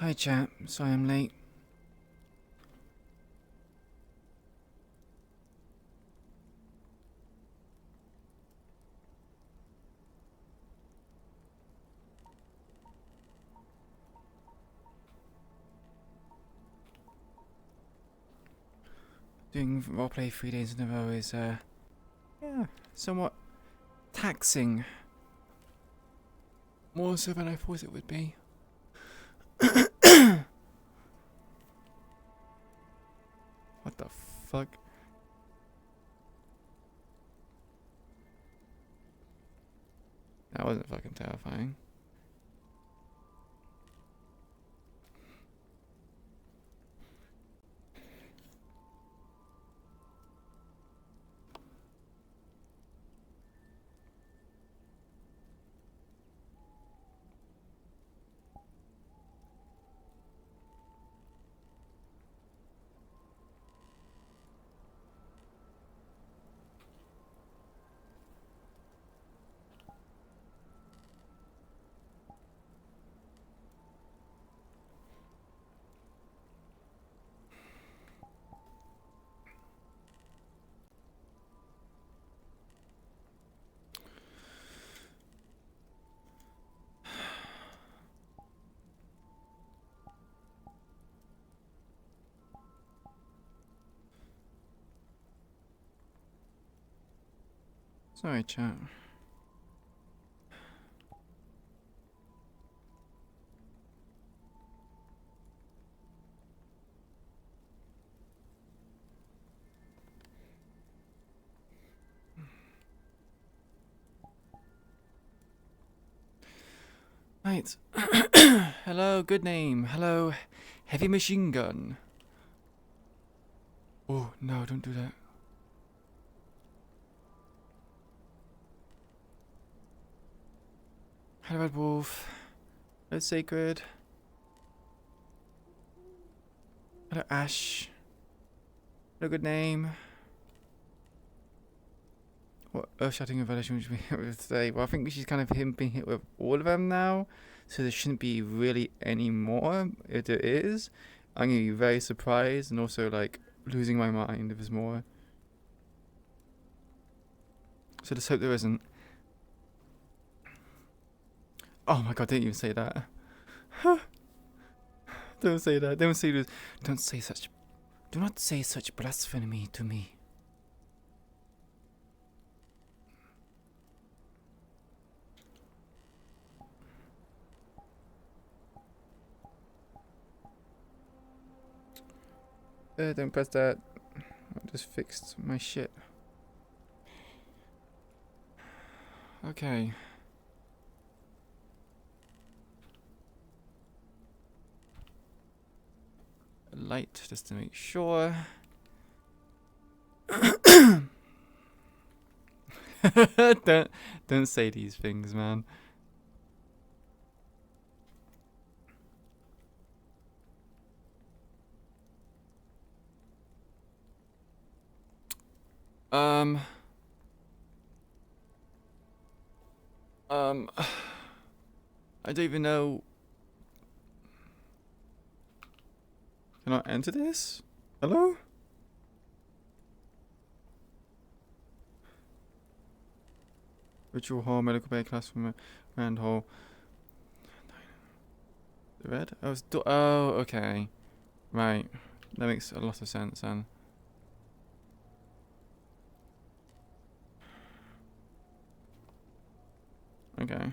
Hi chat, sorry I'm late. Doing roleplay 3 days in a row is, yeah, somewhat taxing. More so than I thought it would be. What the fuck? That wasn't fucking terrifying. Sorry chat. Right. Hello, good name. Hello, heavy machine gun. Oh, no, don't do that. Hello, Red Wolf. Hello, Sacred. Hello, Ash. Hello, good name. What earth-shattering revelation would we hit with today? Well, I think she's kind of being hit with all of them now, so there shouldn't be really any more. If there is, I'm going to be very surprised and also, like, losing my mind if there's more. So let's hope there isn't. Oh my god, didn't even say that. Don't say that. Don't say this. Don't say such... Do not say such blasphemy to me. Don't press that. I just fixed my shit. Okay. Light, just to make sure. Don't say these things, man. I don't even know. Can I enter this? Hello? Ritual hall, medical bay, classroom, grand hall. The red? Oh, it's oh, okay. Right. That makes a lot of sense then. Okay.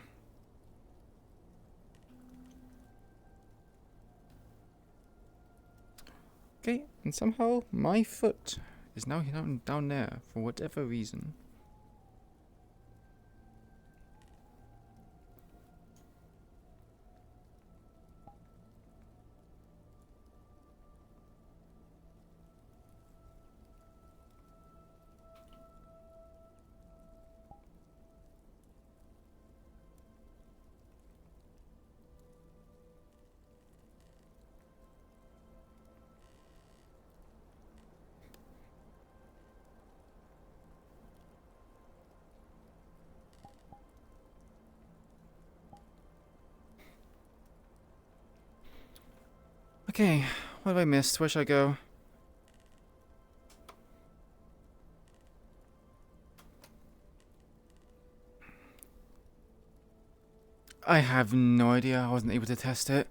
Okay, and somehow my foot is now down there for whatever reason. Okay, what have I missed? Where should I go? I have no idea. I wasn't able to test it.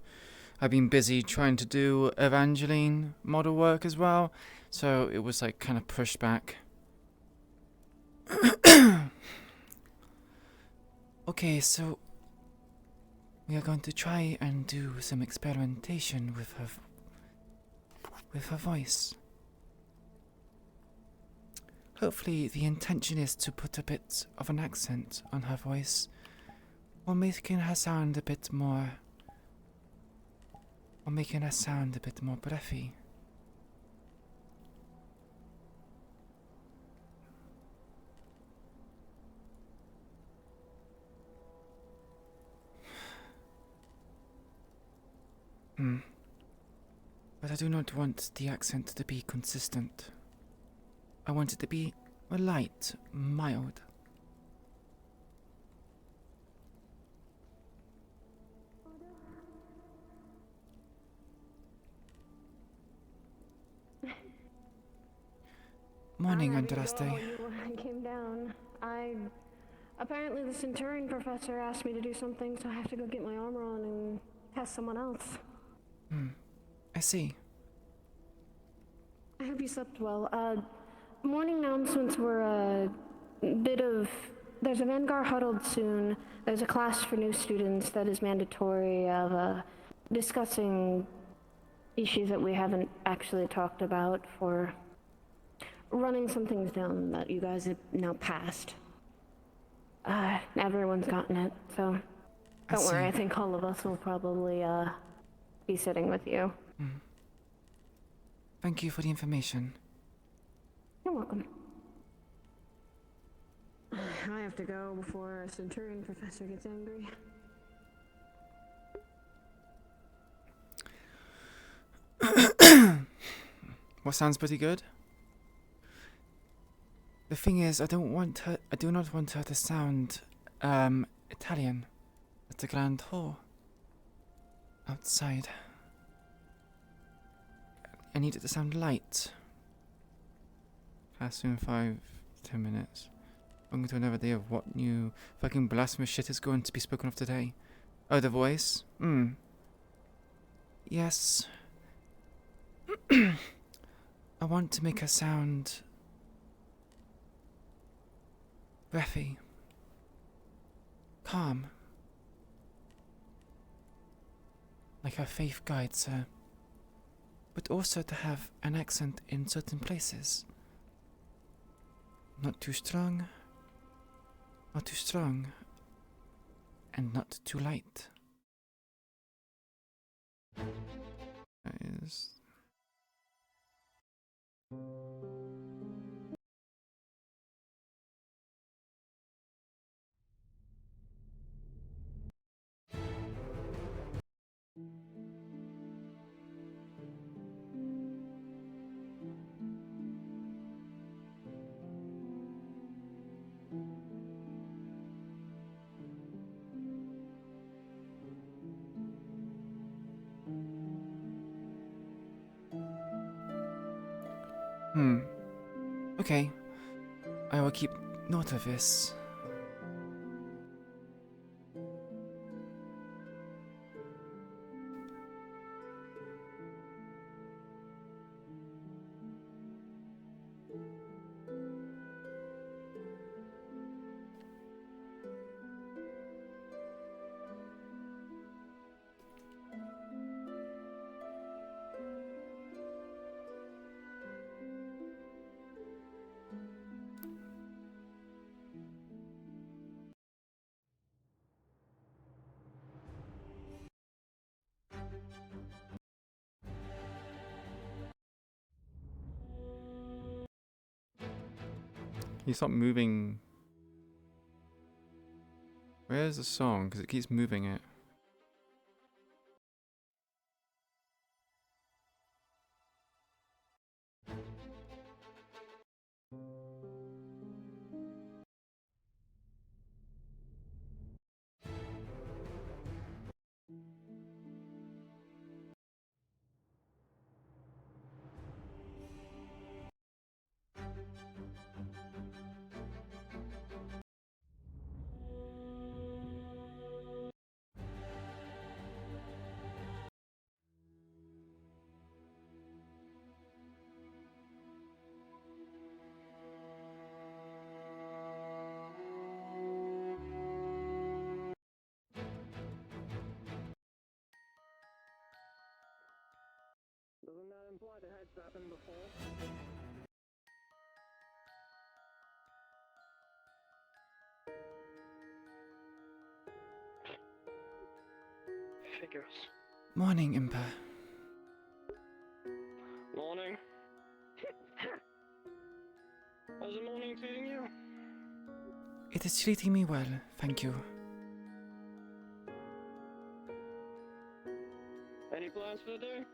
I've been busy trying to do Evangeline model work as well, so it was like kind of pushed back. Okay, so we are going to try and do some experimentation with her voice. Hopefully the intention is to put a bit of an accent on her voice, or making her sound a bit more breathy. But I do not want the accent to be consistent. I want it to be light, mild. Morning, Andraste. You came down. Apparently the Centurion professor asked me to do something, so I have to go get my armor on and test someone else. I see. I hope you slept well. Morning announcements were a bit of... There's a Vanguard huddled soon. There's a class for new students that is mandatory of discussing issues that we haven't actually talked about for running some things down that you guys have now passed. Everyone's gotten it, so don't worry, I think all of us will probably be sitting with you. Thank you for the information. You're welcome. I have to go before a Centurion professor gets angry. What sounds pretty good? The thing is, I do not want her to sound, Italian at the Grand Hall. Outside. I need it to sound light. Fast in 5-10 minutes. I'm going to another day of what new fucking blasphemous shit is going to be spoken of today. Oh, the voice? Yes. I want to make her sound breathy, calm, like her faith guides her, but also to have an accent in certain places. Not too strong, and not too light. That is... Okay. I will keep note of this. You stop moving. Where's the song? Because it keeps moving it. thought it had happened before. Figures. Morning, Impa. Morning. How's the morning treating you? It is treating me well, thank you. Any plans for the day?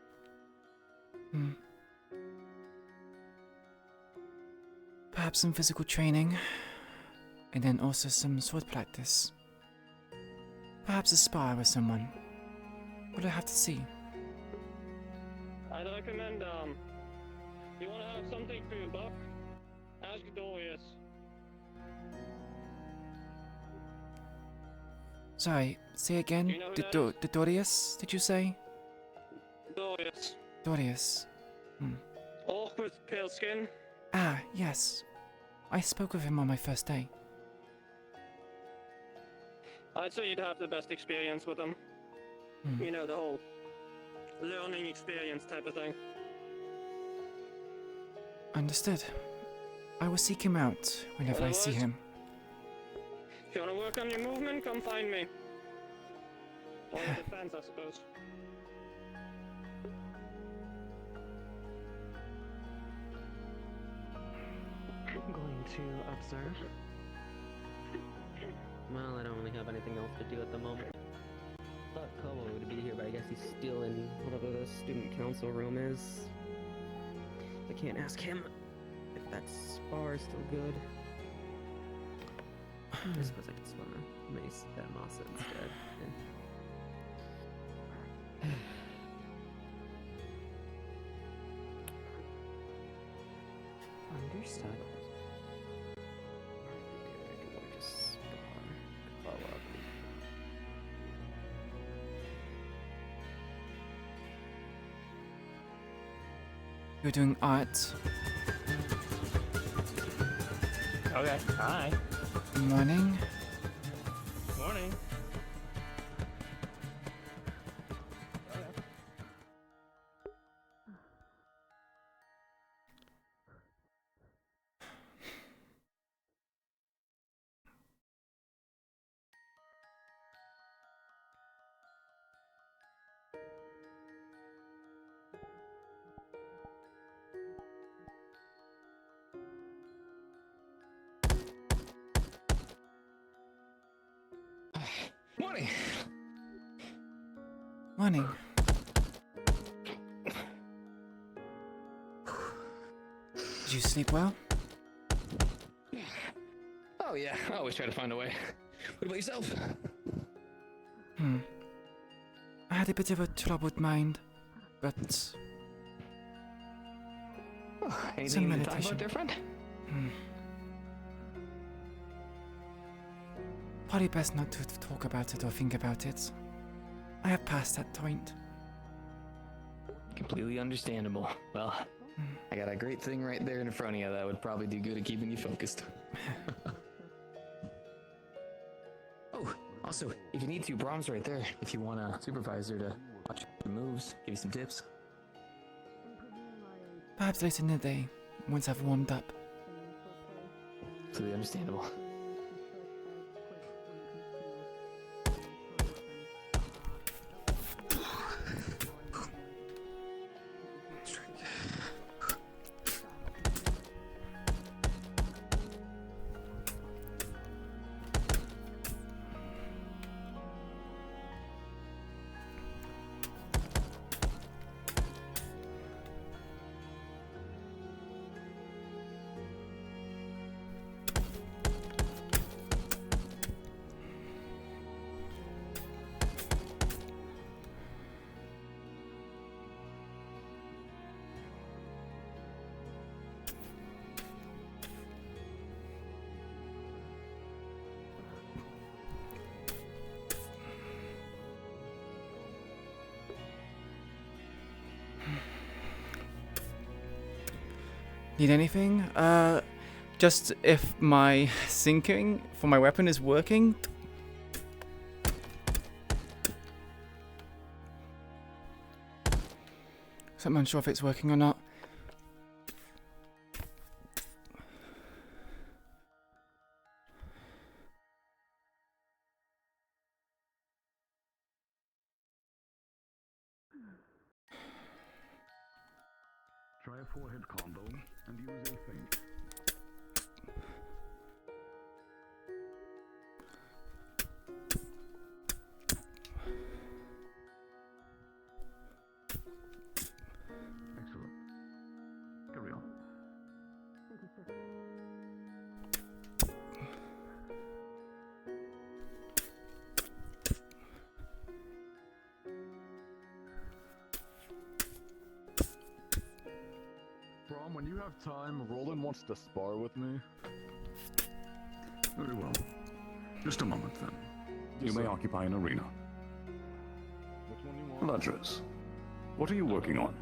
Perhaps some physical training, and then also some sword practice. Perhaps a spar with someone. We'll have to see. I'd recommend, you wanna have something for your buck? Ask Dorius. Sorry, say again. Do you know who that The Dorius, did you say? Dorius. Dorius. Orc with pale skin. Ah, yes. I spoke with him on my first day. I'd say you'd have the best experience with him. You know, the whole learning experience type of thing. Understood. I will seek him out whenever I see Otherwise- him. If you wanna work on your movement, come find me. Or the defense, I suppose. I'm going to observe. Well, I don't really have anything else to do at the moment. Thought Kobo would be here, but I guess he's still in whatever the student council room is. I can't ask him if that spar is still good. I suppose I could swim a mace at Masa instead. Understood. I can probably just spar. Follow up. You're doing art. Okay, hi. Morning. Morning. Morning. Morning. Did you sleep well? Oh yeah, I always try to find a way. What about yourself? I had a bit of a troubled mind, but Anything you need to talk meditation. about there, friend? Probably best not to talk about it or think about it. I have passed that point. Completely understandable. Well, I got a great thing right there in front of you that would probably do good at keeping you focused. Oh, also, if you need to, Brahm's right there. If you want a supervisor to watch your moves, give you some tips. Perhaps later in the day, once I've warmed up. Completely understandable. Need anything? Just if my syncing for my weapon is working. So I'm unsure if it's working or not. Try a forehead combo and use a feint. Excellent. Carry on. Brom, when you have time, Roland wants to spar with me. Very well. Just a moment, then. You may occupy an arena. Which one you want? Eladris, what are you working on?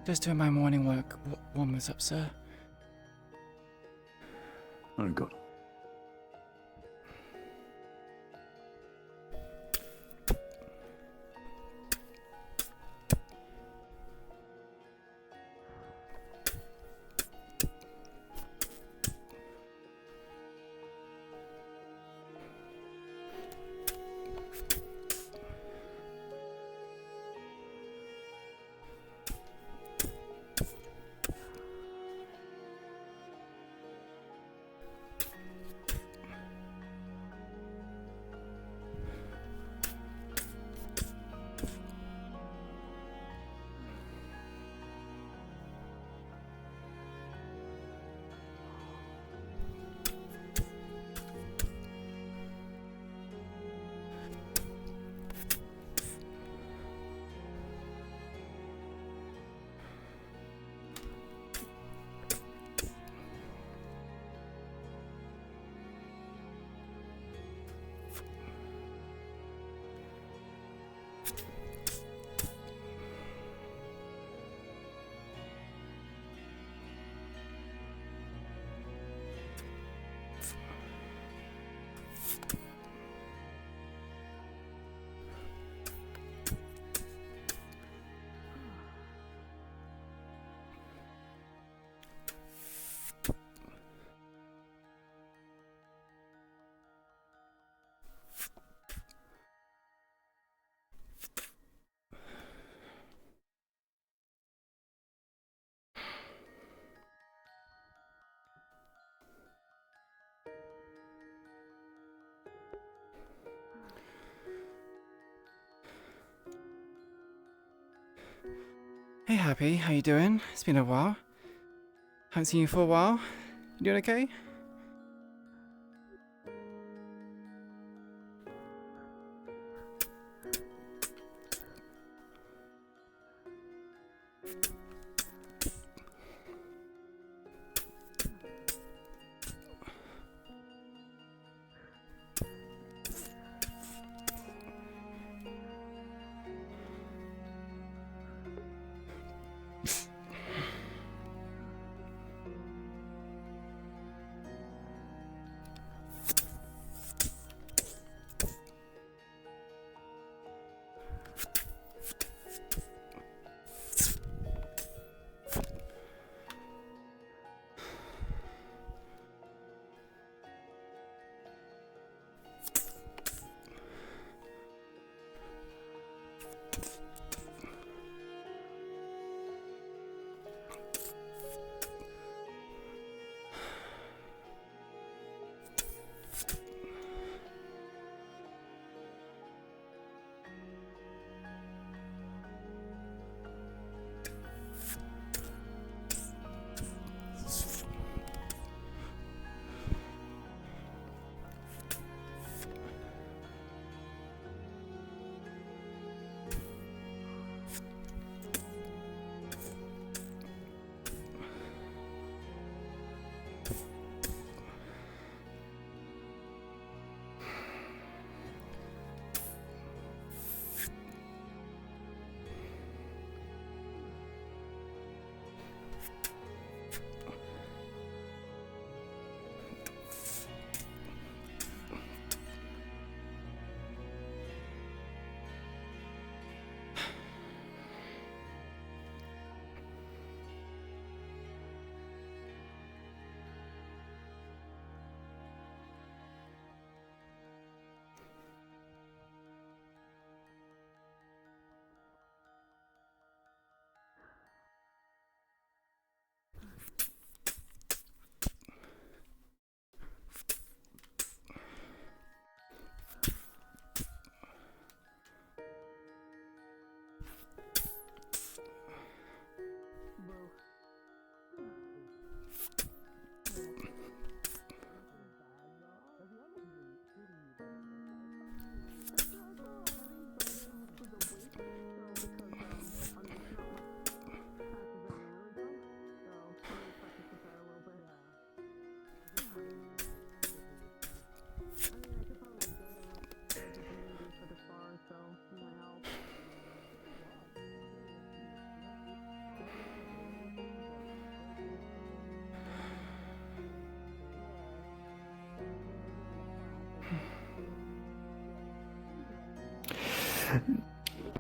Just doing my morning work. Warm us up, sir. Very good. Hey, Happy, how you doing? It's been a while. Haven't seen you for a while. You doing okay?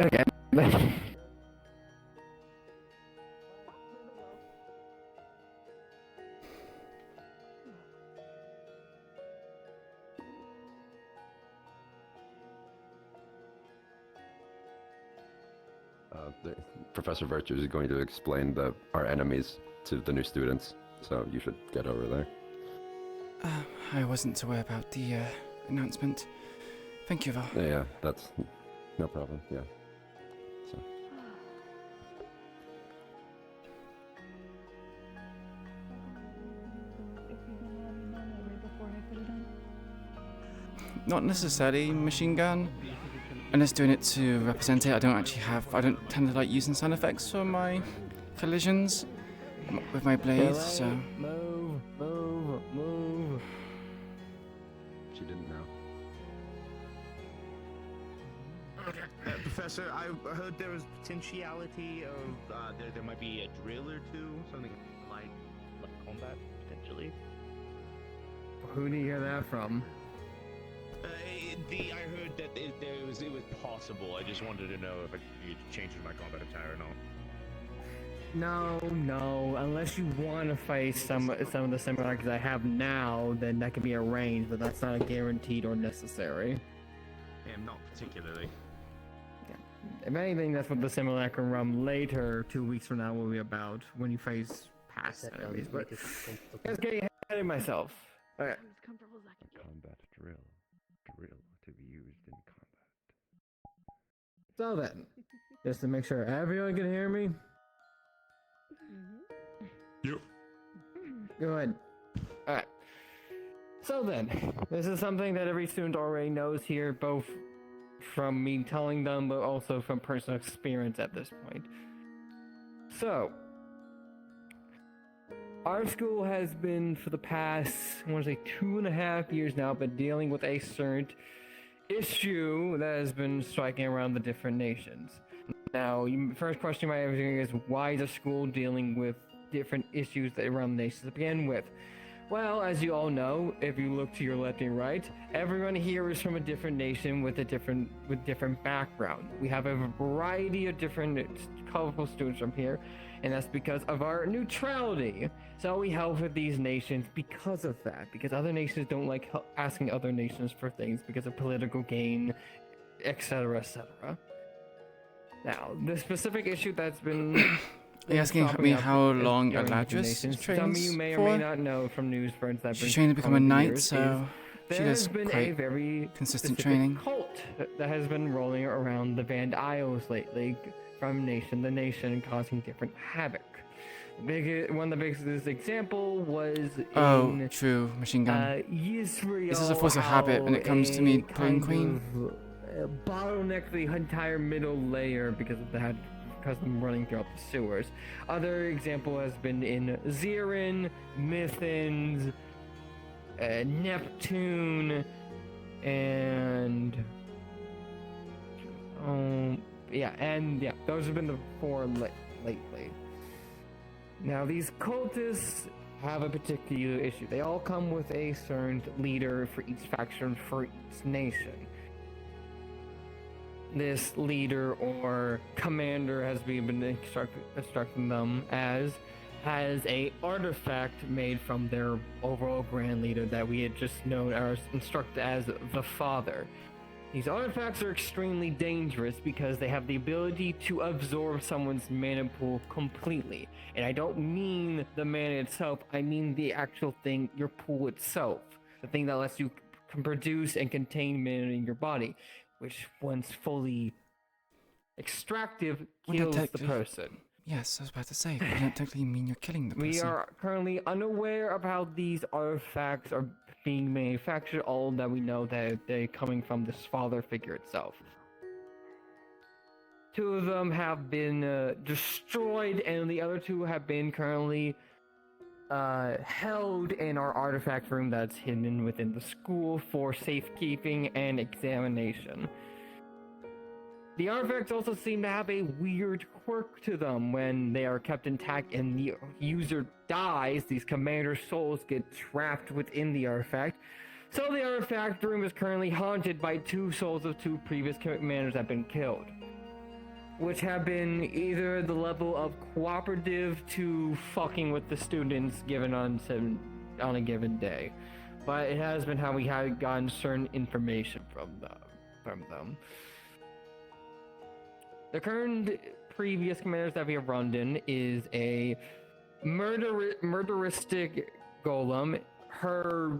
Okay. Professor Virtue is going to explain our enemies to the new students, so you should get over there. I wasn't aware about the announcement. Thank you, Val. Yeah, that's no problem. Yeah. So. Not necessarily machine gun. I'm just doing it to represent it. I don't tend to like using sound effects for my collisions with my blades, so. Move. She didn't know. Professor, I heard there was potentiality of there might be a drill or two, something like combat potentially. Who did you hear that from? I heard that it was possible. I just wanted to know if I could change my combat attire or not. No. Unless you want to fight some of the similarities I have now, then that can be arranged, but that's not guaranteed or necessary. Not particularly. If anything, that's what the simulacrum run later, 2 weeks from now, will be about, when you face past enemies. But I was getting ahead of myself. Okay. Combat drill. Drill to be used in combat. So then, just to make sure everyone can hear me. Yep. Go ahead. Alright. So then, this is something that every student already knows here, both from me telling them, but also from personal experience at this point. So, our school has been, for the past, I want to say 2.5 years now, been dealing with a certain issue that has been striking around the different nations. Now, first question you might have is, why is the school dealing with different issues around the nations to begin with? Well, as you all know, if you look to your left and right, everyone here is from a different nation with different background. We have a variety of different colorful students from here, and that's because of our neutrality. So we help with these nations because of that, because other nations don't like asking other nations for things because of political gain, etc., etc. Now, the specific issue that's been Are you asking me how long Eladris trains some of you may or may not know from news friends that she's trained to become a knight, so she does there's been quite a very consistent specific training. cult that has been rolling around the Van Isles lately, from nation to nation, causing different havoc. One of the biggest example was true, machine gun. Israel. This is a force of habit when it comes to me playing Queen. Bottleneck the entire middle layer because of that, because of them running throughout the sewers. Other example has been in Zirin, Mithins, Neptune, and those have been the four lately. Now these cultists have a particular issue. They all come with a certain leader for each faction for each nation. This leader or commander has been instructing them as has a artifact made from their overall grand leader that we had just known or instructed as the Father. These artifacts are extremely dangerous because they have the ability to absorb someone's mana pool completely. And I don't mean the mana itself, I mean the actual thing, your pool itself. The thing that lets you can produce and contain mana in your body, which once fully extractive kills the person. Yes, I was about to say, you don't technically mean you're killing the person. We are currently unaware of how these artifacts are being manufactured, all that we know that they're coming from this father figure itself. 2 of them have been destroyed, and the other 2 have been currently held in our artifact room that's hidden within the school for safekeeping and examination. The artifacts also seem to have a weird quirk to them. When they are kept intact and the user dies, these commander souls get trapped within the artifact. So the artifact room is currently haunted by 2 souls of 2 previous commanders that have been killed, which have been either the level of cooperative to fucking with the students given on a given day. But it has been how we have gotten certain information from them. The current previous commanders that we have run in is a murderistic golem. Her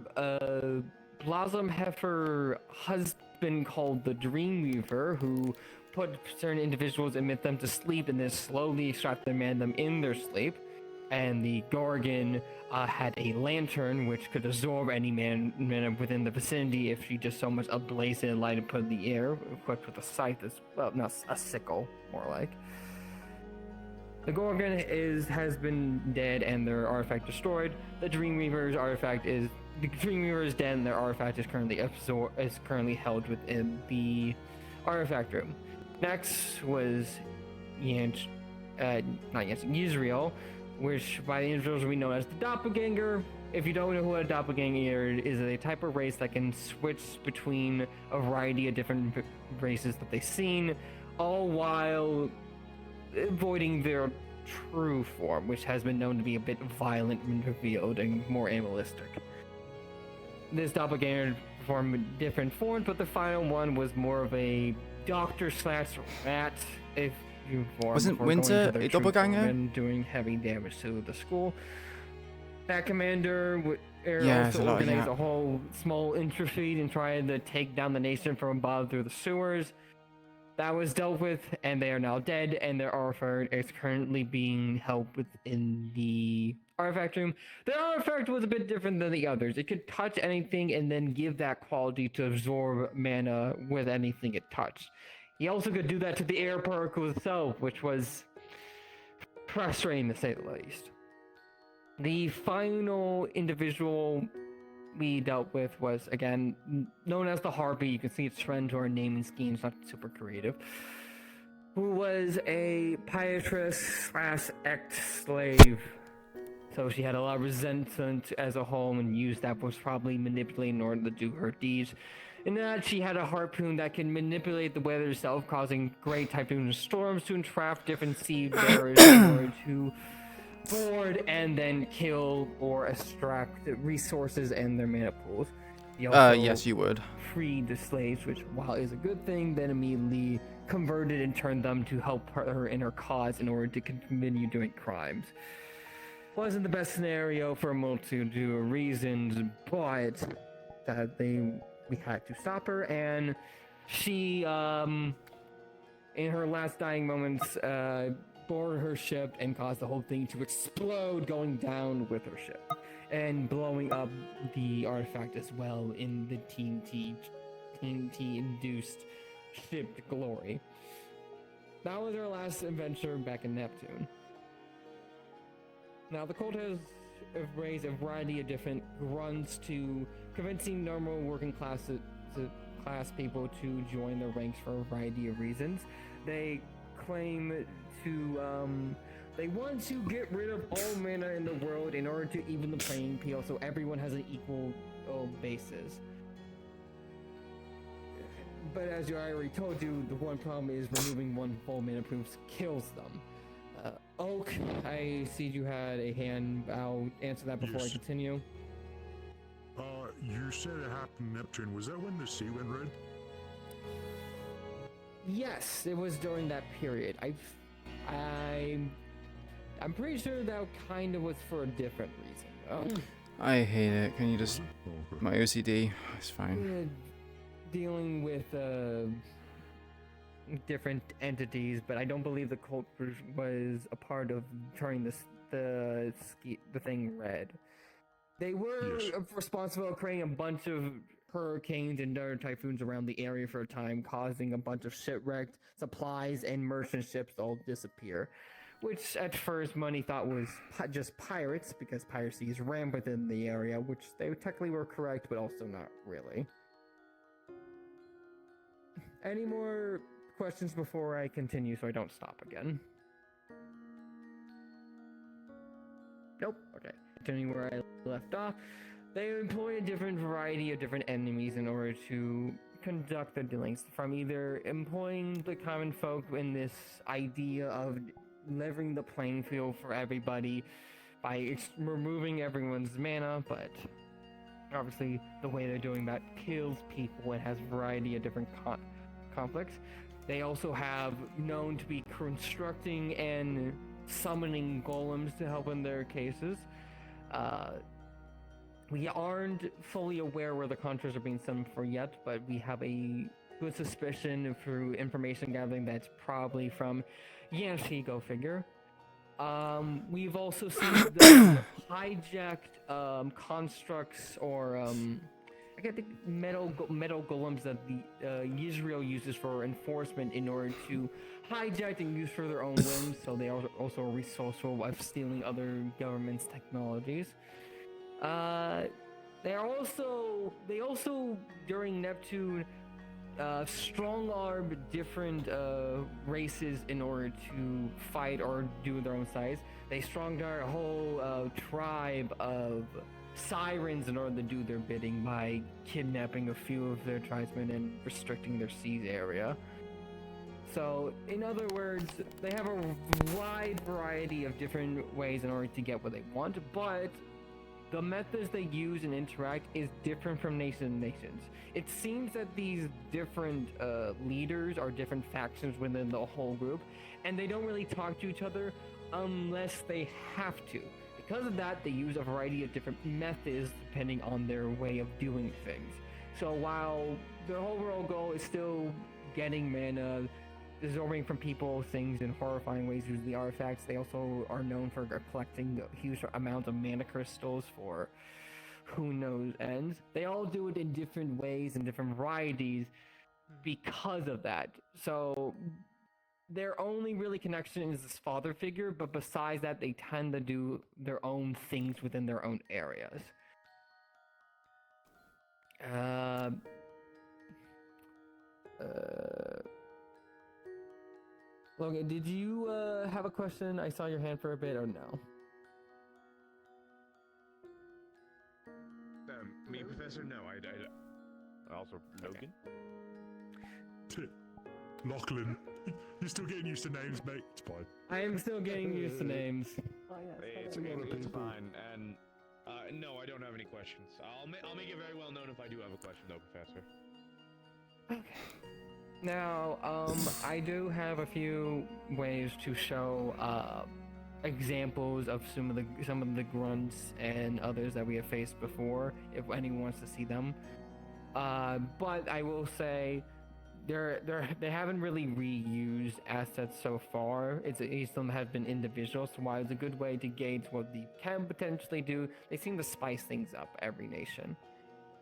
Blossom Heifer husband called the Dreamweaver, who put certain individuals, admit them to sleep, and then slowly extract them and them in their sleep. And the Gorgon had a lantern which could absorb any man within the vicinity if she just so much ablaze it and light it put in the air, equipped with a scythe as well, not a sickle, more like. The Gorgon has been dead and their artifact destroyed. The Dreamweaver's dead and their artifact is currently held within the artifact room. Next was Yisrael, which by the individuals we know as the Doppelganger. If you don't know what a Doppelganger is a type of race that can switch between a variety of different races that they've seen, all while avoiding their true form, which has been known to be a bit violent when revealed and more animalistic. This Doppelganger performed different forms, but the final one was more of a doctor/rat, if you form. Wasn't Winter a doppelganger? And doing heavy damage to the school. That commander also organized a whole small infantry and tried to take down the nation from above through the sewers. That was dealt with, and they are now dead, and their artifact is currently being held within the artifact room. The artifact was a bit different than the others. It could touch anything and then give that quality to absorb mana with anything it touched. He also could do that to the air particle itself, which was frustrating to say the least. The final individual we dealt with was, again, known as the Harpy. You can see its trend to our naming scheme, it's not super creative. Who was a piratress/ex-slave. So she had a lot of resentment as a whole and used that was probably manipulated in order to do her deeds. In that, she had a harpoon that can manipulate the weather itself, causing great typhoon storms to entrap different sea bearers in order to board and then kill or extract resources and their mana pools. Yes, you would. Freed the slaves, which, while is a good thing, then immediately converted and turned them to help her in her cause in order to continue doing crimes. Wasn't the best scenario for a multitude of reasons, but that we had to stop her, and she, in her last dying moments, board her ship and caused the whole thing to explode, going down with her ship and blowing up the artifact as well in the TNT-induced ship glory. That was our last adventure back in Neptune. Now, the cult has raised a variety of different grunts to convincing normal working class people to join their ranks for a variety of reasons. They claim to, they want to get rid of all mana in the world in order to even the playing field so everyone has an equal basis. But as I already told you, the one problem is removing one full mana proofs kills them. Oak, I see you had a hand. I'll answer that before I continue. You said it happened in Neptune. Was that when the sea went red? Yes, it was during that period. I'm pretty sure that kind of was for a different reason, though. I hate it. Can you just... My OCD. It's fine. Dealing with, different entities, but I don't believe the cult was a part of turning the thing red. They were responsible for creating a bunch of hurricanes and other typhoons around the area for a time, causing a bunch of shipwrecked supplies and merchant ships to all disappear, which at first many thought was just pirates, because piracy is rampant in the area, which they technically were correct, but also not really. Any more questions before I continue so I don't stop again? Nope. Okay. Continuing where I left off. They employ a different variety of different enemies in order to conduct their dealings, from either employing the common folk in this idea of leveling the playing field for everybody by removing everyone's mana, but obviously the way they're doing that kills people and has a variety of different conflicts. They also have known to be constructing and summoning golems to help in their cases. We aren't fully aware where the contras are being summoned for yet, but we have a good suspicion through information gathering that's probably from Yanshi, go figure. We've also seen the hijacked constructs or I get the metal golems that the Israel uses for enforcement in order to hijack and use for their own whims. So they are also resourceful of stealing other governments' technologies. They also during Neptune strong-arm different races in order to fight or do their own size. They strong-arm a whole tribe of sirens in order to do their bidding by kidnapping a few of their tribesmen and restricting their seas area. So, in other words, they have a wide variety of different ways in order to get what they want, but the methods they use and interact is different from nation to nations. It seems that these different leaders are different factions within the whole group, and they don't really talk to each other unless they have to. Because of that, they use a variety of different methods depending on their way of doing things. So while their overall goal is still getting mana, absorbing from people things in horrifying ways using the artifacts, they also are known for collecting huge amounts of mana crystals for who knows ends. They all do it in different ways and different varieties because of that. So their only really connection is this father figure, but besides that, they tend to do their own things within their own areas. Logan, did you have a question? I saw your hand for a bit, or no? Me, Professor? No, I also, Logan? Lachlan, you're still getting used to names, mate. It's fine. I am still getting used to names. It's fine, and no, I don't have any questions. I'll make it very well known if I do have a question, though, Professor. Okay. Now, I do have a few ways to show examples of some of the grunts and others that we have faced before, if anyone wants to see them. But I will say they haven't really reused assets so far. Each of them have been individual, so while it's a good way to gauge what they can potentially do, they seem to spice things up every nation.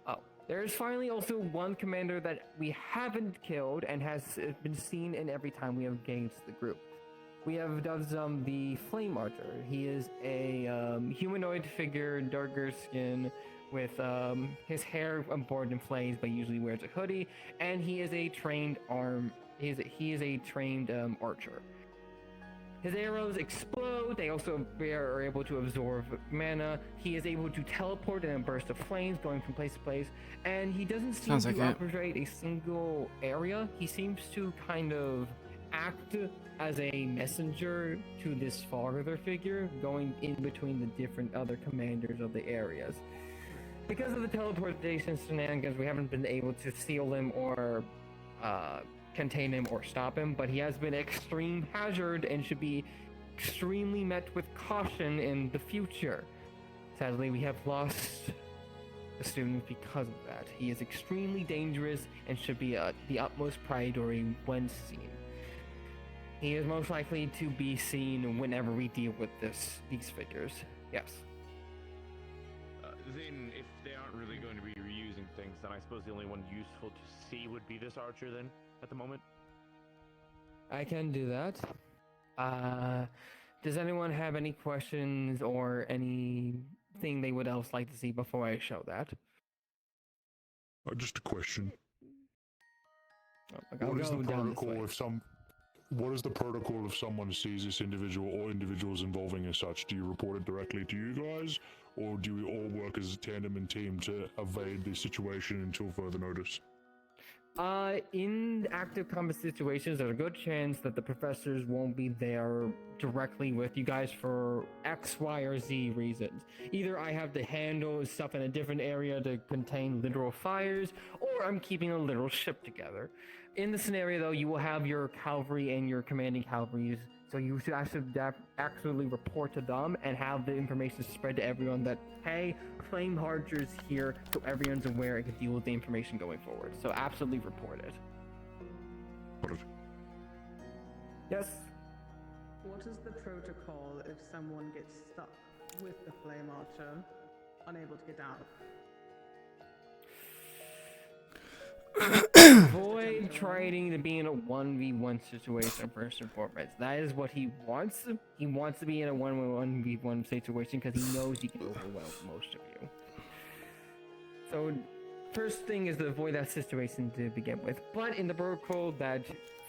Oh, there's finally also one commander that we haven't killed and has been seen in every time we have engaged the group. We have done the Flame Archer. He is a humanoid figure, darker skin, with his hair bored in flames, but usually wears a hoodie, and he is a trained archer. His arrows explode. They also are able to absorb mana. He is able to teleport in a burst of flames, going from place to place, and he doesn't seem to operate a single area. He seems to kind of act as a messenger to this father figure, going in between the different other commanders of the areas. Because of the teleportation shenanigans, we haven't been able to seal him or contain him or stop him, but he has been extreme hazard and should be extremely met with caution in the future. Sadly, we have lost a student because of that. He is extremely dangerous and should be the utmost priority when seen. He is most likely to be seen whenever we deal with these figures. Yes. Then, if they aren't really going to be reusing things, then I suppose the only one useful to see would be this archer, then, at the moment? I can do that. Does anyone have any questions or anything they would else like to see before I show that? Just a question. What is the protocol if someone sees this individual or individuals involving as such? Do you report it directly to you guys, or do we all work as a tandem and team to evade the situation until further notice? In active combat situations, there's a good chance that the professors won't be there directly with you guys for X, Y, or Z reasons. Either I have to handle stuff in a different area to contain literal fires, or I'm keeping a literal ship together. In the scenario, though, you will have your cavalry and your commanding cavalries, so you should actually report to them and have the information spread to everyone that, hey, Flame Archer's here, so everyone's aware and can deal with the information going forward. So absolutely report it. Yes? What is the protocol if someone gets stuck with the Flame Archer, unable to get out? Avoid trying to be in a 1v1 situation first and foremost. That is what he wants. He wants to be in a 1v1 situation because he knows he can overwhelm most of you. So, first thing is to avoid that situation to begin with. But in the protocol that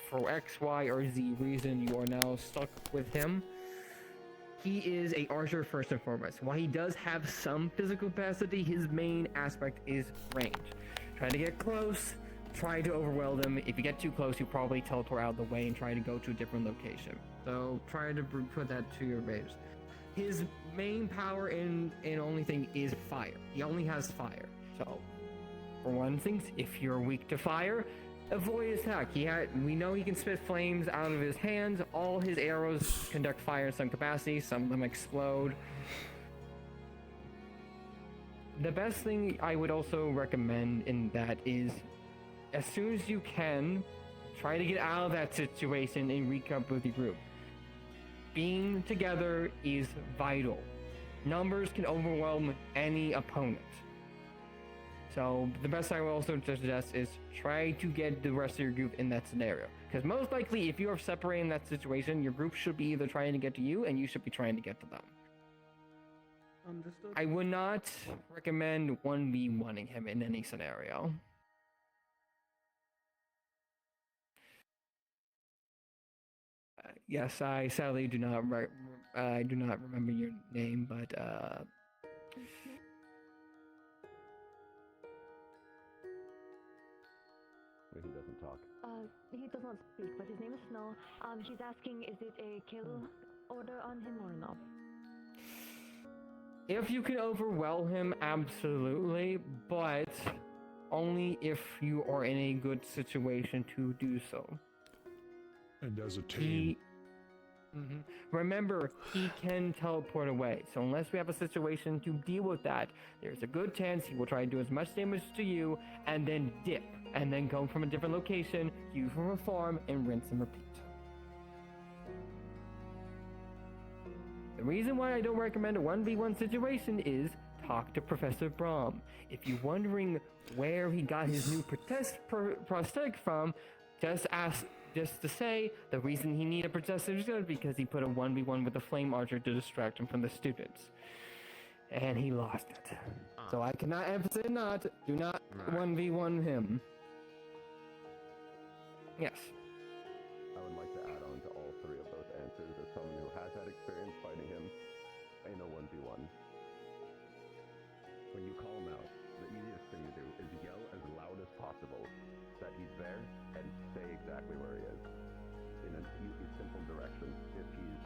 for X, Y, or Z reason you are now stuck with him, he is a archer first and foremost. While he does have some physical capacity, his main aspect is range. Try to get close, try to overwhelm them. If you get too close, you probably teleport out of the way and try to go to a different location. So try to put that to your advantage. His main power and only thing is fire. He only has fire. So, for one thing, if you're weak to fire, avoid his attack. We know he can spit flames out of his hands. All his arrows conduct fire in some capacity. Some of them explode. The best thing I would also recommend in that is, as soon as you can, try to get out of that situation and reconnect with your group. Being together is vital. Numbers can overwhelm any opponent. So the best I will also suggest is try to get the rest of your group in that scenario. Because most likely, if you are separating that situation, your group should be either trying to get to you and you should be trying to get to them. Understood. I would not recommend 1v1ing him in any scenario. Yes, I sadly do not I do not remember your name, but He doesn't talk. He does not speak, but his name is Snow. He's asking, is it a kill order on him or not? if you can overwhelm him, absolutely, but only if you are in a good situation to do so. And as a team. Remember, he can teleport away, so unless we have a situation to deal with that, there's a good chance he will try to do as much damage to you, and then dip, and then go from a different location, use from a farm, and rinse and repeat. The reason why I don't recommend a 1v1 situation is talk to Professor Brahm. If you're wondering where he got his new prosthetic from, just to say, the reason he needed a prosthetic is because he put a 1v1 with a flame archer to distract him from the students. And he lost it. So I cannot emphasize do not 1v1 him. Yes. I would like to add on to all three of those answers as someone who has had experience fighting him in a 1v1. When you call him out, the easiest thing to do is yell as loud as possible that he's there and say exactly where he is in an easy, simple direction. If he's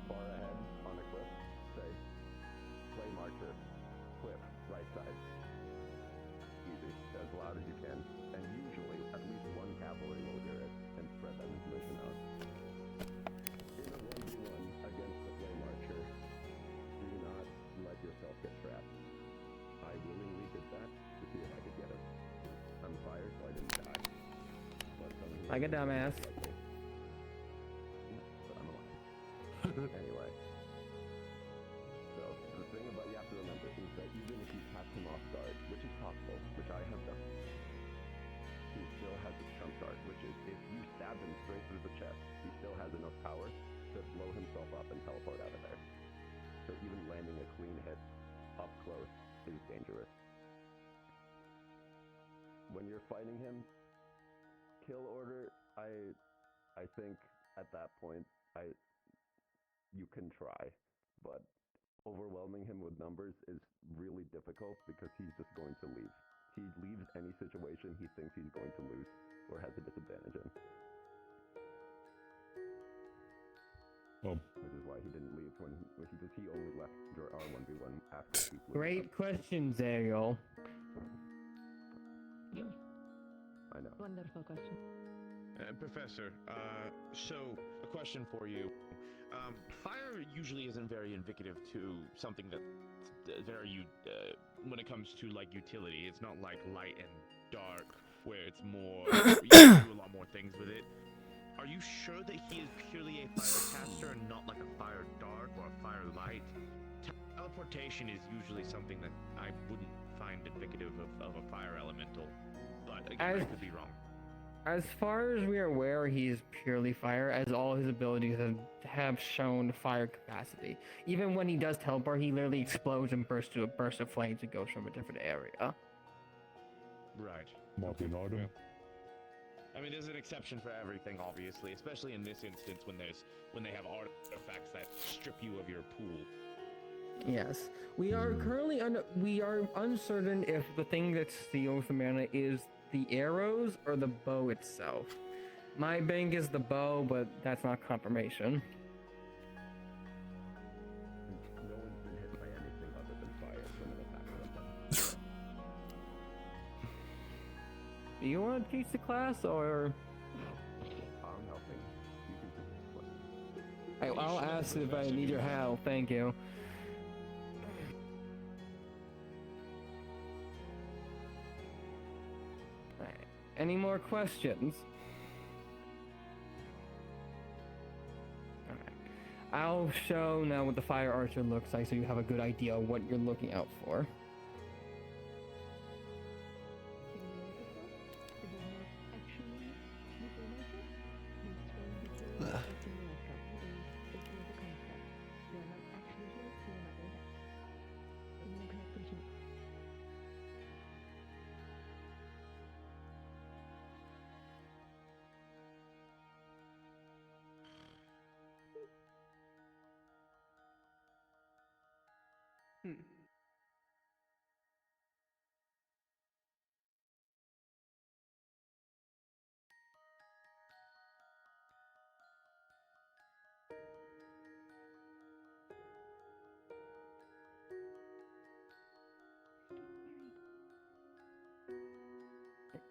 far ahead on a cliff, say, flame archer, cliff, right side. Easy, as loud as you can. And usually, at least one cavalry will hear it and spread that information out. In a 1v1 against the flame archer, do not let yourself get trapped. I willingly did that to see if I could get it. I'm fired, so I didn't die. But like a dumbass. But I'm alive. Anyway. So, the thing about you have to remember is that even if you catch him off guard, which is possible, which I have done, he still has his trump card, which is if you stab him straight through the chest, he still has enough power to blow himself up and teleport out of there. So even landing a clean hit up close is dangerous. When you're fighting him, kill order, I think at that point you can try, but overwhelming him with numbers is really difficult because he's just going to leave. He leaves any situation he thinks he's going to lose or has a disadvantage in. Which is why he didn't leave when he only left during our 1v1 after he flew. Great questions, Ariel. I know. Wonderful question. Professor, so a question for you. Fire usually isn't very indicative to something that's very, when it comes to like utility. It's not like light and dark, where it's more, you can do a lot more things with it. Are you sure that he is purely a fire caster and not like a fire dark or a fire light? Teleportation is usually something that I wouldn't find indicative of a fire elemental, but again, I could be wrong. As far as we are aware, he is purely fire, as all his abilities have shown fire capacity. Even when he does teleport, he literally explodes and bursts to a burst of flames and goes from a different area. Right. Might be an item. I mean, there's an exception for everything, obviously, especially in this instance when they have artifacts that strip you of your pool. Yes, we are currently uncertain if the thing that steals the mana is the arrows or the bow itself. My bank is the bow, but that's not confirmation. No one's been hit by anything other than fire when it attacks them. Do you want to teach the class, or? I'm helping. You can just I'll ask if I need your help. Thank you. Alright. Any more questions? Alright. I'll show now what the fire archer looks like so you have a good idea of what you're looking out for.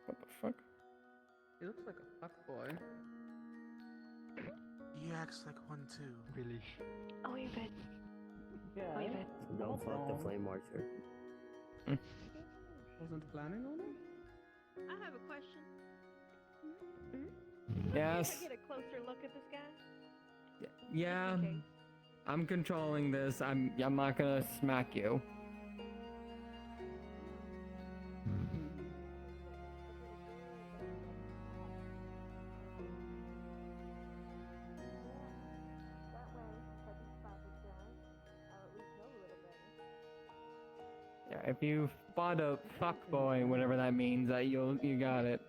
What the fuck? He looks like a fuckboy. He acts like one too. Really? Oh, you're good. Yeah. Oh, you're good. Don't fuck the flame archer. Wasn't planning on it? I have a question. Yes. Can I get a closer look at this guy? Yeah. Okay. I'm controlling this. I'm not gonna smack you. Yeah, if you spot a fuckboy, whatever that means, you got it.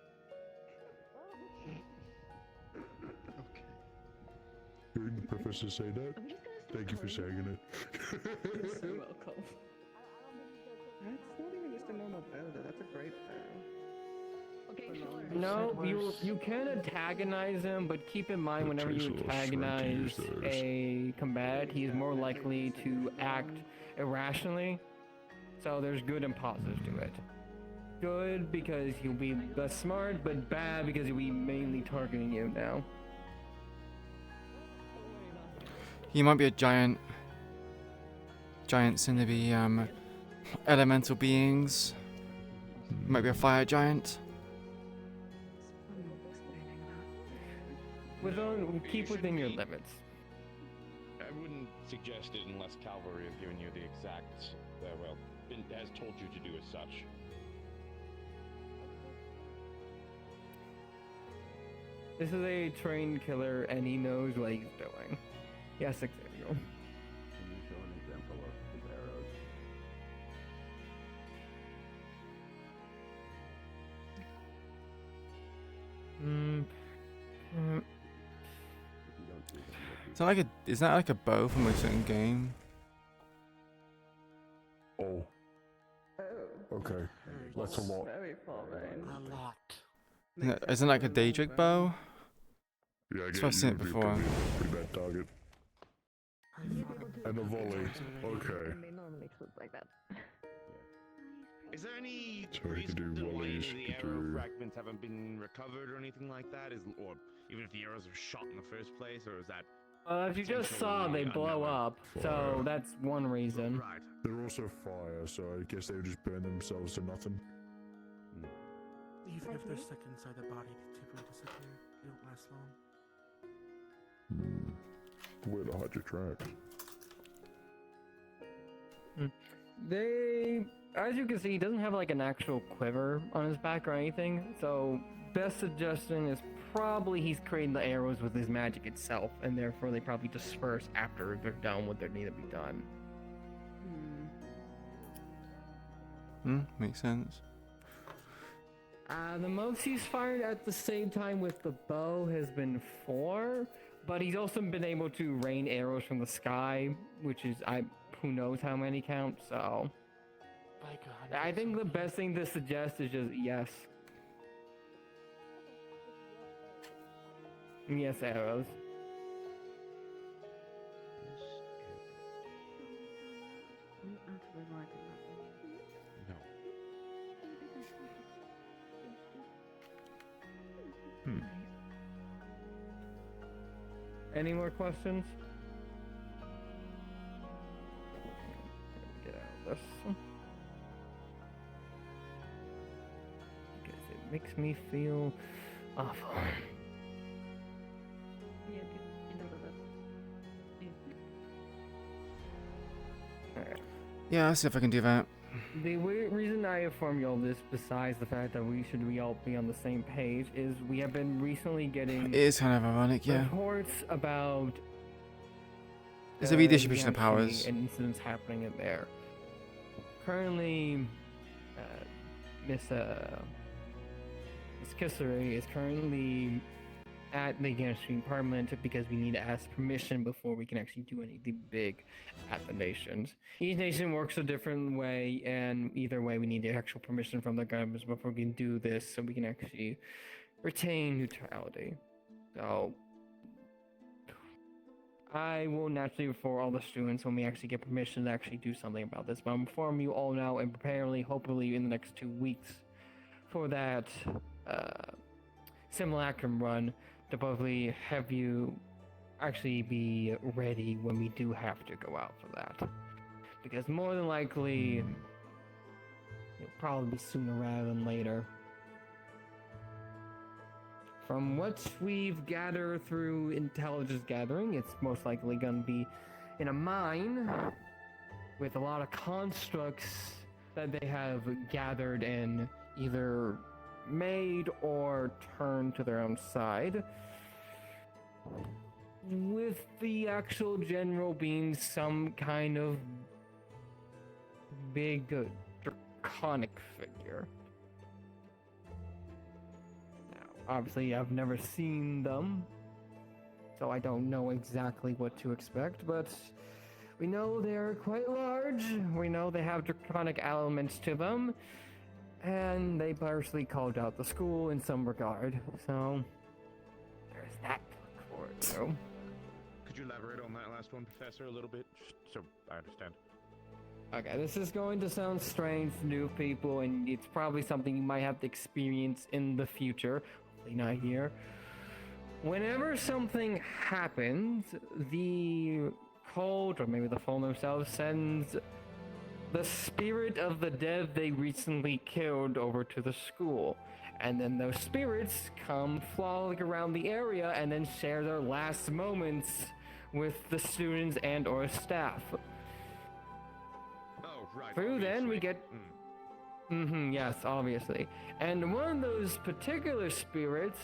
Hearing the professor say that, thank you for saying it. You're so welcome. That's not even just a normal builder, that's a great thing. Okay, sure. No, you can antagonize him, but keep in mind whenever you antagonize a combatant, he's more likely to act irrationally. So there's good and positives to it. Good because he'll be less smart, but bad because he'll be mainly targeting you now. He might be a giant. Giants in the elemental beings. Might be a fire giant. Keep within your limits. I wouldn't suggest it unless Cavalry has given you the exact, has told you to do as such. This is a trained killer, and he knows what he's doing. Yes, exactly. Can you show an example of his arrows? Is that like a bow from a certain game? Okay, that's a lot. Very far range. A lot. Isn't it like a Daedric bow? Yeah, I That's get what I've seen it you'd be before. pretty bad target. And a volley. Okay. They normally shoot like that. Is there any So he reason could do why volleys, any of he the could arrow do- fragments haven't been recovered or anything like that? Or even if the arrows were shot in the first place, or is that? As you just saw, they blow up, so that's one reason. Right. They're also fire, so I guess they would just burn themselves to nothing. Even if they're stuck inside the body, they typically disappear. They don't last long. Way to hide your tracks. They, as you can see, he doesn't have like an actual quiver on his back or anything, so best suggestion is probably he's creating the arrows with his magic itself, and therefore they probably disperse after they're done what they need to be done. Makes sense. The most he's fired at the same time with the bow has been 4, but he's also been able to rain arrows from the sky, which is, who knows how many count, so... I think the best thing to suggest is just yes. Yes, arrows. No. Any more questions? Get out of this. Because it makes me feel awful. Yeah, I'll see if I can do that. The reason I inform you all this, besides the fact that we all be on the same page, is we have been recently getting It is kind of ironic, yeah. reports about There's a redistribution of EMC powers. and incidents happening in there. Currently, Miss Kissery is currently at the Ganstream Parliament because we need to ask permission before we can actually do anything big at the nations. Each nation works a different way, and either way we need the actual permission from the governments before we can do this, so we can actually retain neutrality. So I will naturally for all the students when we actually get permission to actually do something about this, but I'm informing you all now and preparing hopefully in the next 2 weeks for that simulacrum run to probably have you actually be ready when we do have to go out for that. Because more than likely, it'll probably be sooner rather than later. From what we've gathered through intelligence gathering, it's most likely going to be in a mine with a lot of constructs that they have gathered and either made or turned to their own side, with the actual general being some kind of big draconic figure. Now, obviously I've never seen them, so I don't know exactly what to expect, but we know they're quite large, we know they have draconic elements to them, and they partially called out the school in some regard, so there's that to look forward to. Could you elaborate on that last one, Professor, a little bit, just so I understand? Okay, this is going to sound strange to new people, and it's probably something you might have to experience in the future, hopefully not here. Whenever something happens, the cult, or maybe the Fallen themselves, sends the spirit of the dead they recently killed over to the school. And then those spirits come flying around the area and then share their last moments with the students and or staff. Oh, right. Through then we get... Mm. yes, obviously. And one of those particular spirits,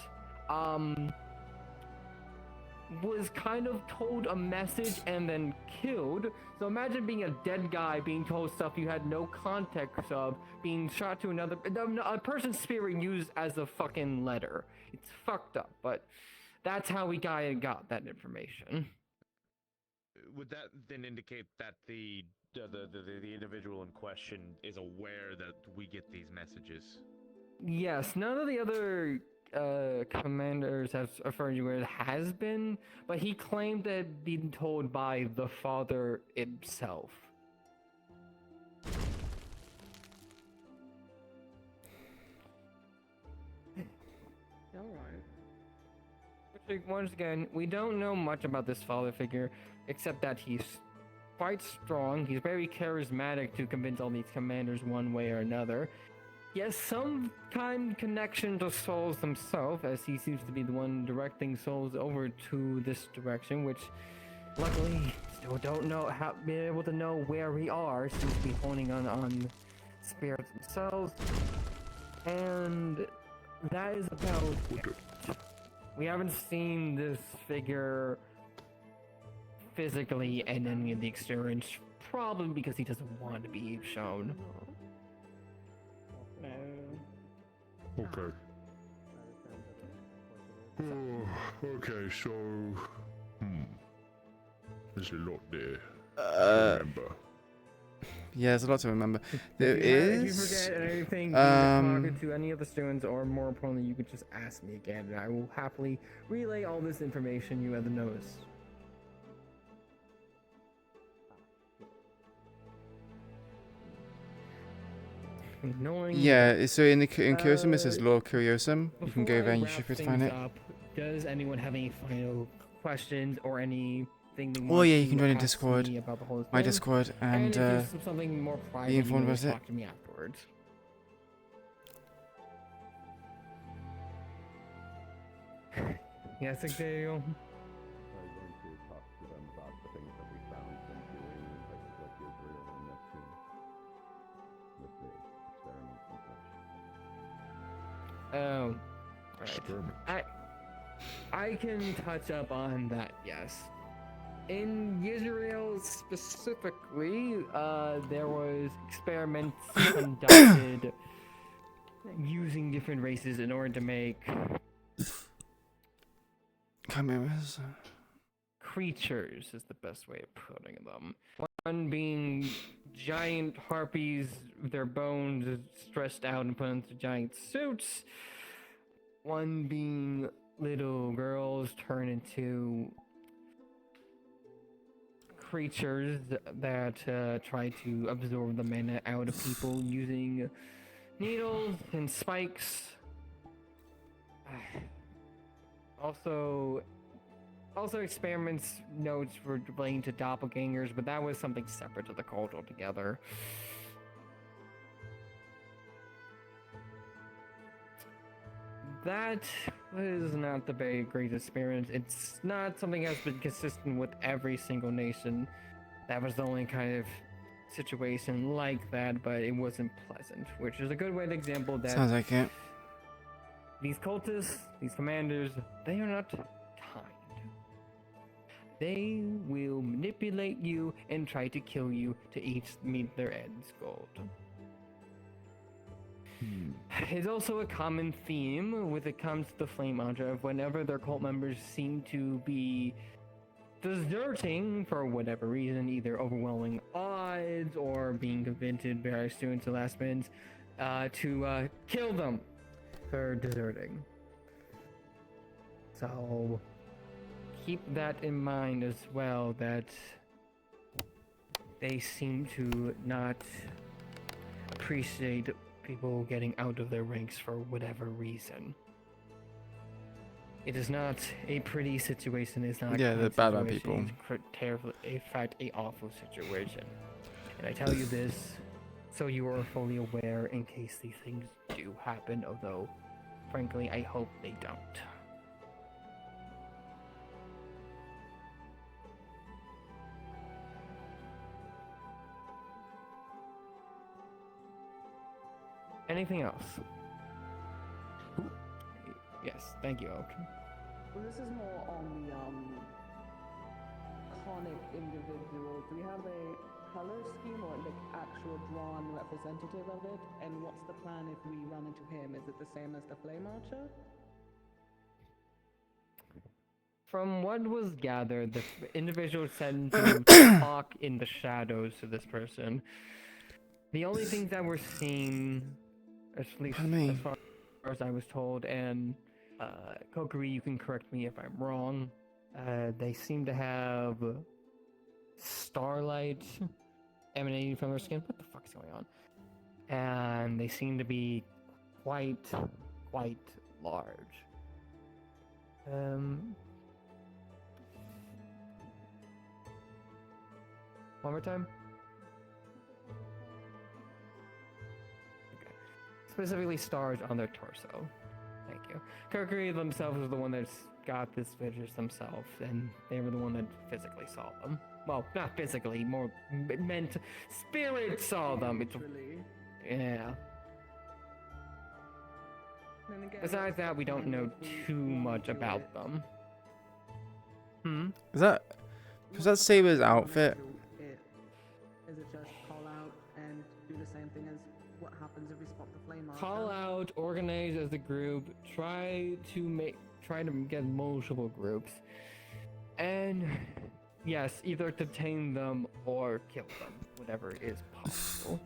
was kind of told a message and then killed. So imagine being a dead guy being told stuff you had no context of, being shot to a person's spirit used as a fucking letter. It's fucked up, but that's how we got that information. Would that then indicate that the the individual in question is aware that we get these messages. Yes, none of the other commanders have affirmed where it has been, but he claimed to have been told by the father himself. Alright. Once again, we don't know much about this father figure, except that he's quite strong. He's very charismatic to convince all these commanders one way or another. He has some kind of connection to souls himself, as he seems to be the one directing souls over to this direction, which luckily still don't know how be able to know where we are. Seems to be honing on spirits themselves, and that is about it. We haven't seen this figure physically in any of the experience, probably because he doesn't want to be shown. No. Okay. Oh, okay, so there's a lot there. Remember. Yeah, there's a lot to remember. There If you is. forget anything, you can talk to any of the students, or more importantly, you could just ask me again, and I will happily relay all this information you have noticed. Knowing Yeah, so in Curiosum it says Lord Curiosum. You can go before there I and you wrap should be able to things find it. up, does anyone have any final questions or anything they Oh want yeah, you to can join in ask Discord, me about the whole my thing? Discord, and if there's something more private, be you informed can always about it. talk to me afterwards. Yes, Xavier. I'm going to talk to them about the things that we found them doing in places like Israel and Neptune with the experiments and such. Oh, right. I can touch up on that, yes. In Israel specifically, there was experiments conducted using different races in order to make Chimeras. creatures, is the best way of putting them. One being giant harpies, their bones stressed out and put into giant suits. One being little girls turned into creatures that try to absorb the mana out of people using needles and spikes. Also experiments notes were relating to doppelgangers, but that was something separate to the cult altogether. That was not the very great experience. It's not something that's been consistent with every single nation. That was the only kind of situation like that, but it wasn't pleasant, which is a good way to example that. Sounds like it. These cultists, these commanders, they are not kind. They will manipulate you and try to kill you to meet their ends goal. It's also a common theme when it comes to the Flame Mantra of whenever their cult members seem to be deserting for whatever reason, either overwhelming odds or being convinced by students at last minute to kill them for deserting. So keep that in mind as well, that they seem to not appreciate people getting out of their ranks for whatever reason. It is not a pretty situation. It's not. Yeah, they're bad bad people. It's terrible, in fact, a awful situation. And I tell you this so you are fully aware in case these things do happen. Although, frankly, I hope they don't. Anything else? Yes, thank you, Oak. Well, this is more on the conic individual. Do we have a color scheme or like actual drawn representative of it? And what's the plan if we run into him? Is it the same as the Flame Archer? from what was gathered, the individual said to talk in the shadows to this person. The only things that were seen, at least as far as I was told, and Kokiri, you can correct me if I'm wrong, they seem to have starlight emanating from their skin. What the fuck is going on? And they seem to be quite large. One more time. Okay. Specifically stars on their torso. Thank you. Kokiri themselves was the one that's got this vision themselves, and they were the one that physically saw them. Well, not physically, more meant spirit saw them. It's, yeah. Besides that, we don't know too much about them. Is that Saber's outfit? Is it just call out and do the same thing as what happens if we spot the flame marker? Call out, organize as a group, try to get multiple groups, and yes, either detain them or kill them, whatever is possible.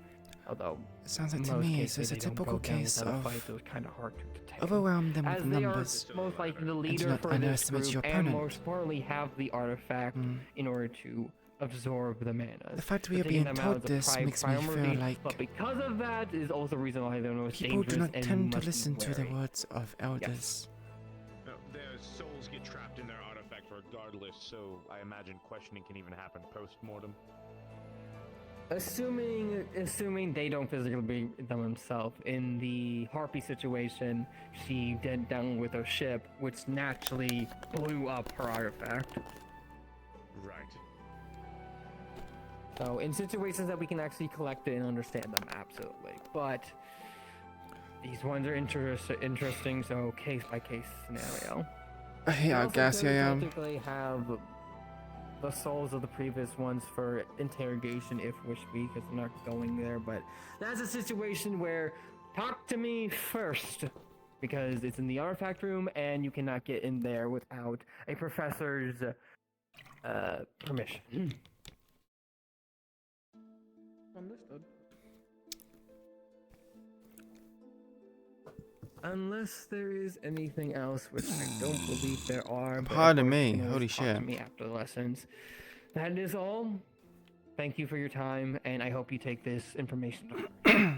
Although it sounds like to me it's a typical case of kind of hard to detain. Overwhelm them with as they numbers. Are most likely the And do leader not for this underestimate group, your and opponent. most importantly have the artifact in order to absorb the mana. The fact we are Taking being them out told is a this makes me priority, feel like but because of that is also the reason why they're most people dangerous do not and tend to must be listen to the wary. words of elders. No, their souls get trapped in their artifact regardless, so I imagine questioning can even happen post-mortem. Assuming they don't physically be them themselves. In the Harpy situation, she went down with her ship, which naturally blew up her artifact. Right. So in situations that we can actually collect it and understand them, absolutely. But these ones are interesting, so case by case scenario. Yeah, I guess I am. Typically have the souls of the previous ones for interrogation if wish be, because they're not going there. But that's a situation where talk to me first, because it's in the artifact room and you cannot get in there without a professor's permission. Understood. Unless there is anything else, which I don't believe there are. But Pardon of course, me, you can always holy talk shit. to me after the lessons. That is all. Thank you for your time, and I hope you take this information to heart.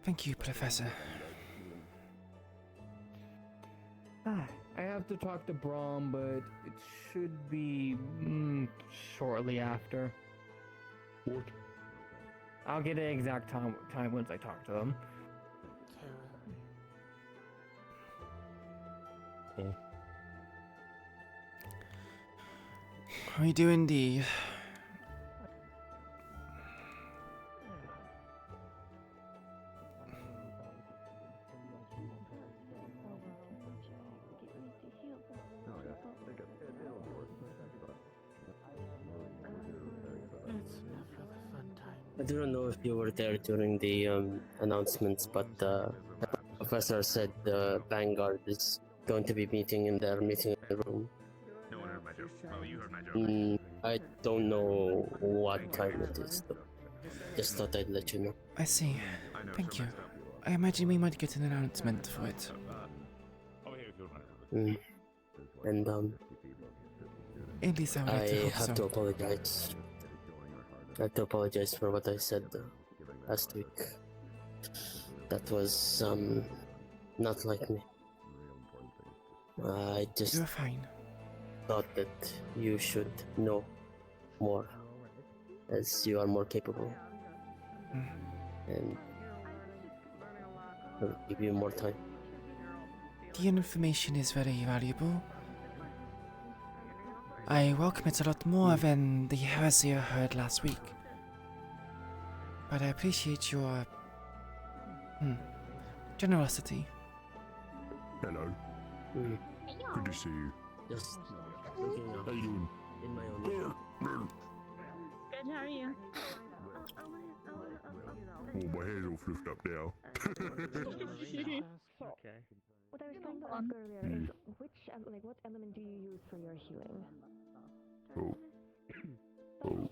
Thank you, Professor. I have to talk to Braum, but it should be shortly after. What? I'll get an exact time once I talk to them. We do indeed. I don't know if you were there during the announcements, but the professor said the Vanguard is going to be meeting in their meeting room. No one heard my joke. Oh, you heard my joke. I don't know what time it is, though. Just thought I'd let you know. I see. Thank you. I imagine we might get an announcement for it. And At least I would like to I hope have so. to apologize. I have to apologize for what I said last week. That was not like me. I just You're fine. thought that you should know more, as you are more capable, and I'll give you more time. The information is very valuable. I welcome it a lot more than the heresy I heard last week. But I appreciate your generosity. Hello. Good to see you. Just looking up. How you doing? In my own. Good, how are you? Oh, my hair's all fluffed up now. Okay. What I was trying to ask earlier is what element do you use for your healing? Oh. Oh.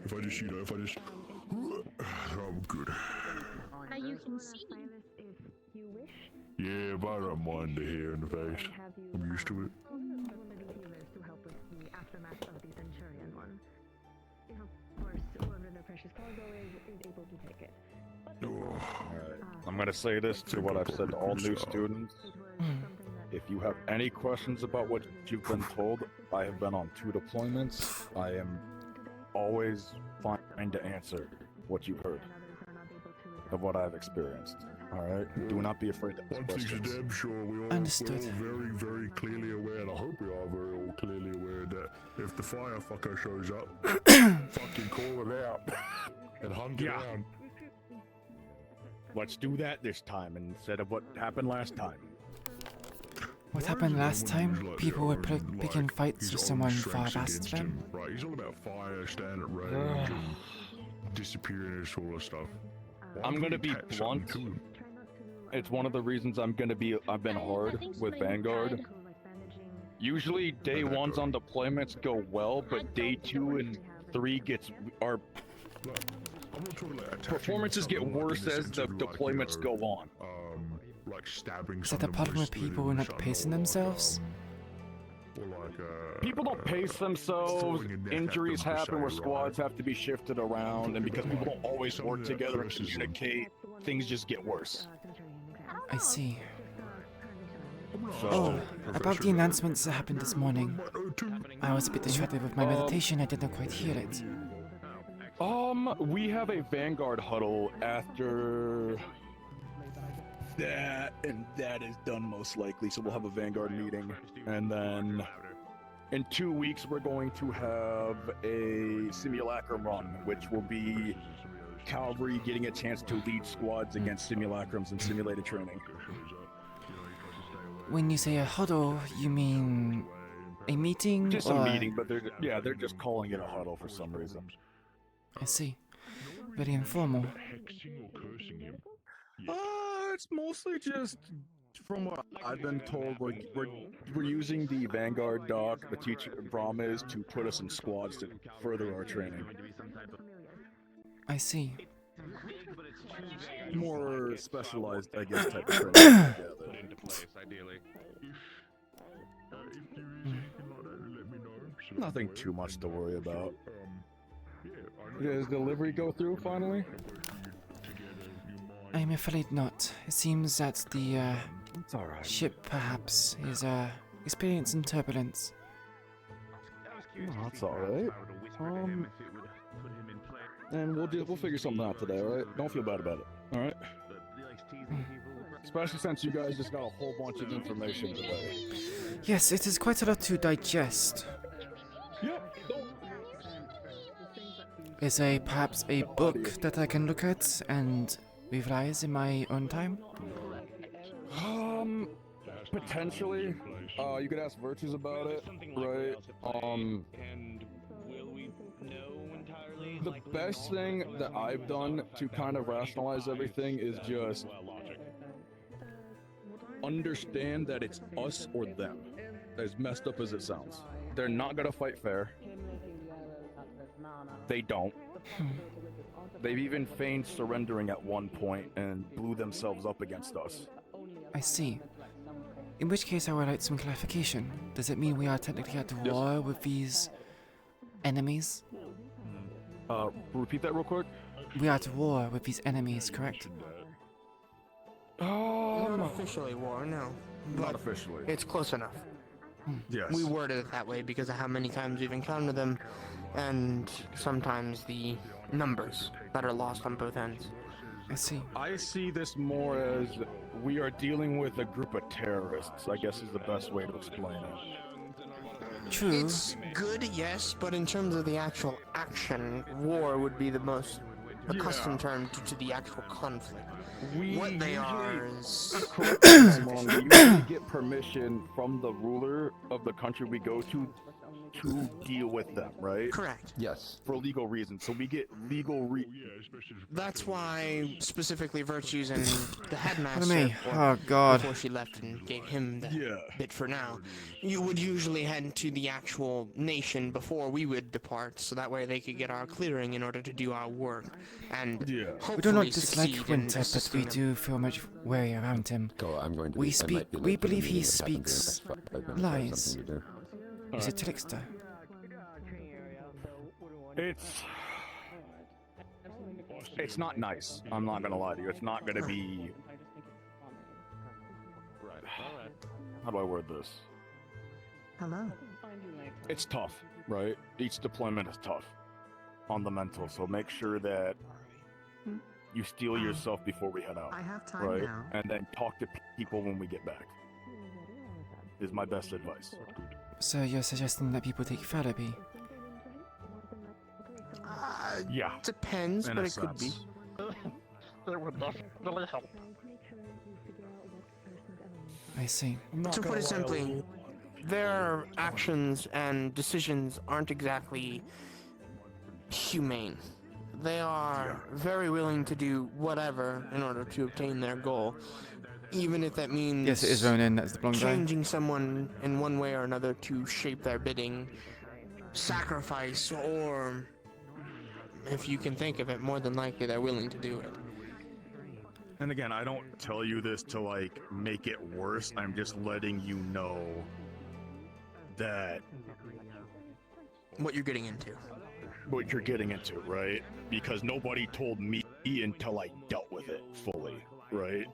If I just, I'm good. You can see. If you wish. Yeah, but I don't mind the hair in the face. I'm used to it. To help with the aftermath of the Centurion one. If of course whoever the precious cargo is able to take it. Alright, I'm gonna say this to what I've said to all new students. If you have any questions about what you've been told, I have been on 2 deployments. I am always fine to answer what you've heard of what I've experienced. Alright? Do not be afraid to ask One thing's for questions. damn sure, we're all very, very clearly aware, and I hope we are very all clearly aware that if the firefucker shows up, fucking call it out and hunt it down. Let's do that this time instead of what happened last time. What happened last time? People were picking fights with someone far faster than. Right, he's all about fire, stand at range, and disappearing and sort of stuff. I'm gonna be blunt. It's one of the reasons I've been hard with Vanguard. Usually day 1s on deployments go well, but day 2 and 3 performances get worse as the deployments go on. Like stabbing. Is that the problem with people who are not pacing themselves? People don't pace themselves, injuries happen where squads have to be shifted around, and because people don't always work together and communicate, things just get worse. I see. So, about the announcements that happened this morning. I was a bit distracted with my meditation, I did not quite hear it. We have a Vanguard huddle after that, and that is done most likely, so we'll have a Vanguard meeting, and then in 2 weeks we're going to have a simulacrum run, which will be cavalry getting a chance to lead squads against simulacrums and simulated training. When you say a huddle, you mean a meeting? Just a meeting, but they're just calling it a huddle for some reason. I see. Very informal. It's mostly just from what I've been told. We're using the Vanguard dock, the teacher Brahm is, to put us in squads to further our training. I see. More specialized, I guess, type of training. Nothing too much to worry about. Does delivery go through finally? I'm afraid not. It seems that the it's all right. Ship perhaps is experiencing turbulence. Oh, that's all right. And we'll figure something out today, all right? Don't feel bad about it, all right? Especially since you guys just got a whole bunch of information today. Yes, it is quite a lot to digest. Yeah. Is perhaps a book that I can look at and revise in my own time? Potentially. You could ask Virtues about it, right? The best thing that I've done to kind of rationalize everything is just understand that it's us or them. As messed up as it sounds. They're not gonna fight fair. They don't. They've even feigned surrendering at one point and blew themselves up against us. I see. In which case I would like some clarification. Does it mean we are technically at war with these enemies? Repeat that real quick? We are at war with these enemies, correct? Not officially war, no. Not officially. It's close enough. Yes. We worded it that way because of how many times we've encountered them, and sometimes the numbers that are lost on both ends. I see. I see this more as we are dealing with a group of terrorists, I guess is the best way to explain it. True. It's good, yes, but in terms of the actual action, war would be the most accustomed term to the actual conflict. What they are is... Correct me if I'm wrong, we usually get permission from the ruler of the country we go to to deal with them, right? Correct. Yes. For legal reasons, so we get legal That's why specifically Virtues and the headmaster, me. or Oh, God. before she left and gave him the bit for now, you would usually head to the actual nation before we would depart, so that way they could get our clearing in order to do our work, and hopefully We do not succeed dislike in Winter, but assisting we them. do feel much worry around him. I'm going to We be, I might be we late for the believe he meeting that happened speaks here in the next 5 minutes. I have lies. something to do. He's a trickster. It's not nice. I'm not gonna lie to you. It's not gonna be. How do I word this? Hello. It's tough, right? Each deployment is tough on the mental, so make sure that you steel yourself before we head out. I have time right? now. And then talk to people when we get back. Is my best advice. So you're suggesting that people take therapy? Yeah. Depends, in but a it could be. sense. It would definitely help. I see. To put it simply, their actions and decisions aren't exactly humane. They are very willing to do whatever in order to obtain their goal, even if that means Yes, it is Ronan. That's the blonde guy. changing someone in one way or another to shape their bidding, sacrifice, or if you can think of it, more than likely they're willing to do it. And again, I don't tell you this to like make it worse. I'm just letting you know that what you're getting into. What you're getting into, right? Because nobody told me until I dealt with it fully, right?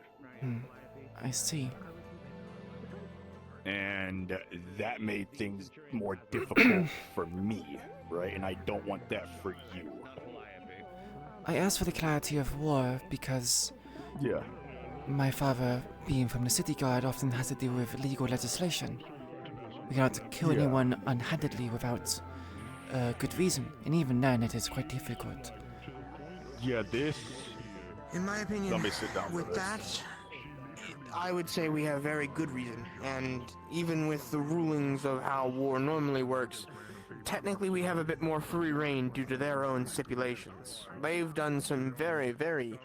I see. And that made things more difficult for me, right? And I don't want that for you. I asked for the clarity of war because my father, being from the city guard, often has to deal with legal legislation. We cannot kill anyone unhandedly without good reason, and even then it is quite difficult. Yeah, this... In my opinion, Let me sit down for with this. that, I would say we have very good reason, and even with the rulings of how war normally works, technically we have a bit more free reign due to their own stipulations. They've done some very, very...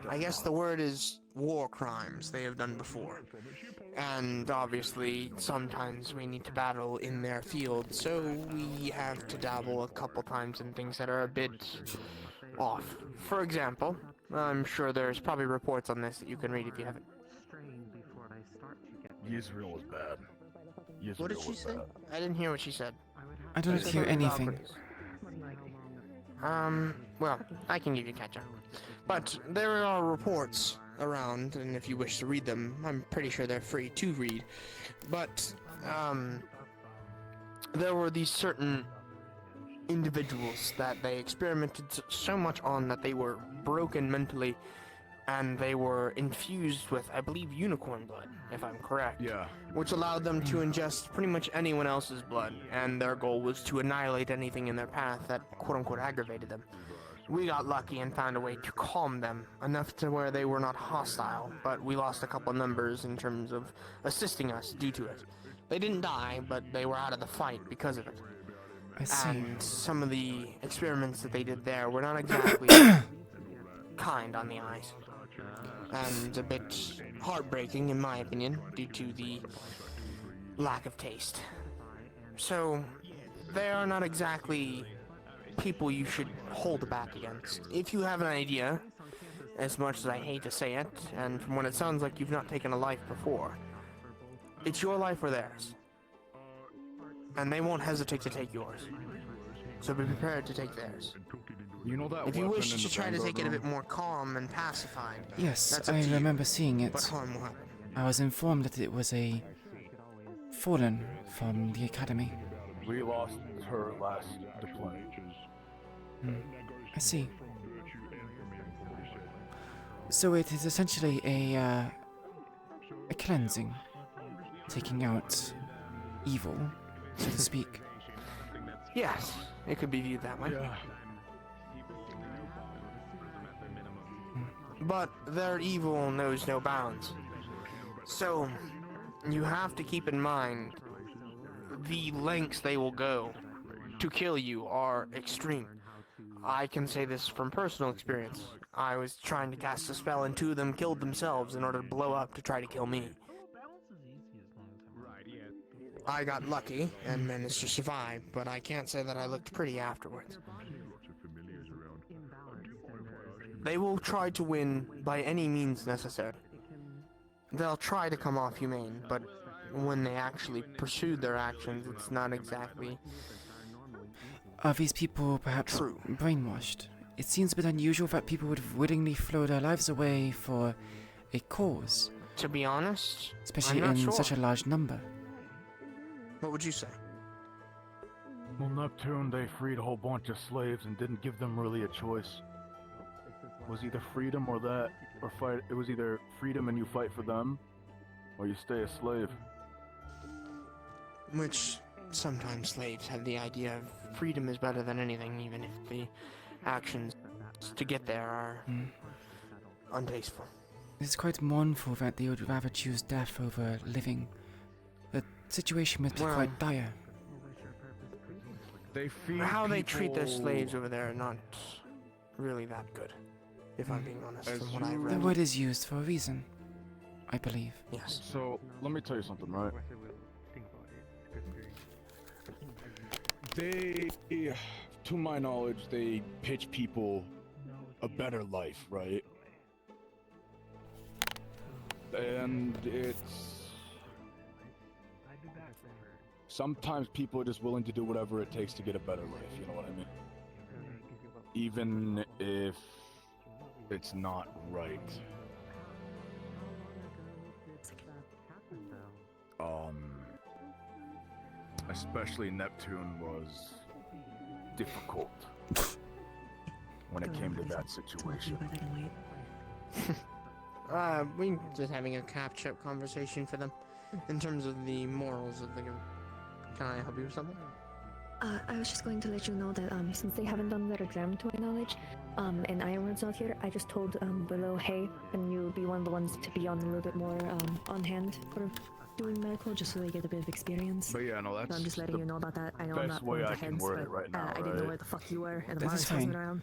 I guess the word is war crimes they have done before. And obviously, sometimes we need to battle in their field, so we have to dabble a couple times in things that are a bit off. For example, I'm sure there's probably reports on this that you can read if you haven't. Israel is bad. What did she say? I didn't hear what she said. I don't hear anything. Well, I can give you catch up. But there are reports around, and if you wish to read them, I'm pretty sure they're free to read. But, there were these certain individuals that they experimented so much on that they were broken mentally, and they were infused with, I believe, unicorn blood, if I'm correct. Yeah. Which allowed them to ingest pretty much anyone else's blood, and their goal was to annihilate anything in their path that quote-unquote aggravated them. We got lucky and found a way to calm them, enough to where they were not hostile, but we lost a couple numbers in terms of assisting us due to it. They didn't die, but they were out of the fight because of it. I see. And some of the experiments that they did there were not exactly kind on the eyes. And a bit heartbreaking, in my opinion, due to the lack of taste. So, they are not exactly people you should hold back against. If you have an idea, as much as I hate to say it, and from what it sounds like you've not taken a life before, it's your life or theirs. And they won't hesitate to take yours. So be prepared to take theirs. You know that if you weapon wish in to the try to Vanguard take it a room? bit more calm and pacified, Yes, that's up I to you. remember seeing it. But harm will happen. I was informed that it was a fallen from the academy. We lost her last deployment. I see. So it is essentially a cleansing, taking out evil, so to speak. Yes, it could be viewed that way. But their evil knows no bounds. So, you have to keep in mind the lengths they will go to kill you are extreme. I can say this from personal experience. I was trying to cast a spell and 2 of them killed themselves in order to blow up to try to kill me. I got lucky and managed to survive, but I can't say that I looked pretty afterwards. They will try to win by any means necessary. They'll try to come off humane, but when they actually pursue their actions, it's not exactly Are these people perhaps brainwashed? It seems a bit unusual that people would willingly throw their lives away for a cause. To be honest, especially I'm not in sure. such a large number. What would you say? Well, Neptune, they freed a whole bunch of slaves and didn't give them really a choice. It was either freedom or that, or fight. It was either freedom and you fight for them, or you stay a slave. Which sometimes slaves have the idea of freedom is better than anything, even if the actions to get there are untasteful. It's quite mournful that they would rather choose death over living. The situation must be quite dire. They feed How they people... treat their slaves over there are not really that good, if I'm being honest, from what I've read. The word is used for a reason, I believe. Yes. So, let me tell you something, right? They, to my knowledge, they pitch people a better life, right? And it's... Sometimes people are just willing to do whatever it takes to get a better life, you know what I mean? Even if it's not right. Especially Neptune was difficult when it came to that situation. We just having a catch-up conversation for them in terms of the morals of the. Can I help you with something? I was just going to let you know that since they haven't done their exam to my knowledge, and Ironwood's not here, I just told Willow, hey, and you'll be one of the ones to be on a little bit more on hand for doing medical, just so they get a bit of experience. But yeah, no, that's So I'm just letting you know about that. I know I'm not best way one of I the can heads, word but it right now, I didn't know right? where the fuck you were, and the That is Mars wasn't fine. around.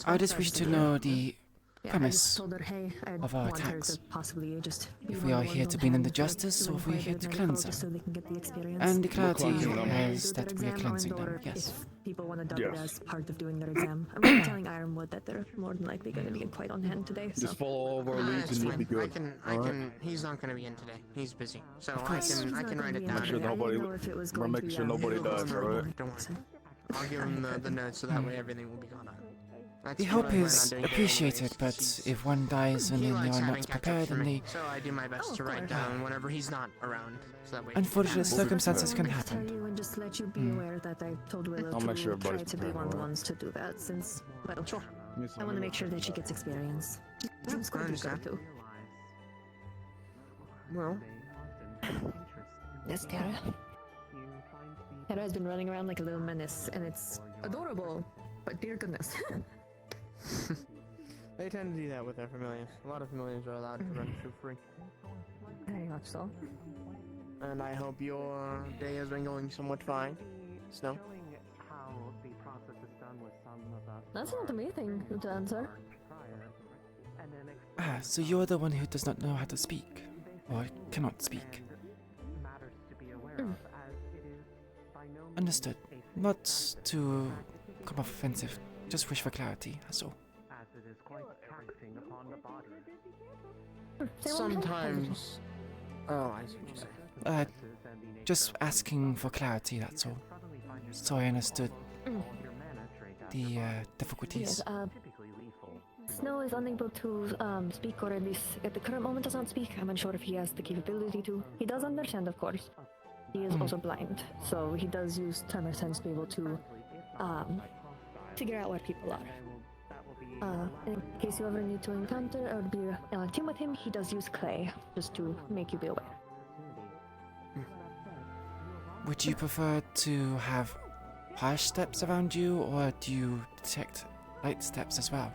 I just wish to know the Yeah, I premise just told her, hey, I of our want her attacks. to possibly just be If one we of are the here ones to on bring them hand to for justice, or doing if we're quite a here bit to of cleanse medical, them. just so they can get the experience. And the clarity Or is do that their we are exam, cleansing or them, yes. If people want to dub it Yes. as part of doing their exam, I'm really telling Ironwood that they're more than likely going to be quite on hand today. So. Just follow all of our leads That's and you'll fine. be good. I can. He's not going to be in today. He's busy, so Of I course. can write it down. Make sure nobody, make sure nobody dies, alright? Don't worry. I'll give him the notes so that way everything will be caught up. That's The what help I plan on is doing appreciated, anyways. but if one dies and He then they likes are having not catch-ups prepared, for then me, they... so I do my best to write down whenever he's not around, so that way. Unfortunate circumstances can I wanted to happen. tell you and just let you be aware that I told Willow I'll to make sure try everybody's to be prepared, one of the alright? ones to do that, since, well, sure. I want to make sure that she gets experience. Seems I quite understand. good too. Well, Yes, Tara. Tara has been running around like a little menace, and it's adorable, but dear goodness. they tend to do that with their familiars. A lot of familiars are allowed to run for free. Very much so. And I hope your day has been going somewhat fine. Snow? That's not the main thing to answer. Ah, so you're the one who does not know how to speak, or cannot speak. Understood. Not to come off offensive, just wish for clarity, that's all. Sometimes. Oh, I see what you're saying. Just asking for clarity, that's all. So I understood the difficulties. Yes, Snow is unable to speak, or at least at the current moment does not speak. I'm unsure if he has the capability to. He does understand, of course. He is also blind, so he does use tremor sense to be able to figure out where people are. In case you ever need to encounter or be on a team with him, he does use clay, just to make you be aware. Would you prefer to have harsh steps around you, or do you detect light steps as well?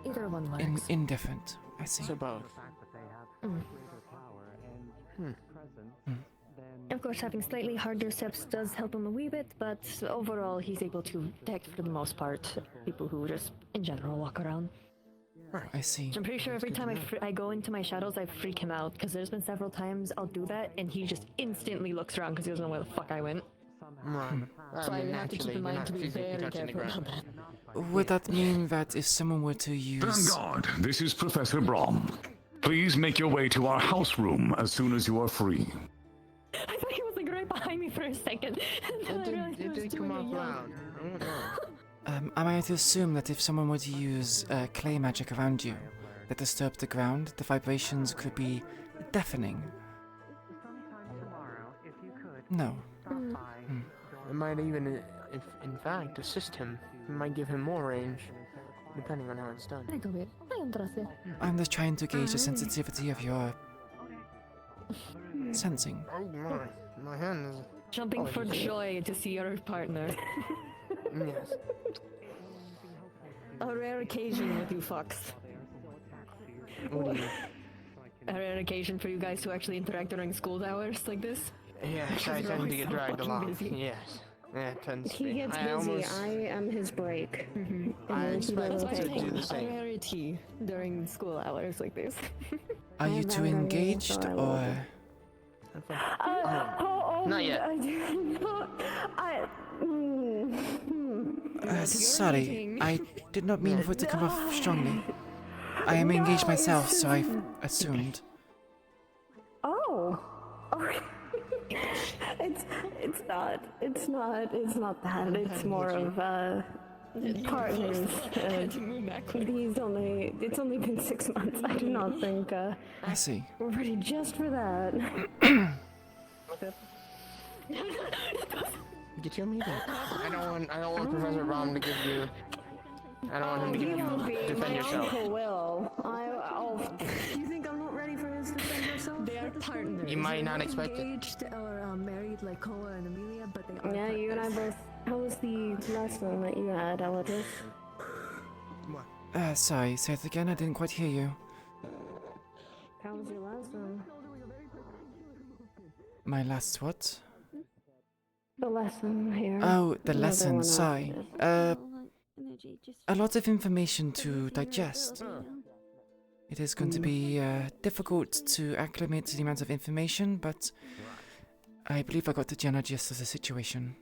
Either one works. Indifferent. I see. So both. Of course, having slightly harder steps does help him a wee bit, but overall, he's able to detect, for the most part, people who just, in general, walk around. I see. I'm pretty sure every time I go into my shadows, I freak him out, because there's been several times I'll do that, and he just instantly looks around because he doesn't know where the fuck I went. Right. So I have to keep in mind to be very careful about that. Would that mean that if someone were to use... Vanguard, this is Professor Brom. Please make your way to our house room as soon as you are free. I thought he was like right behind me for a second. It did come off loud. I don't know. Am I to assume that if someone were to use clay magic around you that disturbed the ground, the vibrations could be deafening? No. It might even, if in fact, assist him. It might give him more range, depending on how it's done. I'm just trying to gauge the sensitivity of your sensing. Oh my hand is Jumping for joy to see your partner. Yes. A rare occasion with you fucks. What do you? A rare occasion for you guys to actually interact during school hours like this. Yes, I tend to get dragged along. Yes. Yeah, it tends to He be. gets busy. I am his break. I expect That's to why do the a same. rarity during school hours like this. Are you two engaged, or... Not yet. Sorry, I did not mean for it to come off strongly. I am engaged myself, so I assumed. Oh. It's not that. It's more of partners. It's only been 6 months. I do not think I see. we're ready just for that. Get your meeting. I don't want Professor Rom to give you. I don't want him to give you defend yourself. Uncle will. You think I'm not ready for his defend yourself? They are partners. You might not expect it. Engaged or married like Koa and Amelia, but they are Yeah, partners. you and I both. How was the last one that you had, Eladris? Sorry, say it again, I didn't quite hear you. How was your last one? My last what? The lesson here. Oh, the Another lesson, one sorry. A lot of information to digest. It is going to be difficult to acclimate to the amount of information, but I believe I got the general gist of the situation.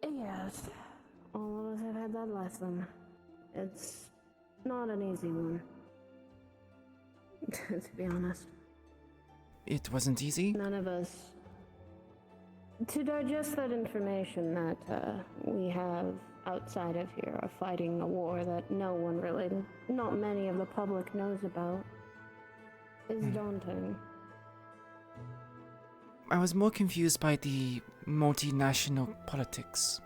Yes. All of us have had that lesson. It's not an easy one. To be honest. It wasn't easy? None of us. To digest that information that we have outside of here are fighting a war that no one really, not many of the public knows about, is daunting. I was more confused by the multinational politics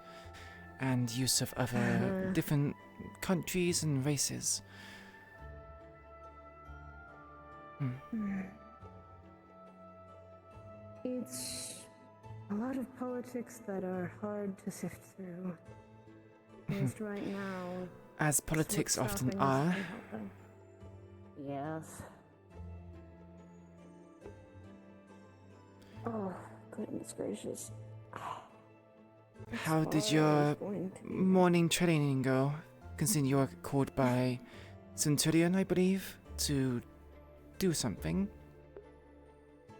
and use of other different countries and races. It's a lot of politics that are hard to sift through. Just right now. As politics what's often stopping us are. from helping. Yes. Oh, goodness gracious. How did your morning training go? Considering you were called by Centurion, I believe, to do something.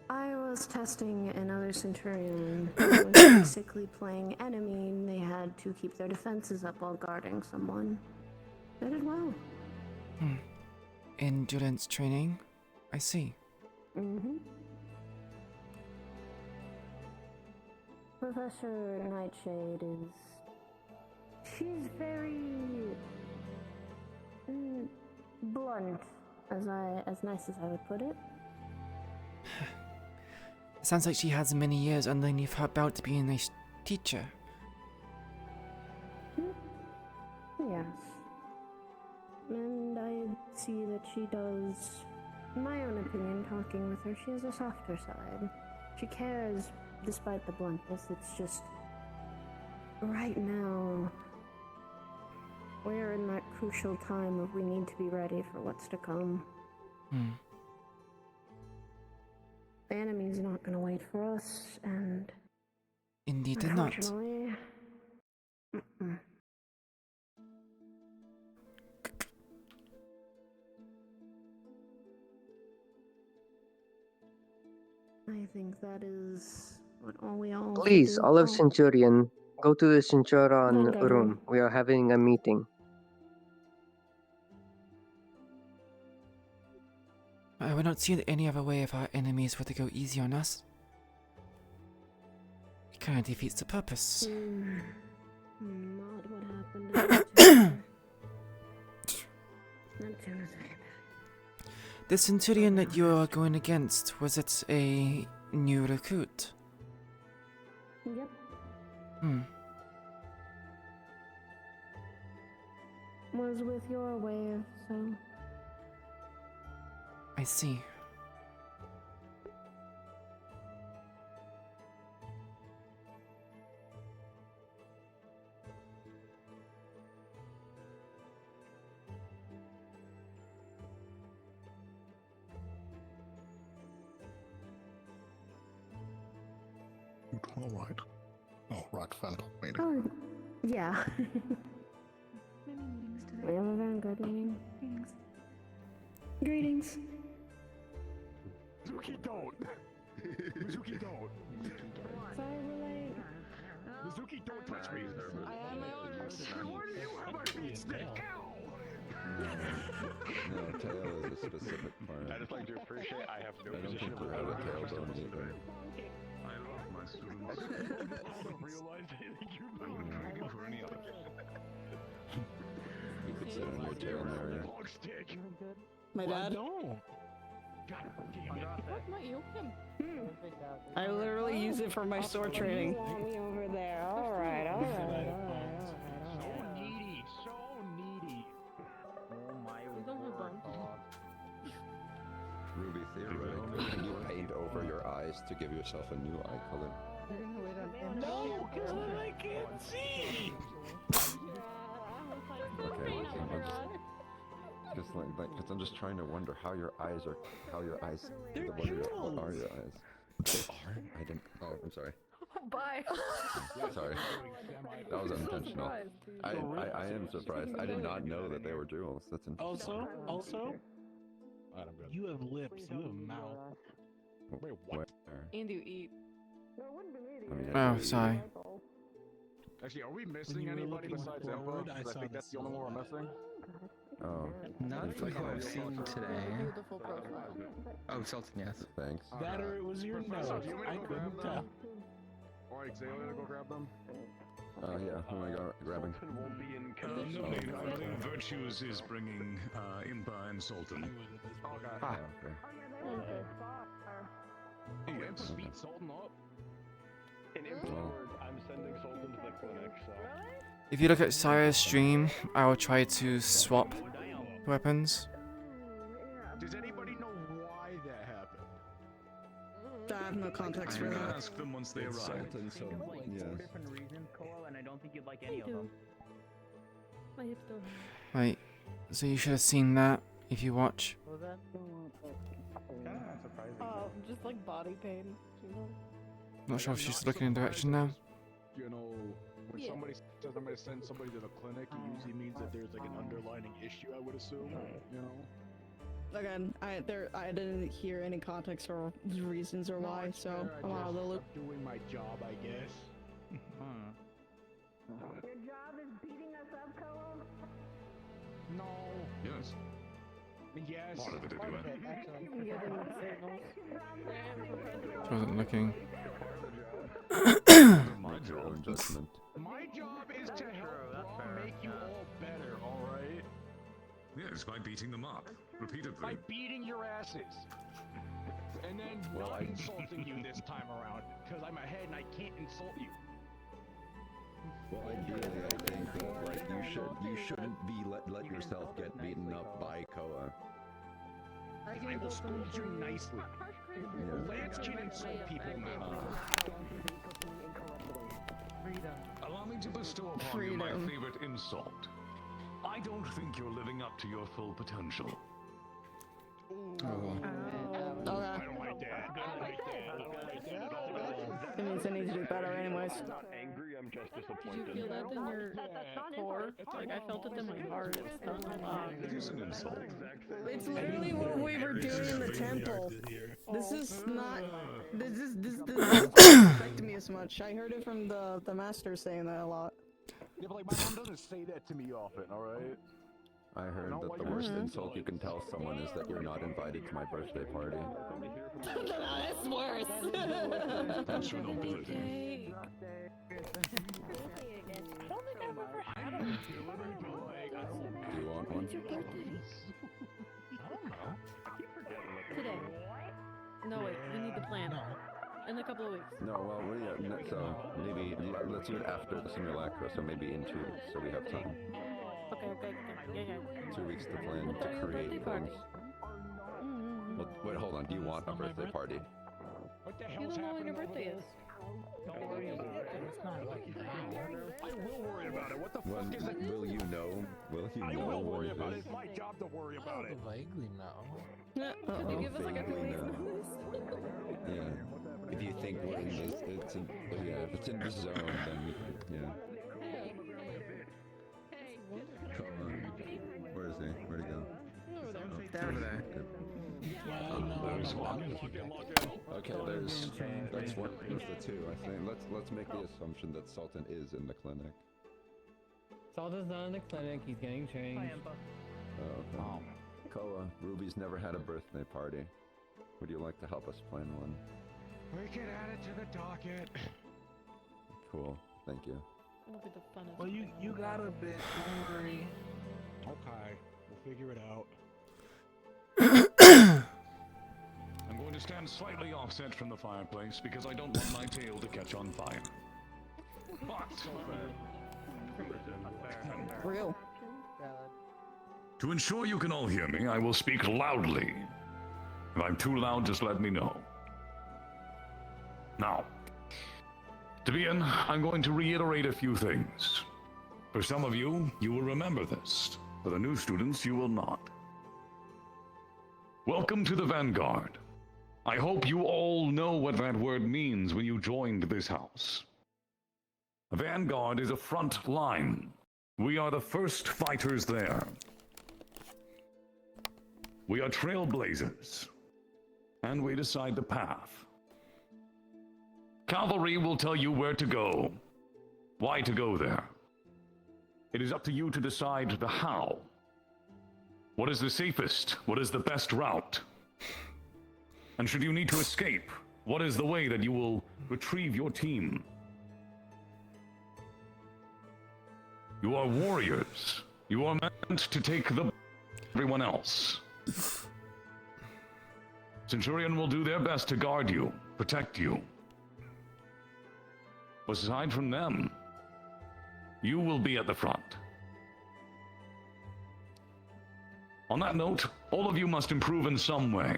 I was testing another Centurion who was basically playing enemy, and they had to keep their defenses up while guarding someone. They did well. Endurance training? I see. Professor Nightshade is... She's very... blunt, as nice as I would put it. Sounds like she has many years underneath her belt being a teacher. Yes. And I see that she does, in my own opinion, talking with her, she has a softer side. She cares despite the bluntness. It's just, right now, we're in that crucial time of we need to be ready for what's to come. The enemy's not gonna wait for us, and Indeed did not. unfortunately, I think that is what all we all Please, do. Olive Oh, Centurion, go to the Centurion Vanguard room. We are having a meeting. I would not see any other way if our enemies were to go easy on us. It kind of defeats the purpose. not what happened. Not too much. The Centurion that you are going against, was it a new recruit? Yep. Was with your wave, so. I see. All right. Oh, right, Phantom meeting. Oh, yeah. We have a Vanguard meeting. Greetings. Mizuki, don't! Mizuki, don't! Sorry we're late. Mizuki, don't touch me! I am Eladris. Why do you have my beat stick? No, tail is a specific part. I just like to appreciate I have no I don't position think of we're out of tail power. zone either. I love my students. I don't realize they think you're not for any other. You could sit on your tail, Mario. Log stick. My dad? No. Not you, him. I literally use it for my sword training. You want me over there. Alright, alright. So needy, so needy. We don't have bones. Ruby, theoretically, can you paint over your eyes to give yourself a new eye color? No, because then I can't see. Okay, just like, because I'm just trying to wonder how your eyes are, what are your eyes? They are? I didn't, oh, I'm sorry. Bye. Sorry. That was unintentional. I am surprised. I did not know that they were jewels. That's interesting. Also, you have lips, you have a mouth. Wait, what? And you eat. I mean, Oh, sorry. Actually, are we missing anybody besides Emperor? Because I think that's the only one we're missing. Oh. Not from what I've seen today. Beautiful profile. Oh, Sultan, yes. Thanks. That or it was your nose. I couldn't tell. Or Xalia to go grab them? Yeah, who am I grabbing? I believe Virtues is bringing Impa and Sultan. Ah, okay. Hey, Impa beat Sultan up. In Impa's words, I'm sending Sultan to the clinic, so. If you look at Sire's stream, I will try to swap weapons. Does anybody know why that happened? I have no context for that. Ask them once they arrive. Sultan, so, yes. different reasons, Cole, and I don't think you'd like any of them. My hips don't. Right, so you should have seen that if you watch. Was that? Just like body pain. You know? Not sure if she's looking in direction now. You know, when somebody says I'm gonna send somebody to the clinic, it usually means that there's like an underlining issue, I would assume, you know? Again, I didn't hear any context or reasons or why, so I'm out of the loop. Doing my job, I guess. Your job is beating us up, Cole? No. Yes. Yes. Part of it, anyway. Wasn't looking. Mind your own judgment. My job is to help make you all better, alright? Yes, by beating them up. Repeatedly. By beating your asses. And then not insulting you this time around, because I'm ahead and I can't insult you. Well, ideally, I think that like you shouldn't be let yourself get beaten up by Koa. I will scold you nicely. Lance can insult people now. Allow me to bestow upon you my favorite insult. I don't think you're living up to your full potential. Okay. It means I need to do better anyways. I'm not angry, I'm just Did disappointed. you feel that in your core? Like, I felt it in my heart. It's done a lot. It is an insult. It's literally what we were doing in the temple. This is not. This doesn't affect me as much. I heard it from the master saying that a lot. Yeah, but like my mom doesn't say that to me often, alright? I heard that the worst insult you can tell someone is that you're not invited to my birthday party. That's worse. That's your nobility. I don't think I've ever had a Do you want one? When's your birthday? I don't know. Today. No, wait. We need the plan. In a couple of weeks. No, well, so maybe let's do it after the simulacra, so maybe in 2 weeks, so we have time. Okay. Yeah. 2 weeks to plan to Birthday create party. things. Well, wait, hold on. Do you want a birthday party? What the You hell's don't know when happening your over birthday there? is. Don't worry about it. It's not like I will worry about it. What the fuck is it? Will you know? Will you I know? will worry when about it it. It's my job to worry about it. Vaguely know. Could you give us like a 2 weeks Vaguely notice? Yeah. If you think we're in this, if it's in this zone, then yeah. Come on. Where is he? Where'd he go? Over there. There's one. Okay, that's one of the 2. I think let's make the assumption that Sultan is in the clinic. Salta's not in the clinic. He's getting changed. Oh, okay. Koa, Ruby's never had a birthday party. Would you like to help us plan one? We can add it to the docket. Cool. Thank you. It'll be the funnest. Well, you got a bit. Don't worry. Okay, we'll figure it out. I'm going to stand slightly offset from the fireplace because I don't want my tail to catch on fire. But Real. to ensure you can all hear me, I will speak loudly. If I'm too loud, just let me know. Now, to begin, I'm going to reiterate a few things. For some of you, you will remember this. For the new students, you will not. Welcome to the Vanguard. I hope you all know what that word means when you joined this house. A Vanguard is a front line. We are the first fighters there. We are trailblazers, and we decide the path. Cavalry will tell you where to go, why to go there. It is up to you to decide the how. What is the safest? What is the best route? And should you need to escape, what is the way that you will retrieve your team? You are warriors. You are meant to take the everyone else. Centurion will do their best to guard you, protect you. But aside from them, you will be at the front. On that note, all of you must improve in some way.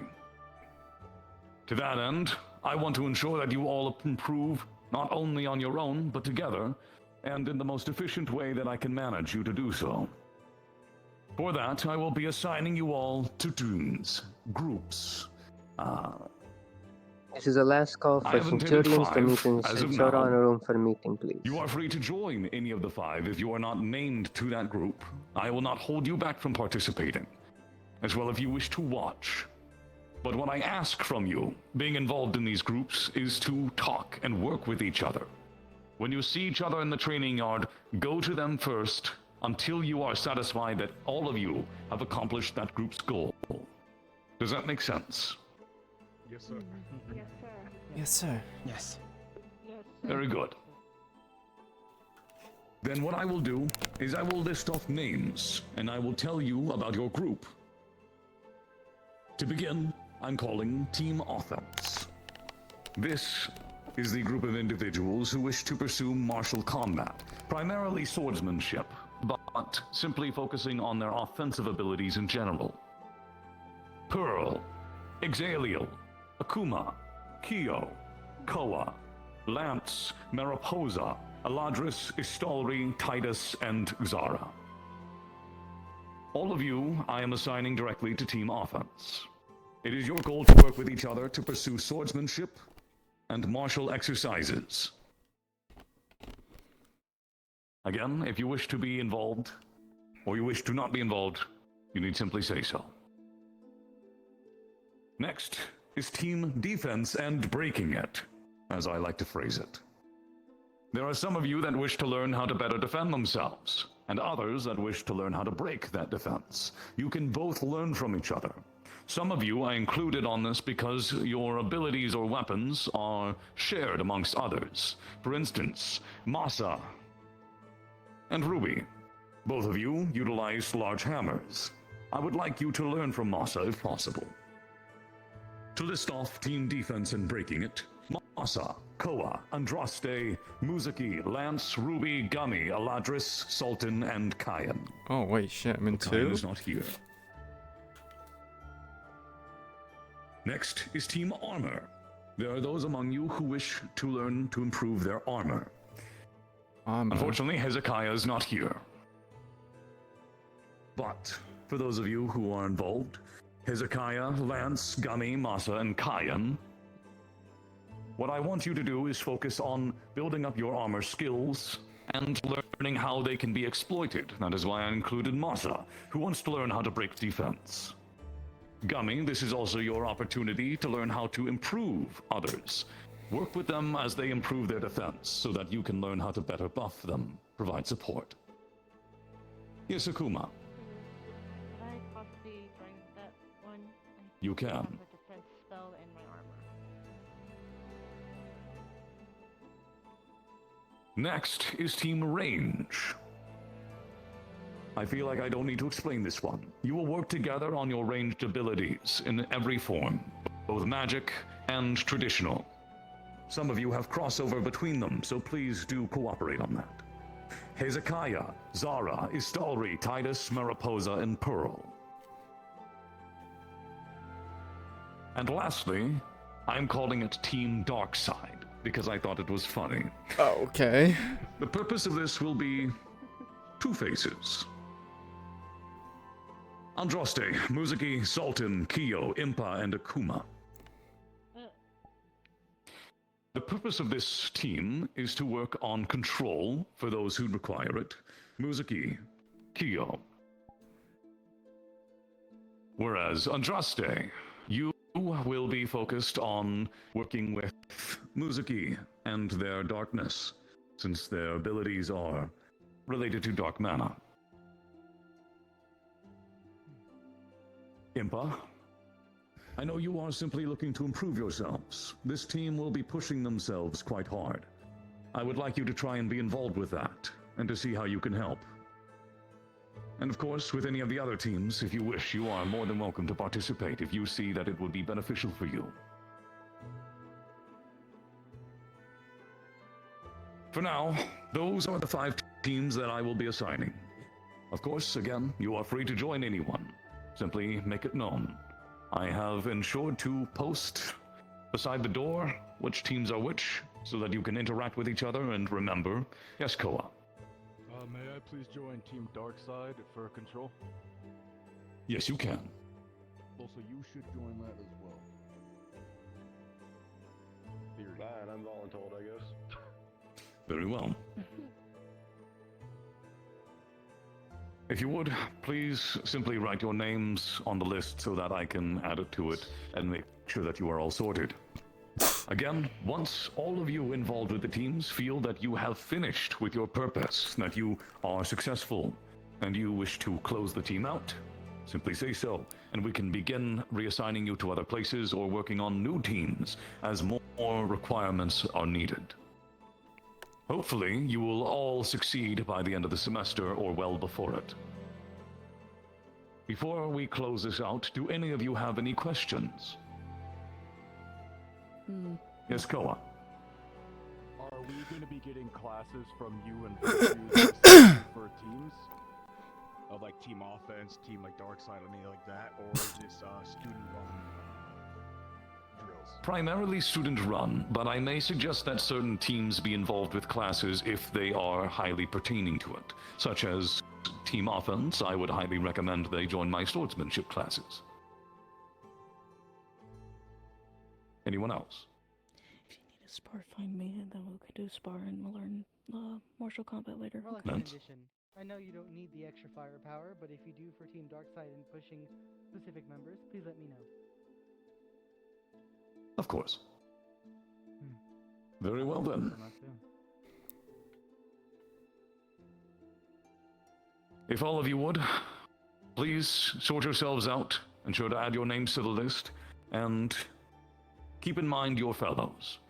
To that end, I want to ensure that you all improve not only on your own, but together, and in the most efficient way that I can manage you to do so. For that, I will be assigning you all to teams, groups. This is the last call I for have intended Centurions to 5 meet in as of Centura now. on a room for meeting, please. You are free to join any of the 5 if you are not named to that group. I will not hold you back from participating, as well if you wish to watch. But what I ask from you, being involved in these groups, is to talk and work with each other. When you see each other in the training yard, go to them first until you are satisfied that all of you have accomplished that group's goal. Does that make sense? Yes, sir. Yes, sir. Yes. Very good. Then what I will do is I will list off names, and I will tell you about your group. To begin, I'm calling Team Offense. This is the group of individuals who wish to pursue martial combat, primarily swordsmanship, but simply focusing on their offensive abilities in general. Pearl, Exaliel, Akuma, Kyo, Koa, Lance, Mariposa, Eladris, Istalri, Titus, and Xara. All of you, I am assigning directly to Team Offense. It is your goal to work with each other to pursue swordsmanship and martial exercises. Again, if you wish to be involved, or you wish to not be involved, you need simply say so. Next is Team Defense and Breaking It, as I like to phrase it. There are some of you that wish to learn how to better defend themselves, and others that wish to learn how to break that defense. You can both learn from each other. Some of you I included on this because your abilities or weapons are shared amongst others. For instance, Masa and Ruby. Both of you utilize large hammers. I would like you to learn from Masa if possible. To list off Team Defense and Breaking It, Masa, Koa, Andraste, Muzuki, Lance, Ruby, Gummy, Eladris, Sultan, and Kayan. Oh wait, shit, I'm in Kayan two? is not here. Next is Team Armor. There are those among you who wish to learn to improve their armor. Unfortunately, Hezekiah is not here. But for those of you who are involved, Hezekiah, Lance, Gummy, Masa, and Kayan, what I want you to do is focus on building up your armor skills and learning how they can be exploited. That is why I included Masa, who wants to learn how to break defense. Gummy, this is also your opportunity to learn how to improve others. Work with them as they improve their defense so that you can learn how to better buff them, provide support. Yes, Akuma. Could I possibly bring that one? You can. I have a defense spell in my armor. Next is Team Range. I feel like I don't need to explain this one. You will work together on your ranged abilities in every form, both magic and traditional. Some of you have crossover between them, so please do cooperate on that. Hezekiah, Zara, Istalri, Titus, Mariposa, and Pearl. And lastly, I'm calling it Team Darkside, because I thought it was funny. Oh, okay. The purpose of this will be two faces. Andraste, Muzuki, Sultan, Kyo, Impa, and Akuma. The purpose of this team is to work on control for those who require it. Muzuki, Kyo. Whereas Andraste, you will be focused on working with Muzuki and their darkness, since their abilities are related to dark mana. Impa, I know you are simply looking to improve yourselves. This team will be pushing themselves quite hard. I would like you to try and be involved with that, and to see how you can help. And of course, with any of the other teams, if you wish, you are more than welcome to participate if you see that it would be beneficial for you. For now, those are the 5 teams that I will be assigning. Of course, again, you are free to join anyone. Simply make it known. I have ensured to post beside the door which teams are which, so that you can interact with each other and remember. Yes, Koa. May I please join Team Darkside for control? Yes, you can. Also, you should join that as well. Fine, I'm voluntold, I guess. Very well. If you would, please simply write your names on the list so that I can add it to it and make sure that you are all sorted. Again, once all of you involved with the teams feel that you have finished with your purpose, that you are successful, and you wish to close the team out, simply say so, and we can begin reassigning you to other places or working on new teams as more requirements are needed. Hopefully, you will all succeed by the end of the semester or well before it. Before we close this out, do any of you have any questions? Yes, Koa. Are we going to be getting classes from you and for teams? Of like team offense, team like Darkside, anything like that? Or is this student run drills? Primarily student run, but I may suggest that certain teams be involved with classes if they are highly pertaining to it, such as Team Offense, I would highly recommend they join my swordsmanship classes. Anyone else? If you need a spar, find me, and then we could do spar and we'll learn martial combat later. Well, Okay. in addition, I know you don't need the extra firepower, but if you do for Team Darkside and pushing specific members, please let me know. Of course. Very well then. If all of you would, please sort yourselves out, ensure to add your names to the list, and keep in mind your fellows.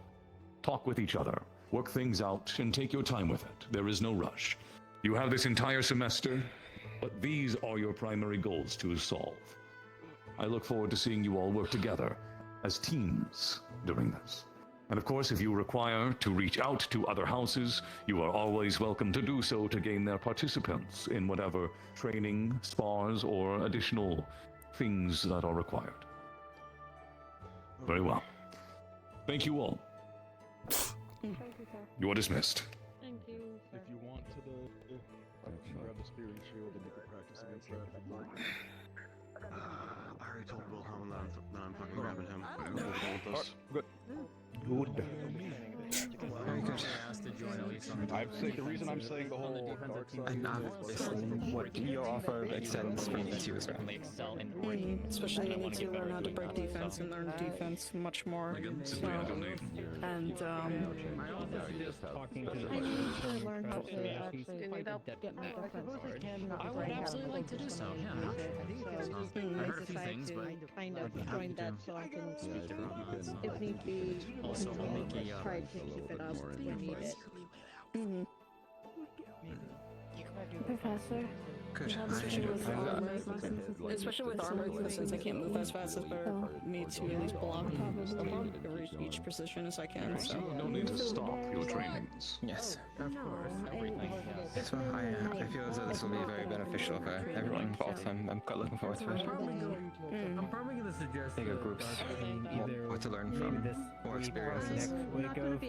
Talk with each other, work things out, and take your time with it. There is no rush. You have this entire semester, but these are your primary goals to solve. I look forward to seeing you all work together as teams during this. And of course, if you require to reach out to other houses, you are always welcome to do so to gain their participants in whatever training, spars, or additional things that are required. Very well. Thank you all. Thank you, sir. You are dismissed. Thank you. If you want to grab the spear and shield and you can practice against that if you'd like. I already told Wilhelm that I'm fucking grabbing him. Good. Good. Very good. I'd say the reason I'm saying the whole dark side And obviously, what your offer extends for me too as well. Especially you need to learn how to break defense and learn defense much more. So, and talking to I need to learn how to actually quite adept get my defense card. I would absolutely like to do so, yeah. I heard a few things, but kind of join that so I can, if need be, Also, we'll make a try to keep it up when needed. Professor? Good. Especially with armor, since I can't move as fast as better, me to at least block each position as I can. So No need to stop your trainings. Yes. Of course. So I feel as though this will be very beneficial for everyone involved. I'm quite looking forward to it. I'm probably going to suggest Bigger groups, more to learn from, more experiences. next week of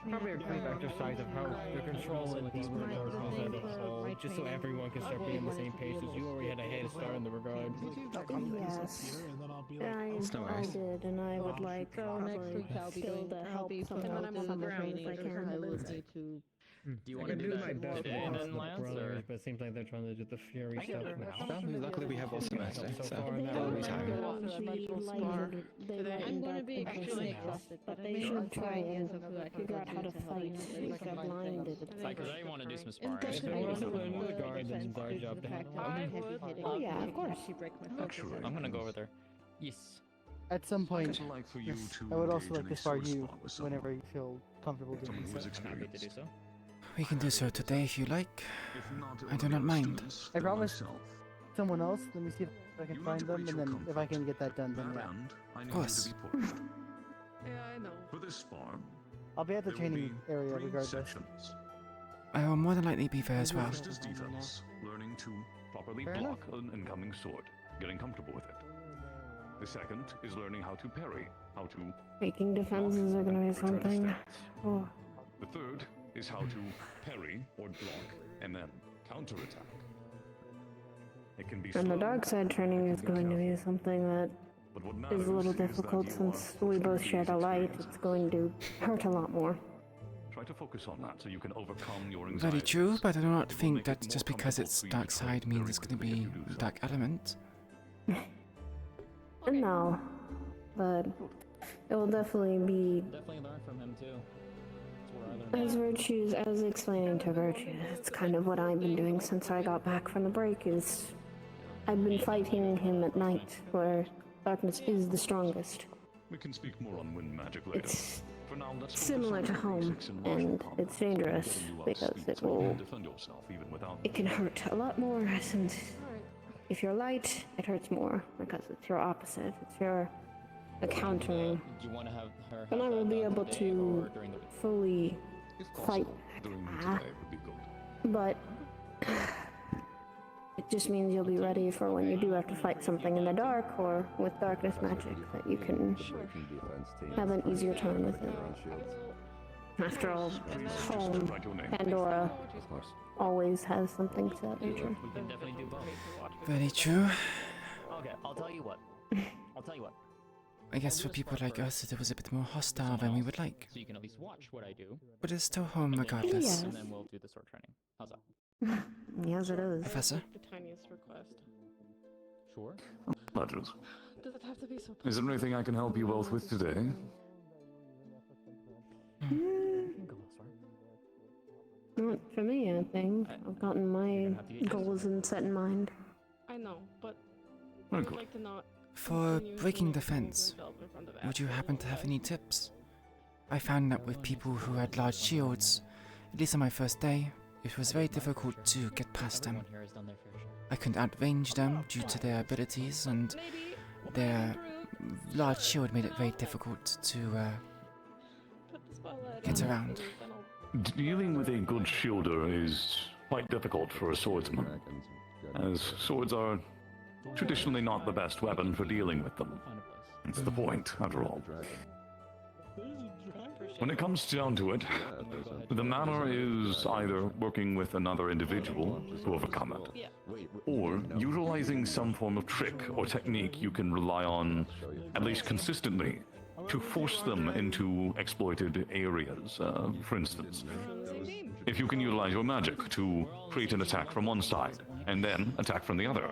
probably a group exercise of how to control and deal with darkness as a whole, just so everyone can start being on the same page, as you already had a head start in the regard. Yes. It's no I worries. did, and I would like so next week I'll be still doing to help something when I'm on the ground if I can. I will need to. Do you want to do my best with the brothers, but it seems like they're trying to do the Fury stuff now. Well, luckily we have all semester, so They that'll be are time. I'm going to be actually exhausted, but they should try and figure out how to fight if they're blinded. Because I want to do some sparring. If they want to learn with the guard, then it's our job to help them. Oh yeah, of course. I'm going to go over there. Yes. At some point, like for you to I would also engage like in to a spar sword you spar with someone. whenever you feel comfortable doing Someone who is so. I'm happy to do experienced. so. We can do so today if you like. If not I do other not mind. students, I then promise myself. someone else. Let me see if I can You find need to them, reach and your then if I can get that done, then That yeah. end, I need Of course. you to be pushed. Yeah, I know. For this spar, I'll be at the there will training be area 3 regardless. sections. I will more than likely be there as well. First is defense, learning to properly Fair block an incoming sword, getting comfortable with it. The second is learning how to parry, how to Making defenses are going to be return something. stance. Oh. The third is how to parry or block and then counterattack. It can be And the slow, dark side training is going to be something that but what is a little matters is that difficult you since are we both focused share on the the light. experience. It's going to hurt a lot more. Try to focus on that so you can overcome your anxiety. Very true, but I do not It will think make it that more just because comfortable it's for you dark to side cope means very it's going to quickly be if you do so. dark element. No, but it will definitely be Definitely learn from him too. That's where I learned. as virtues, as explaining to virtues. It's kind of what I've been doing since I got back from the break. Is I've been fighting him at night, where darkness is the strongest. We can speak more on wind magic later. It's For now, let's similar focus to on the home, basics in martial and combat, it's dangerous getting you up because speed it so you will. can defend yourself even without It can hurt a lot more since if you're light, it hurts more because it's your opposite. It's your countering. Do you want to have her And I have will that be done able today to or during the week? fully If fight possible, back, during today would be good. but it just means you'll be ready for when you do have to fight something in the dark or with darkness magic that you can have an easier time with it. After all, home, Write your name. Pandora always has something to adventure. We can definitely do both. Very true. Okay, I'll tell you what. I'll tell you what. I guess for people like us, it was a bit more hostile than we would like. So you can at least watch what I do. But it's still home and then- regardless. And then we'll do the sword training. How's that? Yes, it is. Professor? The tiniest request. Sure. Eladris, Does it have to be so? is there anything I can help you both with today? Not for me, I think. I've gotten my goals and set in mind. I know, but Oh, I would good. like to not. For continue breaking to the fence, myself in front of would you Astrid happen to all have the any tips? I found that with people who had large shields, at least on my first day, it was very difficult to get past them. Everyone here has done their fair share. I couldn't outrange them due to their abilities, and their large shield made it very difficult to get around. Dealing with a good shielder is quite difficult for a swordsman, as swords are traditionally not the best weapon for dealing with them. It's the point, after all. When it comes down to it, the matter is either working with another individual to overcome it, or utilizing some form of trick or technique you can rely on, at least consistently, to force them into exploited areas. For instance, if you can utilize your magic to create an attack from one side, and then attack from the other,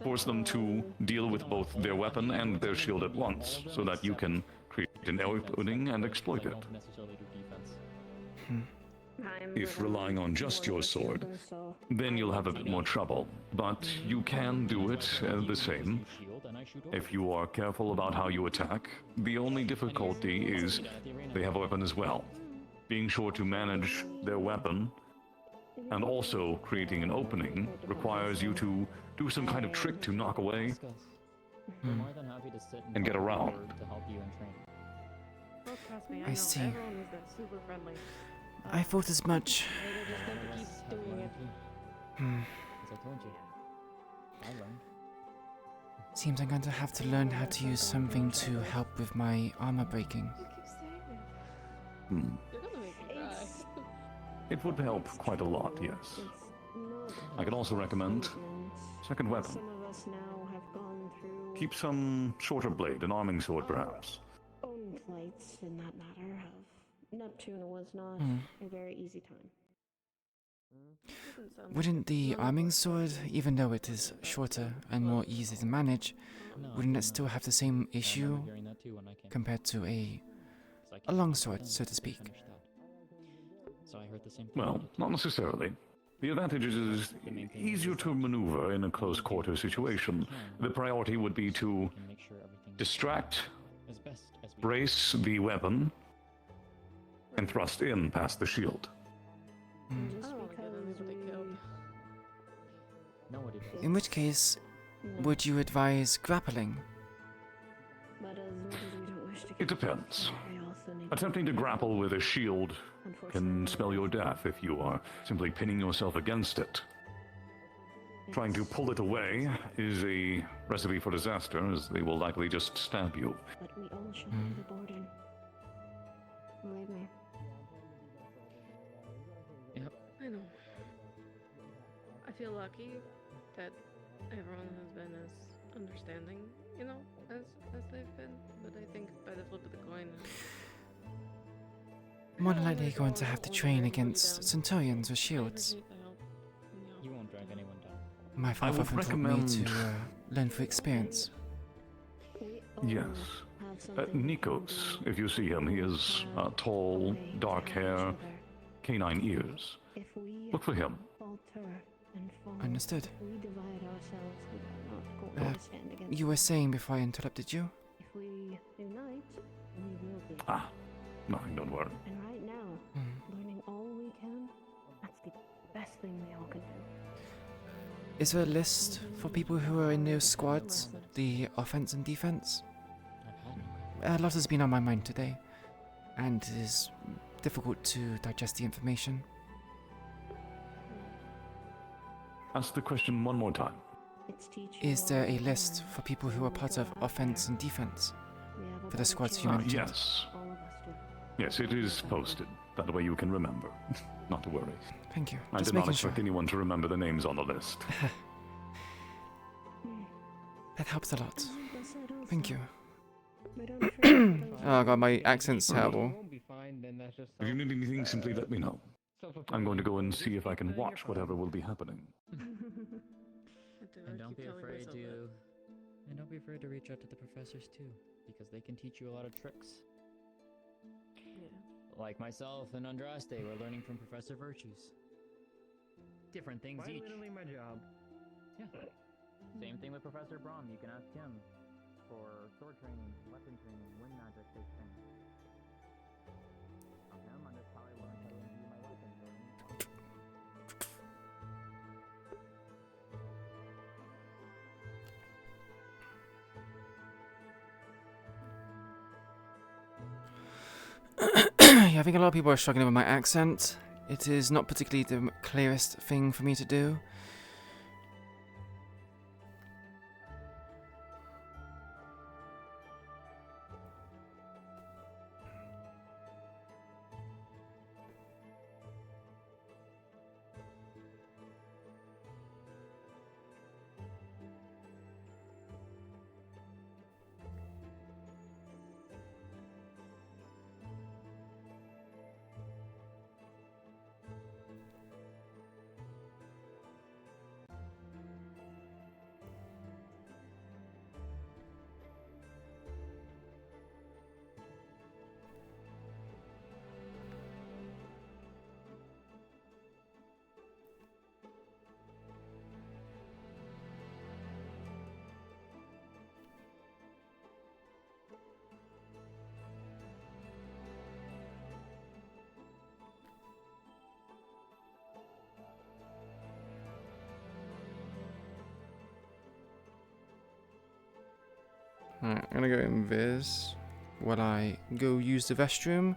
force them to deal with both their weapon and their shield at once, so that you can create an opening and exploit it. If relying on just your sword, then you'll have a bit more trouble, but you can do it the same. If you are careful about how you attack, the only difficulty is they have a weapon as well. Being sure to manage their weapon and also creating an opening requires you to do some kind of trick to knock away We're more than happy to sit and get around. to help you in training. Oh, trust me, I know. see. Everyone is that super friendly. I thought as much. They just need to keep doing it. As I told you. I learned. Seems I'm going to have to learn how to use something to help with my armor breaking. Hmm. You're gonna make me cry. It would help quite a lot, yes. I can also recommend second weapon. Some of us now have gone through Keep some shorter blade, an arming sword perhaps. own flights in that matter of Neptune was not a very easy time. Wouldn't the arming sword, even though it is shorter and more easy to manage, wouldn't it still have the same issue compared to a longsword, so to speak? So I heard the same thing. Well, not necessarily. The advantage is easier to maneuver in a close quarter situation. The priority would be to distract, brace the weapon, and thrust in past the shield. In which case, would you advise grappling? But as much as we don't wish to It depends. Attempting to grapple with a shield can spell your death if you are simply pinning yourself against it. Trying to pull it away is a recipe for disaster, as they will likely just stab you. But we all shall be the boarding. Believe me. Yep. I know. I feel lucky that everyone has been as understanding, you know, as they've been. But I think by the flip of the coin, More than likely going to have to train against centurions with shields. You won't drag anyone down. My I father would often taught me recommend- to learn through experience. Yes. Nikos, if you see him, he is tall, dark hair, canine ears. Look for him. Understood. We divide ourselves, we are not going to stand against You were saying before I interrupted you? If we unite, we will be. Ah, nothing, don't worry. And right now, learning all we can, that's the best thing we all can do. Is there a list for people who are in those squads, the offense and defense? A lot has been on my mind today, and it is difficult to digest the information. Ask the question one more time. Is there a list for people who are part of offense and defense? For the squads you mentioned? Yes. Yes, it is posted. That way you can remember. Not to worry. Thank you. I Just did not making expect sure. anyone to remember the names on the list. That helps a lot. Thank you. Oh god, my accent's terrible. If you need anything, simply let me know. I'm going to go and see if I can watch whatever will be happening. And don't be afraid to reach out to the professors too, because they can teach you a lot of tricks. Yeah. Like myself and Andraste, we're learning from Professor Virtues. Different things each. Literally my job. Yeah. Same thing with Professor Brahm. You can ask him for sword training, weapon training, wind magic type thing. From him, and that's how I learned how to imbue my weapons. Yeah, I think a lot of people are struggling with my accent. It is not particularly the clearest thing for me to do. Alright, I'm gonna go invis while I go use the restroom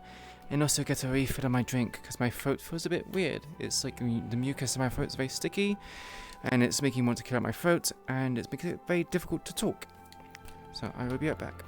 and also get a refill of my drink because my throat feels a bit weird. It's like the mucus in my throat is very sticky and it's making me want to clear out my throat and it's making it very difficult to talk. So I will be right back.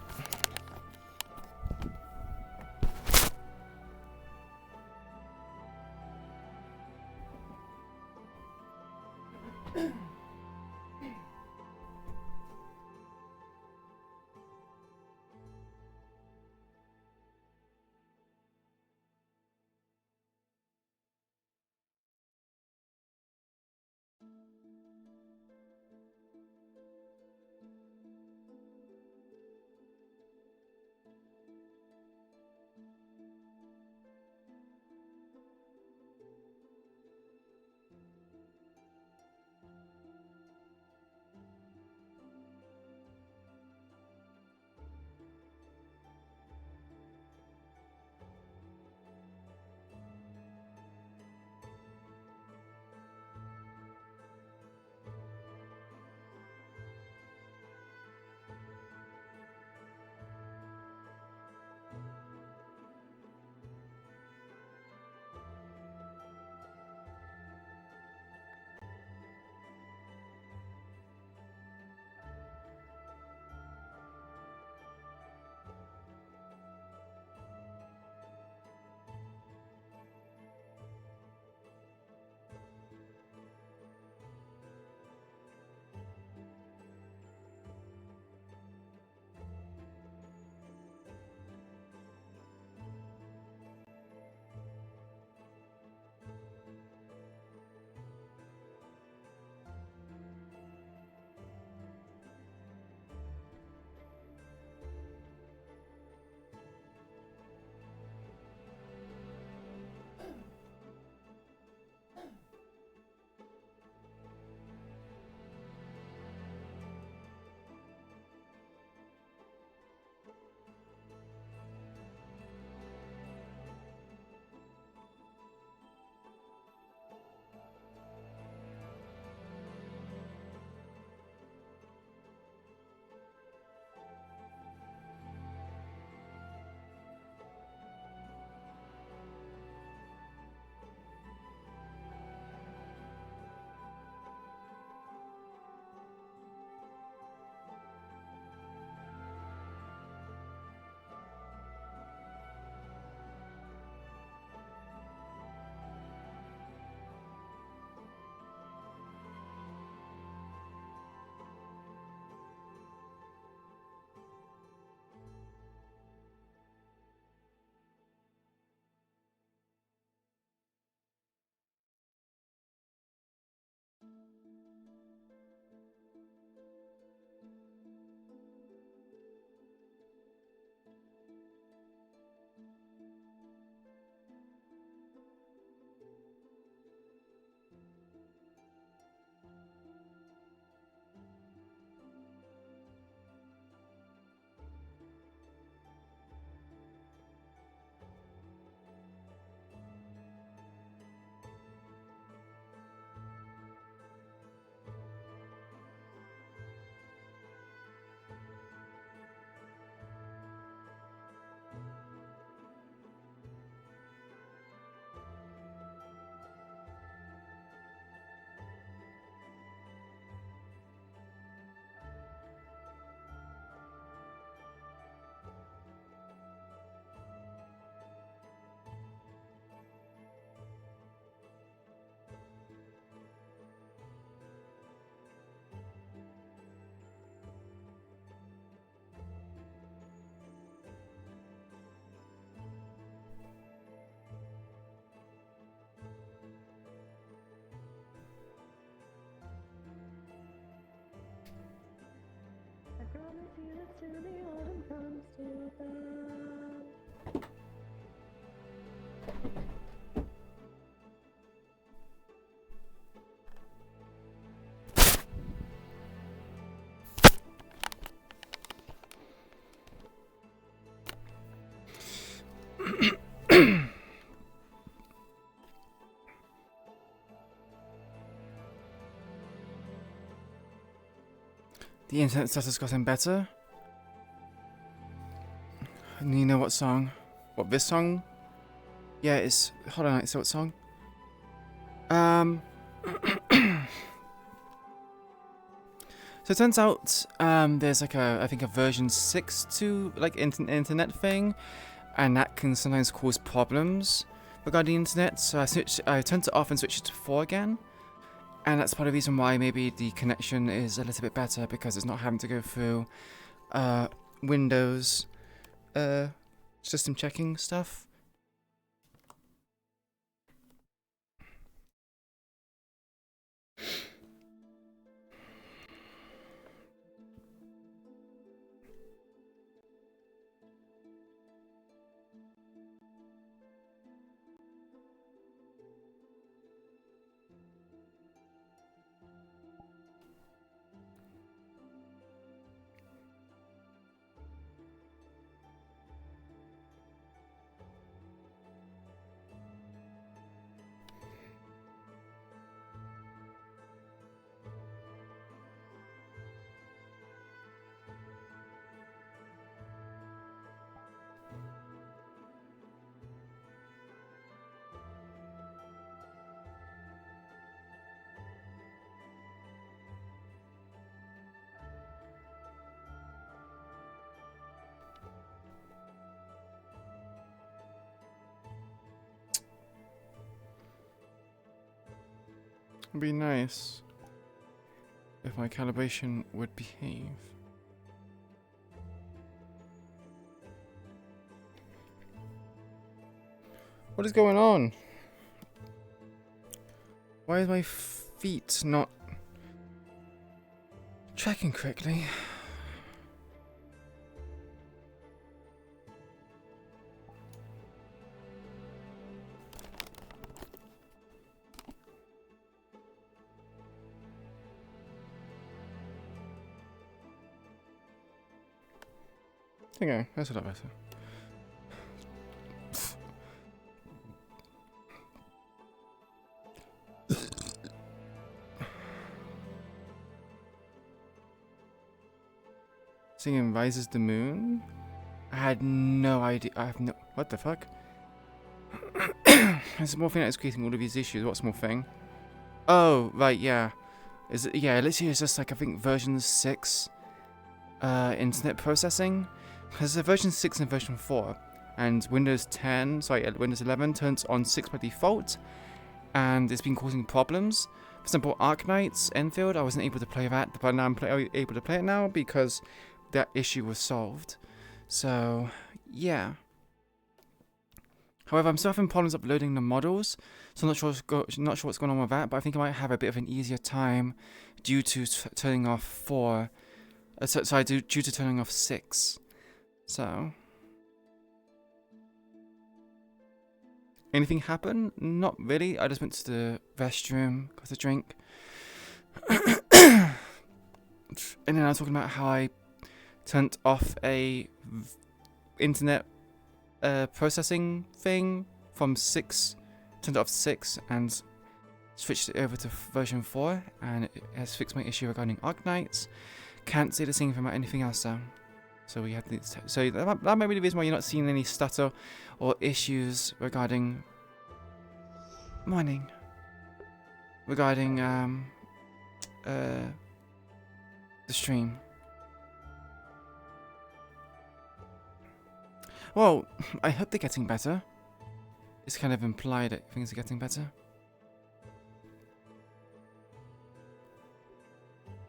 The internet stuff has gotten better. And you know what song? What, this song? Yeah, it's... Hold on, it's what song? So it turns out there's like I think a version 6 to like internet thing, and that can sometimes cause problems regarding the internet. So I turned it off and switched it to 4 again, and that's part of the reason why maybe the connection is a little bit better, because it's not having to go through Windows system checking stuff. It'd be nice if my calibration would behave. What is going on? Why is my feet not tracking correctly? Okay, that's a lot better. Singing Rises the Moon? I had no idea. I have no. What the fuck? There's a small thing that is creating all of these issues. What small thing? Oh, right, yeah. Is it? Yeah, literally, it's just like I think version 6 internet processing. There's a version 6 and version 4, and Windows 11 turns on 6 by default, and it's been causing problems. For example, Arknight's Enfield, I wasn't able to play that, but now I'm able to play it now because that issue was solved. So, yeah. However, I'm still having problems uploading the models, so I'm not sure what's going on with that, but I think I might have a bit of an easier time due to turning off 4. Due to turning off 6. So, anything happen? Not really. I just went to the restroom, got a drink. And then I was talking about how I turned off a internet processing thing from 6, turned it off 6 and switched it over to version 4, and it has fixed my issue regarding Arknights. Can't say the same thing about anything else though. So we have this, so that might be the reason why you're not seeing any stutter or issues regarding the stream. Well, I hope they're getting better. It's kind of implied that things are getting better.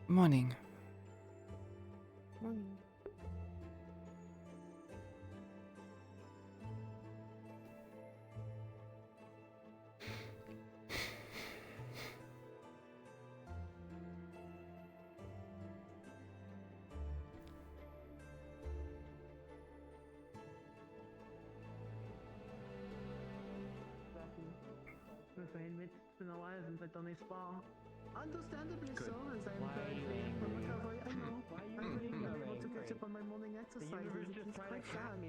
Morning. Morning. I admit it's been a while since I've done a spa. Understandably Good. so, as I'm very free from recovery. I know. I'm really not able to catch up on my morning exercises. It is quite sad.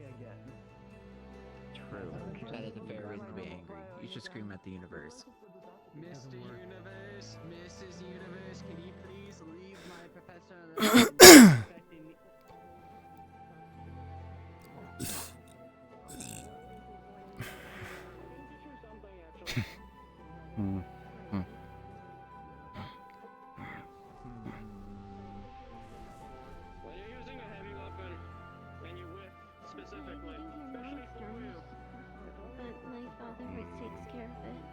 True. That is a fair reason to be angry. You should scream at the universe. Mr. Universe, Mrs. Universe, can you please leave my professor alone? When you're using a heavy weapon, and you whiff specifically, especially for you. But my father takes care of it.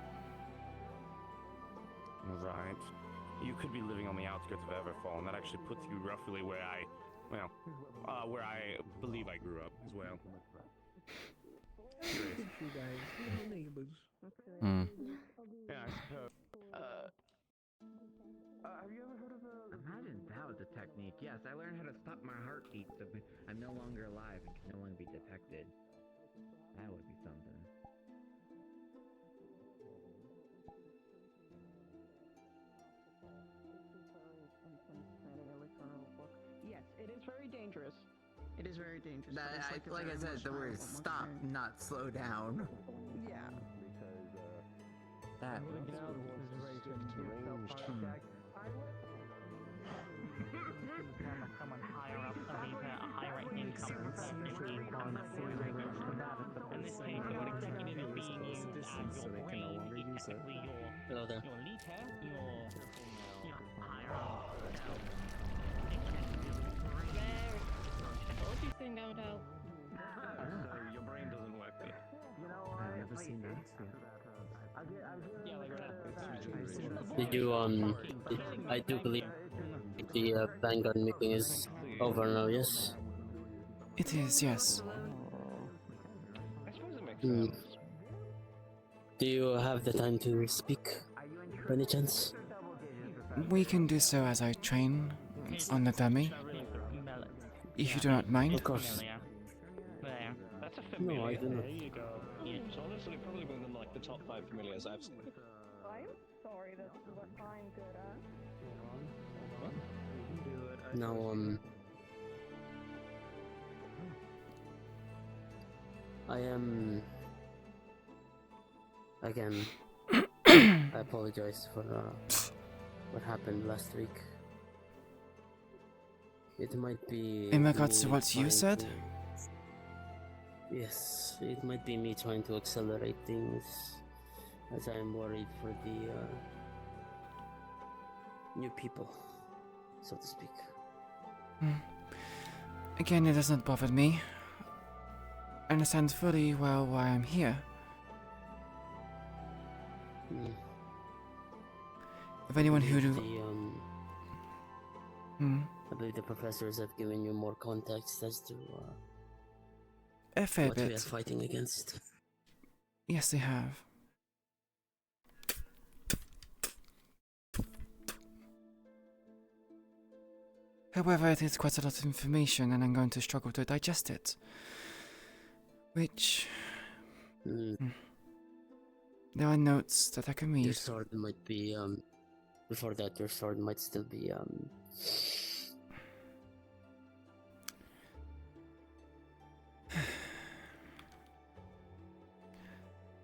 Right. You could be living on the outskirts of Everfall, and that actually puts you roughly where I believe I grew up as well. You guys, we're neighbors. Yeah, I suppose. Have you ever heard of Imagine that was a technique. Yes, I learned how to stop my heartbeat so I'm no longer alive and can no longer be detected. That would be something. Yes, it is very dangerous. It is very dangerous. Like I said, the word stop, not slow down. Yeah. That Someone higher up to leave a high-ranking person in this case, your executive is being used as your brain, it's technically your leader, your higher up. What do you think that would help? So your brain doesn't work yet. I've never seen that. Did you, I do believe the Vanguard meeting is over now, yes? It is, yes. Hmm. Do you have the time to speak, by any chance? We can do so as I train on the dummy. If you do not mind. Of course. That's a No, I do not. There you go. It's honestly probably within like the top 5 familiars I've seen. I'm sorry that's what I'm good at. Now, I am... Again, I apologize for what happened last week. It might be... In regards to me what you trying said? to- Yes, it might be me trying to accelerate things, as I am worried for the new people, so to speak. Again, it doesn't bother me. I understand fully well why I'm here. If anyone who do... I believe the professors have given you more context as to A fair what we are bit. fighting against. Yes, they have. However, it is quite a lot of information and I'm going to struggle to digest it. Which... There are notes that I can read. Your sword might be, before that, your sword might still be,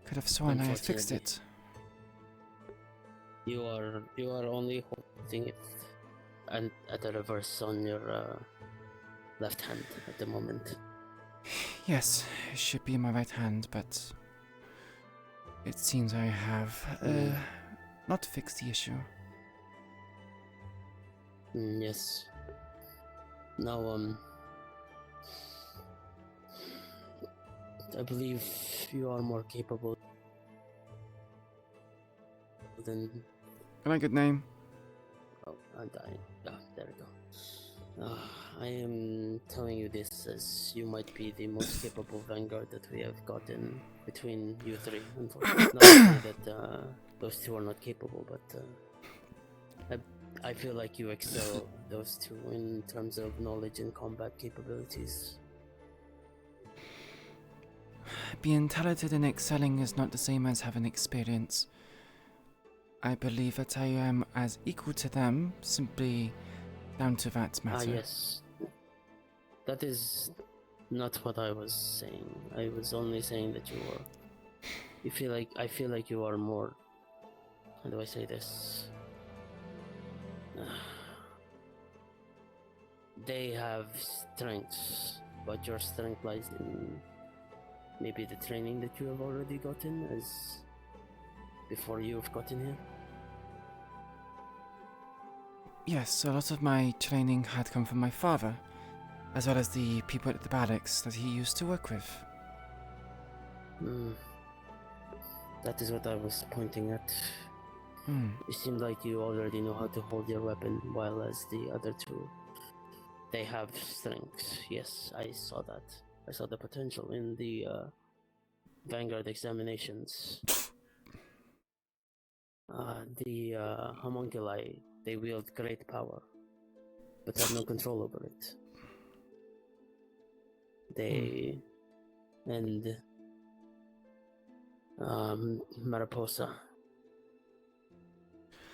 Could have sworn I had fixed it. You are only holding it and at a reverse on your left hand at the moment. Yes, it should be in my right hand, but... It seems I have, not fixed the issue. Yes. Now, I believe you are more capable than... Can I get name? Oh, I'm dying. Ah, there we go. I am telling you this as you might be the most capable vanguard that we have gotten between you three. Unfortunately, not to say that those two are not capable, but I feel like you excel those two in terms of knowledge and combat capabilities. Being talented and excelling is not the same as having experience. I believe that I am as equal to them, simply down to that matter. Yes. That is not what I was saying. I was only saying that I feel like you are more, how do I say this? They have strengths, but your strength lies in maybe the training that you have already gotten as before you've gotten here. Yes, a lot of my training had come from my father, as well as the people at the barracks that he used to work with. That is what I was pointing at. It seemed like you already know how to hold your weapon, while as the other two, they have strengths. Yes, I saw that. I saw the potential in the Vanguard examinations. The homunculi, they wield great power, but have no control over it. They... and... Mariposa.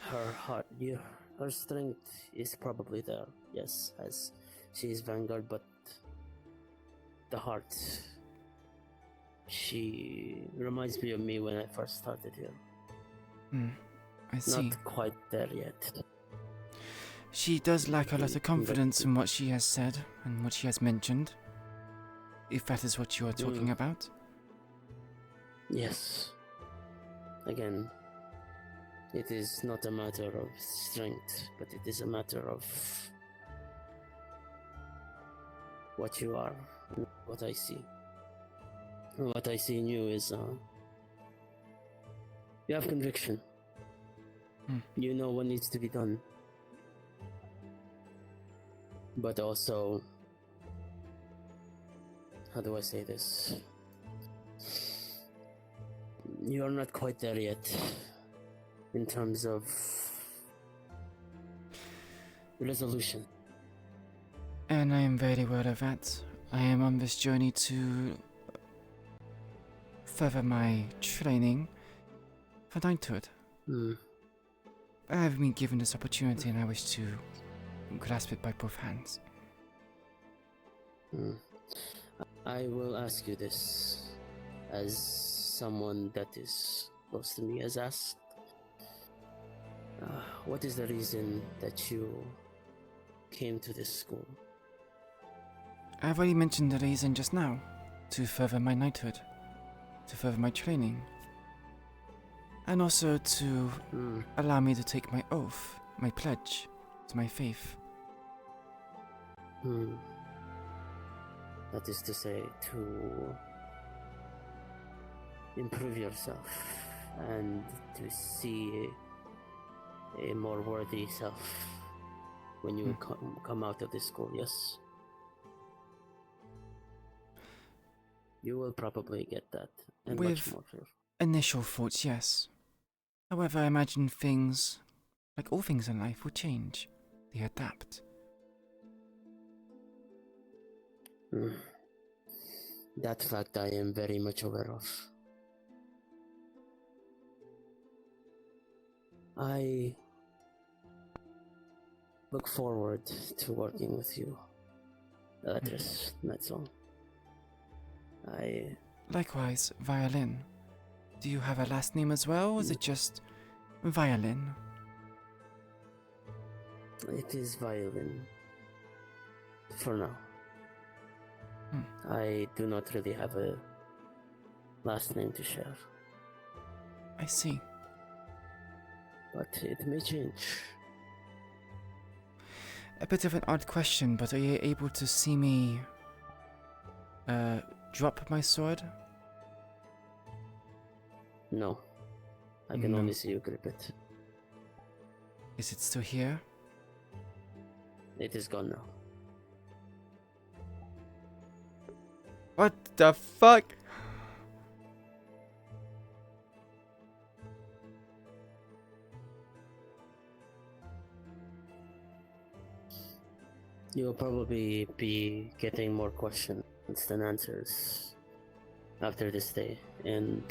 Her heart, her strength is probably there, yes, as she is Vanguard, but the heart, she reminds me of me when I first started here. I see. Not quite there yet. She does lack a lot of confidence in what she has said and what she has mentioned, if that is what you are talking about. Yes. Again, it is not a matter of strength, but it is a matter of what you are, what I see. What I see in you is, you have conviction. You know what needs to be done. But also, how do I say this? You are not quite there yet, in terms of resolution. And I am very aware of that. I am on this journey to further my training for knighthood. I have been given this opportunity and I wish to grasp it by both hands. I will ask you this, as someone that is close to me has asked. What is the reason that you came to this school? I've already mentioned the reason just now, to further my knighthood, to further my training, and also to allow me to take my oath, my pledge to my faith. That is to say, to improve yourself and to see a more worthy self when you come out of this school, yes? You will probably get that, and much With more. initial thoughts, yes. However, I imagine things, like all things in life, will change. They adapt. That fact I am very much aware of. I look forward to working with you, Eladris, that's all. Likewise, Violin. Do you have a last name as well, or is it just Violin? It is Violin. For now. I do not really have a last name to share. I see. But it may change. A bit of an odd question, but are you able to see me drop my sword? No. I can only see you grip it. Is it still here? It is gone now. What the fuck? You'll probably be getting more questions than answers after this day and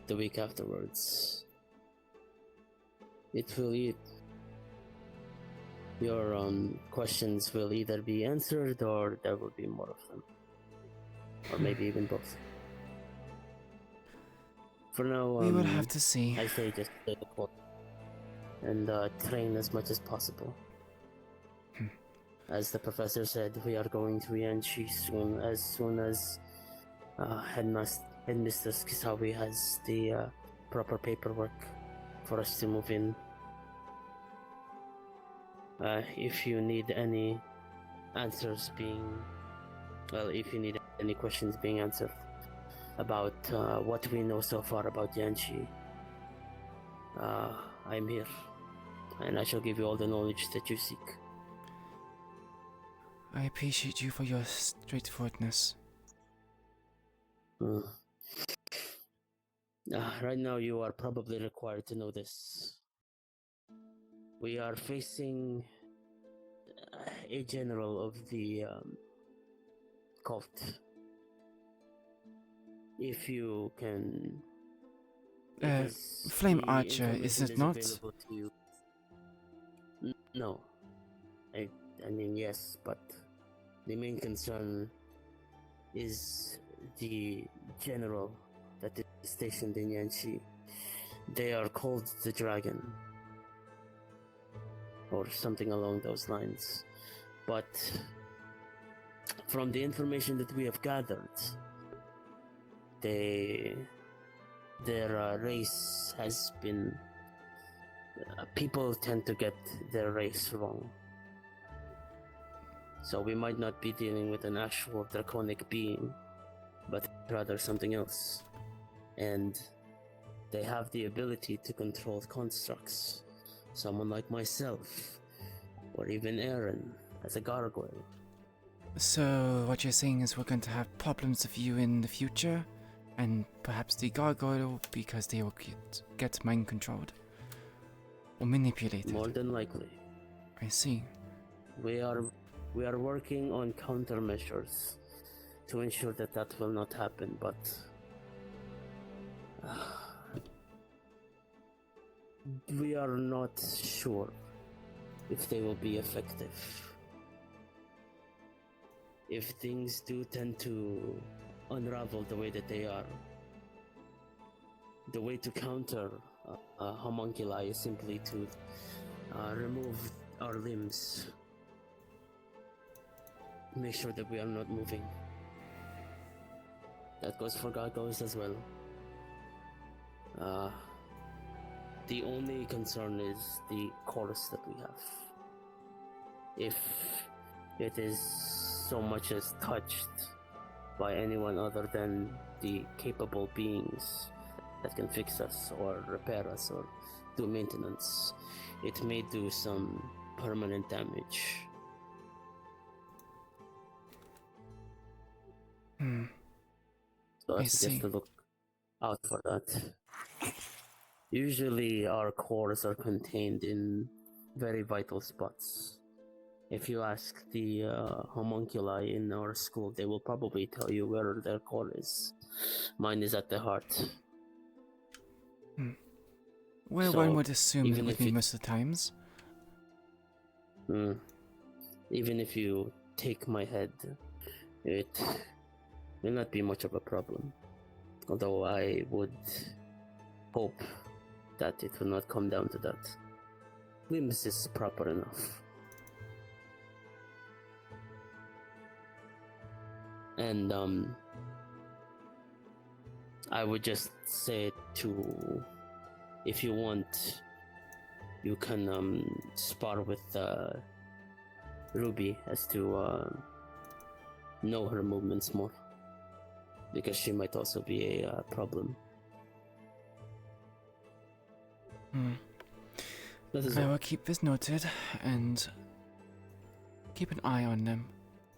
the week afterwards. it will your questions will either be answered or there will be more of them. Or maybe even both. For now, We will have to see. I say just stay the course and train as much as possible. As the professor said, we are going to Yanchi soon as Headmistress Kisawi has the proper paperwork for us to move in. If you need any if you need any questions being answered about what we know so far about Yanchi, I'm here, and I shall give you all the knowledge that you seek. I appreciate you for your straightforwardness. Right now, you are probably required to know this. We are facing a general of the cult. If you can... Flame Archer, is it not? No. I mean, yes, but the main concern is the general that is stationed in Yanchi. They are called the Dragon, or something along those lines. But from the information that we have gathered, their race has been... people tend to get their race wrong. So we might not be dealing with an actual draconic being, but rather something else. And they have the ability to control constructs. Someone like myself, or even Aaron, as a gargoyle. So what you're saying is we're going to have problems with you in the future, and perhaps the gargoyle, because they will get mind controlled or manipulated. More than likely. I see. We are working on countermeasures to ensure that that will not happen, but we are not sure if they will be effective. If things do tend to unravel the way that they are, the way to counter homunculi is simply to remove our limbs. Make sure that we are not moving. That goes for gargoyles as well. The only concern is the chorus that we have. If it is so much as touched by anyone other than the capable beings that can fix us or repair us or do maintenance, it may do some permanent damage. So I suggest to look out for that. Usually our cores are contained in very vital spots. If you ask the homunculi in our school, they will probably tell you where their core is. Mine is at the heart. Well, one would assume it would be most of the times. Even if you take my head, it will not be much of a problem. Although I would hope that it will not come down to that. Limbs is proper enough. And I would just say to, if you want, you can spar with Ruby as to know her movements more, because she might also be a problem. I will keep this noted and keep an eye on them.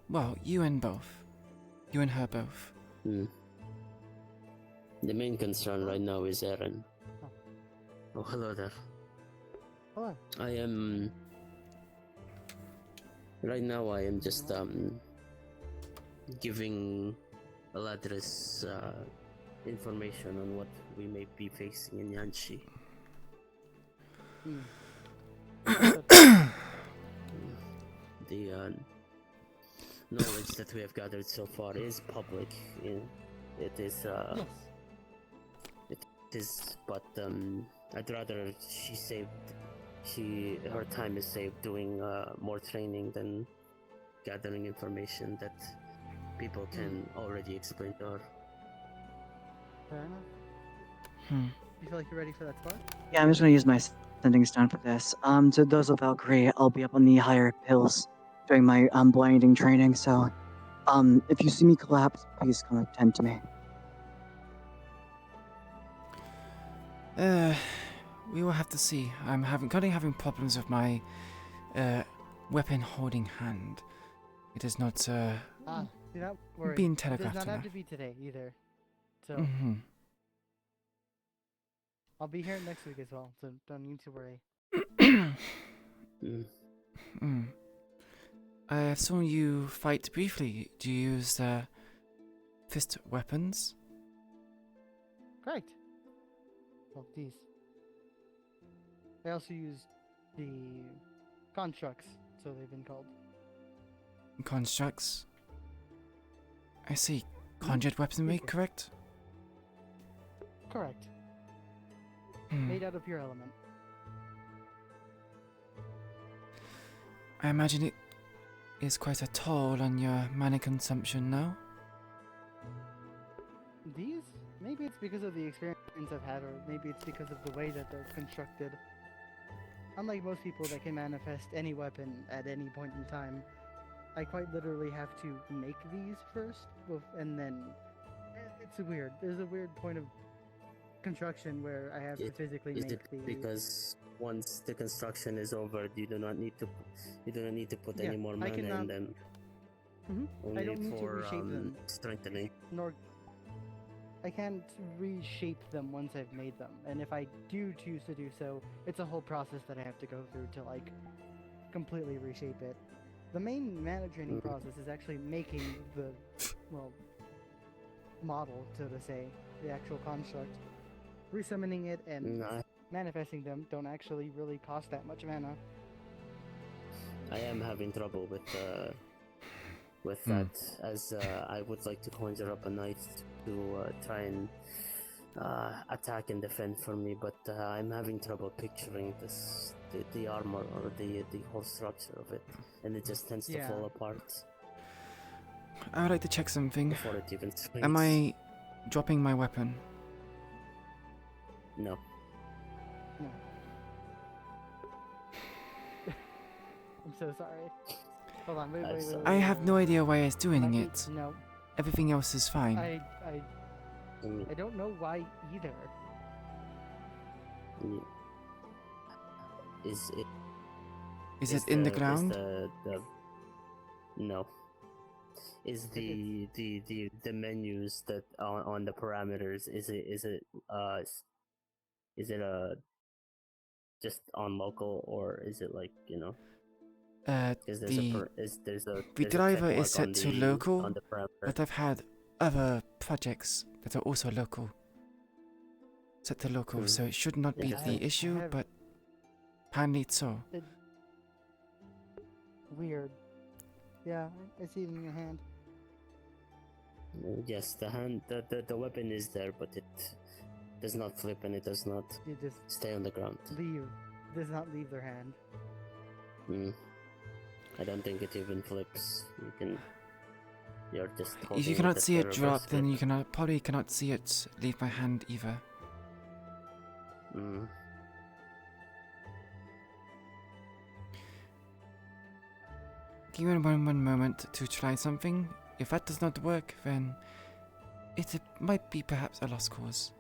Well, you and her both. The main concern right now is Aaron. Oh, hello there. Hello. Right now I am just giving Eladris information on what we may be facing in Yanchi. The knowledge that we have gathered so far is public. It is. Yes. It is, but I'd rather her time is saved doing more training than gathering information that people can already explain to her. Fair enough. Hmm. You feel like you're ready for that spark? Yeah, I'm just gonna use my sending stone for this. To those of Valkyrie, I'll be up on the higher hills doing my blinding training. So, if you see me collapse, please come attend to me. We will have to see. I'm currently having problems with my weapon holding hand. It is not Do not worry. being It does telegraphed not have enough. to be today either. So Mm-hmm. I'll be here next week as well, so don't need to worry. I saw you fight briefly. Do you use fist weapons? Correct. Well, these. I also use the constructs, so they've been called. Constructs? I see. Conjured weaponry, correct? Correct. Hmm. Made out of pure element. I imagine it is quite a toll on your mana consumption now. These? Maybe it's because of the experience I've had, or maybe it's because of the way that they're constructed. Unlike most people that can manifest any weapon at any point in time, I quite literally have to make these first, and then it's weird. There's a weird point of construction where I have to physically Is make it these. because once the construction is over, you do not need to put Yeah, any more I mana can, in them? Only I don't need to for reshape them. strengthening. Nor I can't reshape them once I've made them, and if I do choose to do so, it's a whole process that I have to go through to like completely reshape it. The main mana training process is actually making the model, so to say, the actual construct. Resummoning it and manifesting them don't actually really cost that much mana. I am having trouble with that, as I would like to conjure up a knight to try and attack and defend for me, but I'm having trouble picturing the armor or the whole structure of it, and it just tends to fall apart. I would like to check something. Before it even swings. Am I dropping my weapon? No. No. I'm so sorry. Hold on, wait. I have no idea why it's doing it. No. Everything else is fine. I don't know why either. Is it in the ground? No. Is the menus that on the parameters, is it just on local, or is it like, you know? The driver is set to local, but I've had other projects that are also local. Set to local, so it should not be the issue, but apparently it's so. Weird. Yeah, I see it in your hand. Yes, the weapon is there, but it does not flip and it does not stay on the ground. Does not leave their hand. I don't think it even flips. You're just If you cannot see it drop, then you probably cannot see it leave my hand either. Give me one moment to try something. If that does not work, then it might be perhaps a lost cause.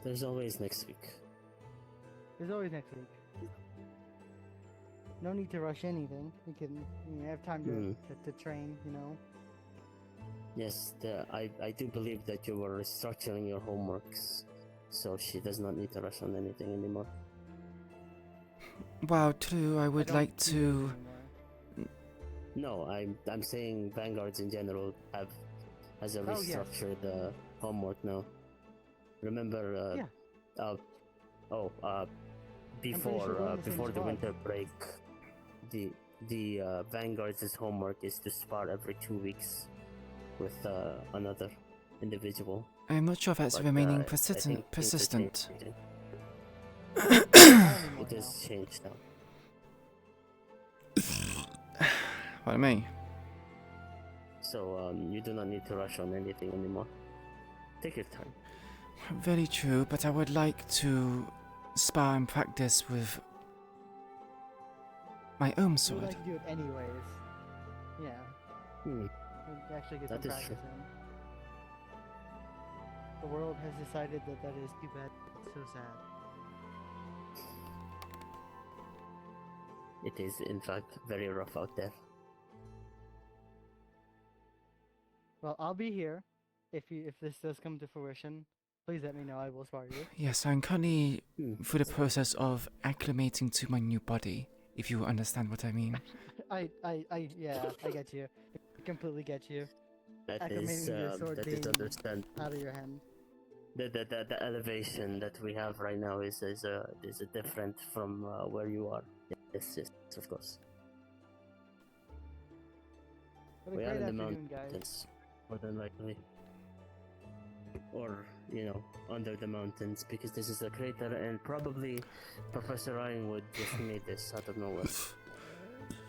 There's always next week. There's always next week. No need to rush anything. You have time to train, you know. Yes, I do believe that you were restructuring your homeworks, so she does not need to rush on anything anymore. Wow, true. I would like to. No, I'm saying Vanguards in general has a restructured homework now. Remember, Oh, pretty sure we're before on the same before the squad. winter break, the Vanguard's homework is to spar every 2 weeks with another individual. I'm not sure if that's But, remaining I think things are persistent. changing. It has changed now. What me? So you do not need to rush on anything anymore. Take your time. Very true, but I would like to spar and practice with my own We would sword. like to do it anyways. Yeah. We'd actually get some That is practice true. in. The world has decided that that is too bad. It's so sad. It is, in fact, very rough out there. Well, I'll be here if this does come to fruition. Please let me know. I will spar you. Yes, I'm currently through the process of acclimating to my new body, if you understand what I mean. Yeah, I get you. I completely get you. That Acclimating is, to your sword that is being understand. out of your hand. The elevation that we have right now is different from where you are. Yes, of course. What a We are great in the afternoon, guys. mountains, more than likely. Or, under the mountains, because this is a crater, and probably Professor Ironwood just made this out of nowhere.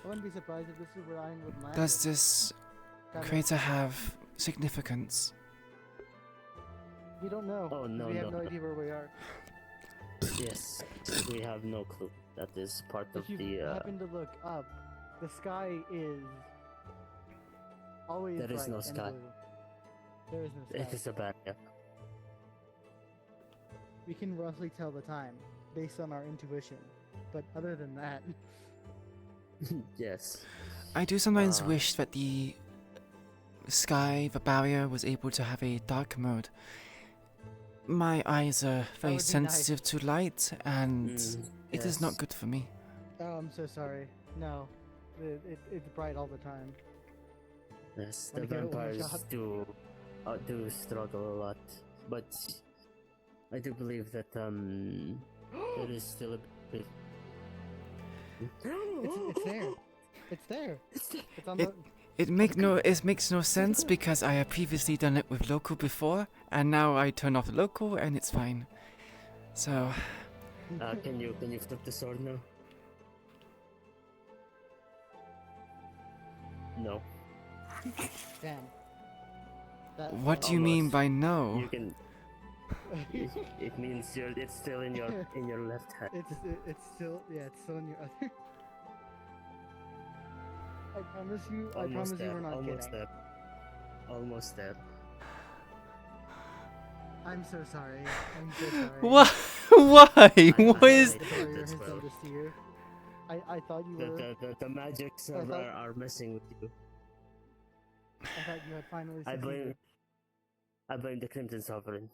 I wouldn't be surprised if this is where Ironwood landed. Does this Kinda- crater have significance? We don't know. Oh, 'cause no, we have no. no idea where we are. Yes, we have no clue. That is part of If you the. happen to look up, the sky is always There is bright no and sky. blue. There is no sky. It is a bad. Yeah. We can roughly tell the time based on our intuition, but other than that, Yes. I do sometimes wish that the sky, the barrier, was able to have a dark mode. My eyes are very would be sensitive to light, and it is not yes. good for me. oh, I'm so sorry. No, it's bright all the time. Yes, Wanna the give it one vampires shot? do struggle a lot, but I do believe that there is still a bit. It's there. It's there. It's on the. It makes no sense because I have previously done it with local before, and now I turn off the local and it's fine. So Can you flip the sword now? No. Damn. what do you mean by no? You can. It means it's still in your left hand. It's still in your other. I promise you. I promise you, we're not almost kidding. there. Almost there. I'm so sorry. I'm so sorry. Why? Why? What is? The barrier has done this to you. I thought you were. The magics are messing with you. I thought you had finally I succeeded. blame the Crimson Sovereign.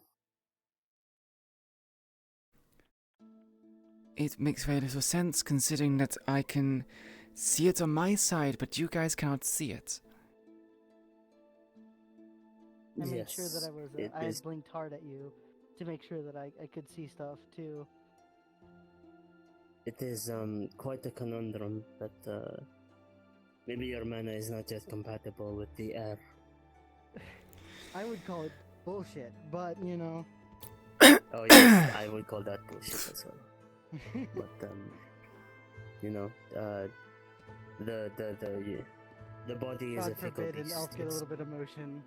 It makes very little sense considering that I can see it on my side, but you guys cannot see it. I made sure that I had blinked hard at you to make sure that I could see stuff too. It is quite a conundrum that maybe your mana is not yet compatible with the air. I would call it bullshit, but you know. Oh yes, I would call that bullshit as well. But the body is God a fickle forbid an beast. elf get a little bit of motion.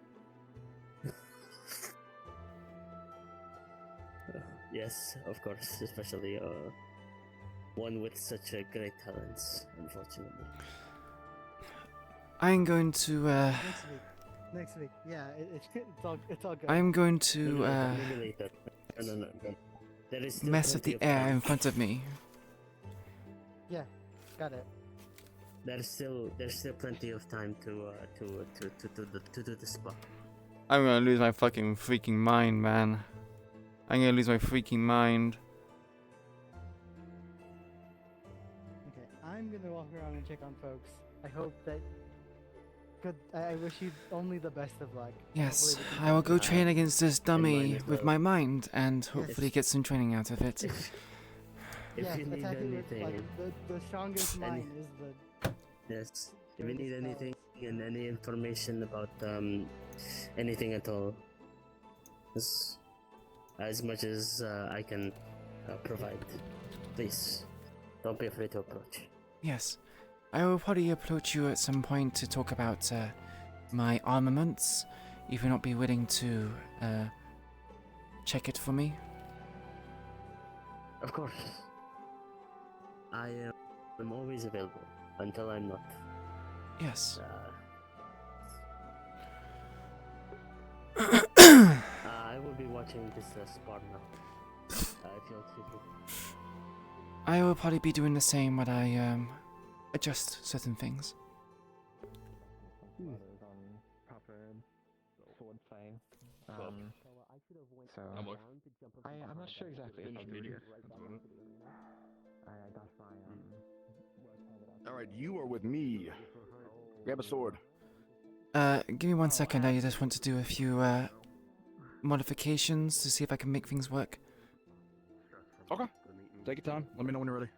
Yes, of course, especially one with such a great talents, unfortunately. I'm going to Next week. Yeah, it's all good. I'm going to Maybe later. No. There is still mess with plenty the of air time. in front of me. Yeah, got it. There's still plenty of time to do the spa. I'm gonna lose my fucking freaking mind, man. I'm gonna lose my freaking mind. Okay, I'm gonna walk around and check on folks. I hope that. I wish you only the best of luck. Yes, Hopefully we can I will find go you. train against this dummy as with well. my mind and hopefully get some training out of it. If Yes, you need attacking anything, with like the strongest Any- mind is the. yes. If you need anything and any information about anything at all, as much as I can provide, please don't be afraid to approach. Yes. I will probably approach you at some point to talk about my armaments, if you'll not be willing to check it for me. Of course. I am always available until I'm not. Yes. I will be watching this spot now. If you'll excuse me. I will probably be doing the same when I adjust certain things. So I'm not sure exactly if I'm needing. Alright, you are with me. Grab a sword. Give me 1 second. I just want to do a few modifications to see if I can make things work. Okay. Take your time. Let me know when you're ready.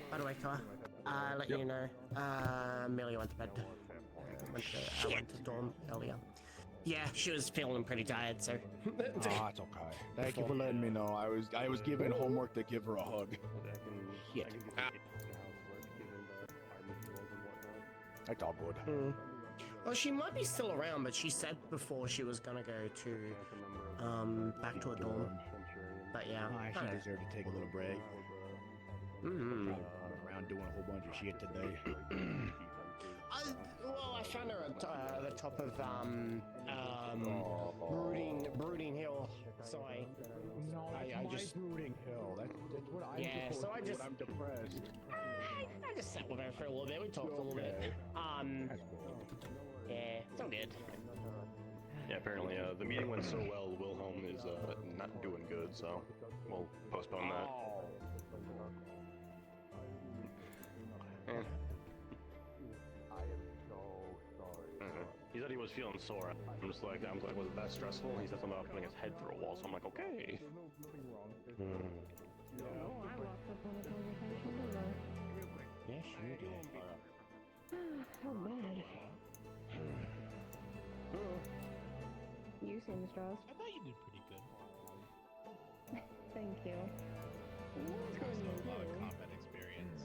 By the way, Car, let you know, Millie went to bed. I went to dorm earlier. Yeah, she was feeling pretty tired, so. It's okay. Thank you for letting me know. I was given homework to give her a hug. Shit. That's all good. Well, she might be still around, but she said before she was gonna go to, back to a dorm. But yeah. She deserved to take a little break. Around doing a whole bunch of shit today. Well, I found her at the top of Brooding Hill, so I just Brooding Hill. That's what I'm. Yeah, so I just I'm depressed. I just sat with her for a little bit. We talked a little bit. Yeah, it's all good. Yeah, apparently the meeting went so well. Wilhelm is not doing good, so we'll postpone that. I am so sorry. He said he was feeling sore. I was like, was it that stressful? He said something about putting his head through a wall, so I'm like, okay. Yes, you did. How bad. You seem stressed. I thought you did pretty good. Thank you. What's going on? A lot of combat experience.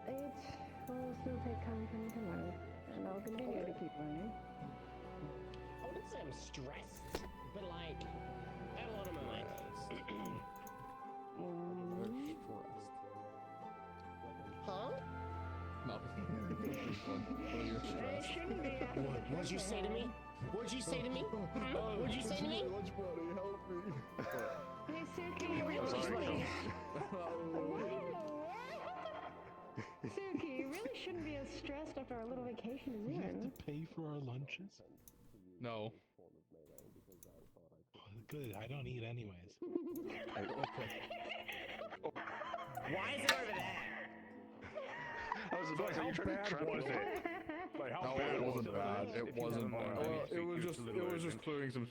It will still take time for me to learn, and I'll continue to keep learning. I wouldn't say I'm stressed, but like, I had a lot on my mind. Huh? What'd you say to me? What'd you say to me? What'd you say to me? Lunch buddy, help me. Hey, Suki, you really Suki, you really shouldn't be as stressed after our little vacation is We have in. to pay for our lunches? No. Good, I don't eat anyways. Why is it over there? I was about to say, you trying to trap us in. Like, how bad it was wasn't bad. It wasn't bad. Well, It was just clearing some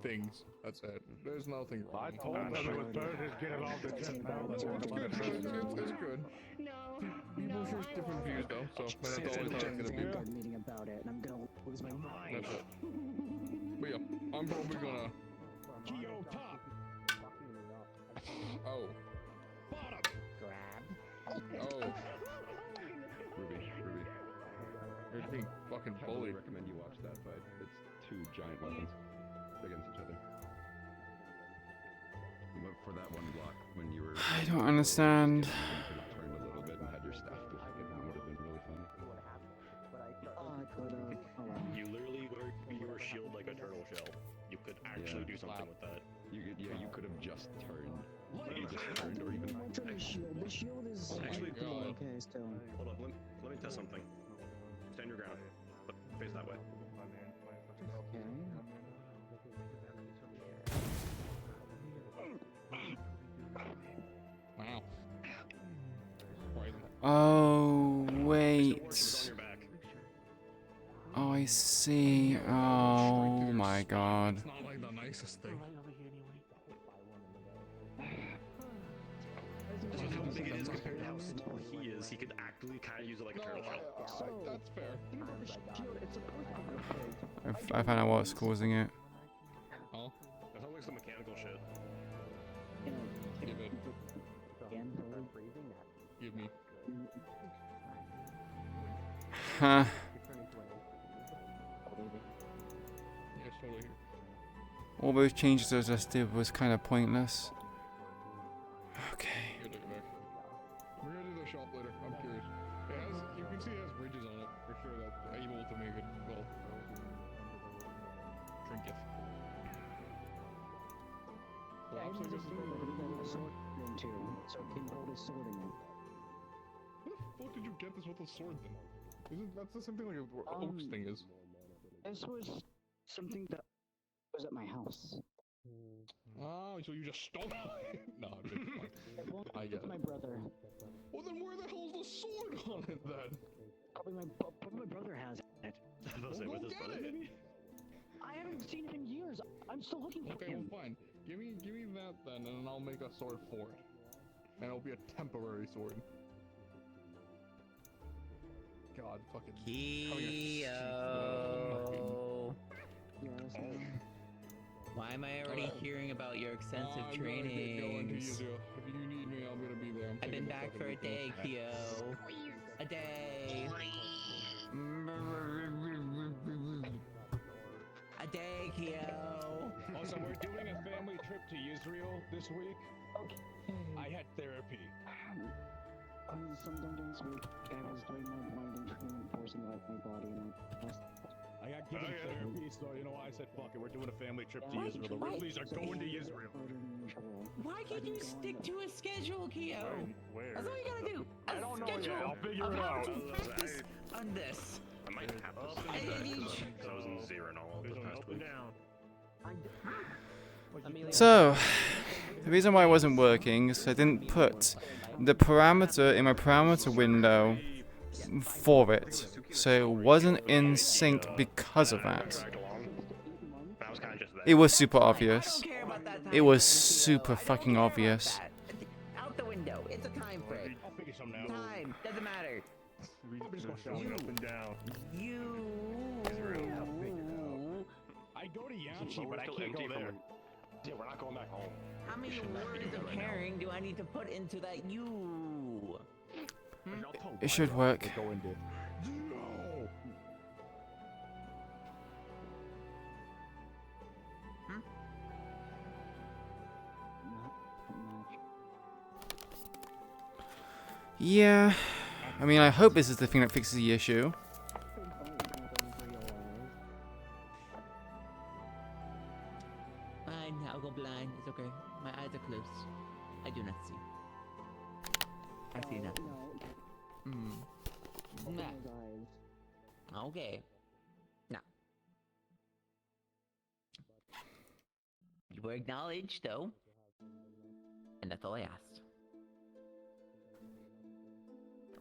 things. That's it. There's nothing wrong. I told them it was better to get it off the chest now. It's good. No. People share different views though, so that's always how it's gonna be. Meeting about it, and I'm gonna lose my mind. That's it. But yeah, I'm probably gonna. Geo top. Oh. Bottom. Grab. Oh. Ruby. You're being fucking I highly bullied. recommend you watch that fight. It's two giant weapons against each other. You went for that one block when you were. I don't understand. You could have turned a little bit and had your staff deflect it, and it would have been really fun. You literally wear your shield like a turtle shell. You could actually do something with that. You could have just turned. You just turned, or even. The shield is Actually, okay still. Hold up, let me test something. Stand your ground. Face that way. Wow. Oh, It was wait. on your back. Oh, I see. Oh my god. It's not like the nicest thing. Especially how big it is compared to how small he is. He could actually kind of use it like a turtle shell. That's fair. I found out what's causing it. Huh? That sounds like some mechanical shit. Give it. Give me. Huh. Yeah, it's totally here. All those changes I just did was kind of pointless. Okay. Here, take it back. We're gonna do the shop later. I'm curious. It has, you can see it has bridges on it for sure that are able to make it, well, trinket. Collapse, I guess. Where the fuck did you get this with a sword then? Isn't that's the same thing like where Oak's thing is? This was something that was at my house. Oh, so you just stole it? No, I'm just fine. I get it. My brother. Well, then where the hell's the sword on it then? Probably my brother has it. Well, go get it. I haven't seen it in years. I'm still looking for Okay, him. well, fine. Give me that then, and then I'll make a sword for it. And it'll be a temporary sword. God, fucking. Keo. Why am I already hearing about your extensive trainings? If you need me, I'm gonna be there. I've been back for a day, Keo. A day. A day, Keo. Also, we're doing a family trip to Israel this week. Okay. I had therapy. Sometime during this week, I was doing my blinding training, forcing out my body, and I got given therapy, so you know I said, fuck it, we're doing a family trip to Israel. The Wrigley's are going to Israel. Why can't you stick to a schedule, Keo? Where? That's all you gotta do. I don't know schedule yet. I'll figure of it how out. to practice on this. I might have to see that because I was in zero and all this past week. So, the reason why it wasn't working is I didn't put the parameter in my parameter window for it. So it wasn't in sync because of that. It was super obvious. It was super fucking obvious. Out the window. It's a time frame. Time doesn't matter. You. I go to Yamchi, but I can't go there. Yeah, we're not going back home. How many words of pairing do I need to put into that you? It should work. Go in there. Yeah. I mean, I hope this is the thing that fixes the issue. Fine, I'll go blind. It's okay. My eyes are closed. I do not see. I see nothing. Nah. Okay. Now. You were acknowledged, though. And that's all I asked.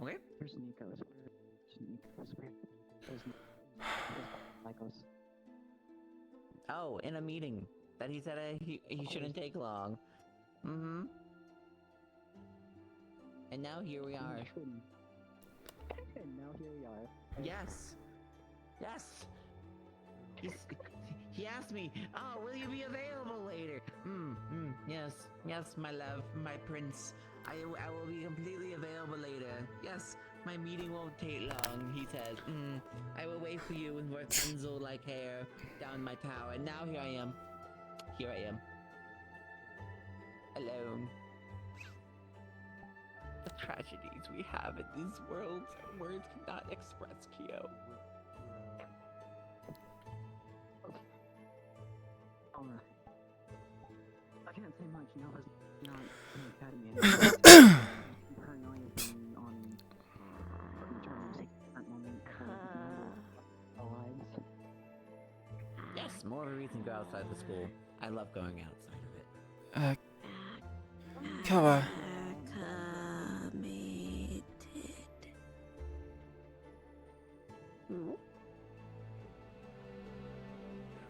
Okay? Where's Nico? Oh, in a meeting that he said he shouldn't take long. Mm-hmm. And now here we are. And now here we are. Yes. Yes. He asked me, oh, will you be available later? Yes. Yes, my love, my prince. I will be completely available later. Yes, my meeting won't take long, he says. I will wait for you with Rapunzel-like hair down my tower. And now here I am. Here I am. Alone. The tragedies we have in this world, words cannot express, Keo. I can't say much. Nova's not in the academy anymore. Paranoia's been on terms at the moment our lives. Yes, more of a reason to go outside the school. I love going outside of it. Cover.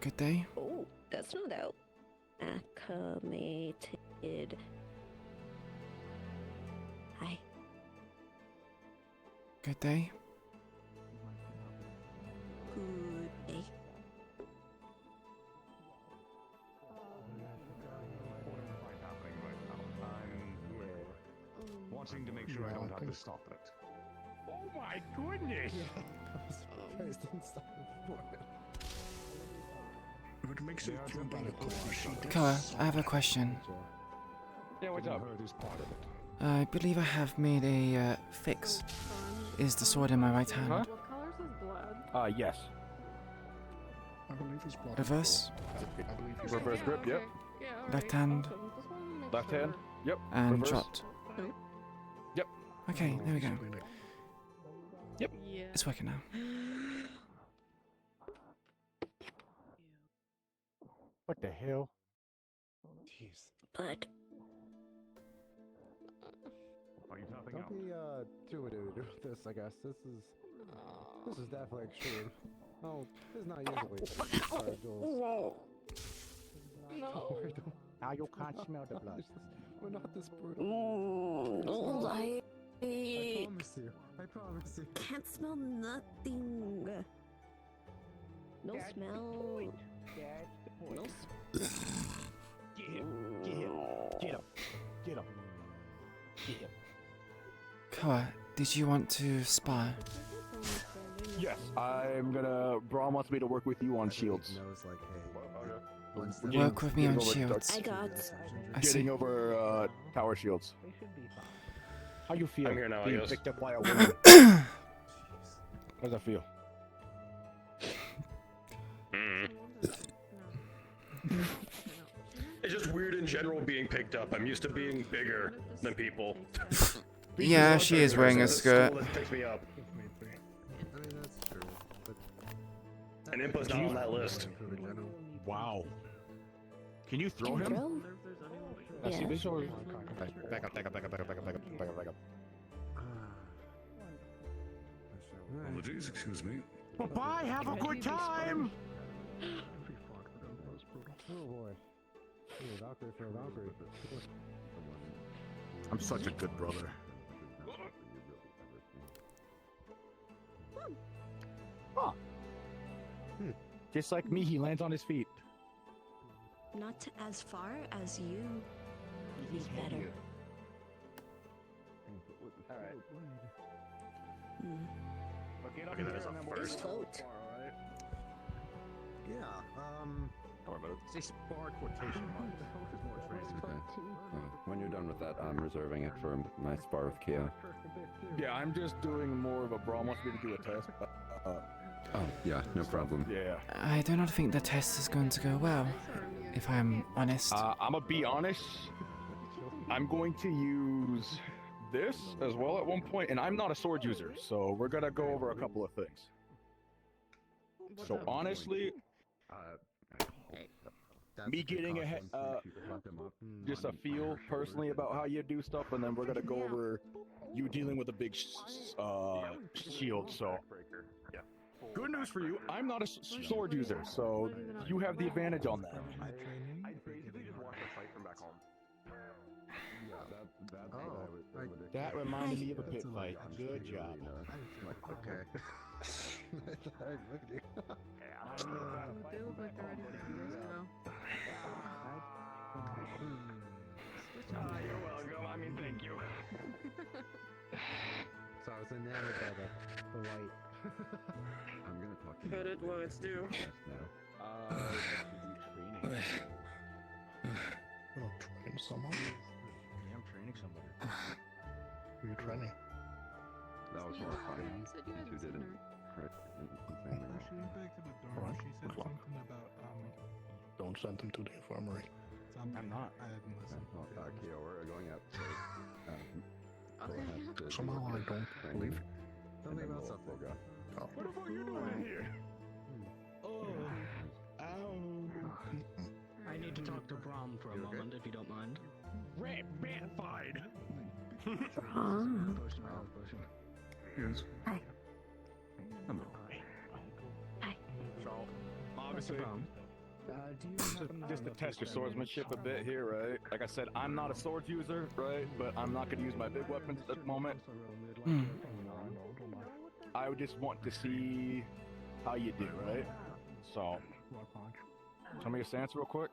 Good day. Oh, that's not out. Acclimated. Hi. Good day. Good day. Wanting to make sure I don't have to stop it. Oh my goodness! What makes it too bad a question? Koa, I have a question. Yeah, what's up? I believe I have made a fix. Is the sword in my right hand? Huh? What color's his blood? Yes. I believe it's blood. Reverse? I believe he's Reverse Yeah, grip, okay. yep. Yeah, Left alright, hand? awesome. Just wanted to make Left sure. hand, yep. And Reverse. dropped. Yep. Okay, there we go. Yep. Yeah. It's working now. What the hell? Jeez. But Are you tapping Don't out? be too with this, I guess. This is definitely extreme. Oh, this is not usually duels. No. Now you can't smell the blood. We're not this brutal. I promise you. I promise you. can't smell nothing. No smell. No Get him. Get him. Get him. Get him. Get him. Koa, did you want to spar? Yes, I'm gonna. Braun wants me to work with you on shields. Work with me on shields. I got. I see. Getting over tower shields. How you feel? I'm here now, I being guess. picked up by a woman? How does that feel? It's just weird in general being picked up. I'm used to being bigger than people. Yeah, she is wearing a skirt. That picks me up. I mean, that's true. But And Impa's not on that list. Wow. Can you throw Can him? throw? I see Yeah. this or Back up, back up, back up, back up, back up, back up, back up, back up. Apologies, excuse me. Bye, have a good time! oh boy. Valkyrie. I'm such a good brother. Huh. Just like me, he lands on his feet. Not as far as you. He's better. Alright. Hmm. Okay, that is a Just first. float. Yeah, Say spar quotation marks. When you're done with that, I'm reserving it for my spar with Kia. Yeah, I'm just doing more of a Braun wants me to do a test. Oh, yeah, no problem. Yeah. I do not think the test is going to go well, if I'm honest. I'm gonna be honest. I'm going to use this as well at one point, and I'm not a sword user, so we're gonna go over a couple of things. So honestly, me getting just a feel personally about how you do stuff, and then we're gonna go over you dealing with a big shield. So, good news for you, I'm not a sword user, so you have the advantage on that. I basically just watched a fight from back home. That reminded me of a pit fight. Good job. Okay. They look like they're ready for years ago. You're welcome. I mean, thank you. So I was enamored by the white. I'm gonna talk to you. But it will, it's due. Train someone? Yeah, I'm training somebody. Who are you training? That was more fun. You said you You two hadn't seen didn't. her. She went back to the dorm. She said something about don't send them to the infirmary. I'm not. I haven't listened. Kia, we're going up. Somehow I don't believe. Something about something. Oh. What the fuck are you doing in here? I need to talk to Braum for a moment, if you don't mind. Rat fine. Braum. Yes. Hi. Hello. Hi. So, obviously, Just to test your swordsmanship a bit here, right? Like I said, I'm not a sword user, right? But I'm not gonna use my big weapons at the moment. I would just want to see how you do, right? So, tell me your stance real quick.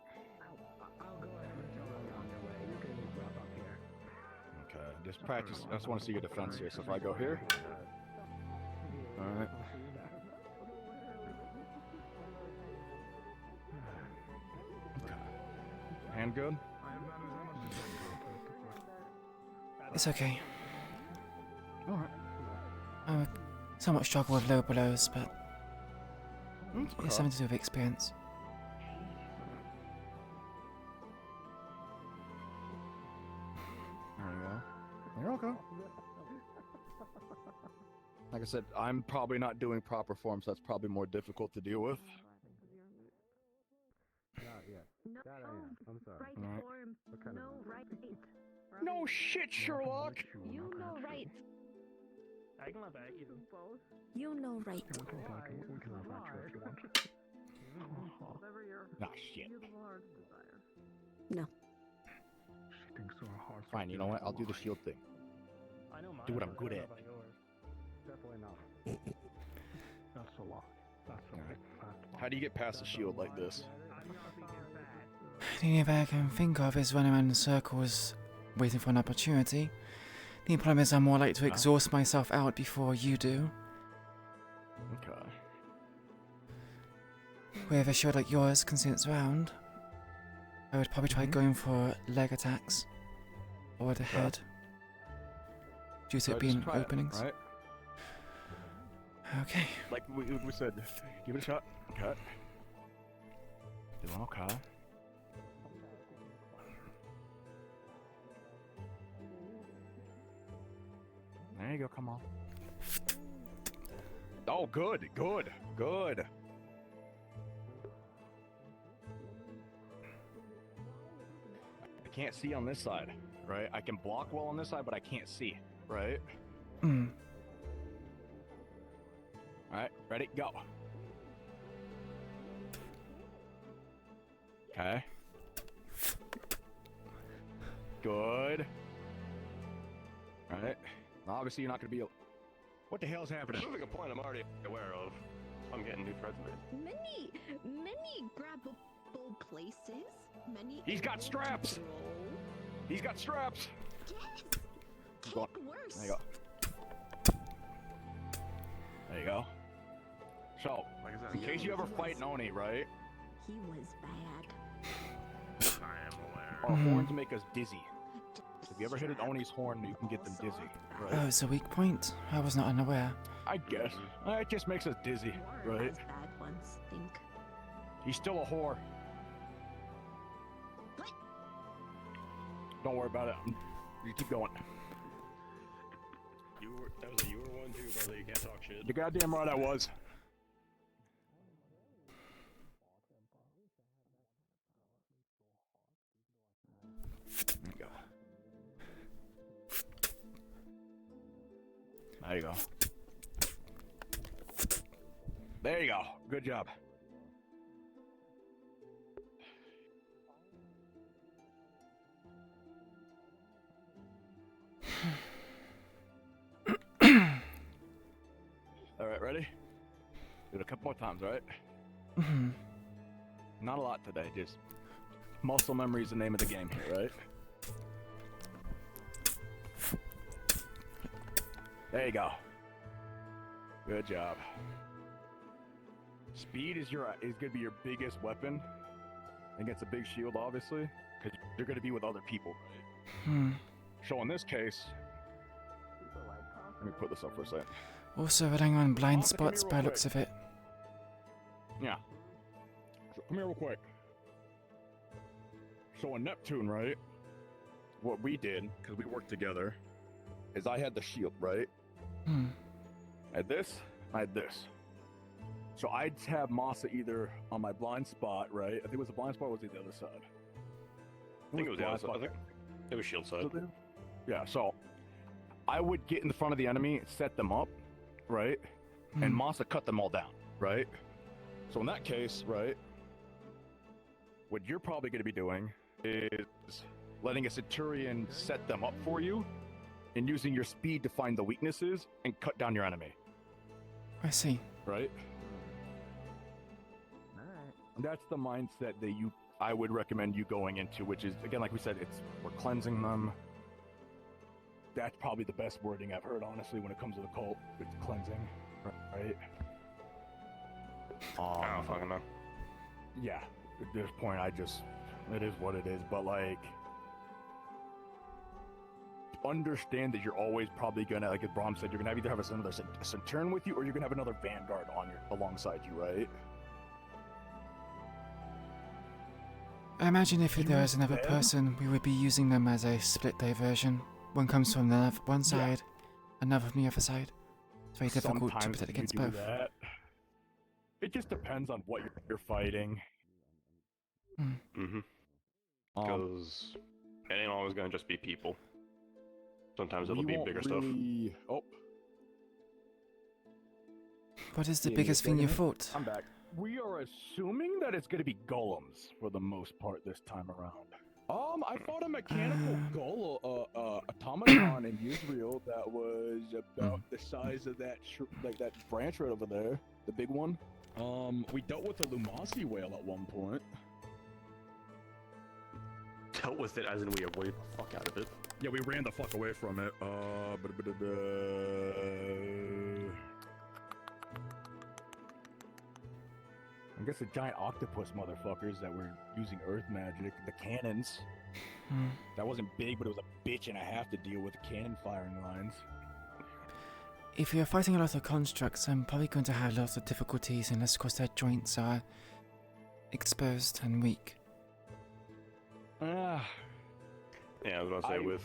Okay, just practice. I just want to see your defense here. So if I go here, all right. Hand good? It's okay. Alright. I would somewhat struggle with low blows, but it's something to do with experience. There you go. You're okay. Like I said, I'm probably not doing proper form, so that's probably more difficult to deal with. I'm sorry. Right. What kind of... No shit, Sherlock! You know right. I can laugh at you. Both. You know right. Nah, shit. No. Fine, you know what? I'll do the shield thing. I know mine. Do what I'm good at. Definitely not. That's a lot. That's a Alright. lot. How do you get past the shield like this? The only thing I can think of is running around in circles, waiting for an opportunity. The problem is I'm more likely to exhaust myself out before you do. Okay. With a shield like yours, considering it's round, I would probably try going for leg attacks. Or the head. Due to it being openings. Right? Okay. Like we said, give it a shot. Okay. Doing okay. There you go, come on. Oh, good, good, good. I can't see on this side, right? I can block well on this side, but I can't see, right? Alright, ready, go. Okay. Good. Alright. Obviously, you're not going to be able... What the hell's happening? Proving a point I'm already aware of. I'm getting new threads made. Many grabbable places. Many. He's got straps! Control. He's got straps! Yes! Go on. Worse. There you go. There you go. So, in case you ever fight an Oni, right? He was bad. I am aware. Our horns make us dizzy. So if you ever hit an Oni's horn, you can get them dizzy, right? Oh, it's a weak point. I was not unaware. I guess. It just makes us dizzy, right? Bad ones think. He's still a whore. What? Don't worry about it. You keep going. You were one too, brother. You can't talk shit. You're goddamn right I was. There you go. There you go. There you go. Good job. All right, ready? Do it a couple more times, all right? Not a lot today, just muscle memory is the name of the game here, right? There you go. Good job. Speed is gonna be your biggest weapon against a big shield, obviously, because you're gonna be with other people, right? So in this case, let me put this up for a second. Also relying on blind spots by looks of it. Yeah. So come here real quick. So in Neptune, right? What we did, because we worked together, is I had the shield, right? I had this, I had this. So I'd have Masa either on my blind spot, right? I think it was the blind spot, or was it the other side? I think it was the other side. I think it was shield side. Yeah, so I would get in front of the enemy, set them up, right? And Masa cut them all down, right? So in that case, right? what you're probably going to be doing is letting a Centurion set them up for you, and using your speed to find the weaknesses and cut down your enemy. I see. Right? That's the mindset that I would recommend you going into, which is, again, like we said, we're cleansing them. That's probably the best wording I've heard, honestly, when it comes to the cult. It's cleansing, right? I don't fucking know. Yeah, at this point, it is what it is, but like, understand that you're always probably gonna, like as Brahm said, you're gonna have either have another Centurion with you, or you're gonna have another Vanguard alongside you, right? I imagine if there was another person, we would be using them as a split diversion. One comes from one side, another from the other side. It's very difficult to protect against both. That. It just depends on what you're fighting. Mm-hmm. Because it ain't always gonna just be people. Sometimes it'll be bigger stuff. Oh. What is the biggest thing you fought? I'm back. We are assuming that it's going to be golems for the most part this time around. I fought a mechanical golem automaton in Israel that was about the size of that that branch right over there, the big one. We dealt with a Lumasi whale at one point. Dealt with it as in we avoided the fuck out of it. Yeah, we ran the fuck away from it. I guess the giant octopus motherfuckers that were using earth magic, the cannons. That wasn't big, but it was a bitch and a half to deal with the cannon firing lines. If you're fighting a lot of constructs, I'm probably going to have lots of difficulties unless, of course, their joints are exposed and weak. Yeah, I was about to say, with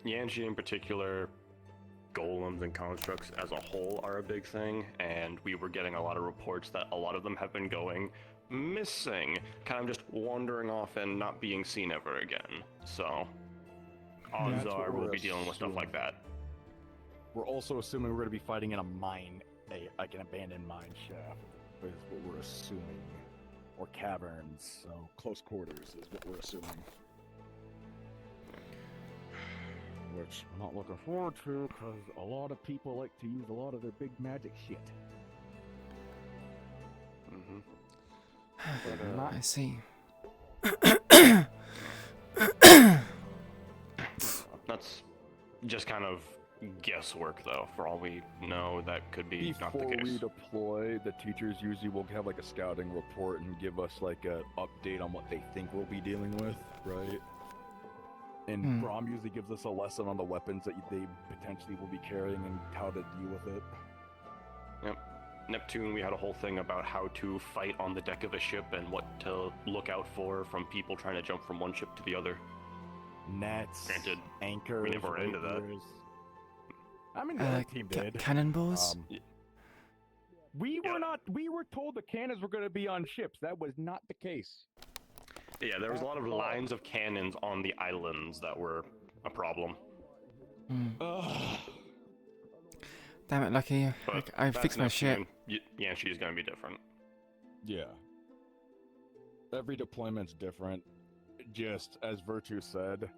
Yanji in particular, golems and constructs as a whole are a big thing, and we were getting a lot of reports that a lot of them have been going missing, kind of just wandering off and not being seen ever again. So, odds are we'll be dealing with stuff like that. We're also assuming we're going to be fighting in a mine, like an abandoned mine shaft, is what we're assuming. Or caverns, so close quarters is what we're assuming. Which I'm not looking forward to, because a lot of people like to use a lot of their big magic shit. I see. That's just kind of guesswork, though. For all we know, that could be not the Before case. we deploy, the teachers usually will have like a scouting report and give us like an update on what they think we'll be dealing with, right? And Brahm usually gives us a lesson on the weapons that they potentially will be carrying and how to deal with it. Yep. Neptune, we had a whole thing about how to fight on the deck of a ship and what to look out for from people trying to jump from one ship to the other. Nets, granted, anchors, we never ran into that. I mean, the other team did. Cannonballs? We were told the cannons were going to be on ships. That was not the case. Yeah, there was a lot of lines of cannons on the islands that were a problem. Damn it, Lucky. I fixed my ship. Yeah, she's gonna be different. Yeah. Every deployment's different. Just as Virtue said,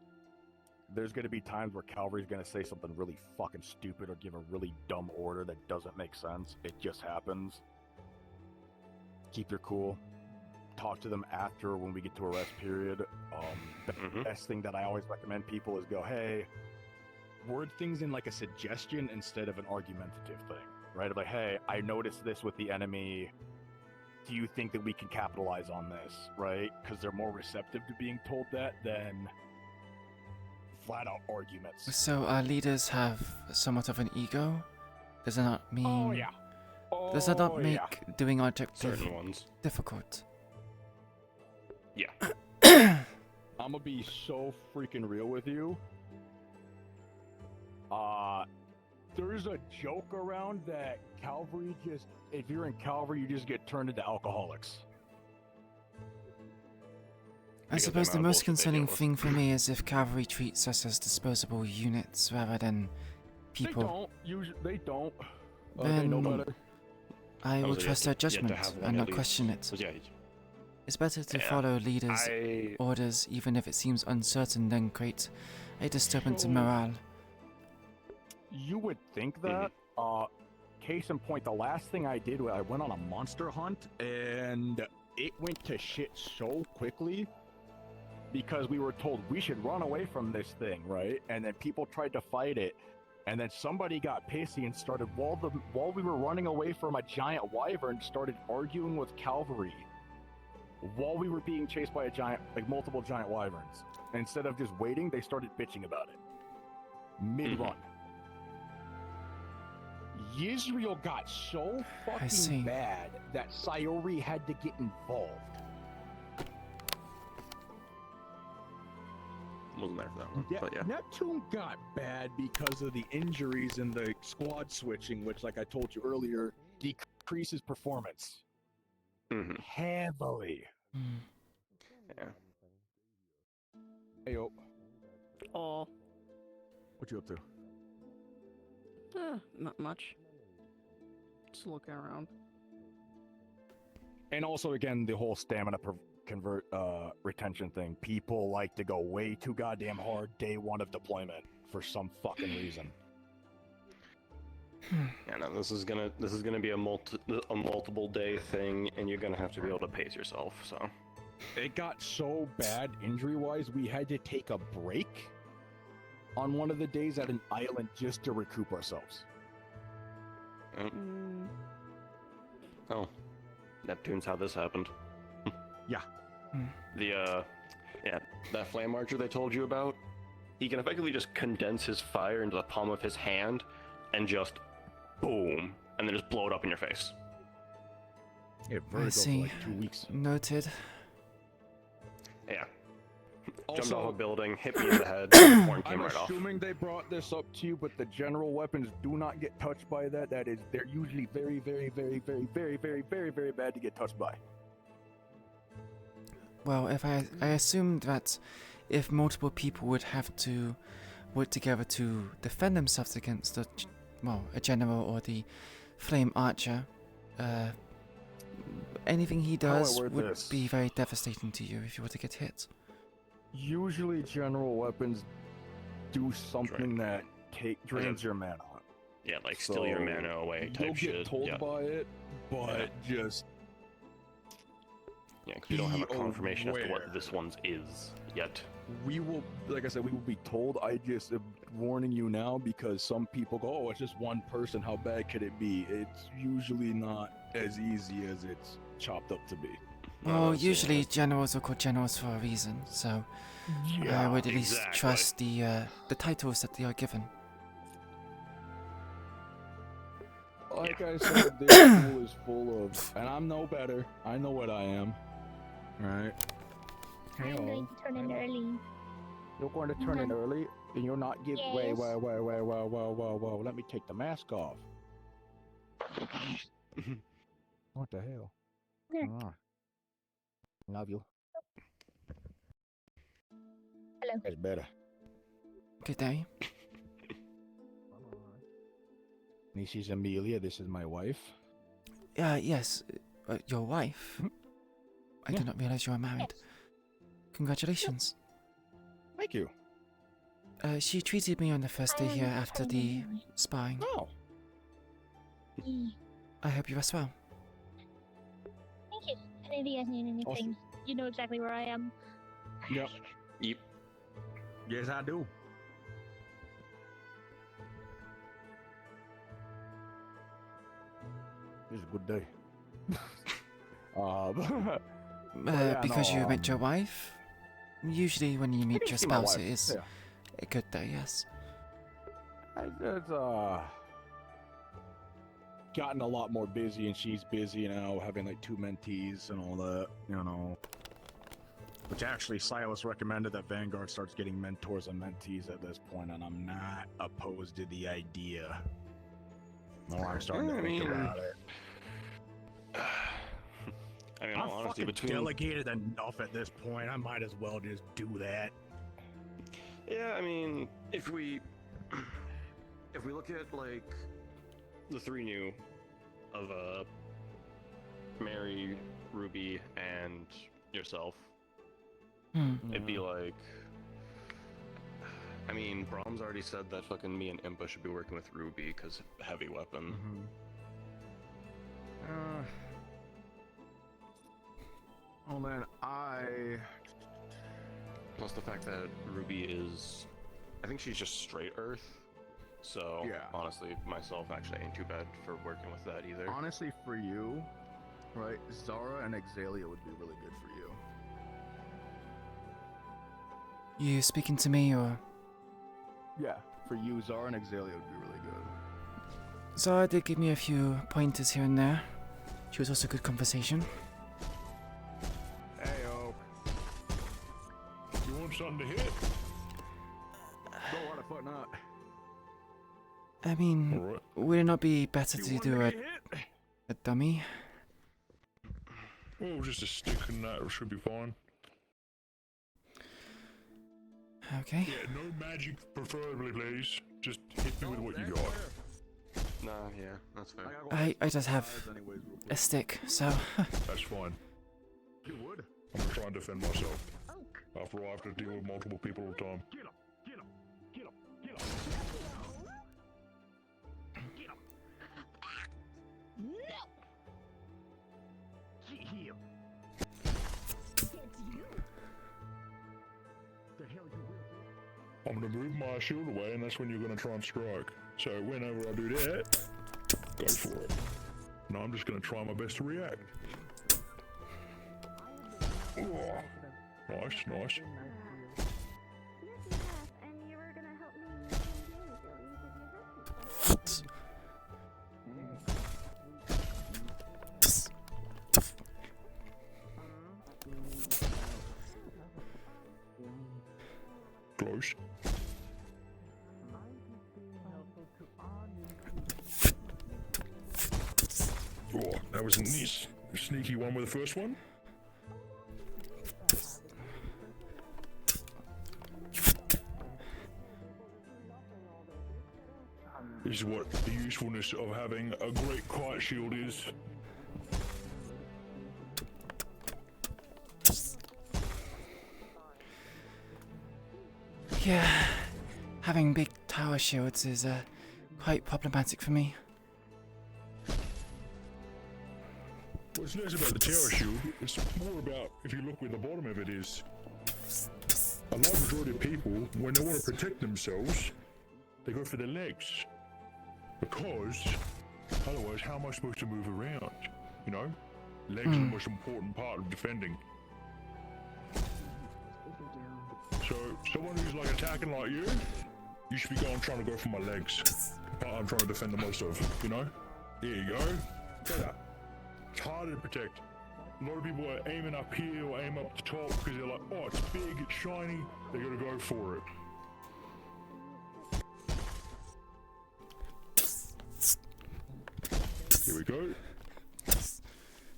there's gonna be times where cavalry's gonna say something really fucking stupid or give a really dumb order that doesn't make sense. It just happens. Keep your cool. Talk to them after when we get to a rest period. The best thing that I always recommend people is go, hey, word things in like a suggestion instead of an argumentative thing, right? Of like, hey, I noticed this with the enemy. Do you think that we can capitalize on this, right? Because they're more receptive to being told that than flat out arguments. So our leaders have somewhat of an ego? Does that not mean... Oh, yeah. Does that not make doing our objective certain ones difficult? Yeah. I'm gonna be so freaking real with you. There's a joke around that cavalry just, if you're in cavalry, you just get turned into alcoholics. I suppose the most concerning thing for me is if cavalry treats us as disposable units rather than people. They don't. They Then know better. I will trust their judgment and not question it. It's better to Yeah, follow leaders' orders, even if it seems uncertain, than create a disturbance in So- morale. You would think that. Case in point, the last thing I did was I went on a monster hunt, and it went to shit so quickly because we were told we should run away from this thing, right? And then people tried to fight it, and then somebody got pissy and started while we were running away from a giant wyvern, started arguing with cavalry while we were being chased by a giant, like multiple giant wyverns. And instead of just waiting, they started bitching about it mid-run. Yisrael got so fucking bad that Sayori had to get involved. Wasn't there for that one, Yeah, but yeah. Neptune got bad because of the injuries and the squad switching, which, like I told you earlier, decreases performance heavily. Yeah. Hey, yo. Oh. What you up to? Not much. Just looking around. And also, again, the whole stamina convert retention thing. People like to go way too goddamn hard day one of deployment for some fucking reason. Yeah, no, this is gonna be a multiple day thing, and you're gonna have to be able to pace yourself. So it got so bad injury wise, we had to take a break on one of the days at an island just to recoup ourselves. Oh, Neptune's how this happened. Yeah. That flame archer they told you about, he can effectively just condense his fire into the palm of his hand and just boom, and then just blow it up in your face. Yeah, I see. 2 weeks. Noted. Yeah. Jumped Also- off a building, hit me in the head, the horn came I'm right off. assuming they brought this up to you, but the general weapons do not get touched by that. They're usually very, very, very, very, very, very, very, very bad to get touched by. Well, if I assumed that if multiple people would have to work together to defend themselves against a general or the flame archer, anything he How I does word would this? be very devastating to you if you were to get hit. Usually, general weapons do something that drains your mana. Yeah, like steal your mana away type You'll shit. get told yeah. by it, but just Yeah, because we don't have a be confirmation as to aware. what this one's is yet. we will, like I said, we will be told. I just am warning you now because some people go, "Oh, it's just one person. How bad could it be?" It's usually not as easy as it's chopped up to be. Well, usually generals are called generals for a reason, so I would at least exactly. trust the titles that they are given. Like I said, this school is full of, and I'm no better. I know what I am. Right? I'm going to turn in early. You're going to turn in early, and you're not give. Wait. Yes. Whoa. Let me take the mask off. What the hell? There. Ah. Love you. Hello. That's better. Good day. This is Amelia. This is my wife. Yes, your wife. I did not realize you were married. Congratulations. Thank you. She treated me on the first day here after the spying. Oh. I hope you rest well. Thank you. And if you guys need anything, you know exactly where I am. Yep. Yep. Yes, I do. This is a good day. Because you met your wife? Usually when you meet your see my spouse, wife, it is yeah. a good day, yes. It's gotten a lot more busy, and she's busy now, having like 2 mentees and all that, you know. Which actually, Silas recommended that Vanguard starts getting mentors and mentees at this point, and I'm not opposed to the idea. No, I'm starting to think about it. I mean, I'm all honesty, fucking between delegated enough at this point. I might as well just do that. Yeah, I mean, if we look at like the 3 new of Mary, Ruby, and yourself. Hmm. It'd be like, I mean, Brahms already said that fucking me and Impa should be working with Ruby because heavy weapon. Well then, Plus the fact that Ruby is, I think she's just straight Earth. So Yeah. honestly, myself actually ain't too bad for working with that either. honestly, for you, right, Zara and Exalia would be really good for you. You speaking to me or? Yeah, for you, Zara and Exalia would be really good. Zara did give me a few pointers here and there. She was also good conversation. Hey, you want something to hit? No, why the fuck not? I mean, would it not be better to do a dummy? Oh, just a stick and that should be fine. Okay. Yeah, no magic preferably, please. Just hit me with what you got. Nah, yeah, that's fair. I just have a stick, so. That's fine. You would? I'm gonna try and defend myself. After all, I have to deal with multiple people all the time. No! Get here. The hell you will? I'm gonna move my shield away, and that's when you're gonna try and strike. So whenever I do that, go for it. Now I'm just gonna try my best to react. Oh, nice, nice. Close. Oh, that was a nice, sneaky one with the first one. This is what the usefulness of having a great kite shield is. Yeah, having big tower shields is quite problematic for me. Well, it's less about the tower shield, it's more about if you look where the bottom of it is. A large majority of people, when they want to protect themselves, they go for their legs. Because, otherwise, how am I supposed to move around? You know? Legs are the most important part of defending. So, someone who's like attacking like you should be trying to go for my legs. Part I'm trying to defend the most of, you know? There you go. Better. It's harder to protect. A lot of people are aiming up here or aim up the top because they're like, oh, it's big, it's shiny, they're gonna go for it. Here we go.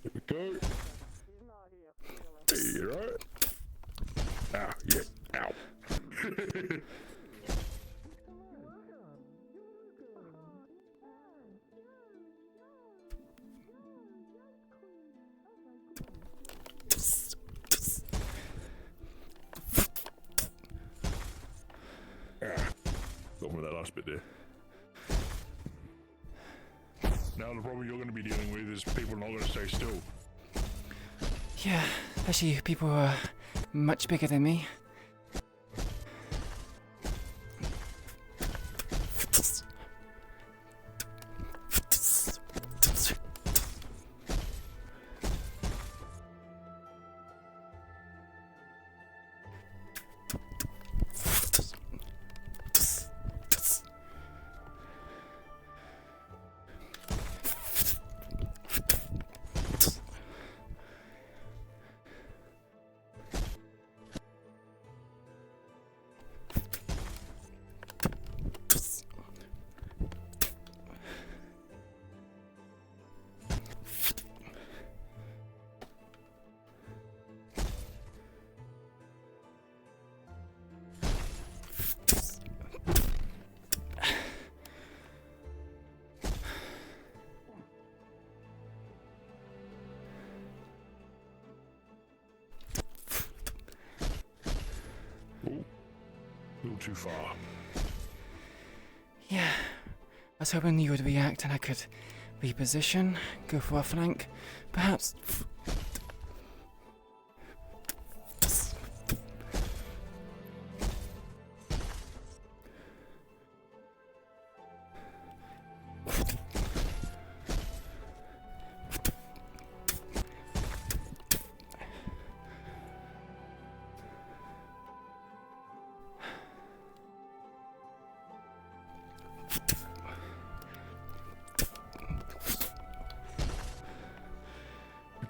Here we go. There you go. Ow, yeah, ow. Got with that last bit there. Now the problem you're going to be dealing with is people are not going to stay still. Yeah, especially people who are much bigger than me. too far. Yeah. I was hoping you would react and I could reposition, go for a flank, perhaps.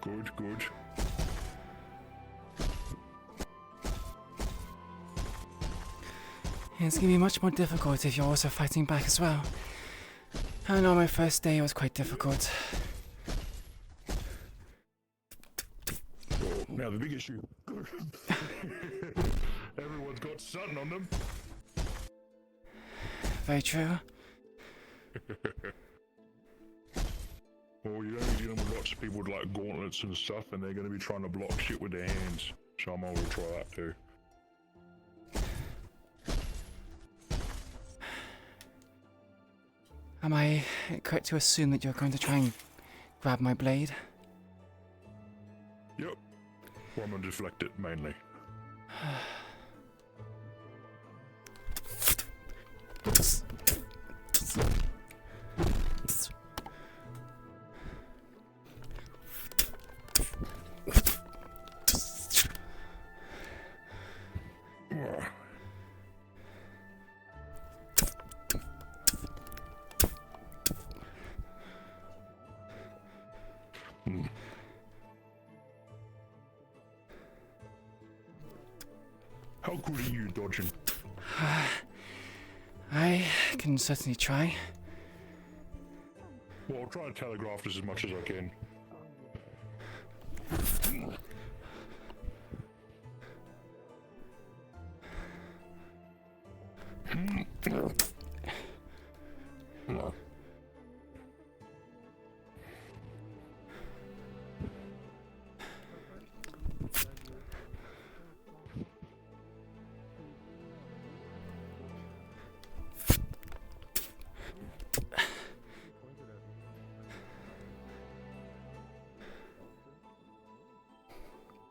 Good, good. It's gonna be much more difficult if you're also fighting back as well. I know my first day was quite difficult. Oh, now the big issue. Everyone's got sun on them. Very true. Well, you're only dealing with lots of people with like gauntlets and stuff, and they're going to be trying to block shit with their hands. So I'm going to try that too. Am I correct to assume that you're going to try and grab my blade? Yep. Well, I'm going to deflect it mainly. How good are you dodging? I can certainly try. Well, I'll try to telegraph this as much as I can.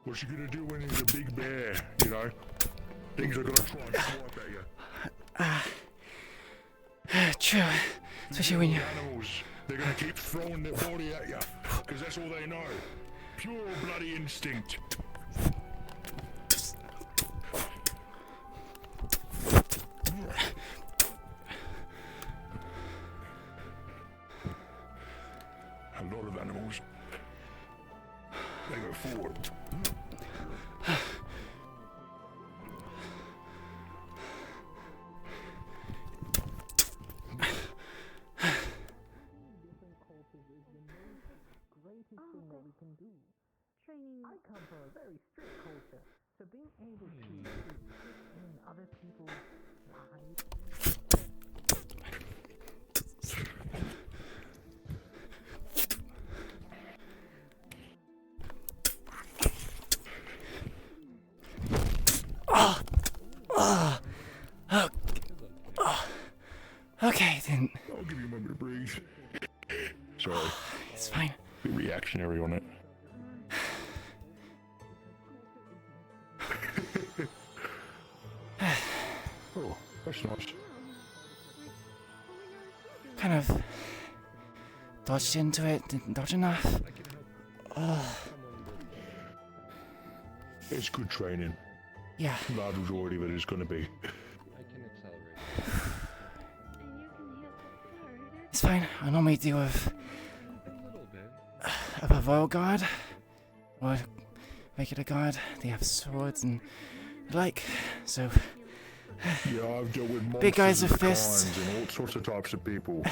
What you gonna do when he's a big bear, you know? Things are gonna try and swipe at you. True. Especially when you... Animals, they're gonna keep throwing their body at you, because that's all they know. Pure bloody instinct. A lot of animals, they go forward. I come from a very strict culture, so being able to in other people's lives. Okay, then. I'll give you a moment to breathe. Sorry. It's fine. Be reactionary on it. Oh, that's nice. Kind of dodged into it, didn't dodge enough. It's good training. Yeah. Large majority of it is going to be. It's fine. I normally deal with a royal guard or regular guard. They have swords and the like, so. Yeah, I've dealt with monsters big guys with of fists kinds and all sorts of types of people.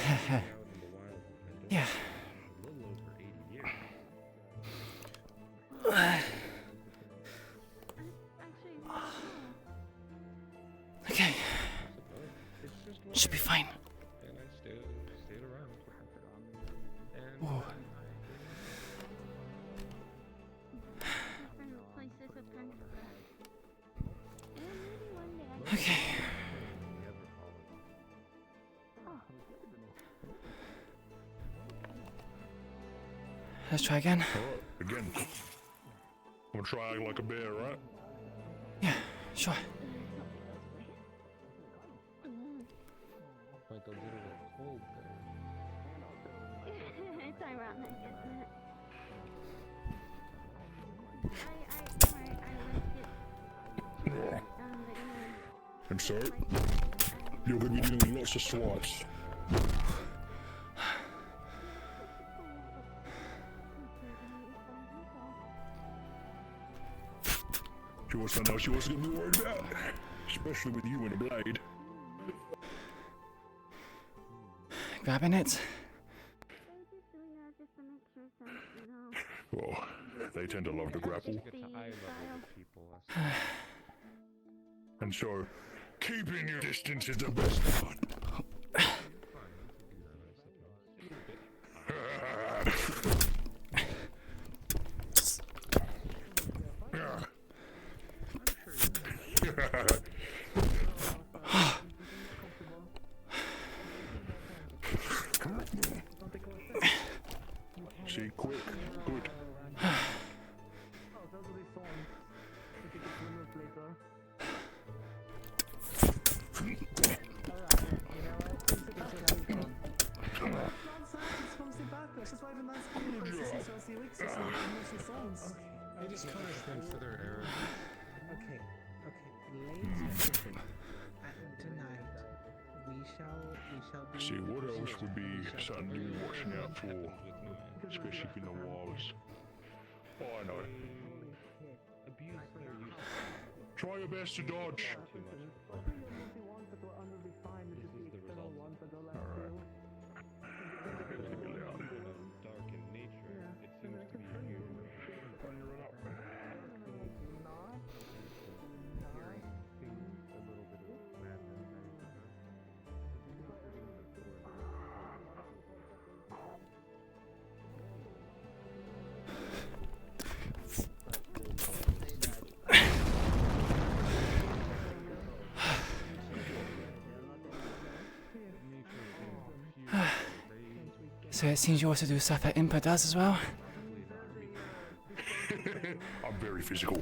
Yeah. Okay. Should be fine. Whoa. Okay. Let's try again. Alright, again. I'm gonna try like a bear, right? Yeah, sure. Like a little cold It's ironic, isn't it? And so, you're gonna be dealing with lots of swipes. She was something else she wasn't gonna be worried about, especially with you and a blade. Grabbing it. Well, they tend to love to grapple. And so, keeping your distance is the best part. See, quick, good. They just punish them for their error. Okay, ladies and gentlemen, tonight we shall be. See, what else would be something to be watching out for, especially in the wilds? Oh, I know. Try your best to dodge. So it seems you also do stuff that Impa does as well? I'm very physical.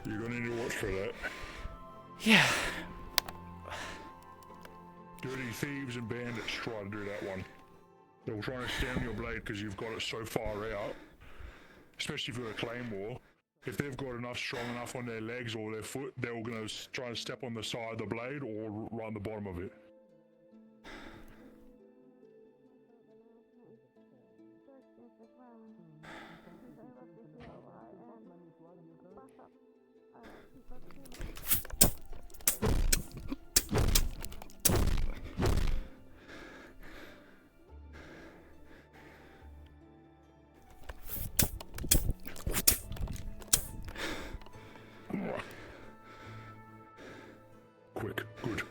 You're gonna need to watch for that. Yeah. Dirty thieves and bandits try to do that one. They'll try to stem your blade because you've got it so far out. Especially if you're a claymore. If they've got enough strong enough on their legs or their foot, they're gonna try and step on the side of the blade or run the bottom of it. Quick, good.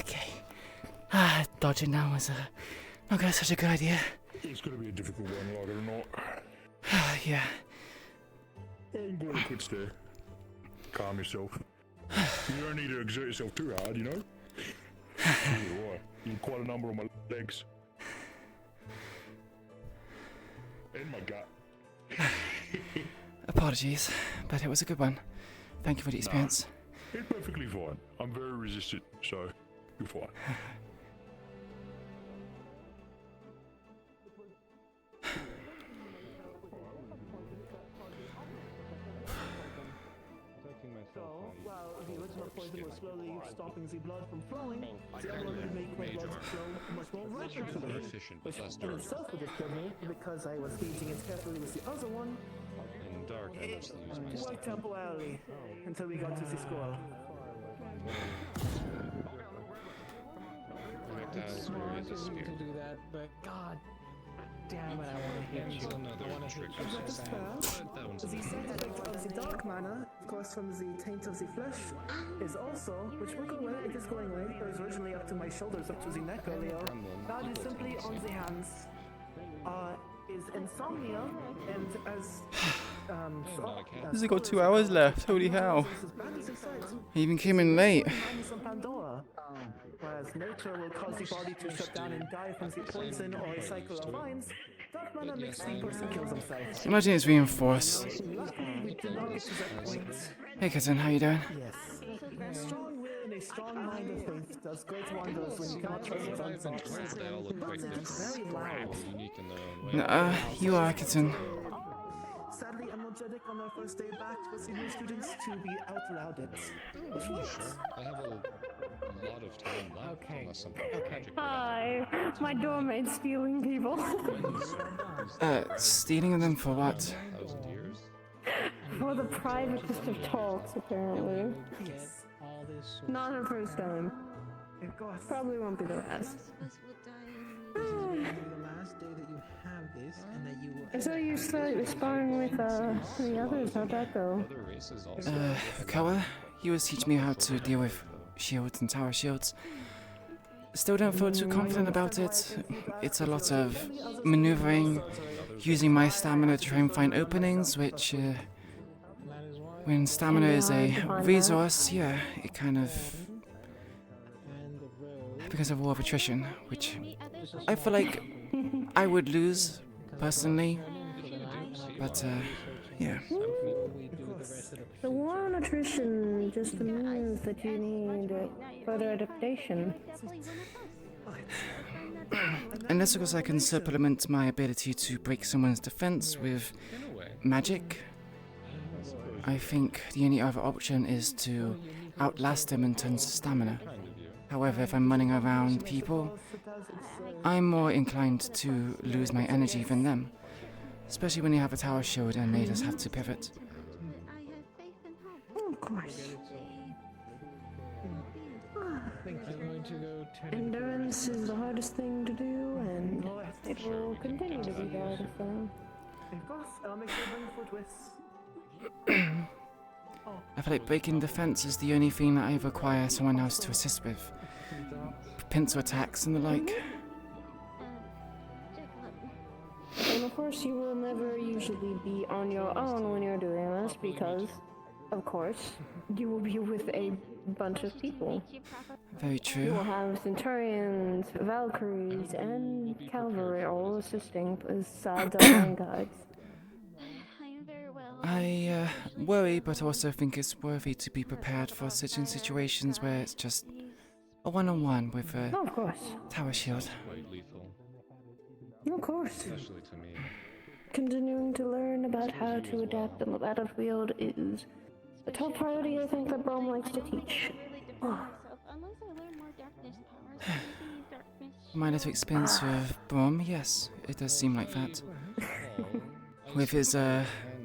Okay. Dodging now was not such a good idea. It's gonna be a difficult one, like it or not. Yeah. I'm going to quit there. Calm yourself. You don't need to exert yourself too hard, you know? Right. You've quite a number on my legs. And my gut. Apologies, but it was a good one. Thank you for the experience. It's perfectly fine. I'm very resistant, so you're fine. So, well, the original poison will slowly stopping the blood from flowing. The other one will make my blood flow much more rapidly. Which in itself would have killed me because I was gauging it carefully with the other one. In dark, I mostly use my It worked stamina. temporarily until we got to the school. Projectiles Smart were of his you spear. to do that, but god damn it, I want to hit you. Another I want to hit trick. you so bad. That one's The side effect of the dark mana, of course, from the taint of the flesh, is also, which will go away, it is going away. It was originally up to my shoulders, up to the neck earlier. That is simply on the hands. Is insomnia, and as Has it got 2 hours left? Holy hell. He even came in late. Whereas nature will cause the body to shut down and die from the poison or a cycle of vines, dark mana makes the person kill themselves. Imagine it's reinforced. Luckily, we did not reach that point. Hey kitten, how you doing? Yes. Strong will and a strong mind of faith does great wonders when you cannot trust your own thoughts. They all look quite Very loud. unique in their own way. Nuh-uh, you are kitten. Sadly, I'm energetic on our first day back with the new students to be out loud it. Which works. Sure. I have a lot of time left unless something tragic. Hi, my doormate's stealing people. Stealing them for what? 1,000 years? For the privatest of talks, apparently. Not her first time. Probably won't be the last. This is going to be the last day that you have this, and that you will. I saw you started sparring with the others. How'd that go? Other races also. Koa, he was teaching me how to deal with shields and tower shields. Still don't feel too confident about it. It's a lot of maneuvering, using my stamina to try and find openings, which, when stamina is a resource, yeah, it kind of because of war of attrition, which I feel like I would lose personally, but yeah. The war on attrition just means that you need further adaptation. Unless, of course, I can supplement my ability to break someone's defense with magic, I think the only other option is to outlast them in terms of stamina. However, if I'm running around people, I'm more inclined to lose my energy than them. Especially when you have a tower shield and they just have to pivot. Oh, of course. Endurance is the hardest thing to do, and it will continue to be hard, so... Of course, I'll make sure to bring food with. I feel like breaking defense is the only thing that I require someone else to assist with. Pincer attacks and the like. And of course, you will never usually be on your own when you're doing this, because, of course, you will be with a bunch of people. Very You true. will have Centurions, Valkyries, and Cavalry all assisting besides our own guides. I worry, but also think it's worthy to be prepared for certain situations where it's just a one-on-one with a of course. tower shield. Quite lethal, Of course. especially to me. Continuing to learn about how to adapt on the battlefield is a top priority I think that Brom likes to teach. My little experience with Brom, yes, it does seem like that. With his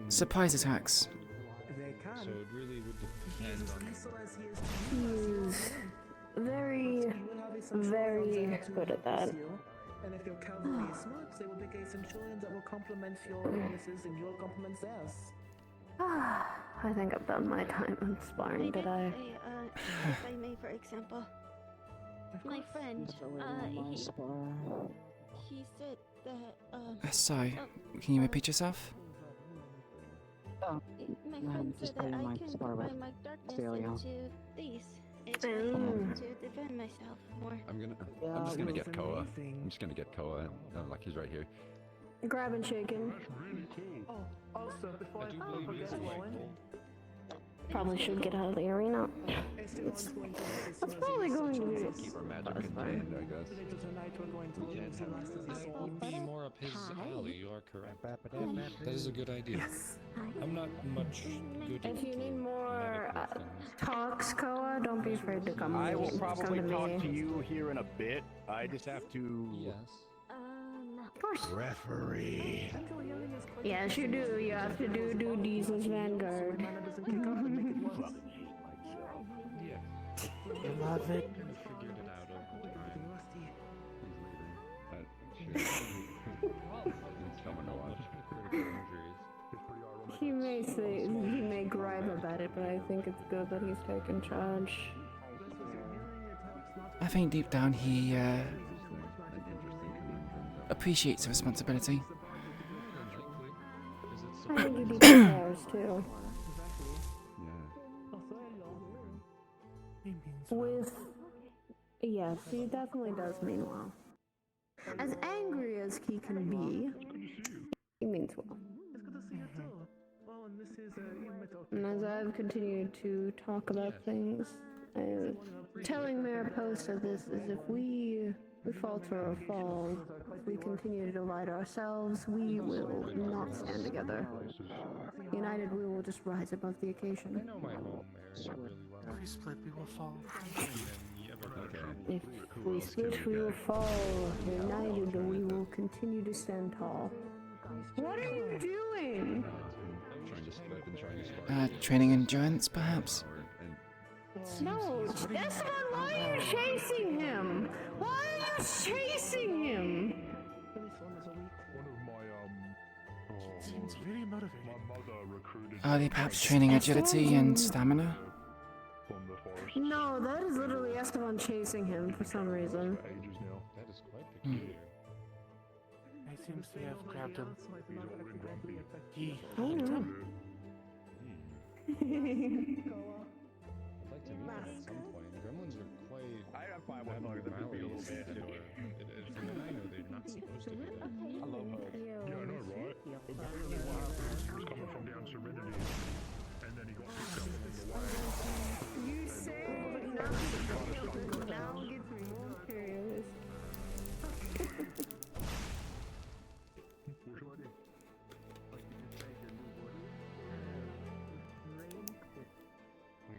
surprise attacks. So it really would depend on He's very, very good at that. And if your cavalry is smart, they will pick a centurion that will complement your weaknesses and your complements theirs. I think I've done my time on sparring today. If I may, for example, my friend, he said that, Sorry, can you repeat yourself? my friend said that I can apply my darkness into these. It's a way to defend myself more. I'm just gonna get Koa. I'm just gonna get Koa. Like he's right here. Grab and shake him. Oh, also, before I forget, Owen, Probably should get out of the arena. It's probably going to be. Keep our magic contained, I guess. We can't have that would be more up his alley. You are correct. That is a good idea. I'm not much good at If you need more talks, Koa, don't be afraid to come. I will come probably to talk me. to you here in a bit. I just have to. Yes. Of course. Referee. Yes, you do. You have to do duties as Vanguard. I love it. Figured it out over time. He may gripe about it, but I think it's good that he's taking charge. I think deep down he appreciates the responsibility. I think he deeply cares too. Yes, he definitely does mean well. As angry as he can be, he means well. And as I've continued to talk about things, telling Mayor Post of this is if we falter or fall, if we continue to divide ourselves, we will not stand together. United, we will just rise above the occasion. I know my home area really well. If we split, we will fall. If we split, we will fall. United, we will continue to stand tall. What are you doing? Training endurance, perhaps? No, Esteban, why are you chasing him? Why are you chasing him? Seems really motivated. Are they perhaps training agility and stamina? No, that is literally Esteban chasing him for some reason. That is quite peculiar. He seems to have grabbed him. He Oh, hugged no. him. I'd like to meet them at some point. Gremlins are quite. I'm fine with hugging them to be a little bit. From what I know, they're not supposed to be that. I love hugs. Yeah, I know, right? Apparently what happened is he was coming from down Serenity, and then he got picked up along the way. You say now gets me more curious.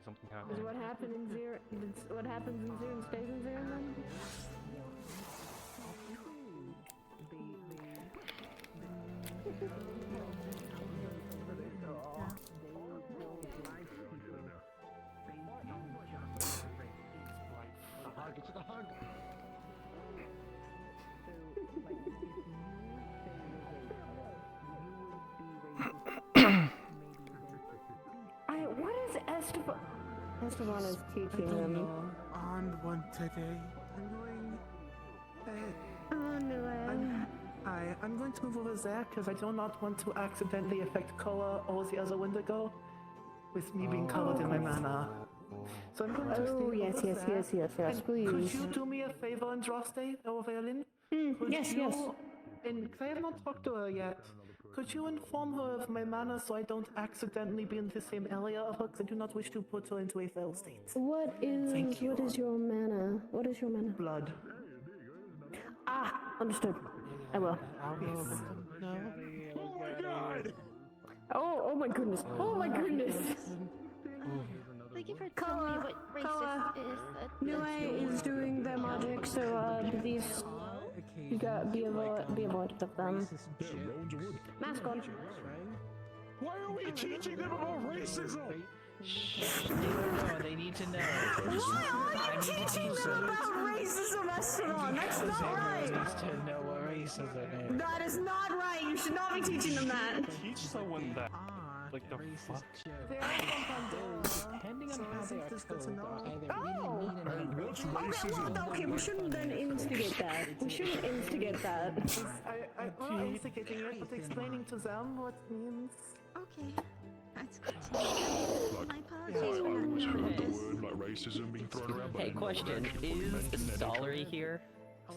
Something Is happened. what happened in Zero? What happens in Zero stays in Zero then? What is Esteban? Esteban is I teaching don't them. know. On one today. I'm going to move over there because I do not want to accidentally affect Koa or the other Wendigo with me being covered in my mana. So I'm going to stay over there. And please. Could you do me a favor, Andraste or Valen? Yes. And I have not talked to her yet. Could you inform her of my mana so I don't accidentally be in the same area of her? Because I do not wish to put her into a fail state. What is your mana? What is your mana? Blood. Ah, understood. I will. No. Oh my god! Oh my goodness. Oh my goodness. Thank you for telling me what race this is. Nue is doing their magic, so these you gotta be avoided of them. Mask on. Why are we teaching them about racism? They need to know. Why are you teaching them about racism, Esteban? That's not right. To know what racism is. That is not right. You should not be teaching them that. Teach someone that. Like the fuck? Depending on how they are coded, either Oh! What's racism? Okay, we shouldn't then instigate that. We shouldn't instigate that. I'm not instigating it, but explaining to them what it means. Okay. That's good to know. My apologies I for always not heard the knowing this. word like racism being thrown around. Hey, question. Is Solary here? I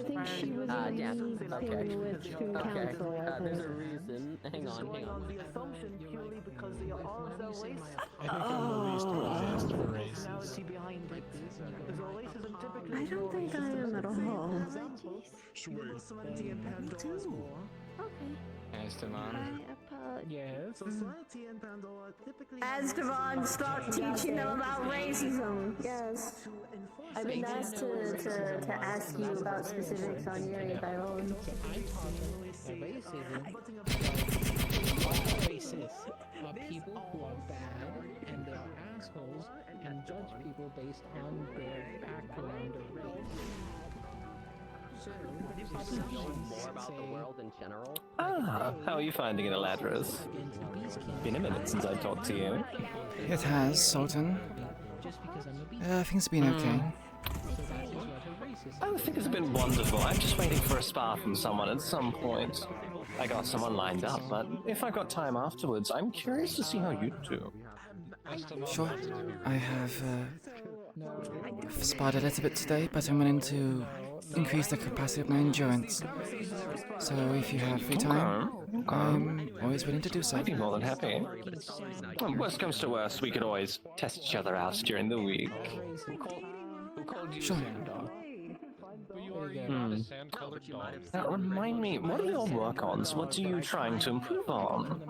think she was in yeah, a meeting okay. with student Okay, council. I there's a think. reason. Hang on, hang on. The assumption purely because they are all the race. I think I'm the least biased for races. Personality behind it. There's a racism typically. I don't think I am at all. Serenity and Pandora's War. Okay. Esteban. I apologize. Yes. Society and Pandora typically. Esteban, stop teaching them about racism. Yes. I've been asked to ask you about specifics on Yuri by Roland. Racists are people who are bad and they're assholes and judge people based on their background or race. More about the world in general. Ah, how are you finding it, Eladris? Been a minute since I talked to you. It has, Sultan. Things have been okay. I think it's been wonderful. I'm just waiting for a spar from someone at some point. I got someone lined up, but if I got time afterwards, I'm curious to see how you do. Sure. I have sparred a little bit today, but I'm willing to increase the capacity of my endurance. So if you have free time, I'm always willing to do so. I'd be more than happy. Well, worst comes to worst, we could always test each other out during the week. Sure. Now, remind me, what are your work-ons? What are you trying to improve on?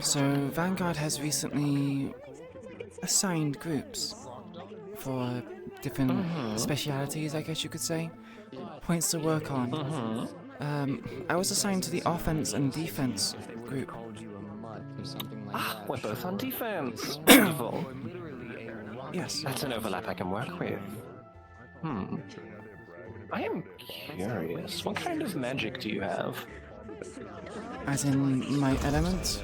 So Vanguard has recently assigned groups for different specialities, I guess you could say. Points to work on. I was assigned to the offense and defense group. Ah, we're both on defense. Beautiful. Yes. That's an overlap I can work with. I am curious. What kind of magic do you have? As in my element?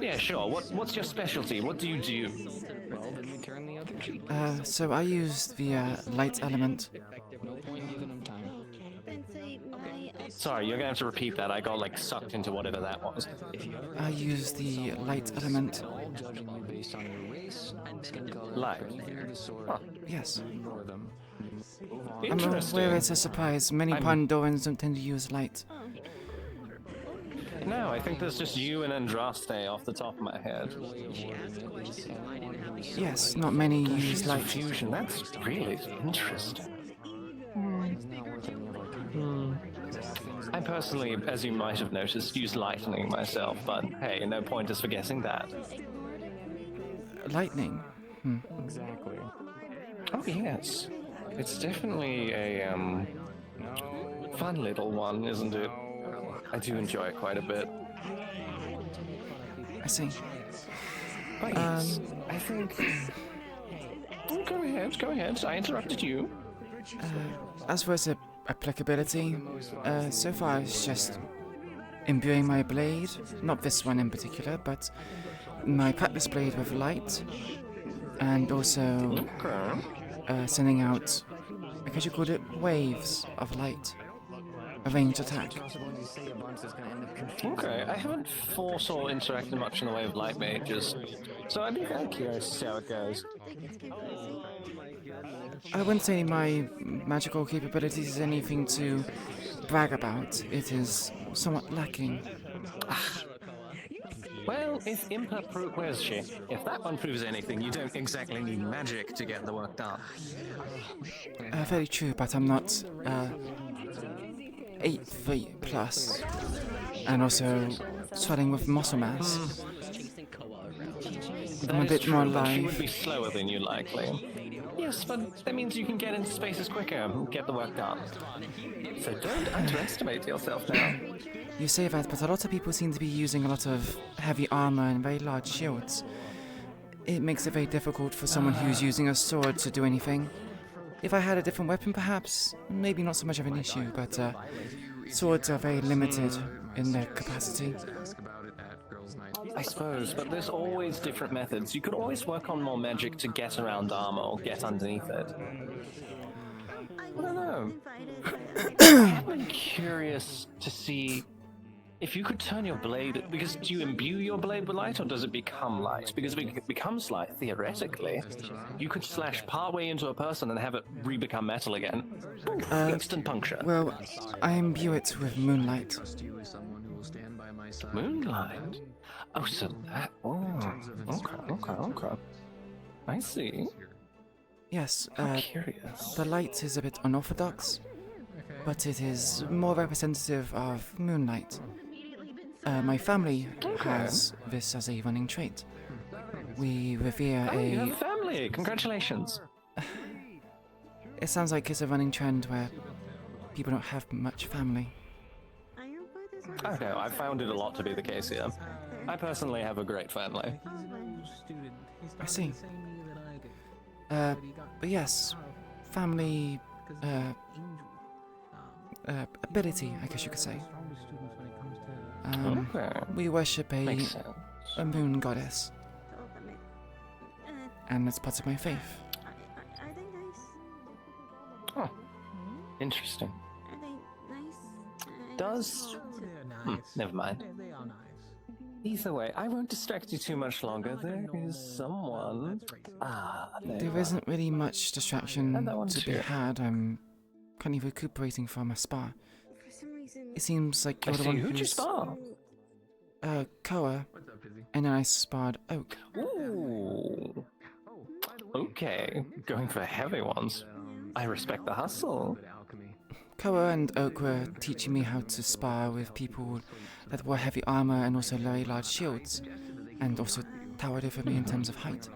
Yeah, sure. What's your specialty? What do you do? So I used the light element. Sorry, you're gonna have to repeat that. I got like sucked into whatever that was. I used the light element. Light. Huh. Yes. I'm Interesting. aware it's a surprise. Many Pandorans don't tend to use light. No, I think there's just you and Andraste off the top of my head. Yes, not many use light. Fusion, that's really interesting. I personally, as you might have noticed, use lightning myself, but hey, no pointers for guessing that. Lightning? Exactly. Oh yes. It's definitely a, fun little one, isn't it? I do enjoy it quite a bit. I see. But yes, I think... Oh, go ahead, I interrupted you. As for its applicability, so far it's just imbuing my blade, not this one in particular, but my practice blade with light, and also sending out, I guess you called it, waves of light. A ranged attack. Okay, I haven't fought or interacted much in the way of light mages, so I'd be kind of curious to see how it goes. I wouldn't say my magical capabilities is anything to brag about. It is somewhat lacking. Well, if where's she? If that one proves anything, you don't exactly need magic to get the work done. Very true, but I'm not 8 feet plus, and also swelling with muscle mass. I'm a bit more She alive. would be slower than you, likely. Yes, but that means you can get into spaces quicker and get the work done. So don't underestimate yourself now. You say that, but a lot of people seem to be using a lot of heavy armor and very large shields. It makes it very difficult for someone who's using a sword to do anything. If I had a different weapon, perhaps, maybe not so much of an issue, but swords are very limited in their capacity. I suppose, but there's always different methods. You could always work on more magic to get around armor or get underneath it. I don't know. I'm curious to see if you could turn your blade, because do you imbue your blade with light, or does it become light? Because if it becomes light, theoretically, you could slash partway into a person and have it re-become metal again. Instant puncture. Well, I imbue it with moonlight. Moonlight? Oh, so that... Oh, okay. I see. Yes, curious. the light is a bit unorthodox, but it is more representative of moonlight. My family has this as a running trait. We revere Oh, you have family! Congratulations! It sounds like it's a running trend where people don't have much family. Oh no, I've found it a lot to be the case here. I personally have a great family. I see. But yes, family, ability, I guess you could say. We worship a moon goddess, and it's part of my faith. Oh, interesting. Does... never mind. Either way, I won't distract you too much longer. There is someone... There isn't really much distraction to be had. I'm currently recuperating from a spa. It seems like you're the one who'd you spar? Koa, and then I sparred Oak. Ooh. Okay, going for heavy ones. I respect the hustle. Koa and Oak were teaching me how to spar with people that wore heavy armor and also very large shields, and also towered over me in terms of height.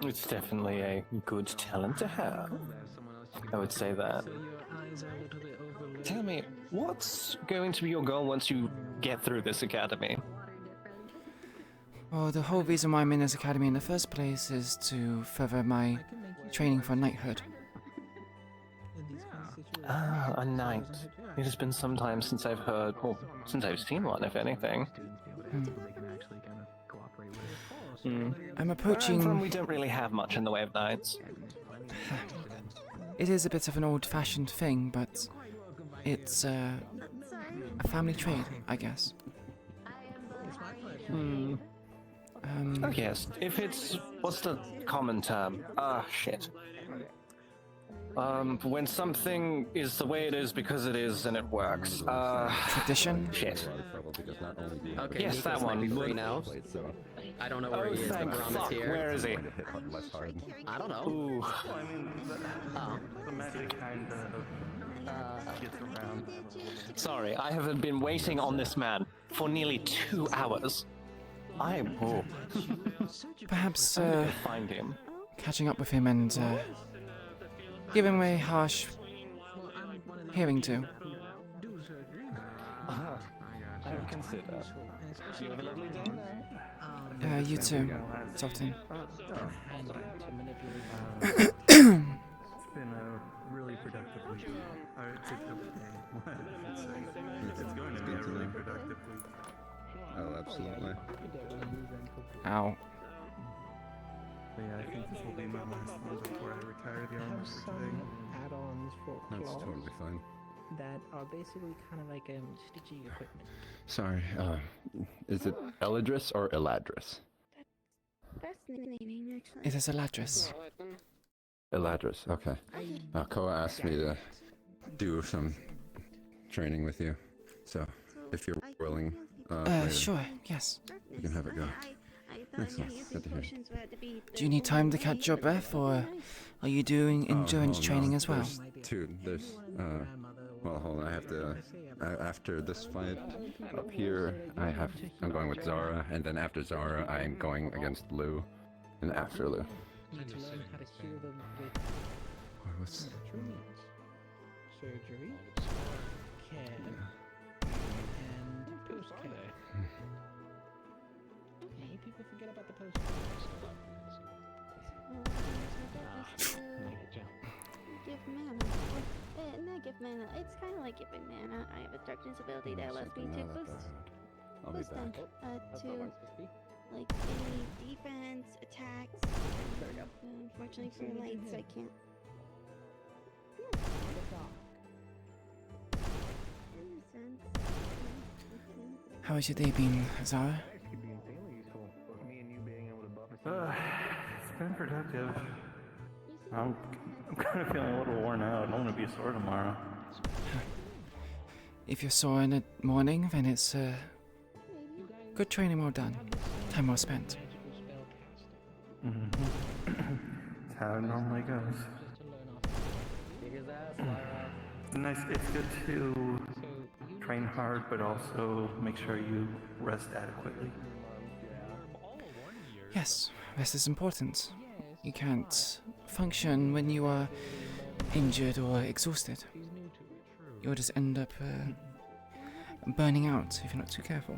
It's definitely a good talent to have. I would say that. Tell me, what's going to be your goal once you get through this academy? Well, the whole reason why I'm in this academy in the first place is to further my training for knighthood. Ah, a knight. It has been some time since I've heard, or since I've seen one, if anything. I'm approaching... we don't really have much in the way of knights. It is a bit of an old-fashioned thing, but it's a family trade, I guess. Oh yes, if it's... what's the common term? Shit. When something is the way it is because it is and it works. Tradition? Shit. Okay, yes, that one. Free now. I don't know where he is. Thank The Brahm fuck. is here. Where is he? I don't know. Ooh. The magic kind of gets around. Sorry, I have been waiting on this man for nearly 2 hours. I will. Perhaps, I'm gonna find him. catching up with him and, giving him a harsh hearing to. I would consider. You have a lovely day. You too, Softon. It's been a really productive week. It's going to be a really productive week. Oh, absolutely. Ow. But yeah, I think this will be my last one before I retire the armor for today. Add-ons for That's claws totally fine. that are basically kind of like stitching equipment. Sorry, is it Eladris or Eladris? Fascinating, actually. It is Eladris. Eladris, okay. Koa asked me to do some training with you, so if you're willing, later, Sure, yes. you can have it go. Excellent, good to hear. Do you need time to catch your breath, or are you doing endurance training as well? There's, well, hold on, I have to, after this fight up here, I'm going with Zara, and then after Zara, I'm going against Lou, and after Lou. Need to learn how to heal them with What's... surgery, care, and post-care. Many people forget about the post-care. Give mana. Not give mana. It's kind of like giving mana. I have a darkness ability that allows me to boost. I'll be Boost them back. to like any defense, attacks. Unfortunately for lights, I can't. In a sense. How has your day been, Zara? It's been productive. I'm kind of feeling a little worn out. I want to be sore tomorrow. If you're sore in the morning, then it's good training well done. Time well spent. That's how it normally goes. It's good to train hard, but also make sure you rest adequately. Yes, rest is important. You can't function when you are injured or exhausted. You'll just end up burning out if you're not too careful.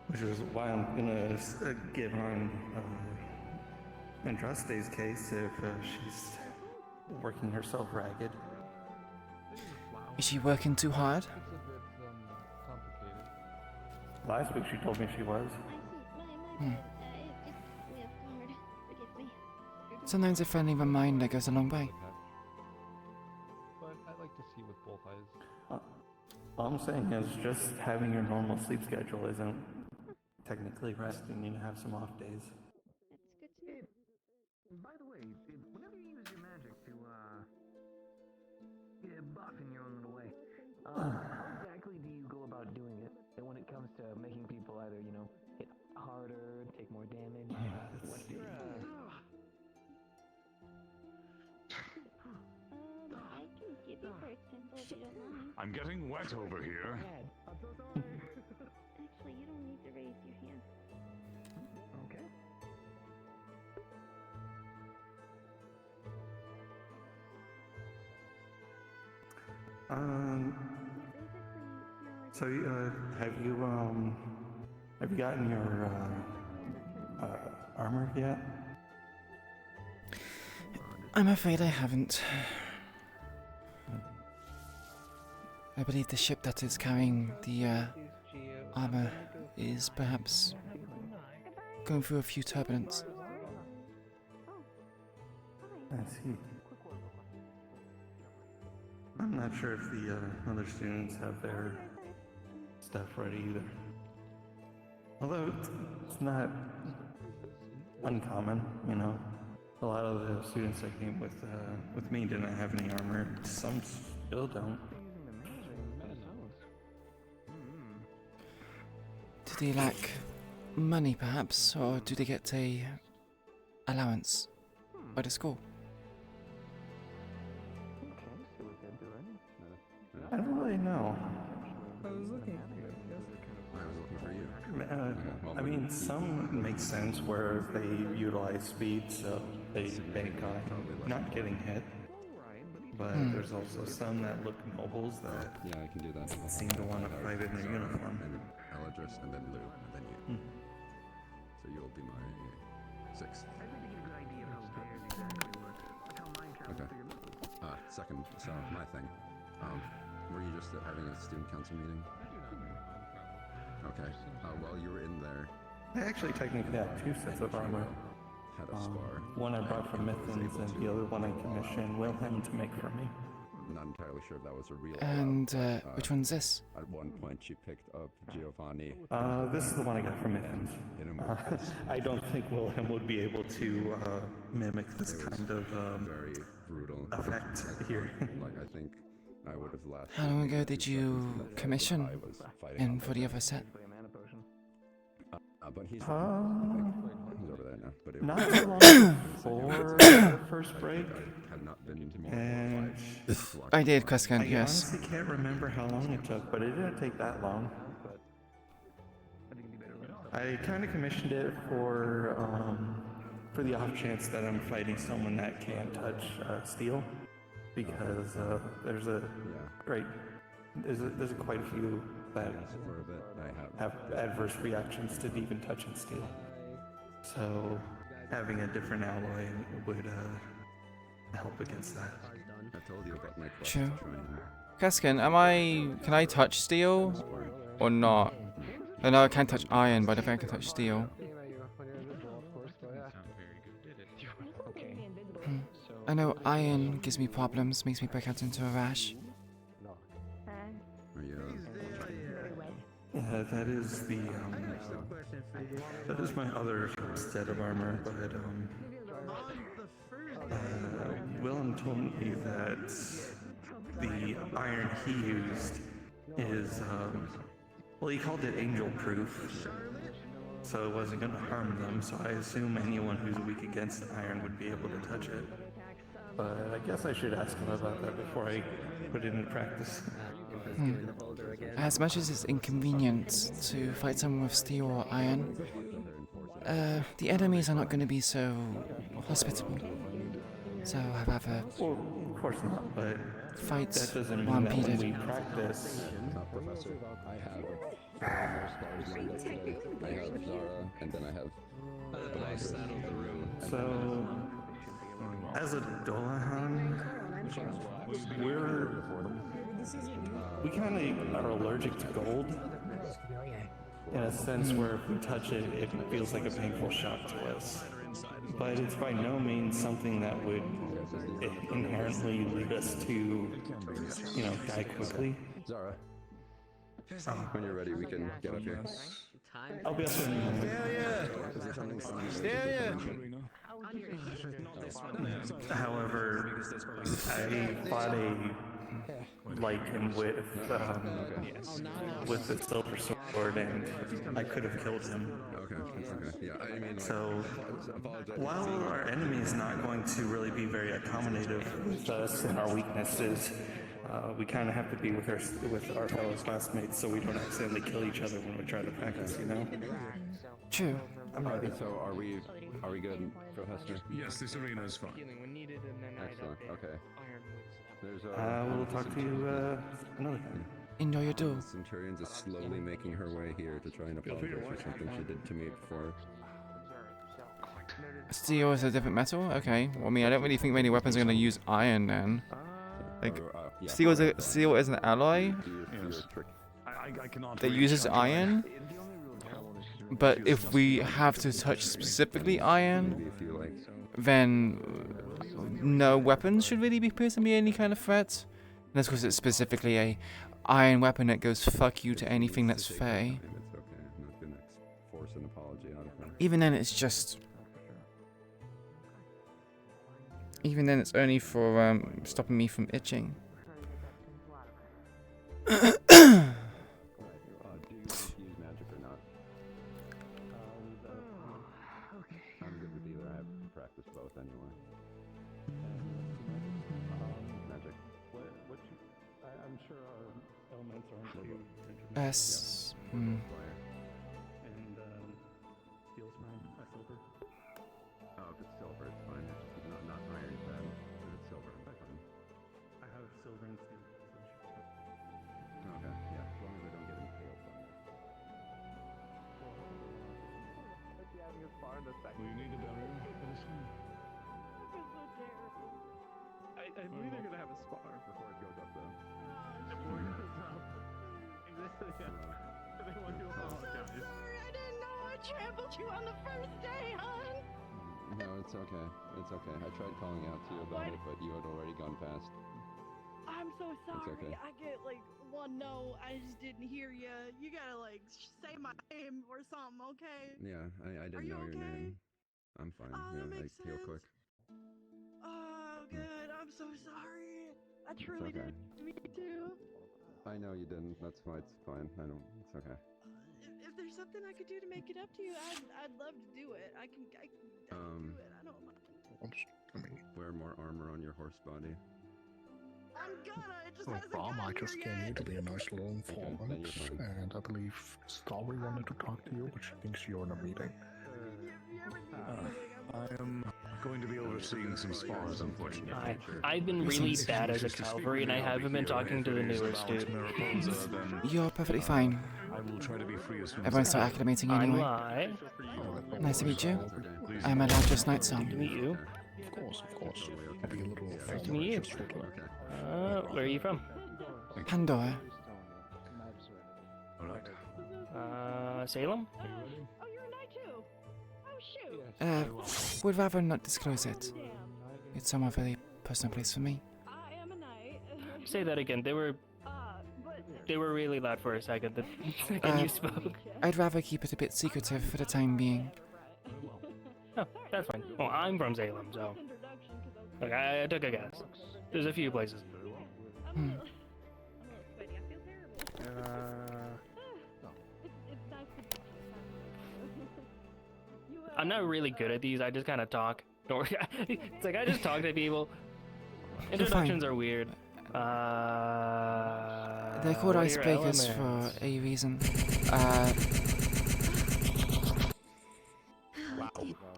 Which is why I'm gonna give on Andraste's case if she's working herself ragged. Is she working too hard? Last week she told me she was. Sometimes a friendly reminder goes a long way. But I like to see with both eyes. All I'm saying is just having your normal sleep schedule isn't technically resting. You need to have some off days. By the way, whenever you use your magic to, buff in your own little way, how exactly do you go about doing it? And when it comes to making people either, hit harder, take more damage, what do you I can give you, for example, if you don't mind. I'm getting wet over here. Actually, you don't need to raise your hand. Okay. So have you gotten your armor yet? I'm afraid I haven't. I believe the ship that is carrying the armor is perhaps going through a few turbulence. I see. I'm not sure if the other students have their stuff ready either. Although it's not uncommon, A lot of the students that came with me didn't have any armor. Some still don't. Do they lack money, perhaps, or do they get a allowance by the school? I don't really know. I was looking at you. I was looking for you. I mean, some make sense where they utilize speed, so they bank on not getting hit. But there's also some that look nobles that I can do that. seem to want to fight in their uniform. And Eladris, and then Lou, and then you. So you'll be my sixth. Okay. Second, so my thing. Were you just having a student council meeting? Okay. While you were in there, I actually technically have two sets of armor. had a spar. One I bought from Mithens, and the other one I commissioned Wilhelm to make for me. Not entirely sure if that was a real. And which one's this? At one point, she picked up Giovanni. This is the one I got from Mithens. I don't think Wilhelm would be able to mimic this kind of very brutal effect here. Like I think I would have left. How long ago did you commission in for the other set? But he's over there now. But it not too long before the first break. Had not been to me. And I did, Quescan, I yes. honestly can't remember how long it took, but it didn't take that long. I kind of commissioned it for the off chance that I'm fighting someone that can't touch steel, because there's quite a few that have adverse reactions to even touching steel. So having a different alloy would help against that. I told you about my quest True. to try and Cascan, can I touch steel or not? Oh, no, I can't touch iron, but I think I can touch steel. I know iron gives me problems, makes me break out into a rash. that is the that is my other set of armor, but Willem told me that the iron he used is well, he called it angel proof, so it wasn't going to harm them. So I assume anyone who's weak against iron would be able to touch it. But I guess I should ask him about that before I put it into practice. As much as it's inconvenient to fight someone with steel or iron, the enemies are not going to be so hospitable. So I'd rather Well, of course not, but fight that doesn't while mean I'm that when we heated. practice. Professor, I have more stars lined up today. I have Zara, and then I have. So, as a Dolahan, we kind of are allergic to gold, in a sense where if we touch it, it feels like a painful shock to us. But it's by no means something that would inherently lead us to, you know, die quickly. Zara, when you're ready, we can get up here. I'll be up in a moment. However, I fought a Lycan with the silver sword, and I could have killed him. Okay, yeah, I mean, like, So, while our enemy is not going to really be very accommodative with us and our weaknesses, we kind of have to be with our fellow classmates so we don't accidentally kill each other when we try to practice, you know? True. So are we good, Professor? Yes, this arena is fine. Excellent. Okay. There's We'll talk to you another time. Enjoy your duel. The Centurion's is slowly making her way here to try and apologize for something she did to me before. Steel is a different metal? Okay. Well, I mean, I don't really think many weapons are going to use iron then. Like, yeah. steel is an alloy that uses iron. But if we have to touch specifically iron, then no weapons should really be personally any kind of threat. And that's because it's specifically a iron weapon that goes fuck you to anything that's fey. It's okay. I'm not gonna force an apology out of her. Even then, it's just. Even then, it's only for stopping me from itching. Use magic or not? I'm good with either. I've practiced both anyway. Magic. I'm sure our elements aren't too S. And steel's fine. Silver. Oh, if it's silver, it's fine. It's just not iron bad. If it's silver, it's fine. I have silver and steel. Okay, yeah, as long as I don't get impaled on it. Well, you need a barrier. I'm either gonna have a spar before it goes up, though. Before it goes up. Exactly. Yeah. I want to apologize. I didn't know I trampled you on the first day, hon. No, it's okay. It's okay. I tried calling out to you about it, but you had already gone past. I'm so sorry. okay. I get like one no. I just didn't hear you. You gotta like say my name or something, okay? Yeah, I didn't know your name. I'm fine. Oh, yeah, that makes heal sense. quick. Oh, good. I'm so sorry. I truly okay. did. Me too. I know you didn't. That's why it's fine. I don't. It's okay. If there's something I could do to make it up to you, I'd love to do it. I can do it. I don't mind. Wear more armor on your horse body. I'm gonna. It just Well, hasn't Bob, I gotten just here came yet. here to be a nice little informant, and I believe Story wanted to talk to you, but she thinks you're in a meeting. I am going to be overseeing some spars, unfortunately. I've been really bad as a cavalry, and I haven't been talking to the newest dude. You're perfectly fine. I will try to be free as soon as Everyone start acclimating I'm anyway. live. Nice to meet you. I'm Eladris Nightsong. Nice to meet you. Of course. I'll be a little Nice to meet you. Where are you from? Pandora. Salem? Oh, you're a knight too. Oh, shoot. Would rather not disclose it. It's somewhat very personal place for me. I am a knight. Say that again. They were. They were really loud for a second. The second you spoke. I'd rather keep it a bit secretive for the time being. Oh, that's fine. Well, I'm from Salem, so. Look, I took a guess. There's a few places. Hmm. I'm not really good at these. I just kind of talk. Don't worry. It's like I just talk to people. Introductions are weird. They're called what are your icebreakers for elements? a reason.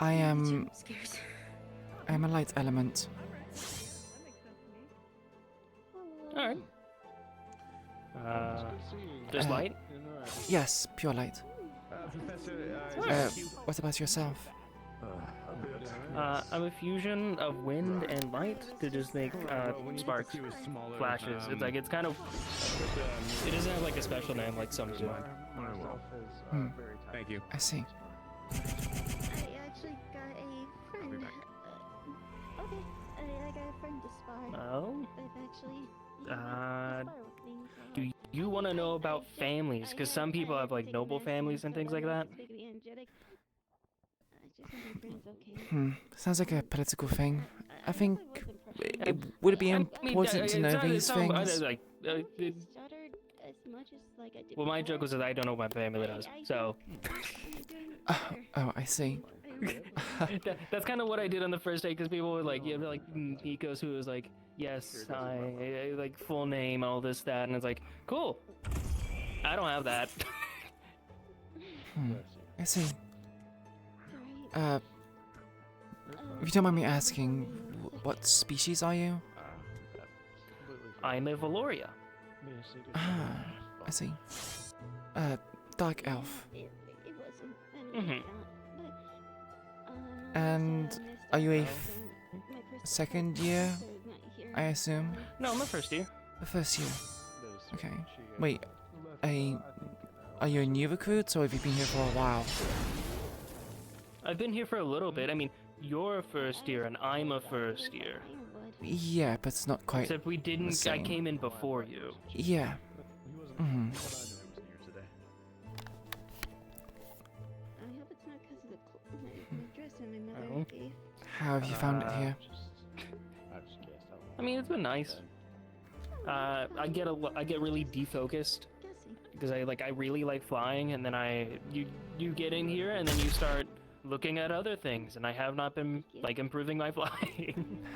I am a light element. Alright. Just light? Yes, pure light. What about yourself? I'm a fusion of wind and light to just make sparks, flashes. It's like, it's kind of... It doesn't have like a special name like some do. Hmm. Thank you. I see. I actually got a friend. Okay, I got a friend to spar. Oh? They've actually Uh, do you want to know about families? Because some people have like noble families and things like that. Sounds like a political thing. I think would it be important to know these things? Well, my joke was that I don't know what my family does, so. Oh, I see. That's kind of what I did on the first day, because people were like, you have like Nikos, who was like, yes, I like full name, all this, that, and it's like, cool. I don't have that. I see. If you don't mind me asking, what species are you? I'm a Valoria. Ah, I see. Dark elf. And are you a second year, I assume? No, I'm a first year. A first year. Okay. Wait, are you a new recruit, or have you been here for a while? I've been here for a little bit. I mean, you're a first year and I'm a first year. Yeah, but it's not quite. Except we didn't. I came in before you. Yeah. Mm-hmm. I hope it's not because of the dress my mother gave. How have you found it here? I mean, it's been nice. I get really defocused because I really like flying, and then you get in here and then you start looking at other things, and I have not been like improving my flying,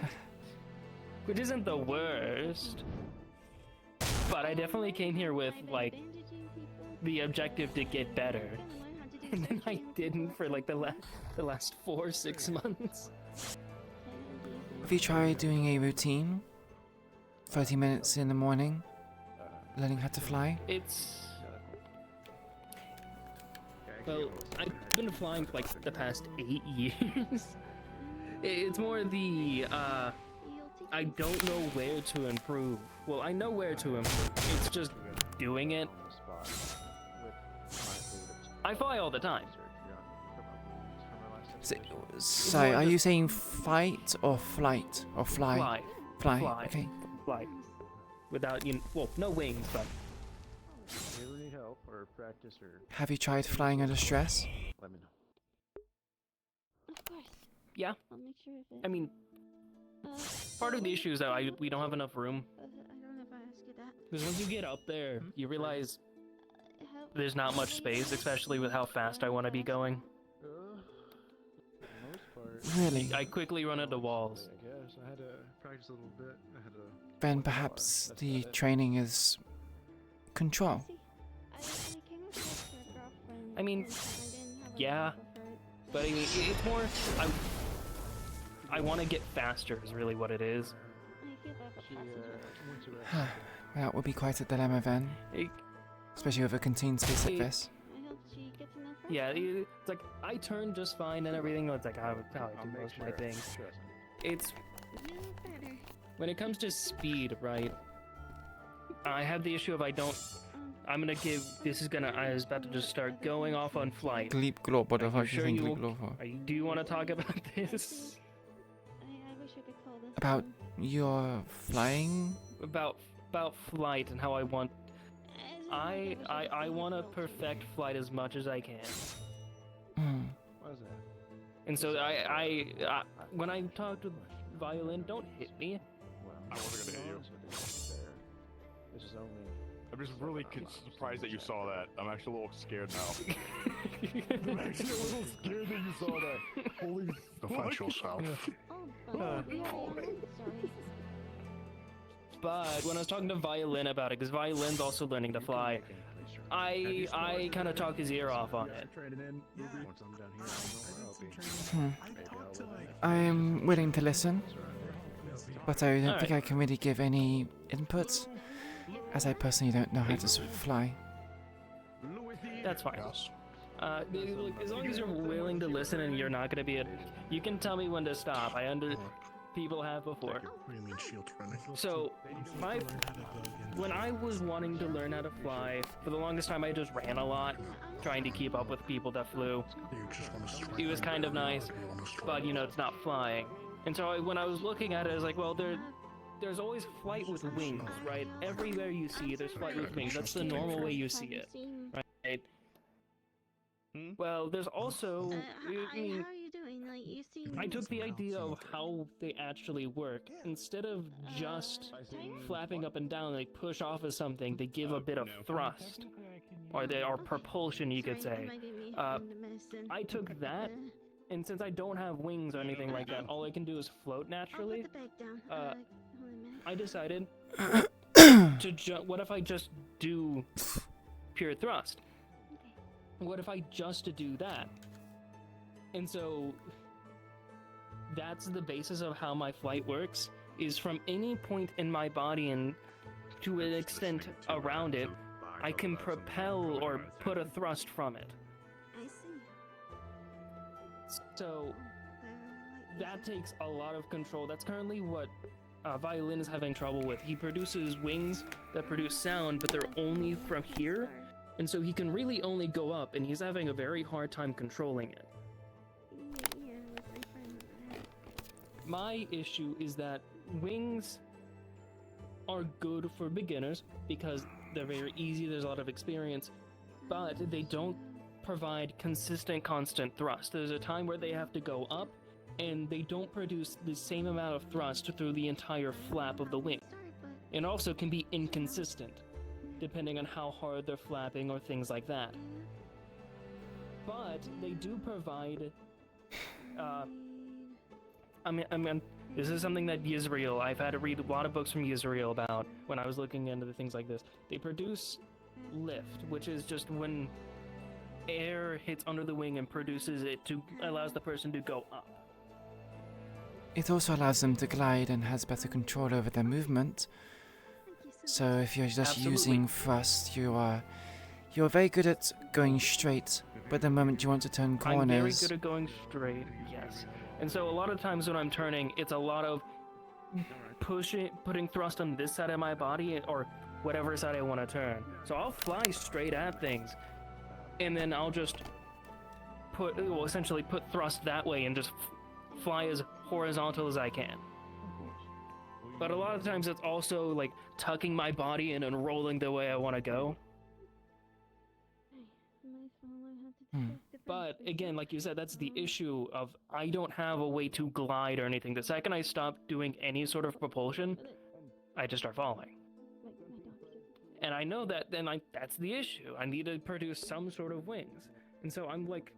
which isn't the worst. But I definitely came here with like the objective to get better, and then I didn't for like the last 4-6 months. Have you tried doing a routine? 30 minutes in the morning, learning how to fly? Well, I've been flying for like the past 8 years. It's more the, I don't know where to improve. Well, I know where to improve. It's just doing it. I fly all the time. Sorry, are you saying fight or flight? Or fly? Fly. Fly, Fly. okay. Fly. Without, well, no wings, but... You ever need help or practice or... Have you tried flying under stress? Let me know. Of course. Yeah. I'll make sure of it. I mean, part of the issue is that we don't have enough room. I don't know if I asked you that. Because once you get up there, you realize there's not much space, especially with how fast I want to be going. Really? I quickly run into walls. I guess I had to practice a little bit. I had to... Then perhaps the training is control. I mean, yeah, but I mean, it's more, I want to get faster is really what it is. That would be quite a dilemma then. Especially with a contained space like this. Yeah, it's like, I turn just fine and everything, it's like how I do most of my things. It's, when it comes to speed, right, I have the issue of I was about to just start going off on flight. Gleep glop, what the fuck you think you gleep glop for? do you want to talk about this? I wish I could call this. About your flying? About flight and how I want I want to perfect flight as much as I can. What is that? And so when I talk to Violin, don't hit me. I wasn't gonna hit you. This is only. I'm just really surprised that you saw that. I'm actually a little scared now. I'm actually a little scared that you saw that. Holy Defend yourself. But when I was talking to Violin about it, because Violin's also learning to fly, I kind of talked his ear off on it. I'm willing to listen, but I don't think I can really give any input, as I personally don't know how to fly. That's fine. As long as you're willing to listen and you're not going to be you can tell me when to stop. People have before. So, when I was wanting to learn how to fly, for the longest time I just ran a lot, trying to keep up with people that flew. It was kind of nice, but you know, it's not flying. And so when I was looking at it, I was like, well, there's always flight with wings, right? Everywhere you see, there's flight with wings. That's the normal way you see it, right? Well, there's also, how are you doing? Like, you seem... I took the idea of how they actually work. Instead of just flapping up and down, they push off of something, they give a bit of thrust. Or propulsion, you could say. I took that, and since I don't have wings or anything like that, all I can do is float naturally. I decided what if I just do pure thrust? What if I just do that? And so that's the basis of how my flight works, is from any point in my body and to an extent around it, I can propel or put a thrust from it. I see. So that takes a lot of control. That's currently what Violin is having trouble with. He produces wings that produce sound, but they're only from here. And so he can really only go up, and he's having a very hard time controlling it. My issue is that wings are good for beginners because they're very easy, there's a lot of experience, but they don't provide consistent, constant thrust. There's a time where they have to go up, and they don't produce the same amount of thrust through the entire flap of the wing. And also can be inconsistent, depending on how hard they're flapping or things like that. But they do provide, I mean, this is something that Yisrael, I've had to read a lot of books from Yisrael about when I was looking into the things like this. They produce lift, which is just when air hits under the wing and produces it allows the person to go up. It also allows them to glide and has better control over their movement. So if you're just using thrust, you're very good at going straight, but the moment you want to turn corners... I'm very good at going straight, yes. And so a lot of times when I'm turning, it's a lot of putting thrust on this side of my body or whatever side I want to turn. So I'll fly straight at things, and then I'll just essentially put thrust that way and just fly as horizontal as I can. But a lot of times it's also like tucking my body in and rolling the way I want to go. But again, like you said, that's the issue of I don't have a way to glide or anything. The second I stop doing any sort of propulsion, I just start falling. And I know that, that's the issue. I need to produce some sort of wings. And so I'm like,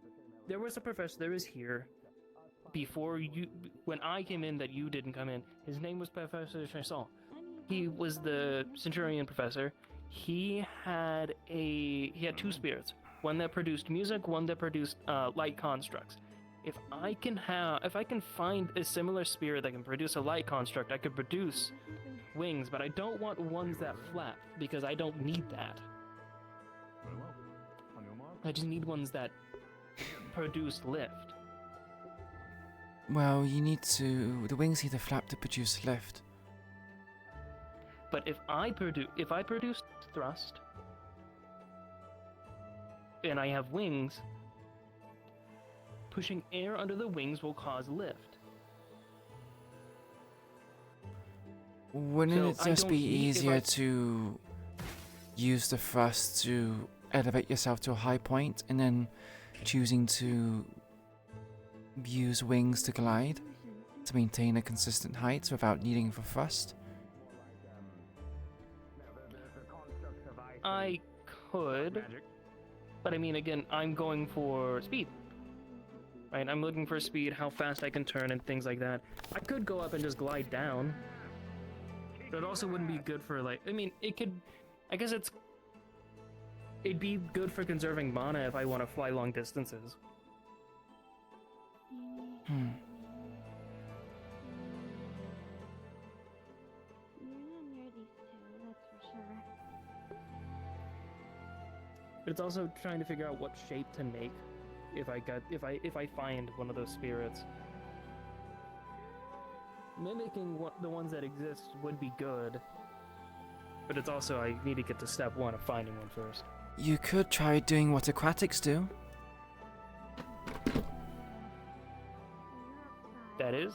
there was a professor, there was here, when I came in that you didn't come in, his name was Professor Chasson. He was the Centurion professor. He had two spirits, one that produced music, one that produced light constructs. If I can find a similar spirit that can produce a light construct, I could produce wings, but I don't want ones that flap because I don't need that. I just need ones that produce lift. Well, the wings need to flap to produce lift. But if I produce thrust, and I have wings, pushing air under the wings will cause lift. Wouldn't it just be easier to use the thrust to elevate yourself to a high point, and then choosing to use wings to glide to maintain a consistent height without needing the thrust? I could, but I mean, again, I'm going for speed. Right, I'm looking for speed, how fast I can turn, and things like that. I could go up and just glide down, but it also wouldn't be good for, like, I mean, it could, I guess it'd be good for conserving mana if I want to fly long distances. Hmm. But it's also trying to figure out what shape to make if I find one of those spirits. Mimicking the ones that exist would be good, but it's also I need to get to step one of finding one first. You could try doing what aquatics do. That is?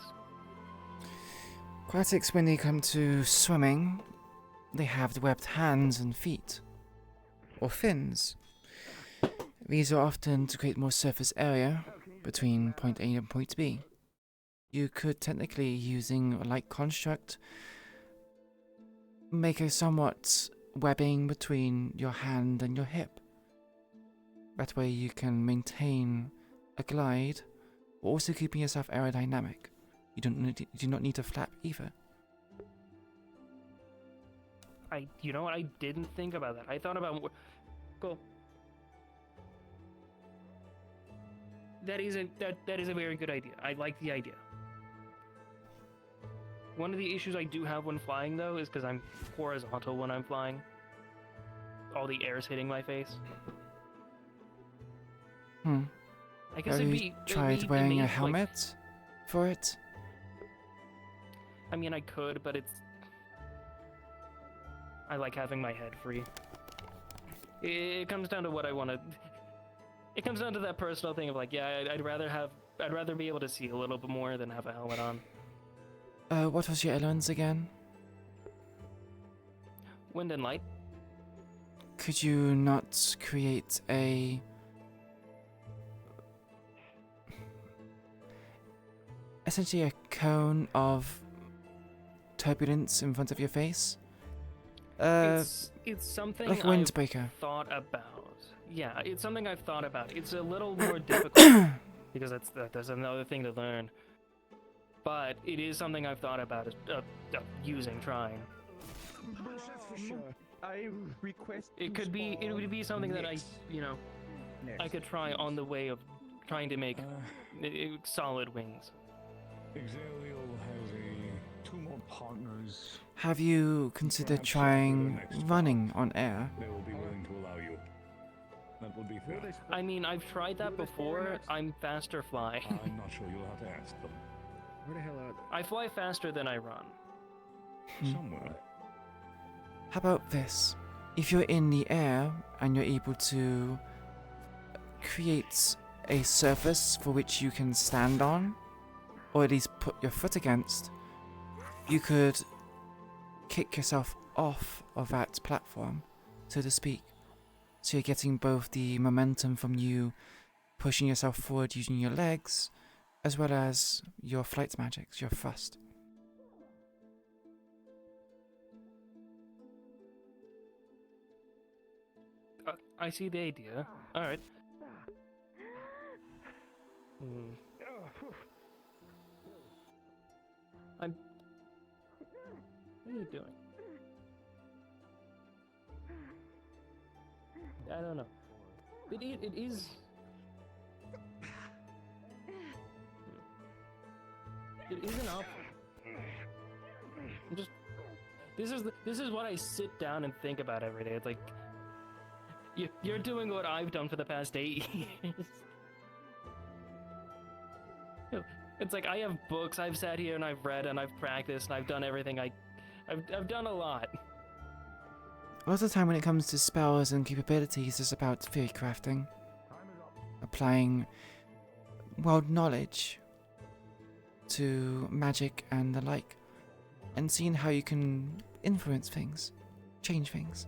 Aquatics, when they come to swimming, they have the webbed hands and feet, or fins. These are often to create more surface area between point A and point B. You could technically, using a light construct, make a somewhat webbing between your hand and your hip. That way you can maintain a glide, while also keeping yourself aerodynamic. You do not need to flap either. You know what? I didn't think about that. I thought about cool. That is a very good idea. I like the idea. One of the issues I do have when flying, though, is because I'm horizontal when I'm flying. All the air is hitting my face. I guess Have you tried wearing a helmet for it? I mean, I could, but I like having my head free. It comes down to what I want to. It comes down to that personal thing of like, yeah, I'd rather be able to see a little bit more than have a helmet on. What was your elements again? Wind and light. Could you not create essentially a cone of turbulence in front of your face? It's something like a windbreaker. I've thought about. Yeah, it's something I've thought about. It's a little more difficult because there's another thing to learn. But it is something I've thought about trying. I request. It would be something that I could try on the way of trying to make solid wings. Exaliel has 2 more partners. Have you considered trying running on air? They will be willing to allow you. That would be fair. I mean, I've tried that before. I'm faster fly. I'm not sure. You'll have to ask them. Where the hell are they? I fly faster than I run. Somewhere. How about this? If you're in the air and you're able to create a surface for which you can stand on, or at least put your foot against, you could kick yourself off of that platform, so to speak. So you're getting both the momentum from you pushing yourself forward using your legs, as well as your flight magics, your thrust. I see the idea. Alright. What are you doing? I don't know. It is. It is an option. This is what I sit down and think about every day. It's like you're doing what I've done for the past 8 years. It's like I have books. I've sat here and I've read and I've practiced and I've done everything. I've done a lot. A lot of the time when it comes to spells and capabilities, it's about theory crafting. Applying world knowledge to magic and the like. And seeing how you can influence things. Change things.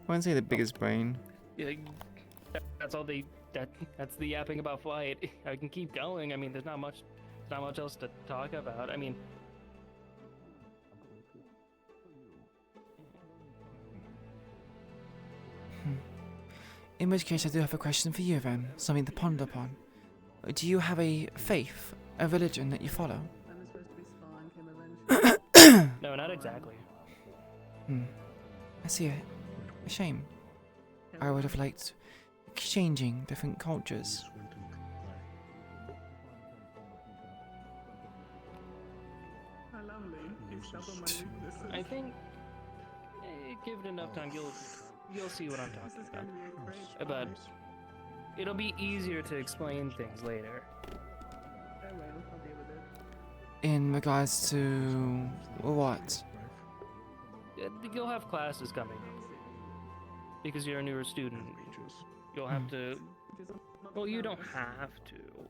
wouldn't say the biggest brain. Yeah, that's all they. That's the yapping about flight. I can keep going. I mean, there's not much else to talk about. I mean, In which case, I do have a question for you then, something to ponder upon. Do you have a faith, a religion that you follow? no, not exactly. I see it. A shame. I would have liked exchanging different cultures. I think, give it enough time, you'll see what I'm talking about. But it'll be easier to explain things later. In regards to what? You'll have classes coming up. Because you're a newer student. You'll have to... Well, you don't have to.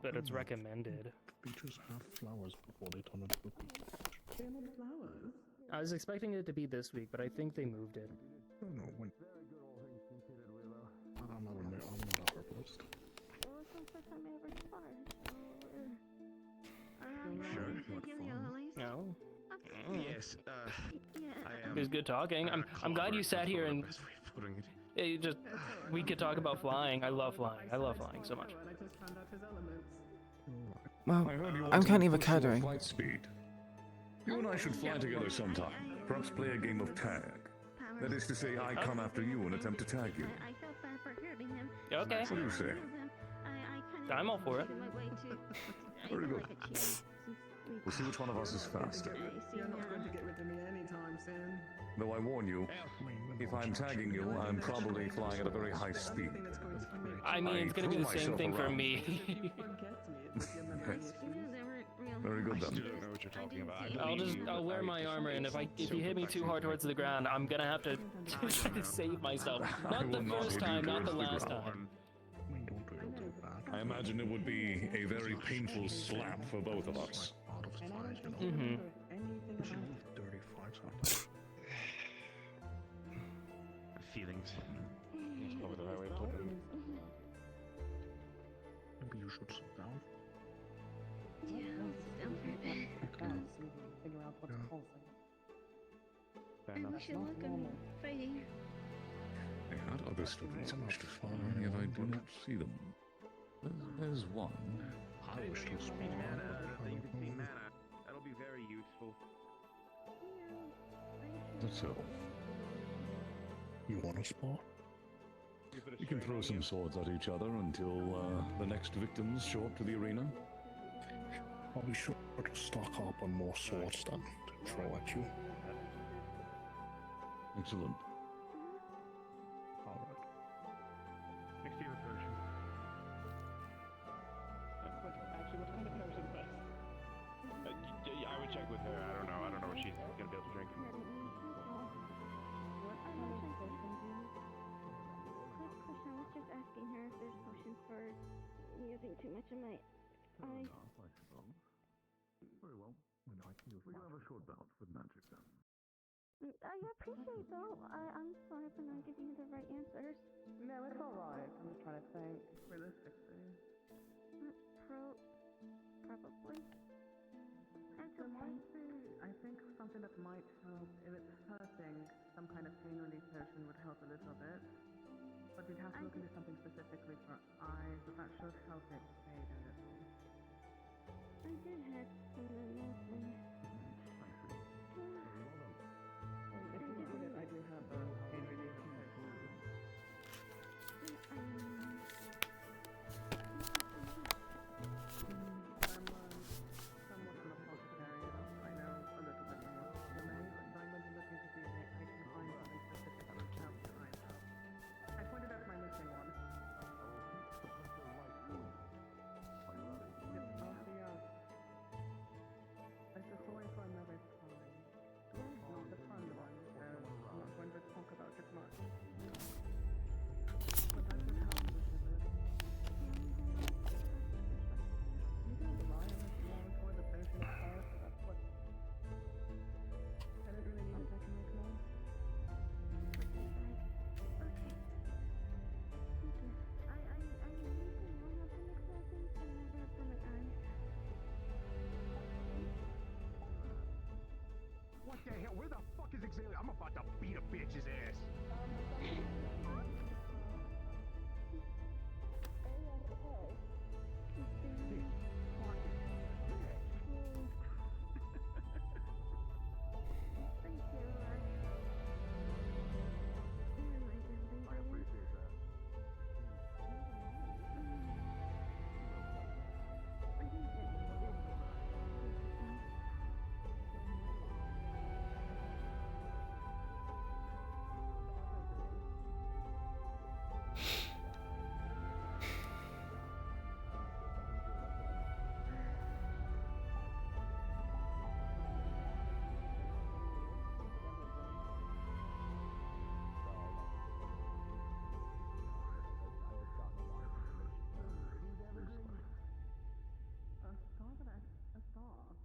But it's recommended. Peaches have flowers before they turn into peaches. They have flowers? I was expecting it to be this week, but I think they moved it. No, when... I'm not a herbalist. It was the first time I ever saw her. No. Yes, It was good talking. I'm glad you sat here and... we could talk about flying. I love flying. I love flying so much. Well, I heard you I'm want currently to push your recovering. flight speed. You and I should fly together sometime. Perhaps play a game of tag. That is to say, I come after you and attempt to tag you. I felt bad for hurting him. Okay. What do you say? I'm all for it. Very good. We'll see which one of us is faster. You're not going to get rid of me anytime soon. Though I warn you, if I'm tagging you, I'm probably flying at a very high speed. I mean, it's gonna be the same thing for me. Very good then. I don't know what you're talking about. I'll wear my armor, and if you hit me too hard towards the ground, I'm gonna have to try to save myself. Not the first time, not the last time. I imagine it would be a very painful slap for both of us. Mm-hmm. Feelings. Over the right way to put them. Maybe you should sit down. Yeah, I'll sit down for a bit. Figure out what's pulsing. I wish you luck on fighting. I had other students wish to fly, yet I do not see them. There's one. I wish to speak. You can see mana. That'll be very useful. That's all. You want to spar? We can throw some swords at each other until the next victims show up to the arena. I'll be sure to stock up on more swords than to throw at you. Excellent. Alright. Next to your potion. Actually, what kind of potion best? I would check with her. I don't know what she's gonna be able to drink. Quick question, I was just asking her if there's potions for using too much of my eye. Very well. We can have a short bout with magic then. I appreciate though. I'm sorry for not giving you the right answers. No, it's alright. I'm just trying to think realistically. Probably. It's okay. I think something that might help, if it's hurting, some kind of pain relief potion would help a little bit. But we'd have to look into something specifically for eyes, but that should help it fade a little. I did have some medicine. If you need it, I do have a pain relief potion. Somewhat from a pocket area. I know a little bit more than me, but I'm going to look into see if I can find something specific that would help your eyes out. I pointed out my missing one. It's off the I suppose hell? Where the fuck is exactly? I'm about to beat a bitch's ass.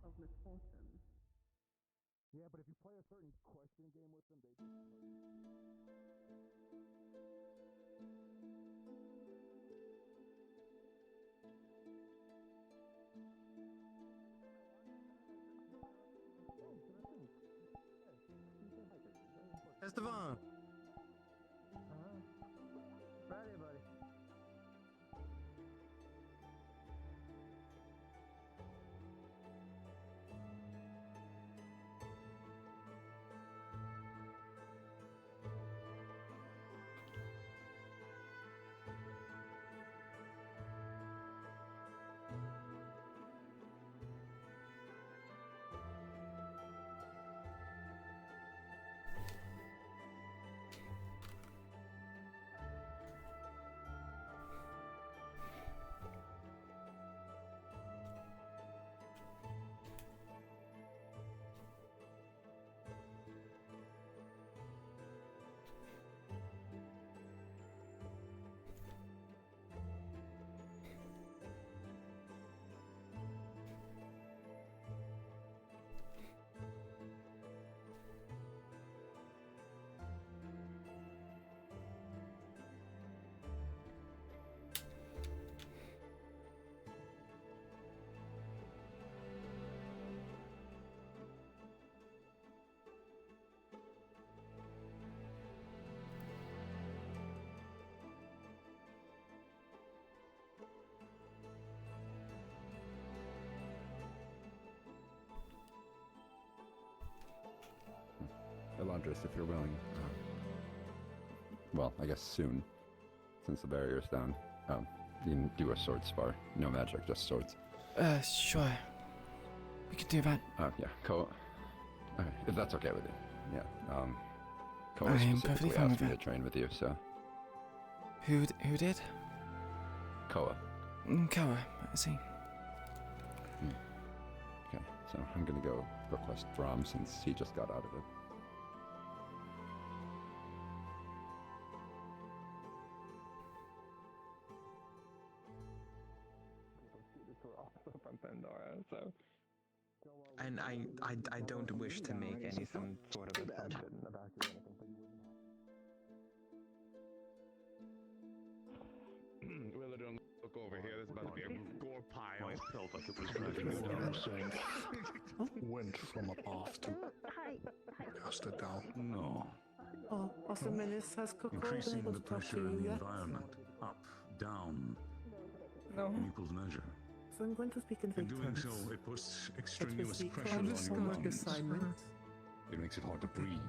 Of misfortune. Yeah, but if you play a certain question game with them, they Esteban! Ready, buddy. Eladris, if you're willing. Well, I guess soon, since the barrier's down. You can do a sword spar. No magic, just swords. Sure. We can do that. Yeah, Koa. Okay, if that's okay with you. Yeah. Koa I am perfectly specifically fine asked with me to train with you, so. Who did? Koa. Koa, I see. Okay, so I'm gonna go request Brahm since he just got out of it. So. And I don't wish to make any some sort of assumption about you or anything, but you Well, don't look over here. There's about to be a gore pile. I felt like it was dragging me down the same. Went from a path to cast it down. No. Oh, also Menace has Coco Increasing been able the to talk to pressure you in the yet? environment. Up, down. No. In equal measure. So I'm going to speak in In doing terms. so, it puts extraneous the pressure on your homework lungs. assignment. It makes it hard to breathe.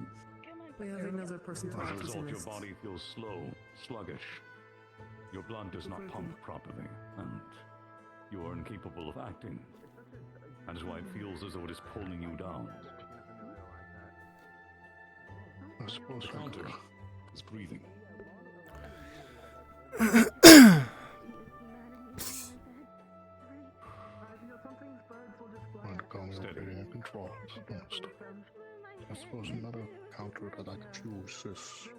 We have another person to As a act as result, an your body feels slow, sluggish. Your blood does not pump properly, and you are incapable of acting. That is why it feels as though it is pulling you down. I suppose the counter is breathing. Steady and control. I suppose another counter that I could choose is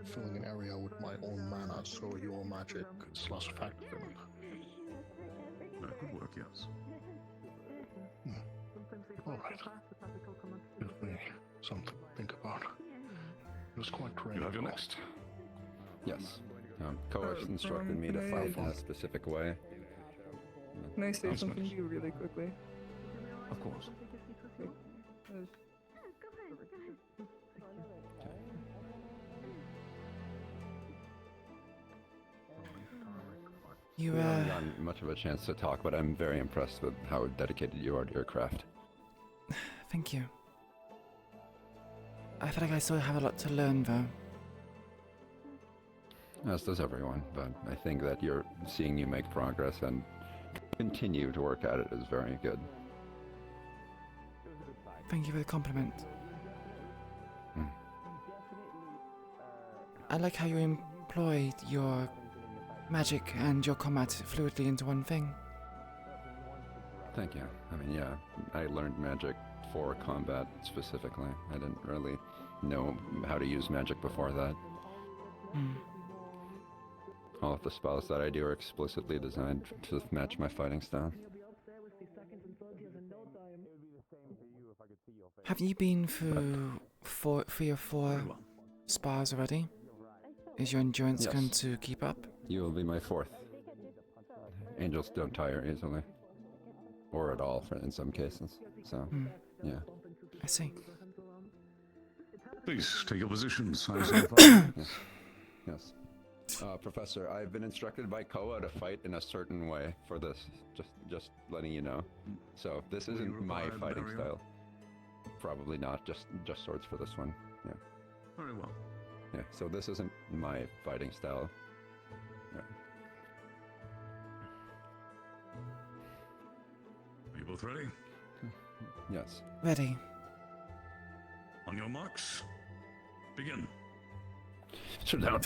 filling an area with my own mana so your magic is less effective in it. That could work, yes. Alright. Give me something to think about. It's quite draining. You have your next. Yes. Koa instructed me to fight in a specific way. Can I say something to you really quickly? Of course. We haven't gotten much of a chance to talk, but I'm very impressed with how dedicated you are to your craft. Thank you. I feel like I still have a lot to learn, though. As does everyone, but I think that seeing you make progress and continue to work at it is very good. Thank you for the compliment. I like how you employed your magic and your combat fluidly into one thing. Thank you. I mean, yeah, I learned magic for combat specifically. I didn't really know how to use magic before that. All of the spells that I do are explicitly designed to match my fighting style. Have you been through 3 or 4 spas already? Is your endurance going to keep up? You will be my 4th. Angels don't tire easily. Or at all, in some cases. So, yeah. I see. Please, take your positions. Yes. Professor, I've been instructed by Koa to fight in a certain way for this. Just letting you know. So, this isn't my fighting style. Probably not, just swords for this one. Yeah. Very well. Yeah, so this isn't my fighting style. Yeah. Are you both ready? Yes. Ready. On your marks, begin. Sit down.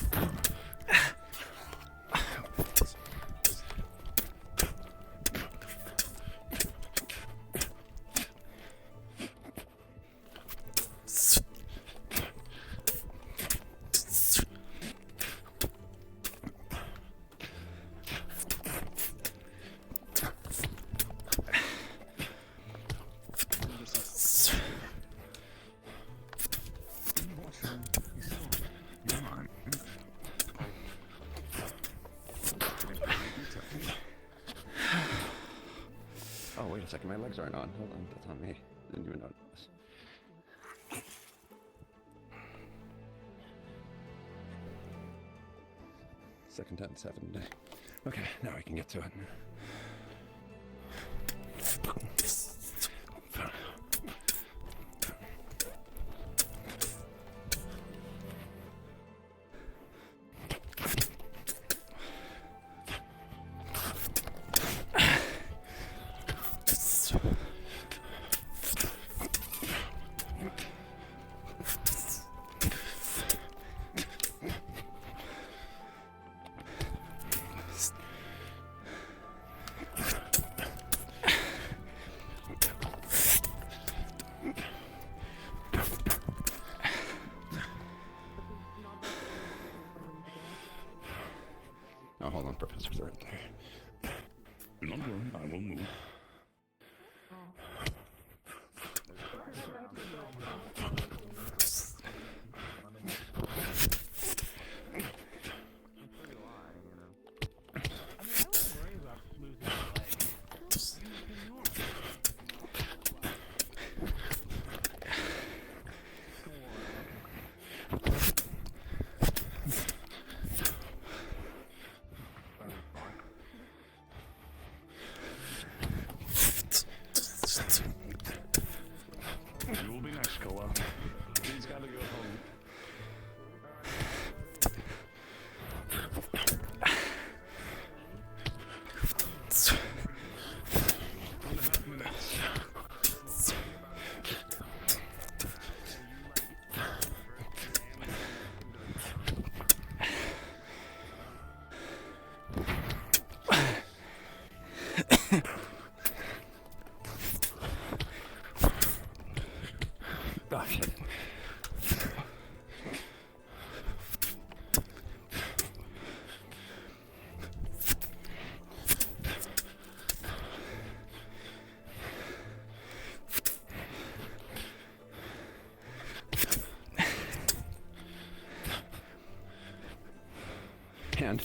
Oh, wait a second, my legs aren't on. Hold on, that's on me. Didn't even notice. Second 10-7 day. Okay, now I can get to it. Oh, hold on, Professor's right there. Do not worry, I will move. You will be next, Koa. He's got to go home. Oh, shit. Hand.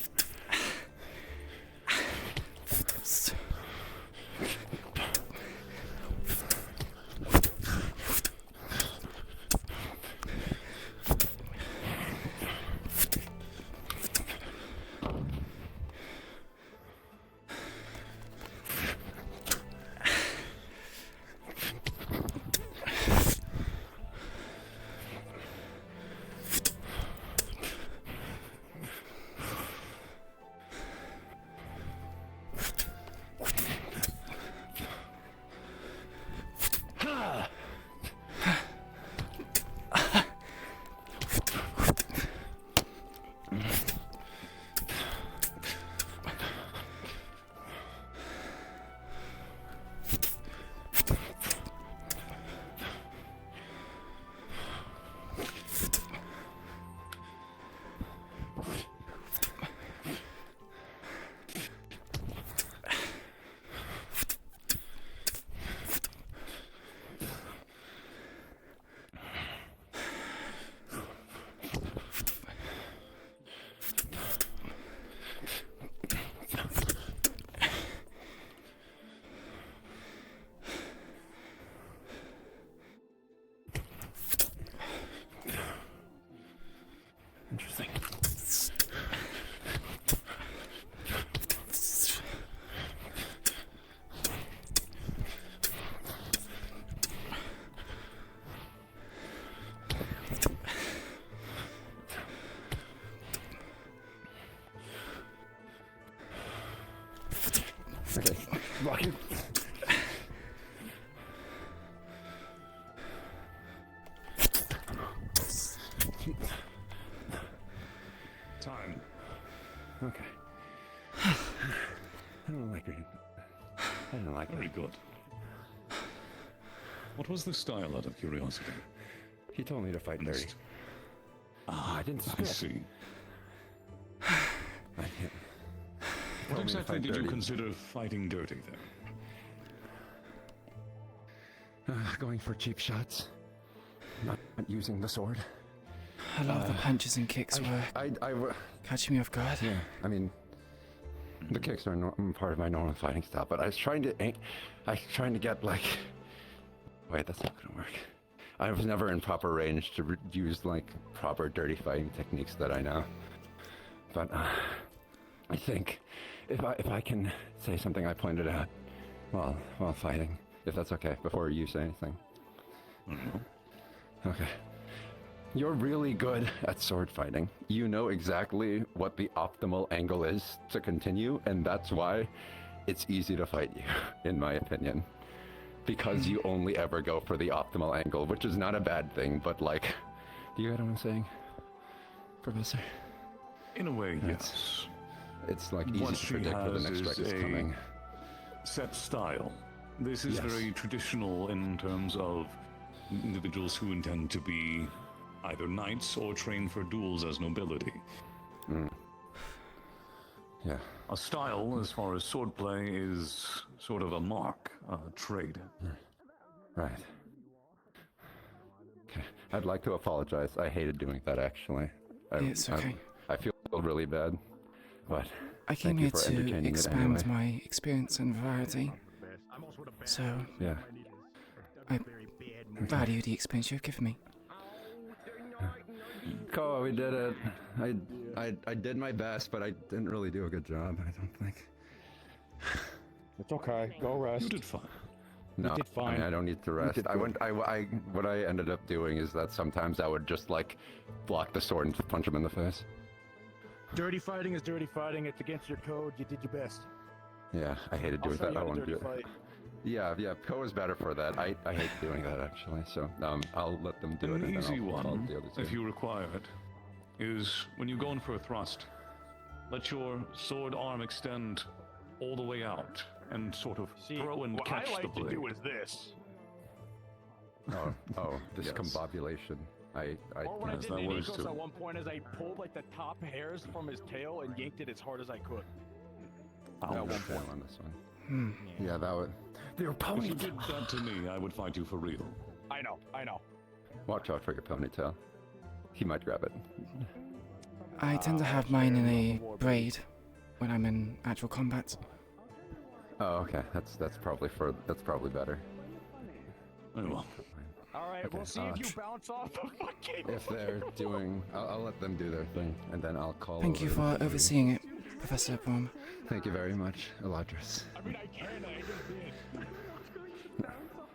Okay. Block it. Time. Okay. I don't like it. I don't like Very it. good. What was the style, out of curiosity? He told me to fight dirty. Ah, I didn't I see. I can't. What exactly did you dirty. consider fighting dirty then? Going for cheap shots. Not using the sword. A lot of the punches and kicks were catching me off guard. Yeah, I mean, the kicks are part of my normal fighting style, but I was trying to get like, wait, that's not gonna work. I was never in proper range to use like proper dirty fighting techniques that I know. But I think if I can say something I pointed out while fighting, if that's okay, before you say anything. Okay. You're really good at sword fighting. You know exactly what the optimal angle is to continue, and that's why it's easy to fight you, in my opinion. Because you only ever go for the optimal angle, which is not a bad thing, but like, do you get what I'm saying, Professor? In a way, yes. It's like easy What to predict where the next strike is coming. Set style. This is Yes. very traditional in terms of individuals who intend to be either knights or train for duels as nobility. Yeah. A style, as far as swordplay, is sort of a mark, a trade. Right. Okay. I'd like to apologize. I hated doing that, actually. It's okay. I feel really bad, but I came thank here you for to entertaining it expand anyway. my experience and variety. So, Yeah. I value the experience you've given me. Koa, we did it. I did my best, but I didn't really do a good job, I don't think. It's okay. Go rest. You did fine. No, did fine. I mean, I don't need to rest. did I good. went. What I ended up doing is that sometimes I would just like block the sword and punch him in the face. Dirty fighting is dirty fighting. It's against your code. You did your best. Yeah, I hated I'll doing show that. you I how to want to do dirty it. fight. Yeah, Koa's better for that. I hate doing that actually. So I'll let them do it. An and then easy I'll one, the other two. if you require it, is when you go in for a thrust, let your sword arm extend all the way out and sort of throw and what catch I like the blade. to do is this. Oh, this Yes. combobulation. I Or what I yes, did that to works Nikos too. at one point is I pulled like the top hairs from his tail and yanked it as hard as I could. I'll At one fail point. on this one. Yeah, that would. Your If pony. you did that to me, I would fight you for real. I know. Watch out for your ponytail. He might grab it. I tend to have mine in a braid when I'm in actual combat. Oh, okay. That's probably better. Very well. Alright, Okay, we'll see if you bounce off the fucking. If they're doing, I'll let them do their thing, and then I'll call. Thank you over for the three. overseeing it, Professor Baum. Thank you very much, Eladris. I mean, I can, I just did.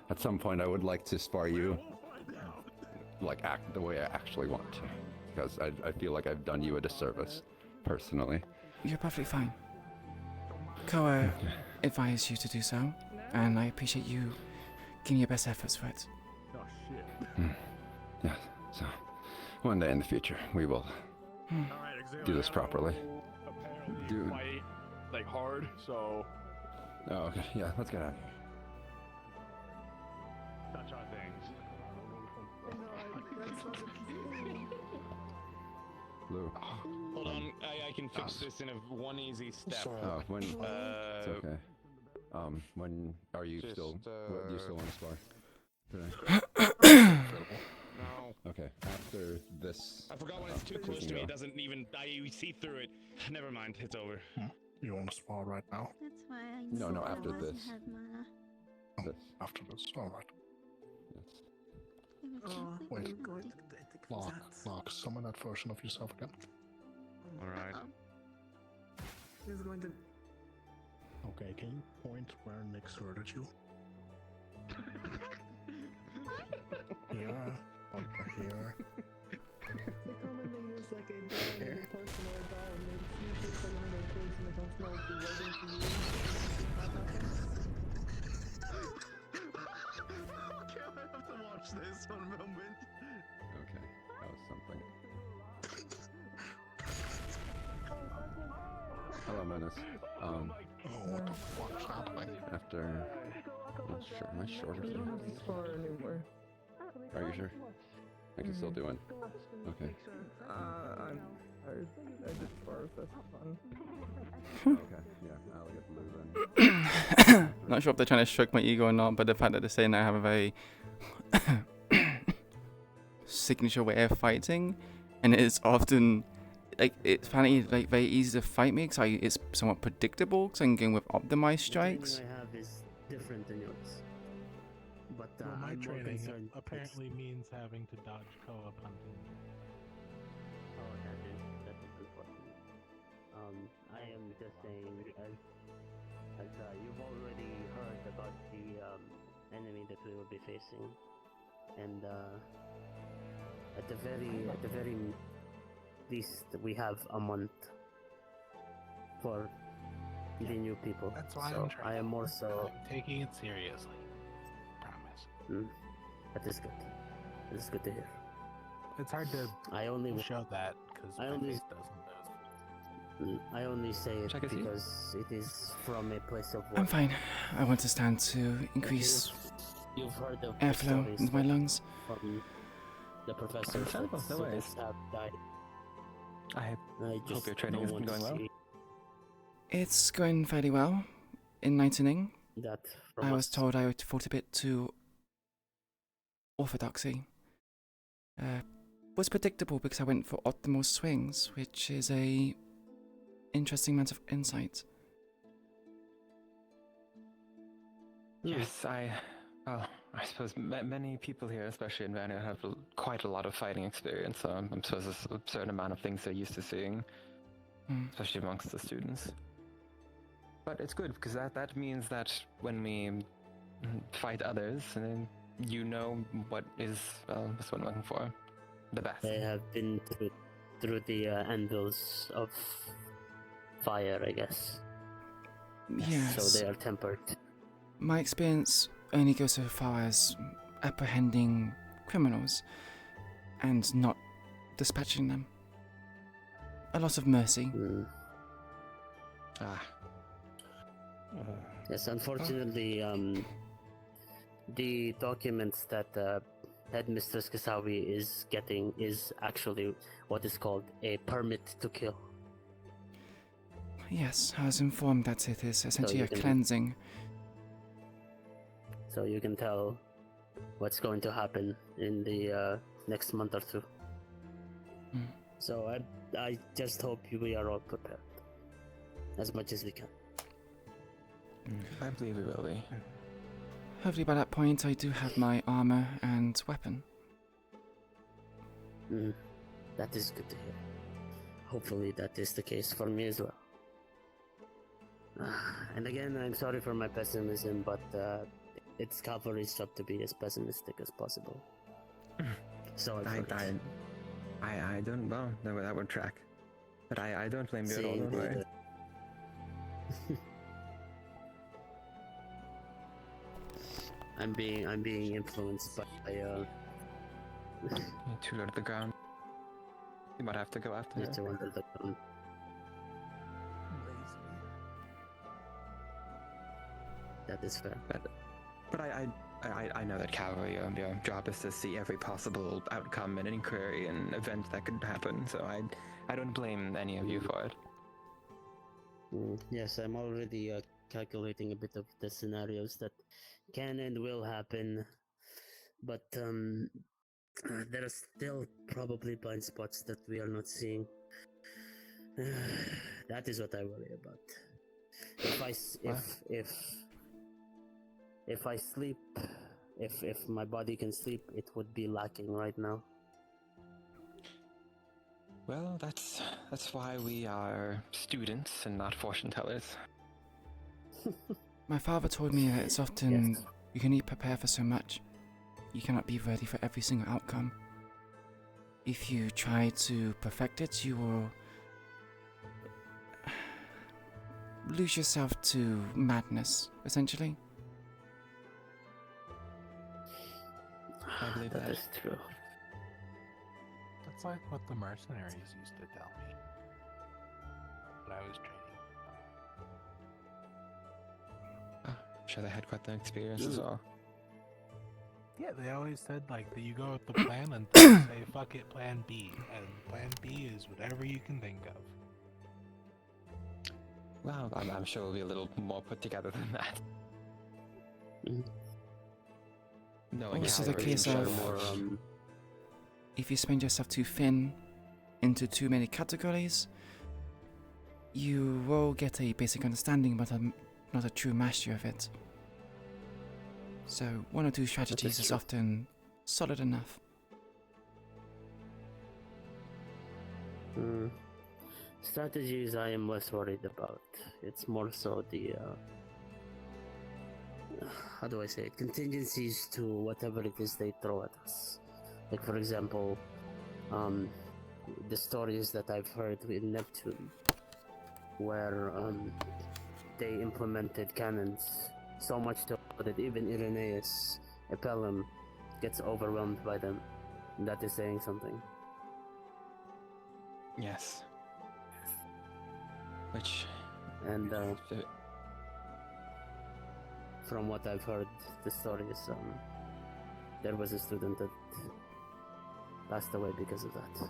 At some point, I would like to spar you, like act the way I actually want to, because I feel like I've done you a disservice, personally. You're perfectly fine. Koa advised you to do so, and I appreciate you giving your best efforts for it. Oh shit. Yeah. So, one day in the future, we will do this properly. Apparently, Dude. fight like hard, so Oh, okay. Yeah, let's get out of here. touch on things. Lou. Hold on, I can fix this in one easy step. Oh, when? It's okay. When are you Just, still? What, do you still want to spar? No. Okay. After this. I forgot when it's too close to me. It doesn't even. I see through it. Never mind. It's over. You want to spar right now? That's why I No, no, said I after wasn't this. have mana. This. After this, alright. Yes. It was simply Wait. empty. Lark, summon that version of yourself again. Alright. He's going to. Okay, can you point where Nick hurted you? Here, over here. They commonly use like a doll, a person or a doll, and they usually put one of those things in the don't know, be waiting for you. Okay, that was something. Hello, Menace. what the fuck's happening? After... Not sure. Am I short or something? Anymore. Are you sure? I can still do it. Okay. I did first, that's fun. Okay, yeah, I'll get blue then. Not sure if they're trying to stroke my ego or not, but the fact that they're saying I have a very signature way of fighting, and it's often like it's finally like very easy to fight me because it's somewhat predictable because I'm going with optimized strikes. The training I have is different than yours. But well, my I'm more training concerned apparently means having to dodge co-op hunting. Oh, that is unfortunate. I am just saying, as you've already heard about the enemy that we will be facing, and at the very least, we have a month for the new people. That's why so I'm trying. I am more so I'm taking it seriously. Promise. That is good. That is good to hear. It's hard to show that because my face doesn't. I only say it because it is from a place of work. I'm fine. I want to stand to increase You've heard of airflow into my lungs. From the professors that students have died. I hope your training has been going well. It's going fairly well. Enlightening. That I was told I fought a bit too orthodoxy. Was predictable because I went for optimal swings, which is a interesting amount of insight. Yes, I suppose many people here, especially in Vanir, have quite a lot of fighting experience, so I suppose there's a certain amount of things they're used to seeing, especially amongst the students. But it's good, because that means that when we fight others, you know what is, that's what I'm looking for, the best. They have been through the anvils of fire, I guess. Yes. So they are tempered. My experience only goes so far as apprehending criminals and not dispatching them. A lot of mercy. Yes, unfortunately, the documents that Headmistress Kasawi is getting is actually what is called a permit to kill. Yes, I was informed that it is essentially a cleansing. So you can tell what's going to happen in the next month or two. So I just hope we are all prepared as much as we can. I believe we will be. Hopefully by that point I do have my armor and weapon. That is good to hear. Hopefully that is the case for me as well. And again, I'm sorry for my pessimism, but it's cavalry's job to be as pessimistic as possible. So I don't know that would track, but I don't blame you at all. Don't worry. I'm being influenced by too low to the ground. You might have to go after her. Too under the ground. That is fair. But I know that cavalry, your job is to see every possible outcome and inquiry and event that could happen, so I don't blame any of you for it. Yes, I'm already calculating a bit of the scenarios that can and will happen, but there are still probably blind spots that we are not seeing. That is what I worry about. If I sleep, if my body can sleep, it would be lacking right now. Well, that's why we are students and not fortune tellers. My father told me that it's often you can only prepare for so much. You cannot be ready for every single outcome. If you try to perfect it, you will lose yourself to madness, essentially. I believe that that. is true. That's like what the mercenaries used to tell me when I was training. I'm sure they had quite the experience as well. Yeah, they always said like that you go with the plan and then say fuck it, plan B, and plan B is whatever you can think of. Well, I'm sure we'll be a little more put together than that. No, Also the case of if you spread yourself too thin into too many categories, you will get a basic understanding but not a true mastery of it. So 1 or 2 strategies is often solid enough. Strategies I am less worried about. It's more so the how do I say it? Contingencies to whatever it is they throw at us. Like for example, the stories that I've heard in Neptune, where they implemented cannons so much so that even Irenaeus Epellum gets overwhelmed by them. And that is saying something. Yes. Which... And from what I've heard, the stories, there was a student that passed away because of that.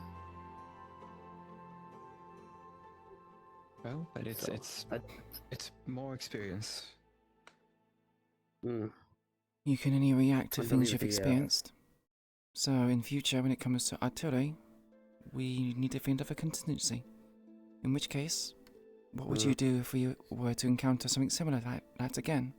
Well, but it's more experience. You can only react to I things believe you've the, experienced. So in future, when it comes to artillery, we need to think of a contingency. In which case, what would you do if we were to encounter something similar to that again?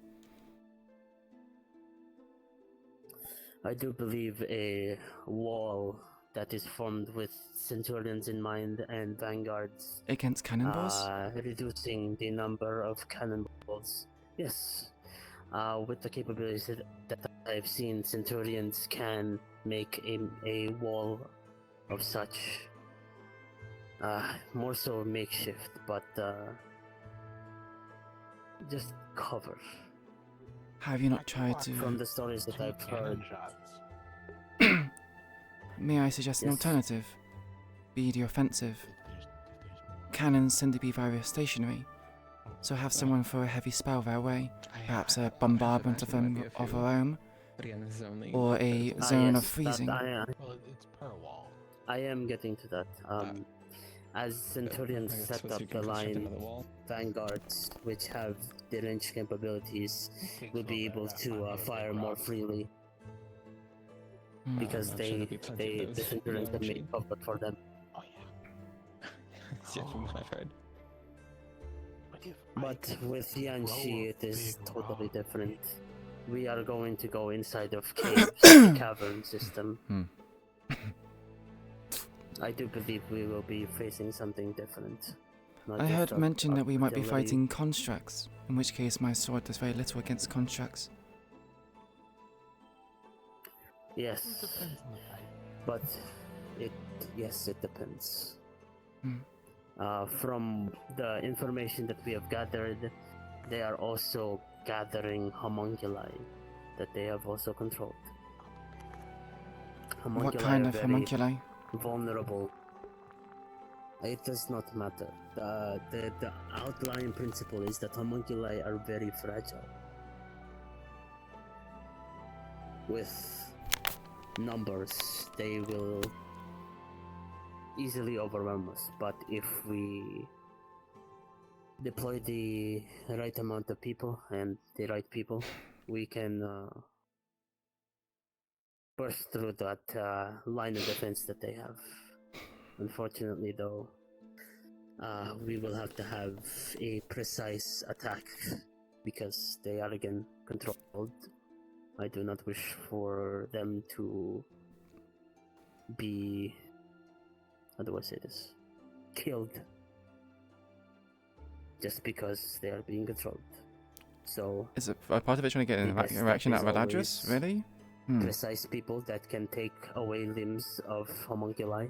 I do believe a wall that is formed with centurions in mind and vanguards Against cannonballs? Reducing the number of cannonballs. Yes. With the capabilities that I've seen, centurions can make a wall of such. More so makeshift, but just cover. Have you not tried to... From the stories that I've heard. May I suggest an Yes. alternative? Be the offensive. Cannons tend to be very stationary, so have someone throw a heavy spell their way, perhaps a bombardment of them of our own, But again, this is only... or a zone of Yes, freezing. that Well, it's per wall. I am getting to that. As centurions I guess set once up you the can construct line, another wall. vanguards, which have the range capabilities, will be able to fire more freely. Because I'm sure there'll be plenty of the those centurions in have the made comfort for them. Yeah, from what I've heard. But with Yanxi, it is totally different. We are going to go inside of caves, the cavern system. I do believe we will be facing something different. Not I just heard mention that we might be artillery. fighting constructs, in which case my sword does very little against constructs. Yes, but it depends. From the information that we have gathered, they are also gathering homunculi that they have also controlled. What kind are of very homunculi? Vulnerable. It does not matter. The outlying principle is that homunculi are very fragile. With numbers, they will easily overwhelm us, but if we deploy the right amount of people and the right people, we can burst through that line of defense that they have. Unfortunately, though, we will have to have a precise attack because they are again controlled. I do not wish for them to be, how do I say this, killed just because they are being controlled. So Is it a part of it trying to get an the best reaction step out of is Eladris? always Really? precise people that can take away limbs of homunculi.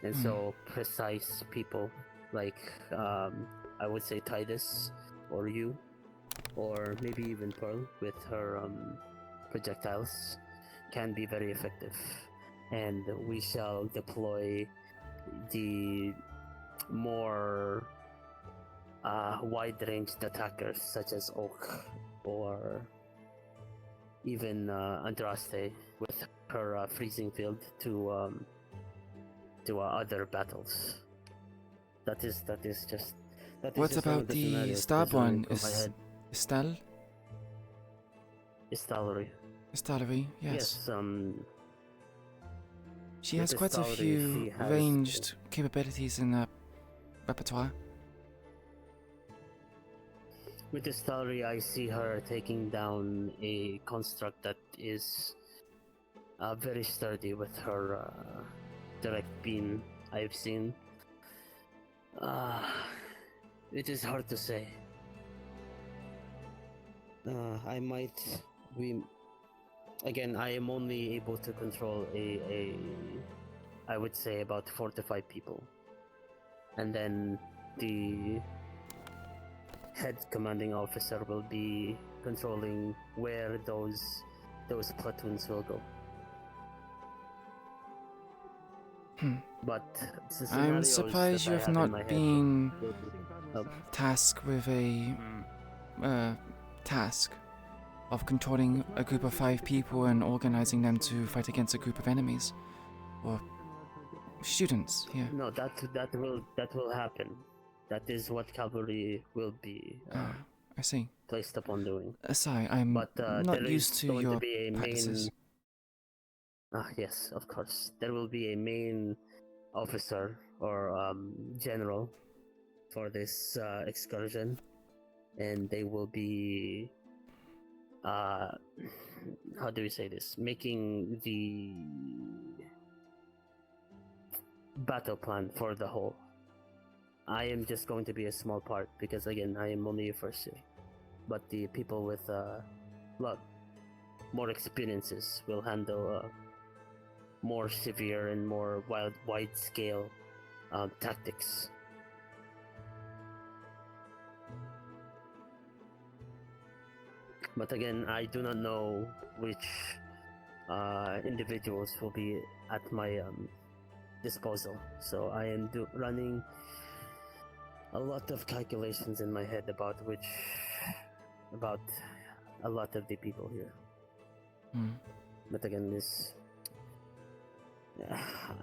And so precise people like I would say Titus or you, or maybe even Pearl with her projectiles, can be very effective, and we shall deploy the more wide-ranged attackers such as Oak or even Andraste with her freezing field to other battles. That is just. What about the Starborn? Estelle? Estalery, yes. Yes, she has with quite a Estalery, few she has- ranged capabilities in her repertoire. With the story, I see her taking down a construct that is very sturdy with her direct beam. I've seen. It is hard to say. Again, I am only able to control I would say about 4 to 5 people. And then the head commanding officer will be controlling where those platoons will go. But the I'm scenarios surprised that you I have in not my head been will be- tasked with a task of controlling a group of 5 people and organizing them to fight against a group of enemies or students here. No, that will happen. That is what cavalry will be I see. placed upon doing. Sorry, I'm But not there used is to going your to be a practices. Yes, of course. There will be a main officer or general for this excursion, and they will be how do we say this? Making the battle plan for the whole. I am just going to be a small part because again I am only a first year. But the people with more experiences will handle more severe and more wide scale tactics. But again, I do not know which individuals will be at my disposal. So I am running a lot of calculations in my head about a lot of the people here. But again,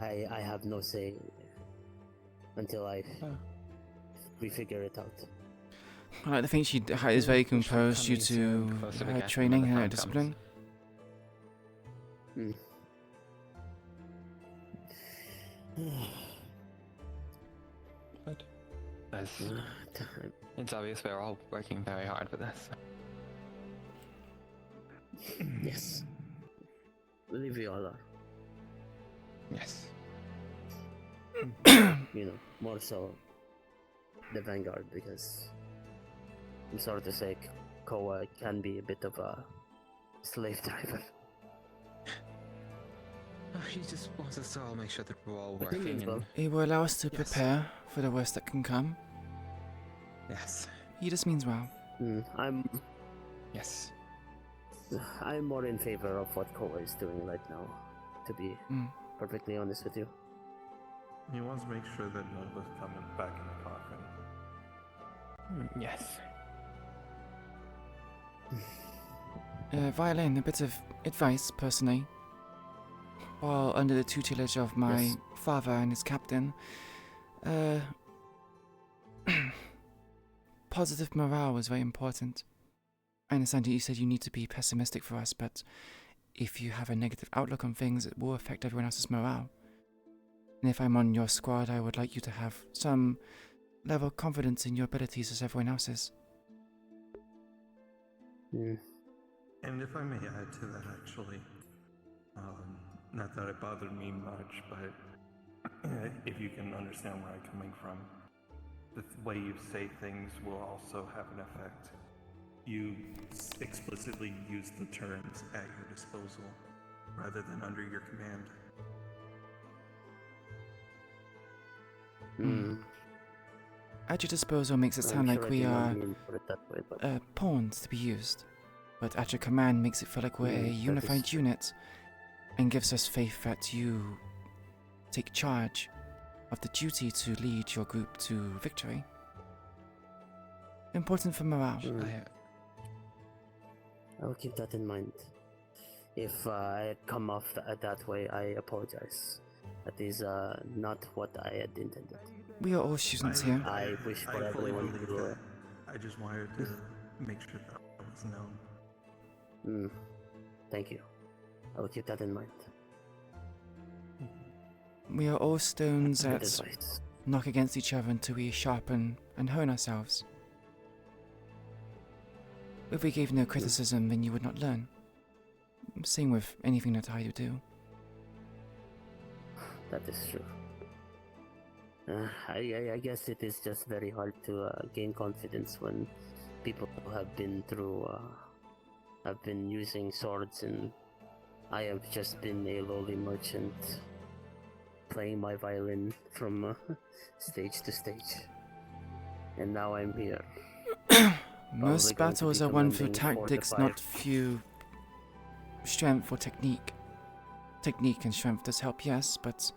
I have no say until we figure it out. I like to think she is very composed due to her training and her discipline. But it's obvious we're all working very hard for this. Yes. Believe we all are. Yes. More so the Vanguard, because I'm sorry to say, Koa can be a bit of a slave driver. He just wants us to all make sure that we're all working. And... It will allow us to prepare for the worst that can come. Yes. He just means well. Yes. I'm more in favor of what Koa is doing right now, to be perfectly honest with you. He wants to make sure that none of us come back in the coffin. Yes. Violin, a bit of advice, personally. While under the tutelage of my father and his captain, positive morale was very important. I understand that you said you need to be pessimistic for us, but if you have a negative outlook on things, it will affect everyone else's morale. And if I'm on your squad, I would like you to have some level of confidence in your abilities as everyone else's. And if I may add to that, actually, not that it bothered me much, but if you can understand where I'm coming from, the way you say things will also have an effect. You explicitly use the terms at your disposal rather than under your command. At your disposal makes it sound like we are way, pawns to be used, but at your command makes it feel like we're a unified unit and gives us faith that you take charge of the duty to lead your group to victory. Important for morale. I'll keep that in mind. If I had come off that way, I apologize. That is not what I had intended. We are all students here. I wish for I fully everyone believe to... that. I just wanted to make sure that was known. Thank you. I'll keep that in mind. We are all stones Good that advice. knock against each other until we sharpen and hone ourselves. If we gave no criticism, then you would not learn. Same with anything that I do. That is true. I guess it is just very hard to gain confidence when people have been through, have been using swords, and I have just been a lowly merchant playing my violin from stage to stage. And now I'm here. Most battles are won through tactics, not through strength or technique. Technique and strength does help, yes, but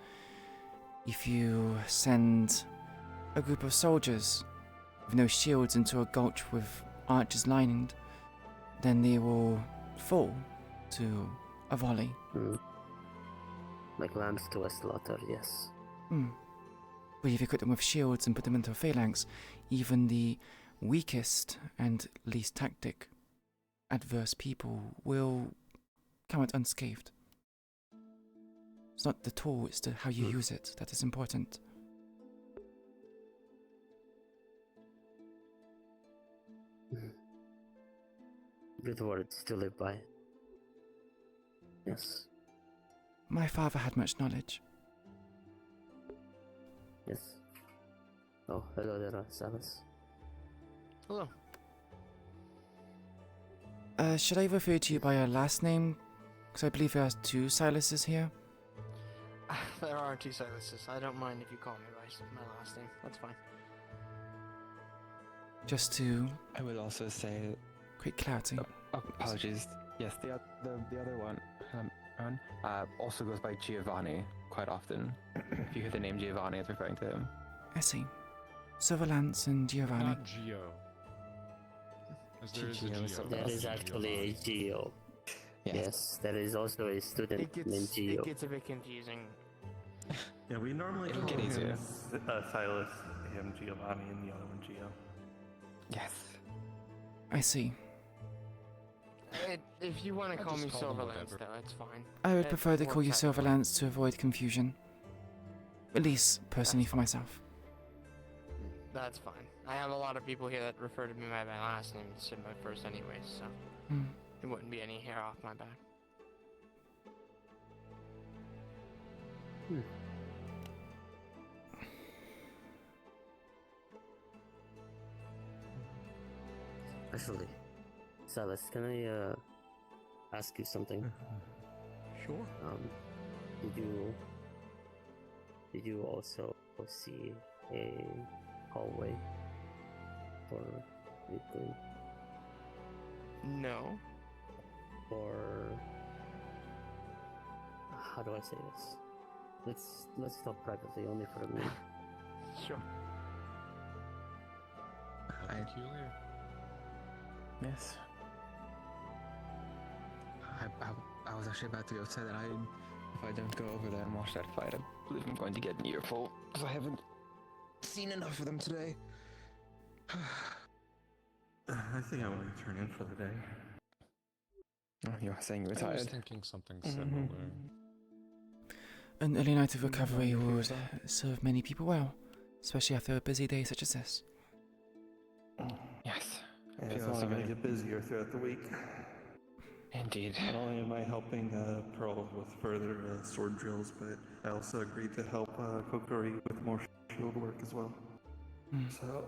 if you send a group of soldiers with no shields into a gulch with archers lined, then they will fall to a volley. Like lambs to a slaughter, yes. But if you equip them with shields and put them into a phalanx, even the weakest and least tactic adverse people will come out unscathed. It's not the tool, it's how you use it that is important. Good words to live by. Yes. My father had much knowledge. Yes. Oh, hello there, Salas. Hello. Should I refer to you by your last name? Because I believe there are two Silases here. There are two Silases. I don't mind if you call me by my last name. That's fine. Just to... I will also say... Quick clarity. Apologies. Yes, the other one also goes by Giovanni quite often. If you hear the name Giovanni, it's referring to him. I see. Silverlance and Giovanni. Not Geo. As there is a Geo. There is actually a Geo. Yes, there is also a student named Geo. It gets a bit confusing. Yeah, we normally It'll call get easier. him Silas, him Giovanni, and the other one Geo. Yes. I see. If you want to I'll call just me call them Silverlance, whatever. though, it's fine. I would It prefer to call you works out well. Silverlance to avoid confusion. At least, personally, for myself. That's fine. I have a lot of people here that refer to me by my last name instead of my first anyways, so it wouldn't be any hair off my back. Actually, Salas, can I ask you something? Sure. Did you also see a hallway for Weekly? No. Or how do I say this? Let's talk privately, only for a minute. Sure. Peculiar. Yes. I was actually about to go say that if I don't go over there and watch that fight, I believe I'm going to get an earful, because I haven't seen enough of them today. I think I want to turn in for the day. Oh, you're saying you're I was tired. thinking something similar. An early night of recovery would serve many people well, especially after a busy day such as this. Yes. Yeah, it's only going to get busier throughout the week. Indeed. Not only am I helping Pearl with further sword drills, but I also agreed to help Kokori with more shield work as well. So,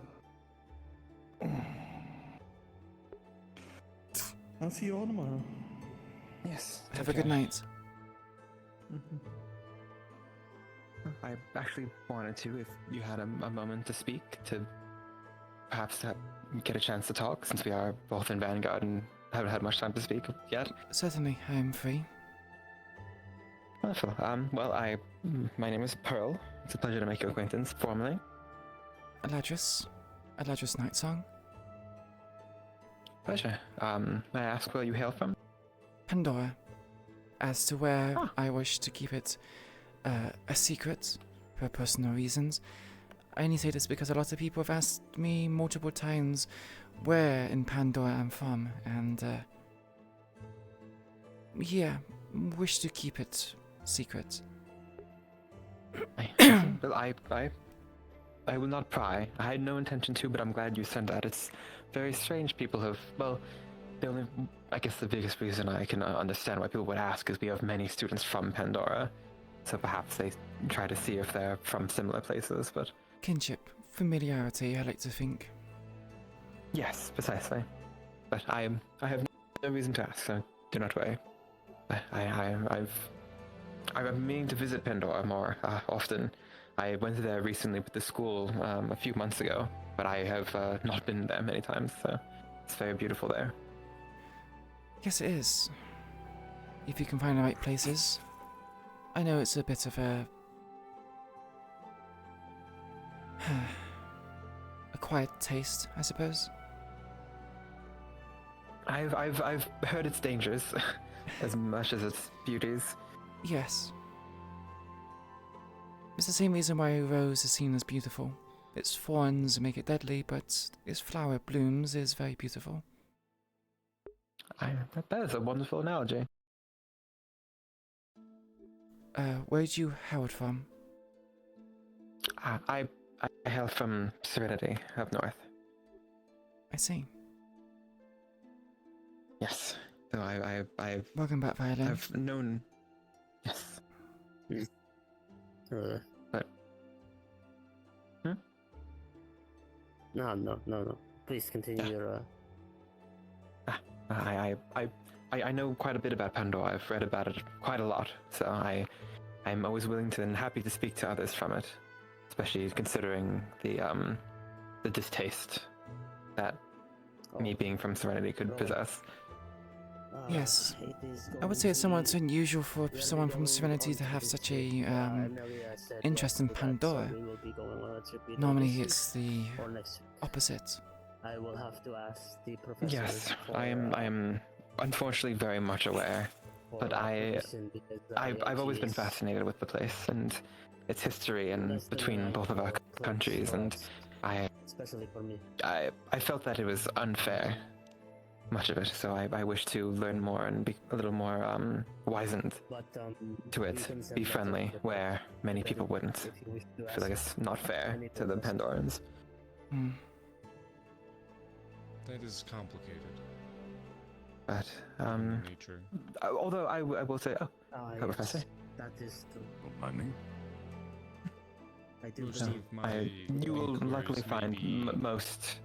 I'll see you all tomorrow. Yes. Have a good night. I actually wanted to, if you had a moment to speak, to perhaps get a chance to talk, since we are both in Vanguard and haven't had much time to speak yet. Certainly, I am free. Wonderful. Well, my name is Pearl. It's a pleasure to make your acquaintance formally. Eladris Nightsong. Pleasure. May I ask where you hail from? Pandora. As to where I wish to keep it a secret for personal reasons. I only say this because a lot of people have asked me multiple times where in Pandora I'm from, and yeah, wish to keep it secret. Well, I will not pry. I had no intention to, but I'm glad you said that. It's very strange. People have, well, I guess the biggest reason I can understand why people would ask is we have many students from Pandora, so perhaps they try to see if they're from similar places, but... Kinship, familiarity, I like to think. Yes, precisely. But I have no reason to ask, so do not worry. I've been meaning to visit Pandora more often. I went there recently with the school a few months ago, but I have not been there many times, so it's very beautiful there. Yes, it is. If you can find the right places. I know it's a bit of a quiet taste, I suppose. I've heard its dangers as much as its beauties. Yes. It's the same reason why a rose is seen as beautiful. Its thorns make it deadly, but its flower blooms is very beautiful. That is a wonderful analogy. Where did you hail from? I hail from Serenity, up north. I see. Yes. So I've... Welcome back, Violin. I've known... Yes. But... No. Please continue your... I know quite a bit about Pandora. I've read about it quite a lot, so I'm always willing to and happy to speak to others from it, especially considering the distaste that me being from Serenity could possess. Yes, I would say it's somewhat unusual for someone from Serenity to have such a interest in Pandora. Normally it's the opposite. I will have to ask the professor. Yes, I am unfortunately very much aware, but I've always been fascinated with the place and its history and between both of our countries, and especially for me. I felt that it was unfair, much of it, so I wish to learn more and be a little more wizened to it, be friendly, where many people wouldn't. I feel like it's not fair to the Pandorans. That is complicated. But, nature. although I will say, Professor. That is true. Don't mind me. I do you will luckily find most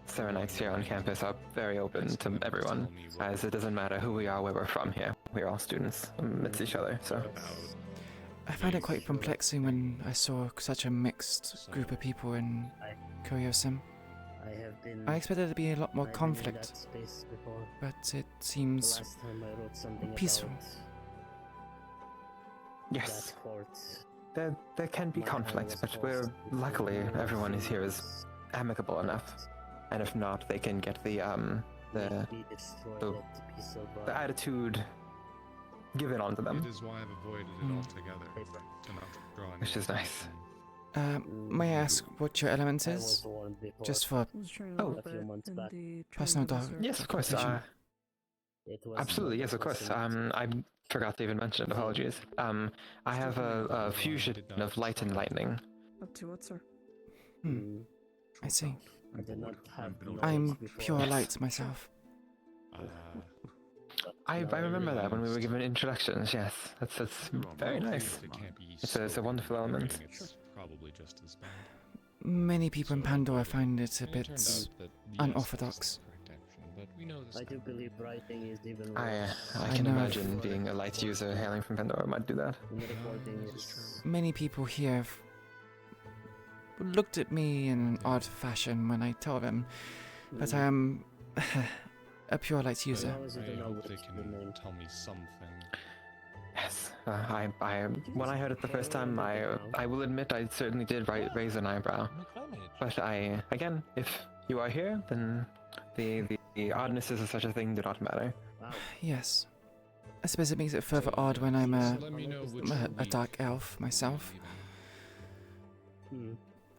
Serenites here on campus are very open to everyone, as it doesn't matter who we are, where we're from here. We're all students amidst each other, so... I found it quite perplexing when I saw such a mixed group of people in Curiosum. I expected there to be a lot more conflict, but it seems peaceful. Yes, there can be conflict, but luckily everyone is here is amicable enough, and if not, they can get the attitude given onto them. It is why I've avoided it altogether, to not draw any which is nice. May I ask what your element is? Just for personal dog. Yes, of course. Absolutely, yes, of course. I forgot to even mention it. Apologies. I have a fusion of light and lightning. Up to what, sir? I see. I'm pure light myself. I remember that when we were given introductions. Yes, that's very nice. It's a wonderful element. Probably just as bad. Many people in Pandora find it a bit unorthodox. I do believe writing is even I I can know. imagine being a light user hailing from Pandora might do that. Many people here have looked at me in an odd fashion when I told them that I am a pure light user. I hope they can tell me something. Yes, when I heard it the first time, I will admit I certainly did raise an eyebrow. But again, if you are here, then the oddnesses of such a thing do not matter. Yes. I suppose it makes it further odd when I'm a dark elf myself.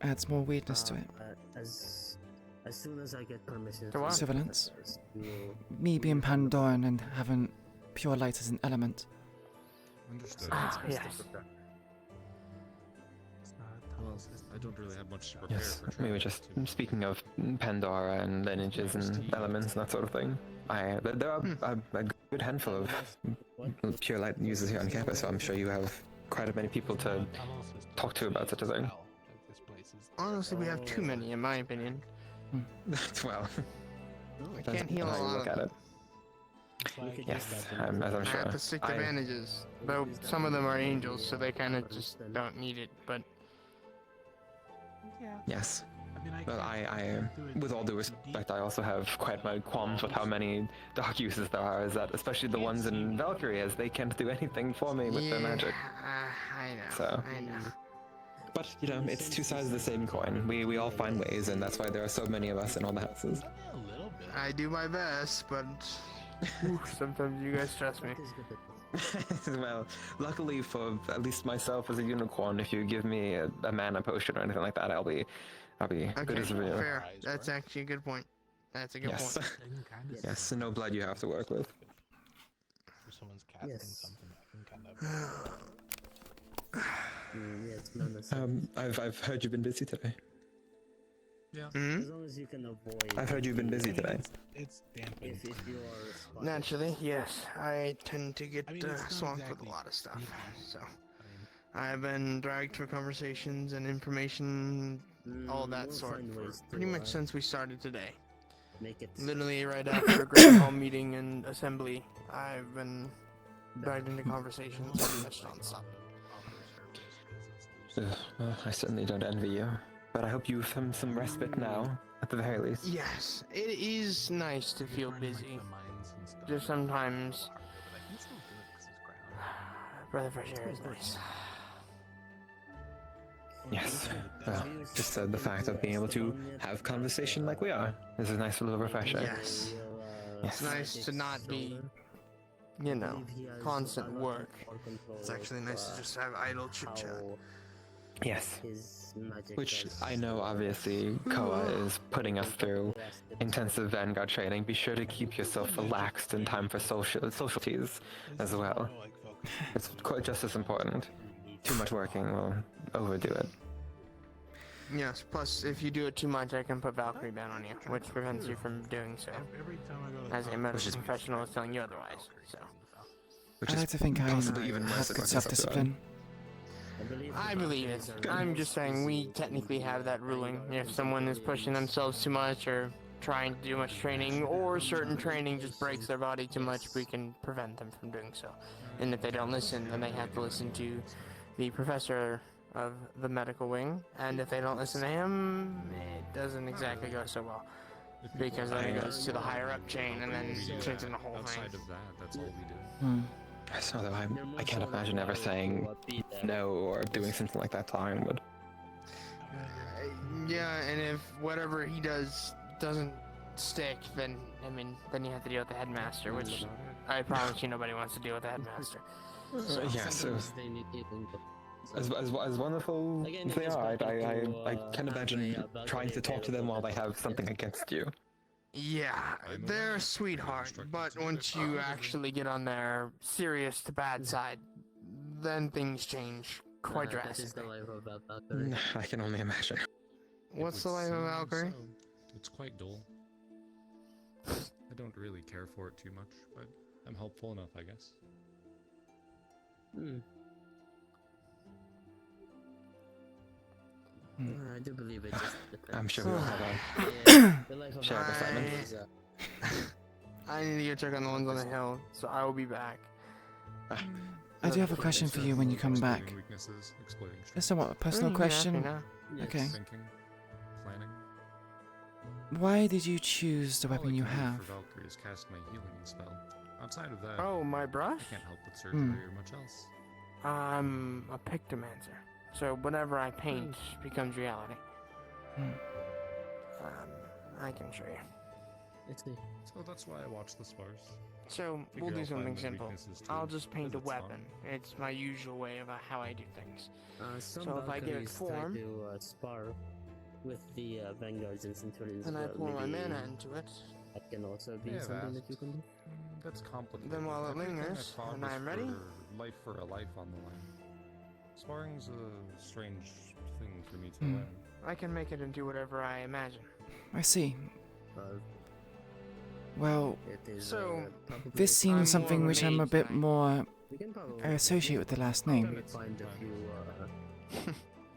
Adds more weirdness to it. As soon as I get permission To what? Surveillance. we'll- Me being Pandoran and having pure light as an element. Understood. Yes. Well, I don't really have much to prepare Yes, for we were just speaking of Pandora and lineages and elements and that sort of thing. There are a good handful of pure light users here on campus, so I'm sure you have quite a many people to talk to about such a thing. Honestly, we have too many, in my opinion. Well, I can't heal a how you lot look of at them. it. Yes, as I'm I sure. have to stick to bandages. Though some of them are angels, so they kind of just don't need it, but... Yes. Well, with all due respect, I also have quite my qualms with how many dark users there are, is that especially the ones in Valkyrie, as they can't do anything for me with their magic. I know. So. I know. But, you know, it's two sides of the same coin. We all find ways, and that's why there are so many of us in all the houses. I do my best, but... sometimes you guys trust me. Well, luckily for at least myself as a unicorn, if you give me a mana potion or anything like that, I'll be good as a real. Fair. That's actually a good point. That's a good Yes. point. Yes, no blood you have to work with. If someone's casting something, I can kind of. I've heard you've been busy today. Yeah. As long as you can avoid. I've heard you've been busy today. It's dampened. If you are spotted. Naturally, yes. I tend to get swamped with a lot of stuff. So, I've been dragged for conversations and information, all that we'll sort, find for ways pretty to, much since we started today. Make it. Literally right after a Grand Hall meeting and assembly, I've been dragged into conversations pretty much non-stop. Well, I certainly don't envy you, but I hope you've some respite now, at the very least. Yes, it is nice to feel busy. Just sometimes, breath of fresh air is nice. Yes. Well, just the fact of being able to have conversation like we are is a nice little refresher. Yes. It's nice to not be, you know, constant work. It's actually nice to just have idle chit-chat. Yes. Which I know obviously Koa is putting us through intensive Vanguard training. Be sure to keep yourself relaxed in time for socialties as well. It's quite just as important. Too much working will overdo it. Yes, plus if you do it too much, I can put Valkyrie ban on you, which prevents you from doing so. As a medical professional is telling you otherwise, so. I like to think I have good self-discipline. I believe it. I'm just saying we technically have that ruling. If someone is pushing themselves too much or trying to do much training, or certain training just breaks their body too much, we can prevent them from doing so. And if they don't listen, then they have to listen to the professor of the medical wing, and if they don't listen to him, it doesn't exactly go so well. Because then it goes to the higher up chain and then changing the whole thing. Outside of that, that's all we do. So though I can't imagine ever saying no or doing something like that to Ironwood. Yeah, and if whatever he does doesn't stick, then then you have to deal with the headmaster, which I promise you nobody wants to deal with the headmaster. So, yeah, so as wonderful as they are, I can't imagine trying to talk to them while they have something against you. Yeah, they're a sweetheart, but once you actually get on their serious to bad side, then things change quite drastically. I can only imagine. What's the life of Valkyrie? It's quite dull. I don't really care for it too much, but I'm helpful enough, I guess. I do believe it. I'm sure we'll have a shared assignment. I need to go check on the ones on the hill, so I will be back. I do have a question for you when you come back. It's somewhat a personal question. Okay. Thinking, planning. Why did you choose the weapon you For have? Valkyrie is cast my healing spell. Outside of that, Oh, my brush? I can't help with surgery or much else. I'm a pictomancer, so whatever I paint becomes reality. I can show you. So that's why I watch the spars. So we'll do something simple. I'll just paint a weapon. It's my usual way of how I do things. So if I give it form, try to spar with the vanguards and centurions, and I pour my mana into it, that can also be something that you can do. That's complicated. Then while it Everything lingers, I fought and was I'm ready, for a life on the line. Sparring's a strange thing for me to Hmm. learn. I can make it into whatever I imagine. I see. Well, So this seems something which I'm a bit more associate with the last name. Find a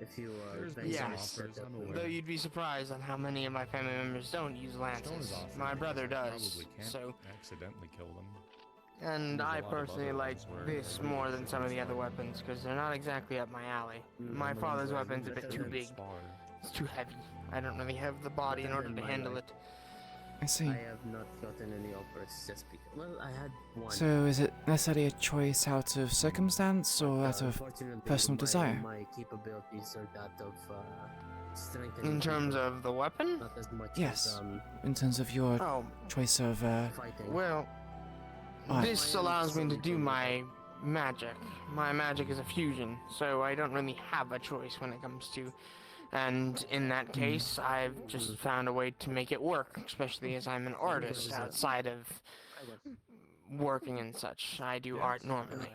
few Yes, though you'd be surprised on how many of my family members don't use lances. My brother does, so... accidentally kill them. And There's a I lot of personally other like ones where this I really more than prefer some of the to other weapons, because they're not exactly up my alley. My father's weapon's a bit too big. It's too heavy. I don't really have the body in order to handle it. I see. I have not gotten any offers just because. Well, I had one. So is it necessarily a choice out of circumstance or out of Unfortunately, personal desire? My capabilities are that of strengthening. In terms people, of the weapon? not as much Yes. as In terms of your choice of fighting. Well, art. this allows me to do my magic. My magic is a fusion, so I don't really have a choice when it comes to... And in that case, I've just found a way to make it work, especially as I'm an artist outside of working and such. I do art normally.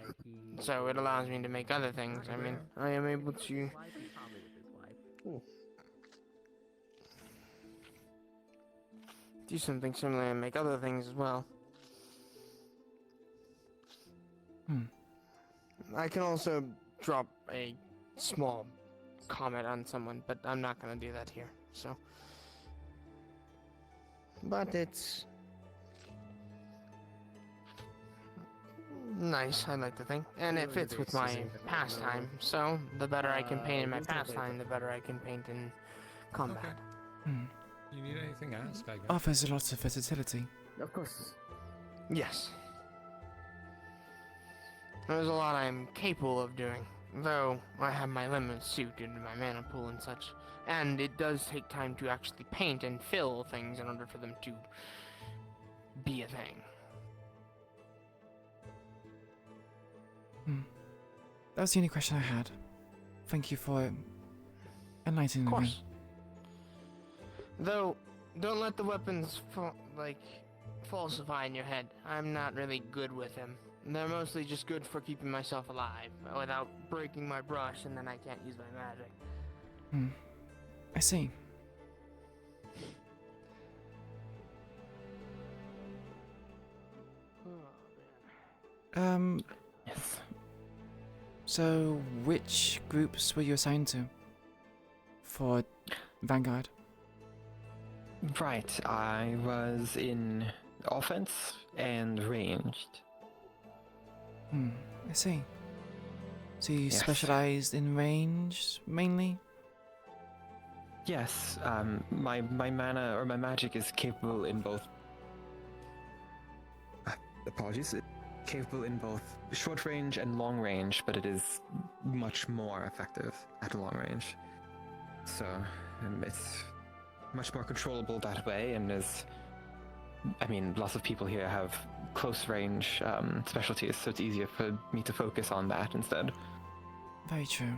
So it allows me to make other things. I mean, I am able to... do something similar and make other things as well. I can also drop a small comment on someone, but I'm not gonna do that here, so. But it's nice, I like to think, and it fits with my pastime, so the better I can paint in my pastime, the better I can paint in combat. You need anything, ask, I guess. offers a lot of versatility. Of course. Yes. There's a lot I'm capable of doing, though I have my limits suited to my mana pool and such, and it does take time to actually paint and fill things in order for them to be a thing. That was the only question I had. Thank you for enlightening Of me. course. Though, don't let the weapons falsify in your head. I'm not really good with them. They're mostly just good for keeping myself alive without breaking my brush, and then I can't use my magic. I see. Yes. So which groups were you assigned to for Vanguard? Right, I was in offense and ranged. I see. So you Yes. specialized in range mainly? Yes, my mana or my magic is capable in both. Apologies. Capable in both short range and long range, but it is much more effective at long range. So it's much more controllable that way, and is. I mean, lots of people here have close range specialties, so it's easier for me to focus on that instead. Very true.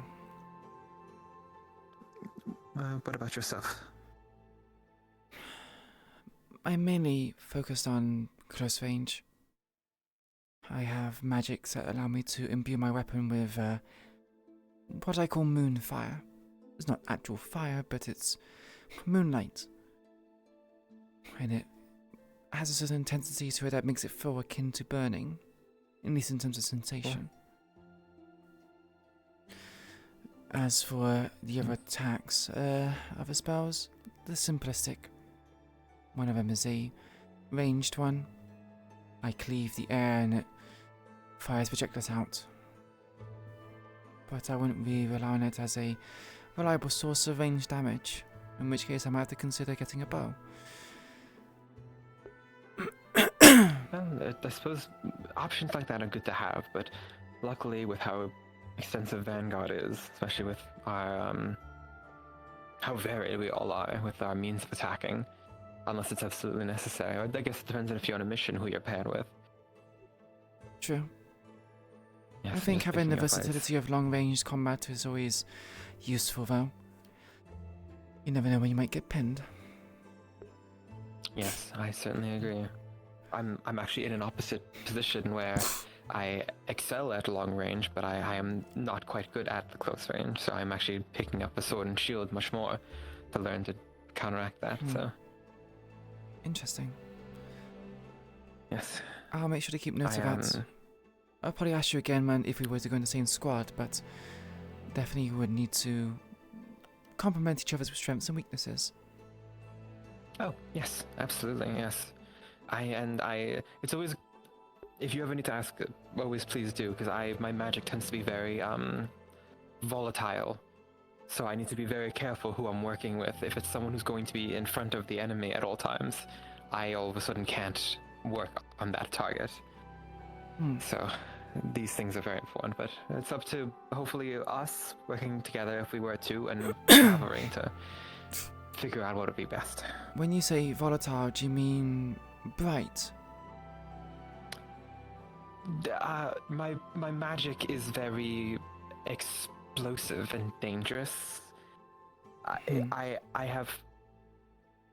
What about yourself? I'm mainly focused on close range. I have magics that allow me to imbue my weapon with what I call moon fire. It's not actual fire, but it's moonlight. And it has a certain intensity to it that makes it feel akin to burning, at least in terms of sensation. As for the other attacks, other spells, they're simplistic. One of them is a ranged one. I cleave the air and it fires projectiles out. But I wouldn't really rely on it as a reliable source of ranged damage, in which case I might have to consider getting a bow. Well, I suppose options like that are good to have, but luckily with how extensive Vanguard is, especially with our, how varied we all are with our means of attacking, unless it's absolutely necessary. I guess it depends on if you're on a mission, who you're paired with. True. Yes, I think just having the picking up fights. versatility of long-range combat is always useful, though. You never know when you might get pinned. Yes, I certainly agree. I'm actually in an opposite position where I excel at long range, but I am not quite good at the close range. So I'm actually picking up a sword and shield much more to learn to counteract that. So Interesting. yes, I'll make sure to keep notes of that. I'll probably ask you again, man, if we were to go in the same squad, but definitely would need to complement each other's strengths and weaknesses. Oh, yes, absolutely, yes. It's always, if you ever need to ask, always please do, because my magic tends to be very, volatile. So I need to be very careful who I'm working with. If it's someone who's going to be in front of the enemy at all times, I all of a sudden can't work on that target. So these things are very important, but it's up to, hopefully, us working together if we were to, and cavalry to figure out what would be best. When you say volatile, do you mean bright? My magic is very explosive and dangerous. I have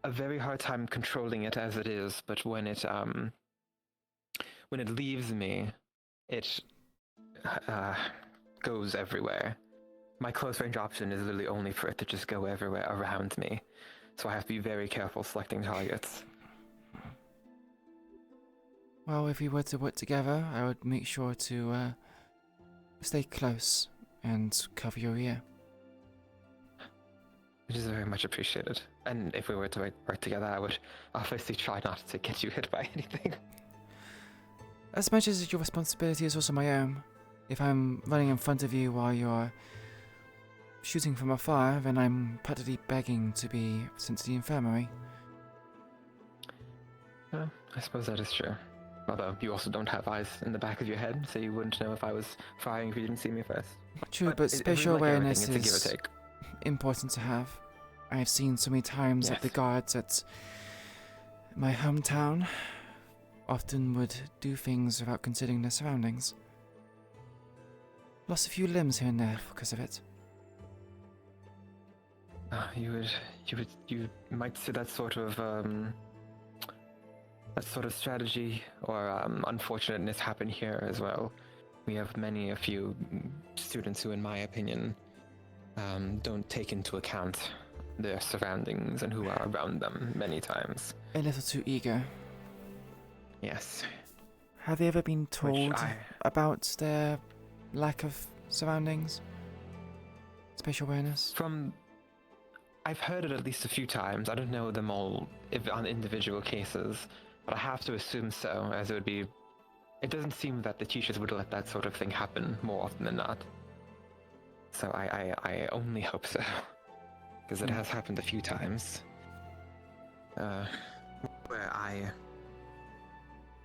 a very hard time controlling it as it is, but when it leaves me, it goes everywhere. My close range option is literally only for it to just go everywhere around me, so I have to be very careful selecting targets. Well, if we were to work together, I would make sure to stay close and cover your ear. Which is very much appreciated. And if we were to work together, I would obviously try not to get you hit by anything. As much as your responsibility is also my own, if I'm running in front of you while you're shooting from afar, then I'm practically begging to be sent to the infirmary. Well, I suppose that is true. Although you also don't have eyes in the back of your head, so you wouldn't know if I was firing if you didn't see me first. True, but spatial like awareness everything, it's is a give or take. important to have. I've seen so many times that the guards at my hometown often would do things without considering their surroundings. Lost a few limbs here and there because of it. You might see that sort of strategy or unfortunateness happen here as well. We have a few students who, in my opinion, don't take into account their surroundings and who are around them many times. A little too eager. Yes. Have they ever been told about their lack of surroundings? Spatial awareness? I've heard it at least a few times. I don't know them all on individual cases, but I have to assume so, as it doesn't seem that the teachers would let that sort of thing happen more often than not. So I only hope so, because it has happened a few times, where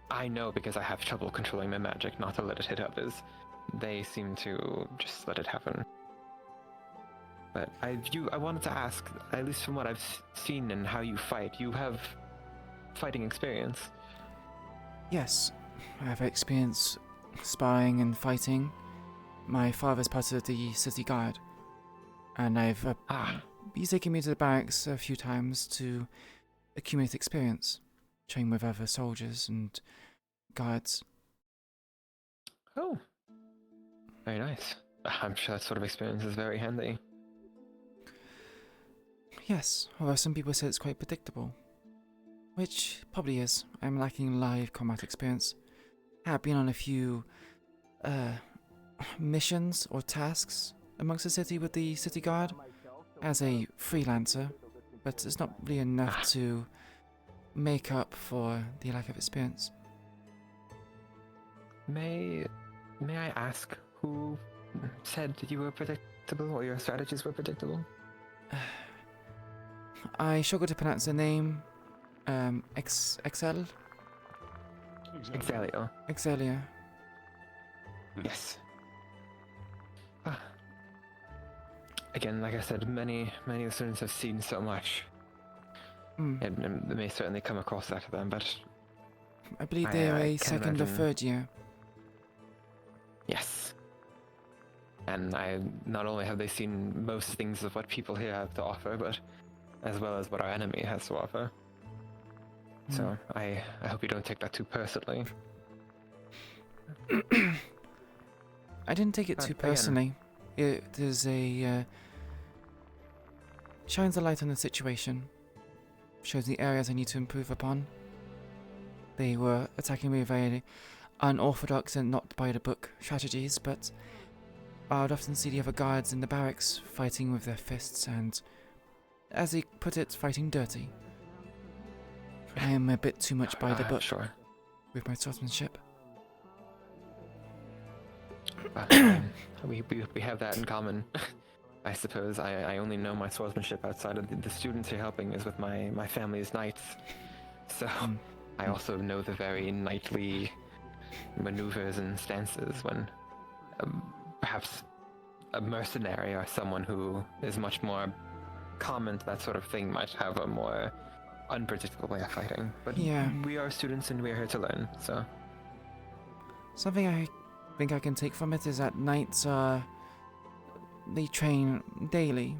I know, because I have trouble controlling my magic, not to let it hit others. They seem to just let it happen. But I wanted to ask, at least from what I've seen and how you fight, you have fighting experience. Yes, I have experience sparring and fighting. My father's part of the city guard, and he's taken me to the barracks a few times to accumulate experience, train with other soldiers and guards. Oh, very nice. I'm sure that sort of experience is very handy. Yes, although some people say it's quite predictable. Which probably is. I'm lacking live combat experience. I have been on a few missions or tasks amongst the city with the city guard as a freelancer, but it's not really enough to make up for the lack of experience. May I ask who said that you were predictable, or your strategies were predictable? I struggle to pronounce the name. Excel? Exalio. Exalia. Yes. Again, like I said, many of the students have seen so much. And it may certainly come across that to them, but I believe they are I a can't second or imagine- third year. Yes. And not only have they seen most things of what people here have to offer, but as well as what our enemy has to offer. So I hope you don't take that too personally. I didn't take it But too again- personally. It is a shines a light on the situation. Shows the areas I need to improve upon. They were attacking me with very unorthodox and not by the book strategies, but I would often see the other guards in the barracks fighting with their fists and, as they put it, fighting dirty. I am a bit too much by the book with my swordsmanship. We have that in common. I suppose I only know my swordsmanship outside of the students you're helping is with my family's knights. So I also know the very knightly maneuvers and stances when perhaps a mercenary or someone who is much more common to that sort of thing might have a more unpredictable way of fighting. But Yeah. we are students and we are here to learn, so... Something I think I can take from it is that knights they train daily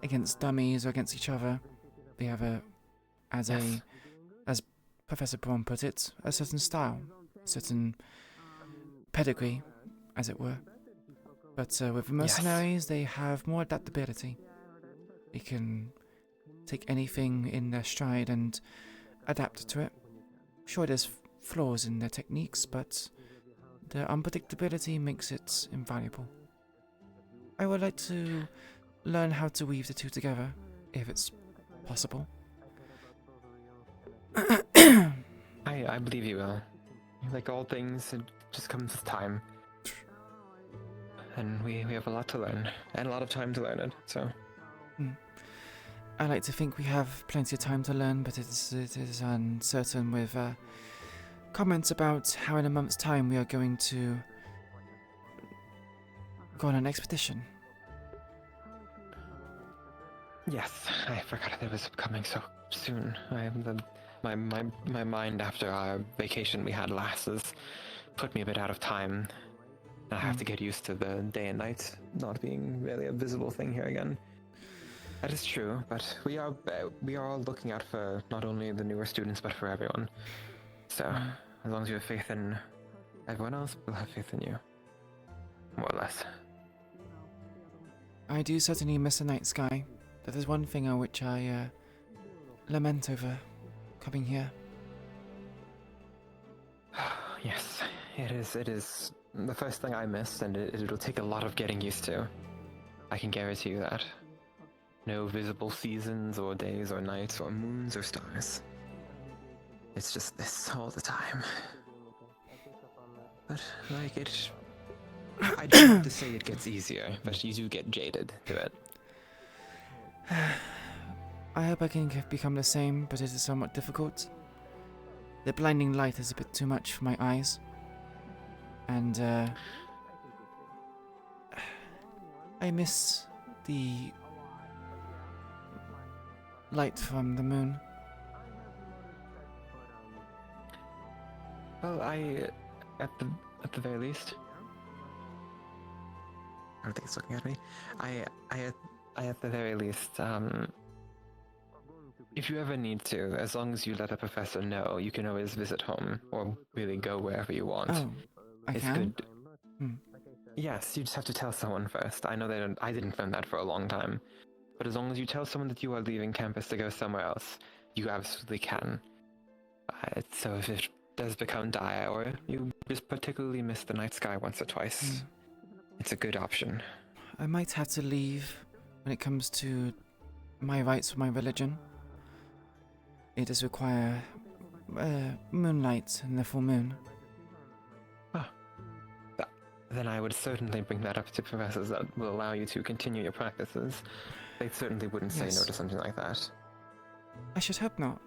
against dummies or against each other. They have as Professor Braun put it, a certain style, a certain pedigree, as it were. But with the mercenaries, they have more adaptability. They can take anything in their stride and adapt to it. Sure, there's flaws in their techniques, but the unpredictability makes it invaluable. I would like to learn how to weave the two together, if it's possible. I believe you will. Like all things, it just comes with time. And we have a lot to learn, and a lot of time to learn it, so... I like to think we have plenty of time to learn, but it is uncertain with comments about how in a month's time we are going to go on an expedition. Yes, I forgot it was coming so soon. My mind after our vacation we had last has put me a bit out of time. I have to get used to the day and night not being really a visible thing here again. That is true, but we are all looking out for not only the newer students but for everyone. So as long as you have faith in everyone else, we'll have faith in you, more or less. I do certainly miss a night sky. That is one thing on which I lament over coming here. Yes, it is the first thing I miss, and it'll take a lot of getting used to. I can guarantee you that. No visible seasons or days or nights or moons or stars. It's just this all the time. But like it, I don't want to say it gets easier, but you do get jaded to it. I hope I can become the same, but it is somewhat difficult. The blinding light is a bit too much for my eyes. And I miss the light from the moon. Well, at the very least, I don't think it's looking at me. I at the very least, if you ever need to, as long as you let a professor know, you can always visit home or really go wherever you want. Oh, I it's can? good. Yes, you just have to tell someone first. I know I didn't learn that for a long time, but as long as you tell someone that you are leaving campus to go somewhere else, you absolutely can. So if it does become dire, or you just particularly miss the night sky once or twice, it's a good option. I might have to leave when it comes to my rights for my religion. It does require moonlight and the full moon. Then I would certainly bring that up to professors that will allow you to continue your practices. They certainly wouldn't say no to something like that. I should hope not.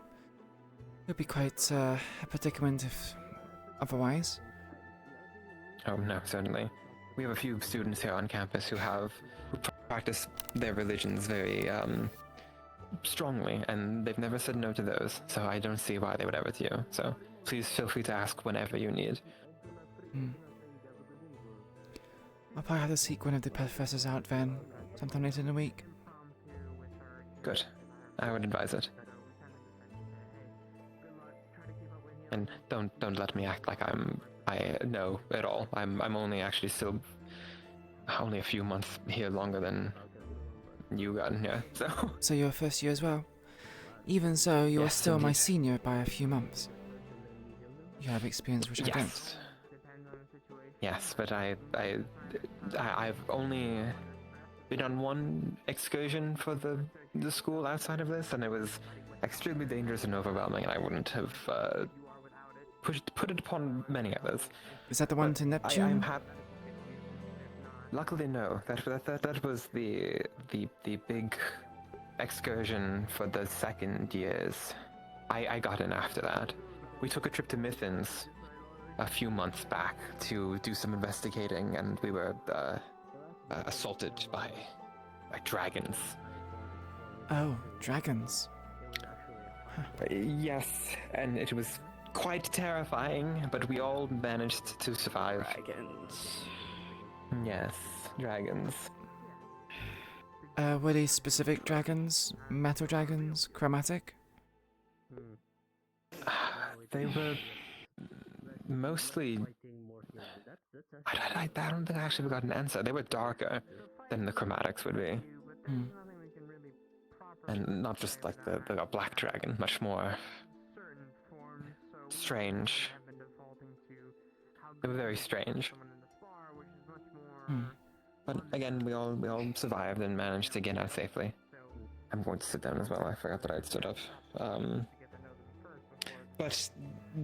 It would be quite a predicament if otherwise? Oh, no, certainly. We have a few students here on campus who practice their religions very, strongly, and they've never said no to those, so I don't see why they would ever to you. So please feel free to ask whenever you need. I'll probably have to seek one of the professors out then, sometime later in the week. Good. I would advise it. And don't let me act like I know at all. I'm only actually still only a few months here longer than you got here, so. So you're first year as well? Even so, you're Yes, still my indeed. senior by a few months. You have experience which I don't. Yes, but I've only been on one excursion for the school outside of this, and it was extremely dangerous and overwhelming, and I wouldn't have put it upon many others. Is that the one to Neptune? I'm happy. Luckily, no. That was the big excursion for the second years. I got in after that. We took a trip to Mithens a few months back to do some investigating, and we were assaulted by dragons. Oh, dragons. Yes, and it was quite terrifying, but we all managed to survive. Dragons. Yes, dragons. Were they specific dragons? Metal dragons? Chromatic? They were mostly. I don't think I actually got an answer. They were darker than the chromatics would be. And not just like the black dragon, much more strange. They were very strange. But again, we all survived and managed to get out safely. I'm going to sit down as well. I forgot that I'd stood up. But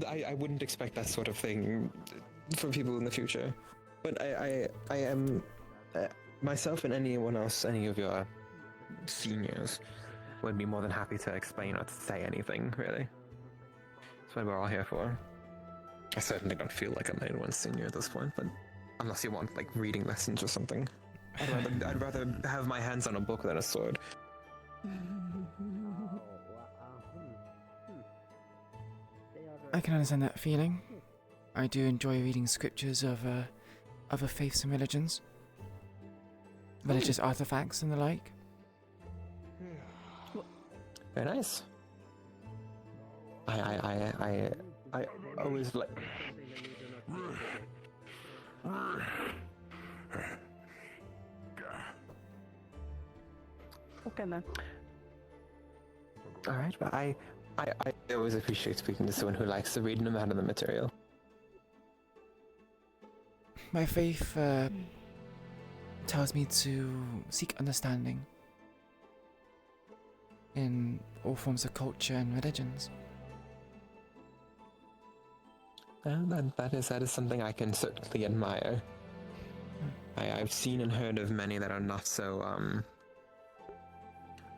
I wouldn't expect that sort of thing from people in the future. But I am myself and anyone else, any of your seniors, would be more than happy to explain or to say anything, really. That's what we're all here for. I certainly don't feel like I'm anyone's senior at this point, but unless you want, like, reading lessons or something. I'd rather have my hands on a book than a sword. I can understand that feeling. I do enjoy reading scriptures of other faiths and religions. Religious artifacts and the like. Very nice. I always like. Okay then. All right, but I always appreciate speaking to someone who likes to read no matter the material. My faith tells me to seek understanding in all forms of culture and religions. That is something I can certainly admire. I've seen and heard of many that are not so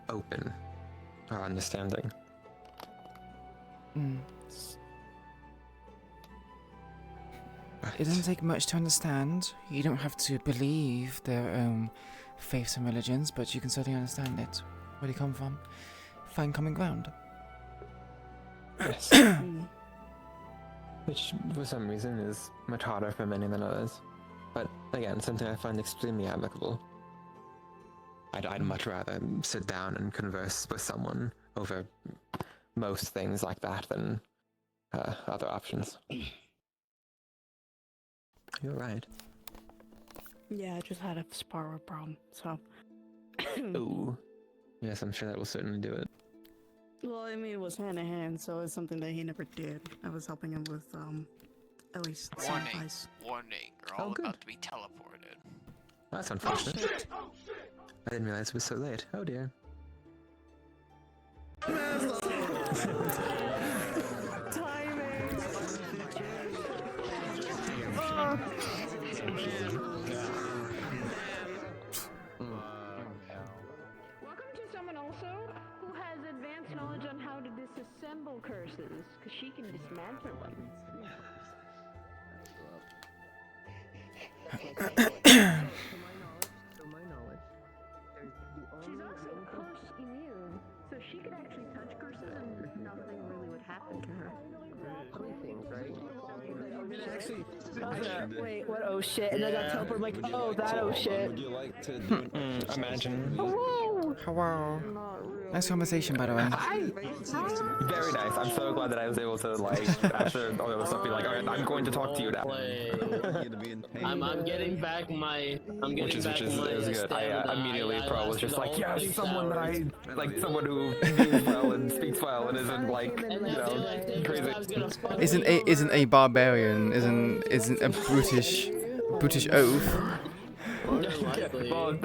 open or understanding. It doesn't take much to understand. You don't have to believe their own faiths and religions, but you can certainly understand it, where they come from. Find common ground. Yes. Which, for some reason, is much harder for many than others. But, again, something I find extremely amicable. I'd much rather sit down and converse with someone over most things like that than other options. You're right. Yeah, I just had a spiral problem, so. Ooh. Yes, I'm sure that will certainly do it. Well, I mean, it was hand in hand, so it's something that he never did. I was helping him with, at least some advice. Warning, you're all about to be teleported. That's unfortunate. I didn't realize it was so late. Oh dear. Welcome to someone also who has advanced knowledge on how to disassemble curses, because she can dismantle them. She's also curse immune, so she could actually touch curses and nothing really would happen to her. Three things, right? Actually, wait, what? Oh shit! And I got teleported. Like, oh, that oh shit. Would you like to do Imagine. Hello. Nice conversation, by the way. Very nice. I'm so glad that I was able to, like, after all the stuff, be like, alright, I'm going to talk to you now. I'm getting back my. I'm getting Which is my. good. I immediately probably was just like, yes, someone that I like, someone who moves well and speaks well and isn't like, you know, crazy. Isn't a barbarian? Isn't a brutish oaf? Well,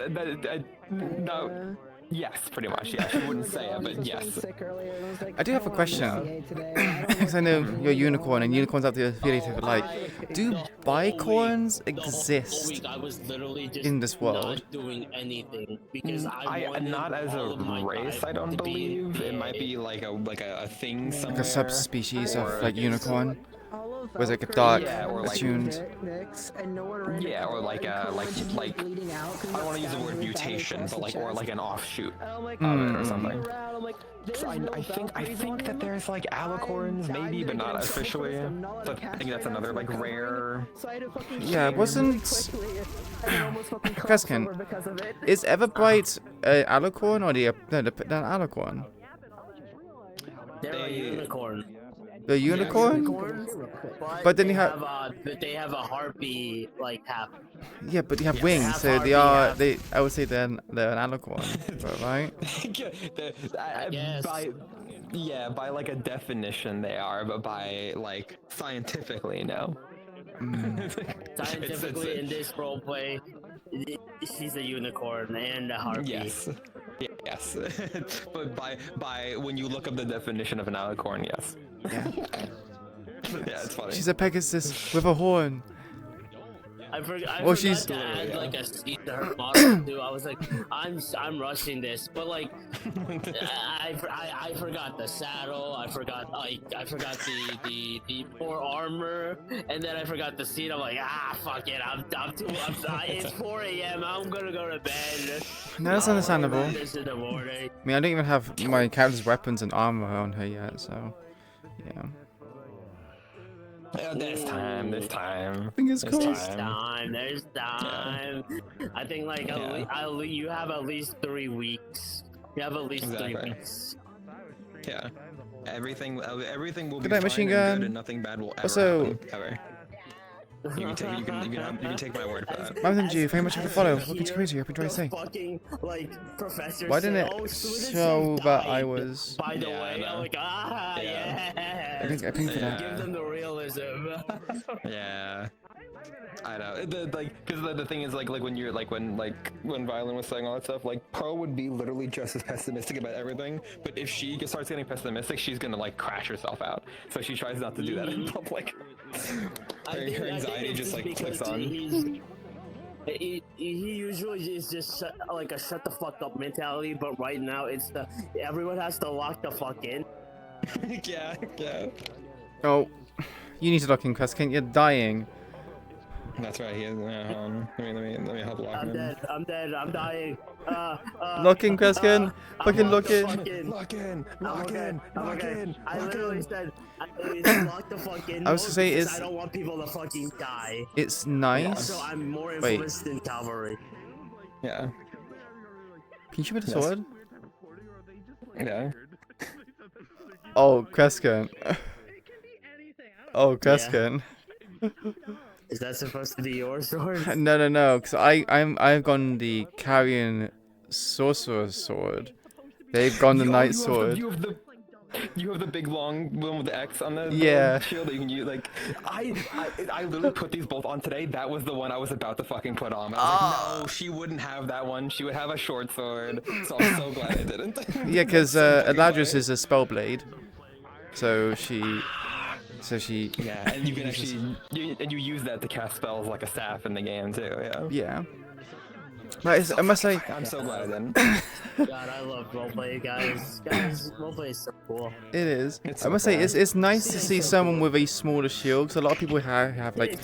no. Yes, pretty much. Yeah, she wouldn't say it, but yes. I do have a question. Because I know you're a unicorn, and unicorns have the ability to, like, do bicorns exist in this world? Not doing anything because Not as a race, I don't believe. It might be like a thing somewhere. Like a subspecies of like unicorn. Was it like a dark attuned? Yeah, or like I don't want to use the word mutation, but like, or like an offshoot of it or something. So I think that there's like alicorns maybe, but not officially. So I think that's another like rare. Yeah, wasn't Kreskin, is Everbright an alicorn or the alicorn? They're a unicorn. The unicorn? But then you have. But they have a harpy like half. Yeah, but you have wings, so they are. I would say they're an alicorn, right? By like a definition they are, but by like scientifically, no. Scientifically, in this roleplay, she's a unicorn and a harpy. Yes. Yes. But by when you look up the definition of an alicorn, yes. Yeah. Yeah, it's funny. She's a Pegasus with a horn. I forgot she's to add like a seat to her model too. I was like, I'm rushing this, but like, I forgot the saddle. I forgot the poor armor, and then I forgot the seat. I'm like, fuck it. It's 4 a.m. I'm gonna go to bed. No, that's understandable. This in the morning. I mean, I don't even have my character's weapons and armor on her yet, so yeah. There's time. Fingers crossed. There's time. Yeah. I think like you have at least 3 weeks. You have at least 3 weeks. Yeah. Everything will Good be night, fine machine and gun. good and nothing bad will ever Also, happen, ever. You can take my word for that. Mountain Dew, very much for the follow. Welcome to Curiosum. Hope you enjoy the stay. Fucking like professor. Why didn't it show that I was? By the way, I'm like, yeah. I think for that. Give them the realism. Yeah. I know. Because the thing is, like when you're when Violin was saying all that stuff, like Pro would be literally just as pessimistic about everything. But if she starts getting pessimistic, she's gonna like crash herself out. So she tries not to do that in public. Her anxiety just like clicks on. He usually is just like a shut the fuck up mentality, but right now it's everyone has to lock the fuck in. Yeah. Oh, you need to lock in, Kreskin. You're dying. That's right. He is. Let me help lock him. I'm dead. I'm dying. Lock in, Kreskin. Fucking lock in. Lock in. I literally said, lock the fuck in. I was gonna say I don't want people to fucking die. It's nice. Also, I'm more influenced than cavalry. Yeah. Can you shoot me the sword? Yeah. Oh, Kreskin. Oh, Kreskin. Is that supposed to be your sword? No, because I've gone the Carrion Sorcerer's sword. They've gone the Knight sword. You have the big long one with the X on the shield that you can use. Like, I literally put these both on today. That was the one I was about to fucking put on. I was like, no, she wouldn't have that one. She would have a short sword. So I'm so glad I didn't. Yeah, because Eladris is a spellblade. So she. Yeah, and you can actually you use that to cast spells like a staff in the game too. Yeah. Yeah. I must say, I'm so glad I didn't. God, I love roleplay, guys. Guys, roleplay is so cool. it is. It's I must say, so it's nice to see someone with a smaller shield. Because a lot of people have like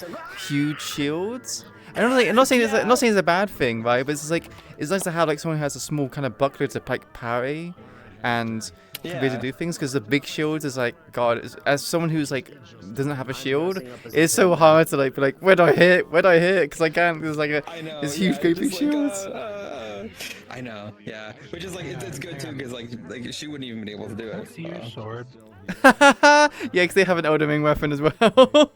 huge shields. I'm not saying it's a bad thing, right? But it's just like it's nice to have like someone who has a small kind of buckler to like parry, and be able to do things. Because the big shields is like, God, as someone who's like doesn't have a shield, it's so hard to like be like, where do I hit? Where do I hit? Because I can't. There's like this huge gaping shields. I know, yeah. Which is like it's good too because like she wouldn't even be able to do it. See your sword. Yeah, because they have an Elden Ring weapon as well.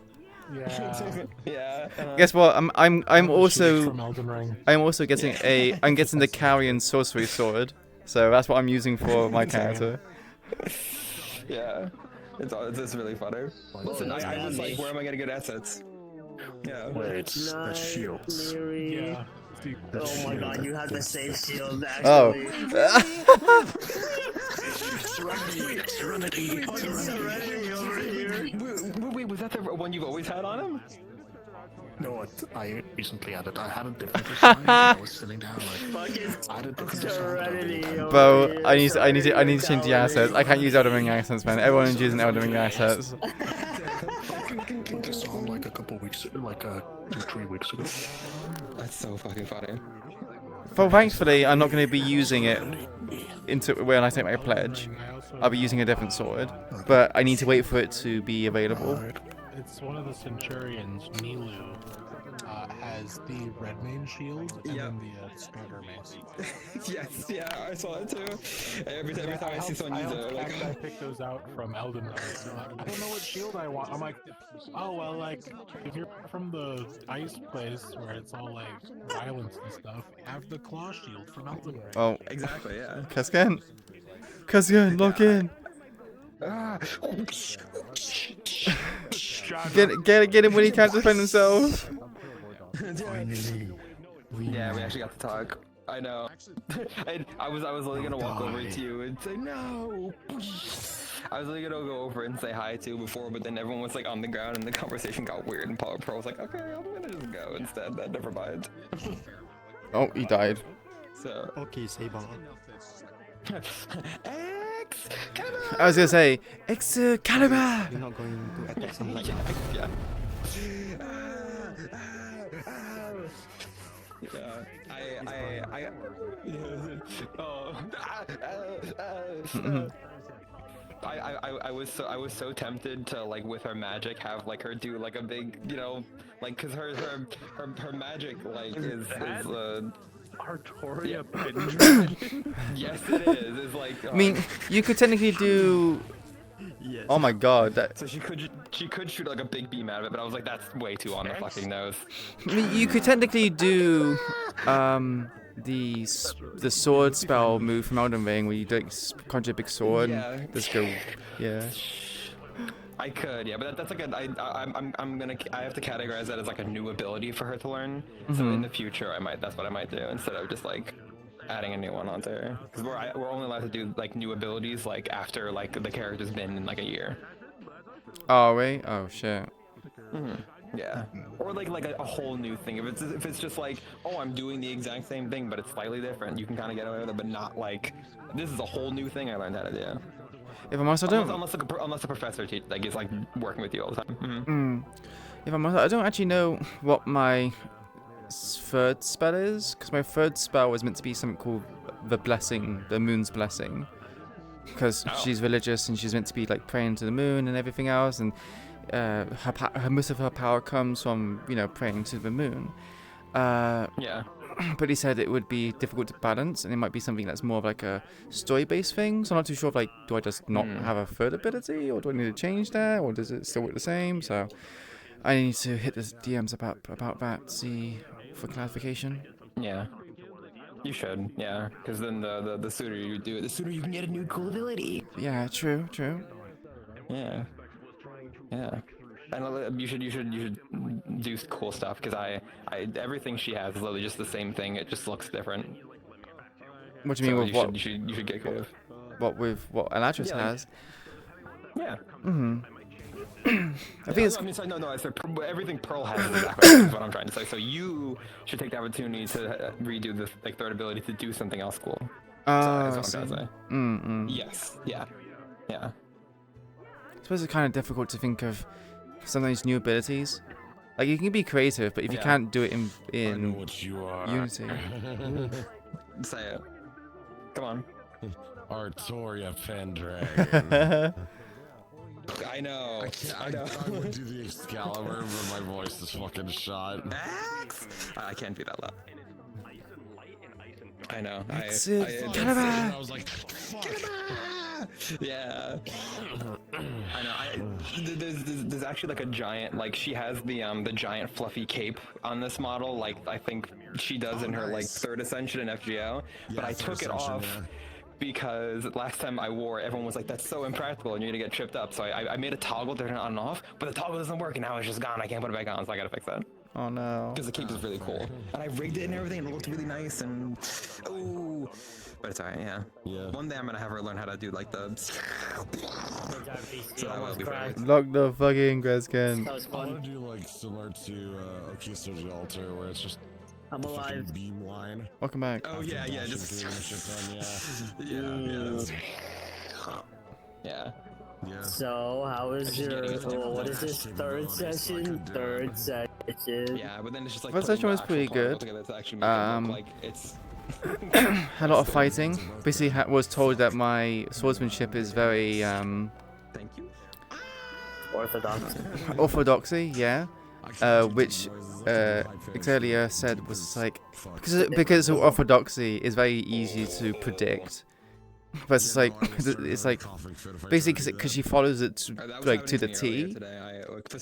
Yeah. Yeah. Guess what? I'm also from Elden Ring. I'm getting the Carrion sorcery sword. So that's what I'm using for my character. Yeah. It's really funny. Listen, I was like, where am I gonna get assets? Yeah. Wait, that's shields. Yeah. Oh my god, you have the same shield, Oh. actually. Serenity over here. Wait, was that the one you've always had on him? No, I recently added. I had a different design. I was sitting down like. I had a different design. Bro, I need to change the assets. I can't use Elden Ring assets, man. Everyone's using Elden Ring assets. I saw him like a couple weeks, like 2-3 weeks ago. That's so fucking funny. Well, thankfully, I'm not going to be using it when I take my pledge. I'll be using a different sword, but I need to wait for it to be available. It's one of the Centurions, Milu, has the red main shield and then the starter mace. Yes, yeah, I saw it too. Every time I see someone use it, like, I picked those out from Elden Ring. I don't know what shield I want. I'm like, oh well, like if you're from the ice place where it's all like violence and stuff, have the claw shield from Elden Ring. Oh, exactly, yeah. Kasgan, lock in. Get him when he can't defend himself. Yeah, we actually got to talk. I know. I was literally gonna walk over to you and say no. I was literally gonna go over and say hi to you before, but then everyone was like on the ground and the conversation got weird and Pro was like, okay, I'm gonna just go instead. Then never mind. Oh, he died. So. Okay, Saber. I was gonna say, Excalibur! You're not going to attack someone like yeah. that. I was so tempted to like with her magic have like her do like a big, you know, like cause her magic like is Artoria Dragon. Yes, it is. It's like. I mean, you could technically do. Yes. Oh my god. That... So she could shoot like a big beam out of it, but I was like, that's way too on the fucking nose. I mean, you could technically do the sword spell move from Elden Ring where you like conjure a big sword and just go, yeah. I could, yeah, but that's like I have to categorize that as like a new ability for her to learn. So in the future, that's what I might do instead of just like adding a new one onto her. Because we're only allowed to do like new abilities like after like the character's been in like a year. Oh wait, oh shit. Yeah, or like a whole new thing. If it's just like, oh, I'm doing the exact same thing, but it's slightly different, you can kind of get away with it, but not like this is a whole new thing I learned how to do. If I'm honest, I don't. Unless the professor is like working with you all the time. If I'm honest, I don't actually know what my third spell is, because my third spell was meant to be something called the Blessing, the Moon's Blessing, because she's religious and she's meant to be like praying to the moon and everything else, and most of her power comes from praying to the moon. Yeah. But he said it would be difficult to balance, and it might be something that's more of like a story-based thing. So I'm not too sure if like, do I just not have a third ability, or do I need to change that, or does it still work the same? So I need to hit the DMs about that, see for clarification. Yeah, you should. Yeah, because then the sooner you do it, the sooner you can get a new cool ability. Yeah, true. Yeah. And you should do cool stuff because I everything she has is literally just the same thing. It just looks different. What do you mean with what? You should get creative. What with what Eladris has? Yeah. I think it's. I mean, sorry, no, I said everything Pearl has is exactly what I'm trying to say. So you should take the opportunity to redo the like third ability to do something else cool. That's what I'm trying to say. Yes. Yeah. I suppose it's kind of difficult to think of some of these new abilities. Like you can be creative, but if you can't do it in Unity. Say it. Come on. Artoria Pendragon. I know. I would do the Excalibur, but my voice is fucking shot. I can't do that loud. I know. I was like, fuck. Yeah. I know. There's actually like a giant, like she has the giant fluffy cape on this model, like I think she does in her like third ascension in FGO, but I took it off. Because last time I wore it, everyone was like, that's so impractical and you're gonna get tripped up. So I made a toggle to turn it on and off, but the toggle doesn't work and now it's just gone. I can't put it back on, so I gotta fix that. Oh no. Because the cape is really cool. And I rigged it and everything and it looked really nice and... Oh, but it's alright, yeah. One day I'm gonna have her learn how to do like the... So that will be great. Lock the fucking Greskin. I want to do like similar to Okiso's Altar, where it's just I'm alive. Beam line. Welcome back. Oh yeah, just yeah. So how is your what is this third session? Third session. Yeah, but then it's just like first session was pretty good. Like it's had a lot of fighting. Basically, was told that my swordsmanship is very Thank you. Orthodoxy, yeah. Which Exelia said was like because orthodoxy is very easy to predict, but it's like basically because she follows it like to the T.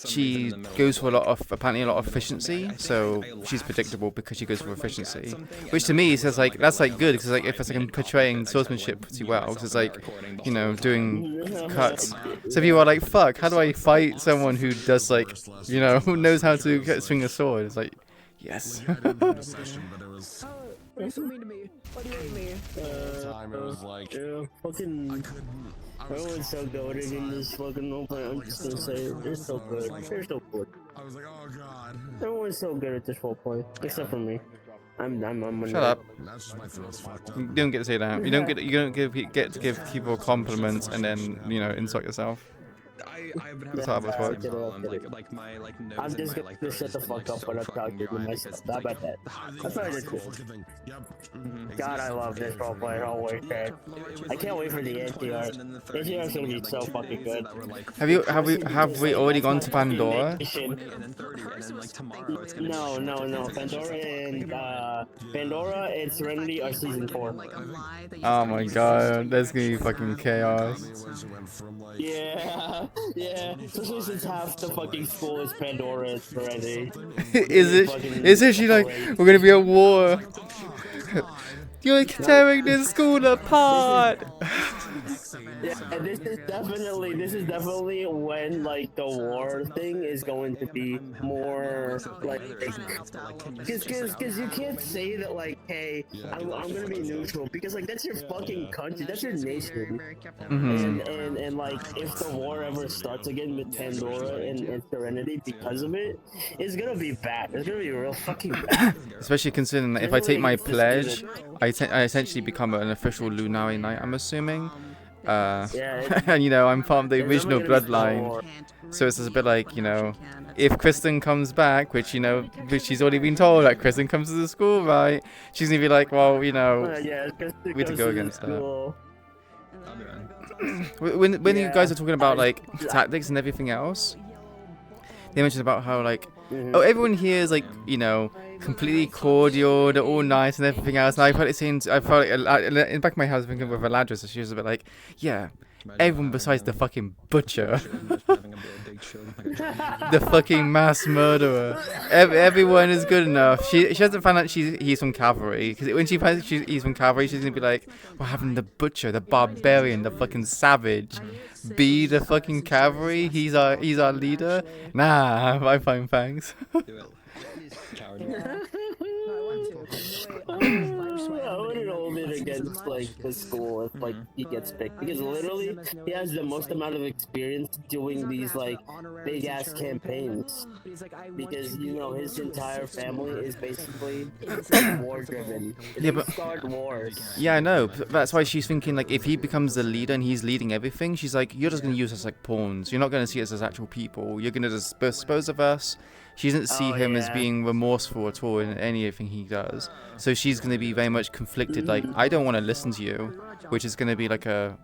She goes for apparently a lot of efficiency, so she's predictable because she goes for efficiency. Which to me says like that's like good because like if it's like I'm portraying swordsmanship pretty well, because it's like doing cuts. So if you are like fuck, how do I fight someone who does like who knows how to swing a sword? It's like yes. You're so mean to me. What do you hate me? Time it was like fucking. Everyone's so goated in this fucking roleplay. I'm just gonna say it. They're so good. They're so good. I was like, oh god. Everyone's so good at this roleplay, except for me. I'm Shut up. That's just my throat's fucked up. You don't get to say that. You don't get to give people compliments and then insult yourself. That's how this works. I'm just gonna shut the fuck up when I'm talking to myself. How about that? That's what I did. God, I love this roleplay. Holy shit! I can't wait for the NTR. NTR is gonna be so fucking good. Have we already gone to Pandora? No. Pandora and Serenity are season 4. Oh my god, that's gonna be fucking chaos. Yeah. Especially since half the fucking school is Pandora and Serenity. Is it? She like we're gonna be at war. You're tearing this school apart. Yeah, this is definitely when like the war thing is going to be more like because you can't say that like hey I'm gonna be neutral because like that's your fucking country, that's your nation, and like if the war ever starts again with Pandora and Serenity because of it, it's gonna be bad. It's gonna be real fucking bad. Especially considering that if I take my pledge, I essentially become an official Lunari Knight, I'm assuming. And I'm part of the original bloodline, so it's just a bit like if Kristen comes back, which she's already been told that Kristen comes to the school, right? She's gonna be like, well, we have to go against that. When you guys are talking about like tactics and everything else, they mentioned about how like everyone here is like completely cordial, they're all nice and everything else. And I felt like in the back of my head I was thinking with Eladris, and she was a bit like, yeah, everyone besides the fucking butcher, the fucking mass murderer, everyone is good enough. She hasn't found out he's from cavalry, because when she finds he's from cavalry, she's gonna be like, we're having the butcher, the barbarian, the fucking savage be the fucking cavalry. He's our leader. Nah, I'm fine, thanks. I want an old it against like the school if like he gets picked, because literally he has the most amount of experience doing these like big ass campaigns, because you know his entire family is basically war driven. Yeah, They but start wars. yeah, I know. That's why she's thinking like if he becomes the leader and he's leading everything, she's like, you're just gonna use us like pawns. You're not gonna see us as actual people. You're gonna dispose of us. She doesn't see him as being remorseful at all in anything he does. So she's gonna be very much conflicted. Like, I don't want to listen to you, which is gonna be like a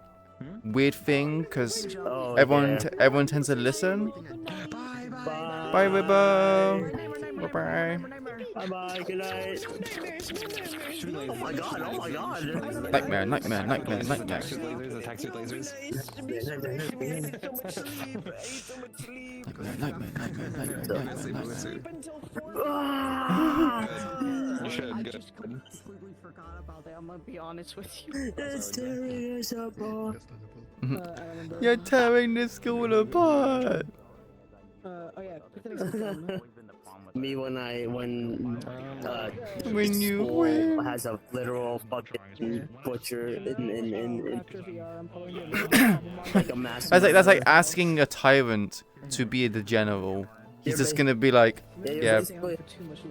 weird thing because everyone tends to listen. Bye, Ribbo. Bye. Bye bye. Good night. Oh my god. Oh my god. Nightmare. Good. completely forgot about that. I'm gonna be honest with you. It's tearing us apart. You're tearing this school apart. Oh yeah, pick the next one. Me when you school win. has a literal fucking butcher in like a massive. That's like asking a tyrant to be the general. He's just gonna be like, yeah.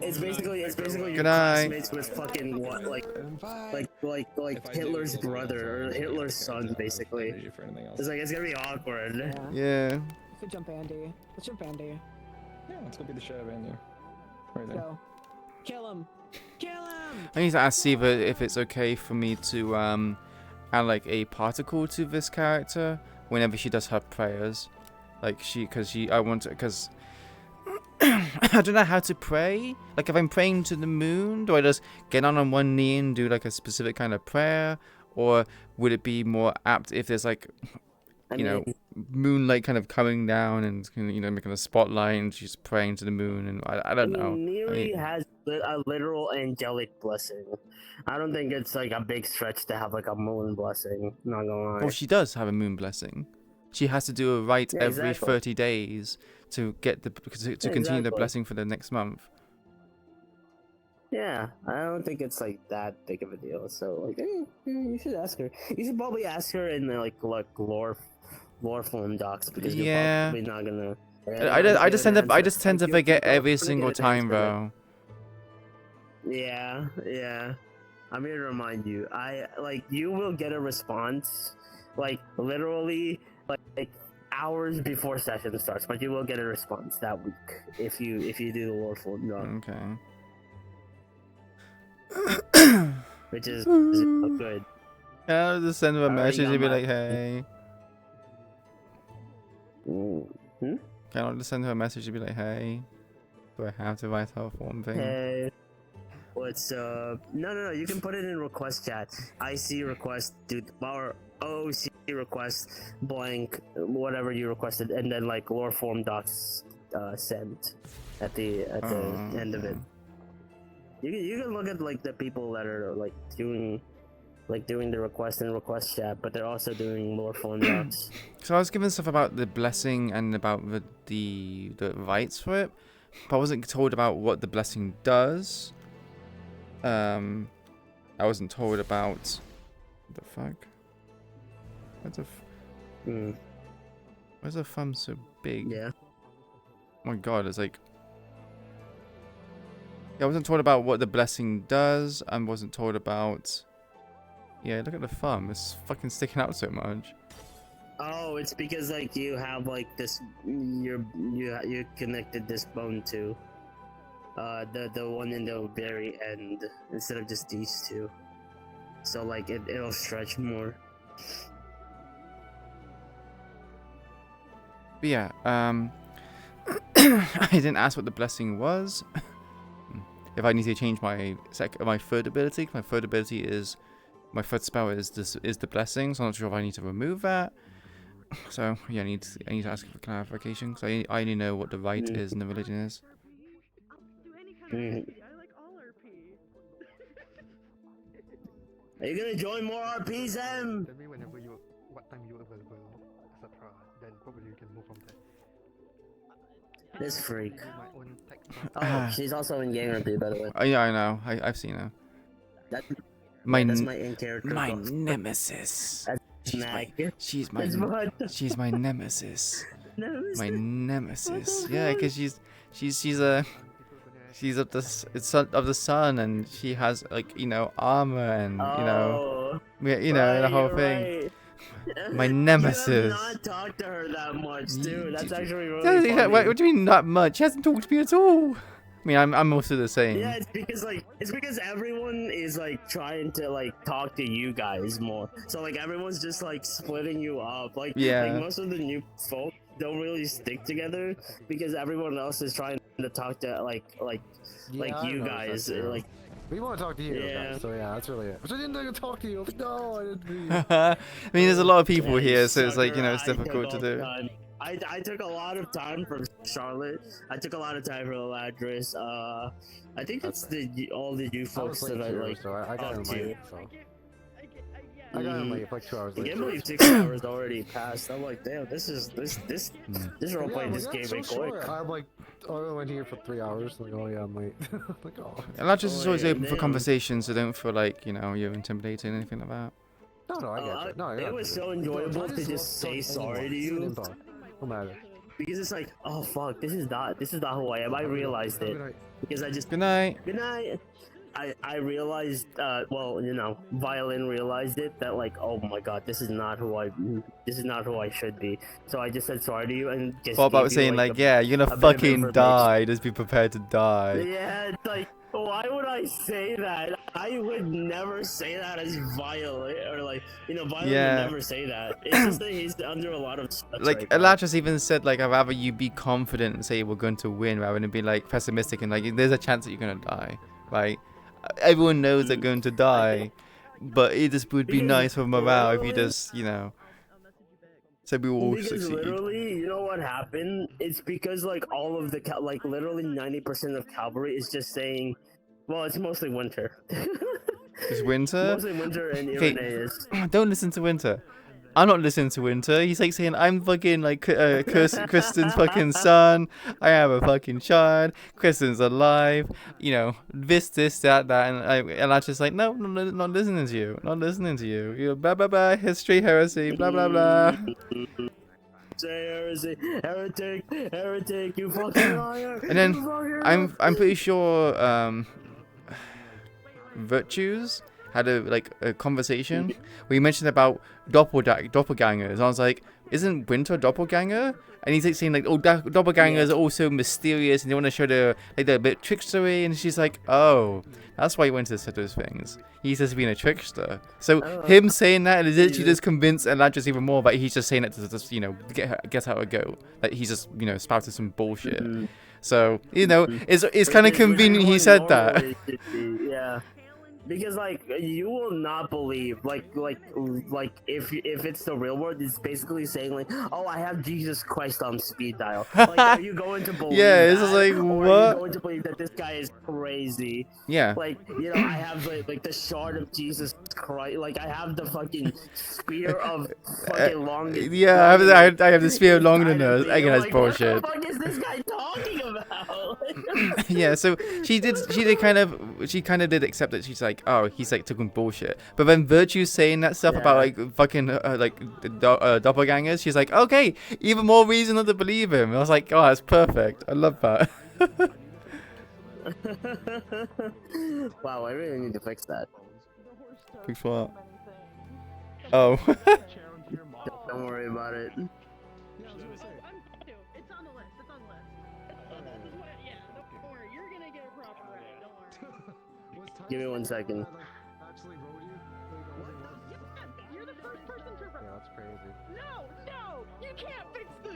It's basically your Good night. classmates with fucking what, like Hitler's brother or Hitler's son, basically. It's like it's gonna be awkward. Yeah. Let's jump Andy. Let's jump Andy. Yeah, let's go be the sheriff, Andy. Right Let's there. go. Kill him. Kill him. I need to ask Siva if it's okay for me to add like a particle to this character whenever she does her prayers, like because I don't know how to pray. Like if I'm praying to the moon, do I just get on one knee and do like a specific kind of prayer, or would it be more apt if there's like, moonlight kind of coming down and making a spotlight and she's praying to the moon, and I don't know. Neri has a literal angelic blessing. I don't think it's like a big stretch to have like a moon blessing. Not gonna lie. Well, she does have a moon blessing. She has to do a rite every exactly. 30 days to get to continue the blessing for the next month. Yeah, I don't think it's like that big of a deal. So like, you should ask her. You should probably ask her in the like lore form docs, because you're probably not gonna. I just tend to forget every single time, bro. Yeah. I'm here to remind you. You will get a response, like literally like hours before session starts, but you will get a response that week if you do the lore form doc. Okay. Which is good. I'll just send her a message and be like, hey. Can I just send her a message and be like, hey? Do I have to write her form thing? Hey, what's up? No, you can put it in request chat. IC request, dude, or OC request, blank, whatever you requested, and then like lore form docs sent at the end of it. You can look at like the people that are like doing the request in request chat, but they're also doing lore form docs. So I was given stuff about the blessing and about the rites for it, but I wasn't told about what the blessing does. I wasn't told about what the fuck. Where's the thumb so big? Yeah. Oh my god, it's like. Yeah, I wasn't told about what the blessing does. I wasn't told about. Yeah, look at the thumb. It's fucking sticking out so much. Oh, it's because like you have like this. You connected this bone to. The one in the very end instead of just these two. So like it'll stretch more. But yeah, I didn't ask what the blessing was. If I need to change my third ability, my third spell is the blessing. So I'm not sure if I need to remove that. So yeah, I need to ask for clarification, because I only know what the rite is and the religion is. Are you gonna join more RPs, Em? Tell me what time you're available, etc. Then probably you can move from there. This freak. Oh, she's also in game RP, by the way. Oh yeah, I know. I've seen her. My that's n- my in-character. my book. nemesis. She's my That's she's That's my what? she's my nemesis. Nemesis? My nemesis. What the Yeah, fuck? because she's of the of the sun, and she has like armor and the whole you're thing. right. My You have nemesis. not talked to her that much, too. That's actually really Yeah, funny. what do you mean not much? She hasn't talked to me at all. I mean, I'm also the same. Yeah, it's because everyone is like trying to like talk to you guys more. So like everyone's just like splitting you up. Like most of the new folk don't really stick together because everyone else is trying to talk to like I you noticed guys. that too. Like We want to talk to you Yeah. guys, so yeah, that's really it. But I didn't talk to you. No, I didn't. I mean, there's a lot of people Yeah, here, so it's like sucker, it's I took difficult to all the do. time. I took a lot of time from Charlotte. I took a lot of time from Eladris. I think that's all the new folks that I like. So I got in talked to. late. So. I got in late, like 2 hours I late. can't believe 6 hours already passed. I'm like, damn, this roleplay just came in quick. I'm like, I went here for 3 hours. Like, oh yeah, I'm late. Like, oh. Eladris is always yeah, open for damn. conversation, so don't feel like you're intimidating or anything like that. No, I get you. No, It was so enjoyable to just say sorry to you. No matter. Because it's like, oh fuck, this is not who I am. I realized it because I just. Good night. Good night. I realized, Violin realized it that like, oh my god, this is not who I should be. So I just said sorry to you and just. What about gave you, saying like, yeah, you're a gonna bit of fucking information. die. Just be prepared to die. Yeah, it's like, why would I say that? I would never say that as Violet, or like, Violet Yeah. would never say that. It's just that he's under a lot of stress Like right now. Eladris even said like, I'd rather you be confident and say we're going to win rather than be like pessimistic and like there's a chance that you're gonna die, right? Everyone knows they're going to die, but it just would be nice for morale if you just said we will all Because succeed. literally, you know what happened? It's because like all of the literally 90% of cavalry is just saying, well, it's mostly winter. It's Winter. Mostly winter and Okay, Irenaeus. don't listen to Winter. I'm not listening to Winter. He's like saying I'm fucking like Kristen's fucking son. I have a fucking child. Kristen's alive. This, that, and I'm just like, no, not listening to you. Not listening to you. You're blah blah blah. History, heresy, blah blah blah. Say heretic, you fucking liar. And then you fucking I'm pretty sure Virtues had a conversation where he mentioned about doppelgangers. I was like, isn't Winter a doppelganger? And he's like saying like, oh, doppelgangers are also mysterious and they want to show they're a bit trickstery. And she's like, oh, that's why Winter said those things. He's just being a trickster. So him saying that is literally just convinced Eladris even more, but he's just saying it to just get out a go. Like he's just spouted some bullshit. So it's kind of convenient he said that. Yeah. Because like you will not believe like if it's the real world, it's basically saying like, oh, I have Jesus Christ on speed dial. Like, are you going to believe? Yeah, it's just that? like, Or what? Are you going to believe that this guy is crazy? Yeah. Like I have like the shard of Jesus Christ. Like I have the fucking spear of fucking long. Yeah, I have the spear of Longinus. Again, that's bullshit. What the fuck is this guy talking about? Yeah, so she kind of did accept that. She's like, oh, he's like talking bullshit. But then Virtue saying that stuff about like fucking doppelgangers, she's like, okay, even more reason not to believe him. And I was like, oh, that's perfect. I love that. Wow, I really need to fix that. Fix what? Oh. Don't worry about it. Give me 1 second. You're the first person to. Yeah, that's crazy. No, you can't fix this.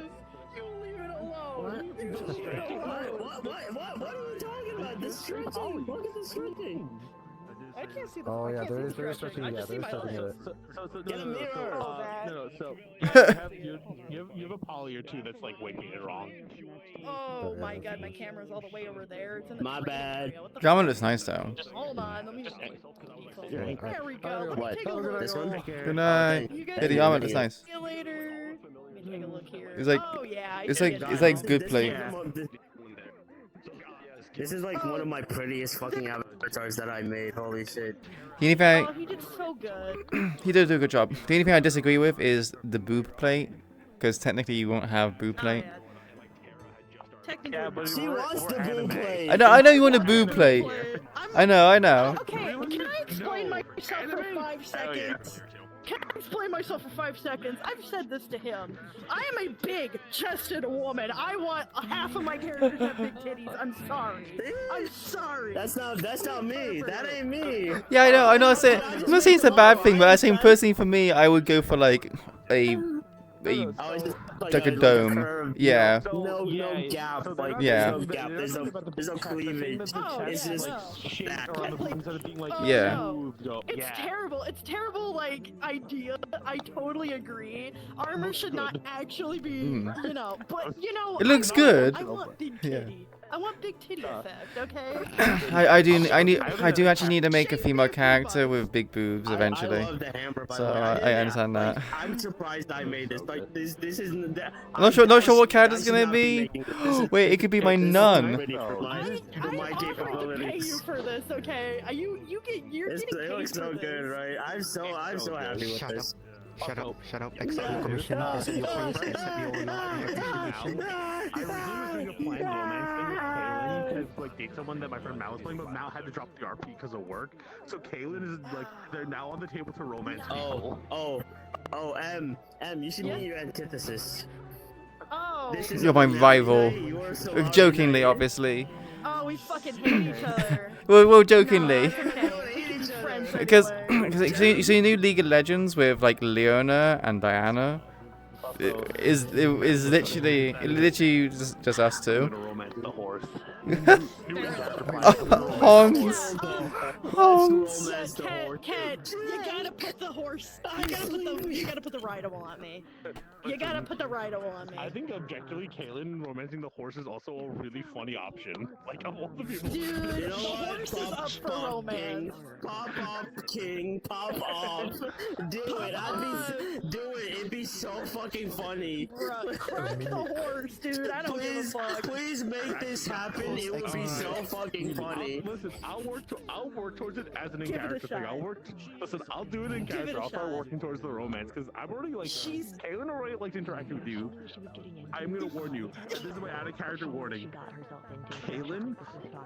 You leave it alone. What are you talking about? This stretching. Look at the stretching. I can't see the. Oh I yeah, can't there see is the stretching. I Yeah, just see there is my stretching. legs. Get a mirror. You have a poly or two that's like waving it wrong. Oh my god, my camera's all the way over there. It's in the My train bad. area. What the That one fuck? looks nice though. Hold on, let me just. Yeah. There we go. What? Take a look. This one? Good night. You guys Yeah, the see armor me? looks nice. See you later. Let me take a look here. It's like, Oh yeah. I it's see like, it. it's like good This play. is This is like one of my prettiest fucking avatars that I made. Holy shit. The only thing Oh, he did so good. he did do a good job. The only thing I disagree with is the boob plate, because technically you won't have boob plate. Technically, She wants the boo plate. I know you want a boob plate. I know. Okay, can I explain myself for 5 seconds? Can I explain myself for 5 seconds? I've said this to him. I am a big-chested woman. I want half of my characters to have big titties. I'm sorry. I'm sorry. That's not me. That ain't me. Yeah, I know. I'm not saying it's a bad thing, but I'm saying personally for me, I would go for like a dome. Yeah. No gap. Like, yeah. There's no gap. There's no cleavage. It's just yeah. It's terrible. It's terrible, like, idea. I totally agree. Armor should not actually be, you know, but, you know. It looks good. I want big titty. I want big titty effect, okay? I do actually need to make a female character with big boobs eventually. I love the hammer, by so the way. I understand that. I'm surprised I made this. Like, this isn't that. I'm not sure what character's gonna be. Wait, it could be my nun. I pay you for this, okay? You're getting It looks so good, right? I'm so happy with this. Shut up. Accept your commission. Accept your price. Accept your I was doing a planned romance thing with Kaylin to like date someone that my friend Mal was playing, but Mal had to drop the RP because of work. So Kaylin is like, they're now on the table to romance people. M, you should meet your antithesis. Oh. You're my rival. So Jokingly, obviously. Oh, we fucking hate each other. Well, jokingly. No, Because you see new League of Legends with like Leona and Diana. It is literally just us two. Hans. Kent, you gotta put the horse. You gotta put the rideable on me. You gotta put the rideable on me. I think objectively, Kaylin romancing the horse is also a really funny option. Like, of all the people. Dude, the horse is up for romance. Pop off, king. Pop off. Do it. Do it. It'd be so fucking funny. Crush the horse, dude. I don't give a fuck. Please make this happen. It would be so fucking funny. Listen, I'll work towards it as an in-character thing. I'll do it in character. I'll start working towards the romance because I'm already like, Kaylin already likes interacting with you. I'm gonna warn you. This is my out-of-character warning. Kaylin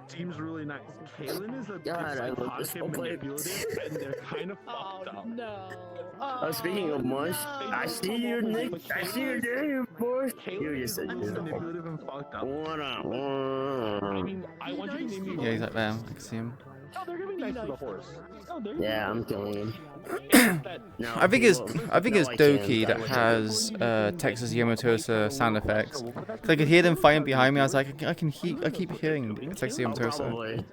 seems really nice. Kaylin is a psychotic manipulative, and they're kind of fucked up. No. Speaking of mush, I see your name. I see your name, boy. You just said you're manipulative and fucked up. I mean, I want you to name me. Yeah, he's like there. I can see him. Oh, they're gonna be nice to the horse. Yeah, I'm killing him. I think it's Doki that has Texas Yamatosa sound effects. I could hear them fighting behind me. I was like, I keep hearing Texas Yamatosa.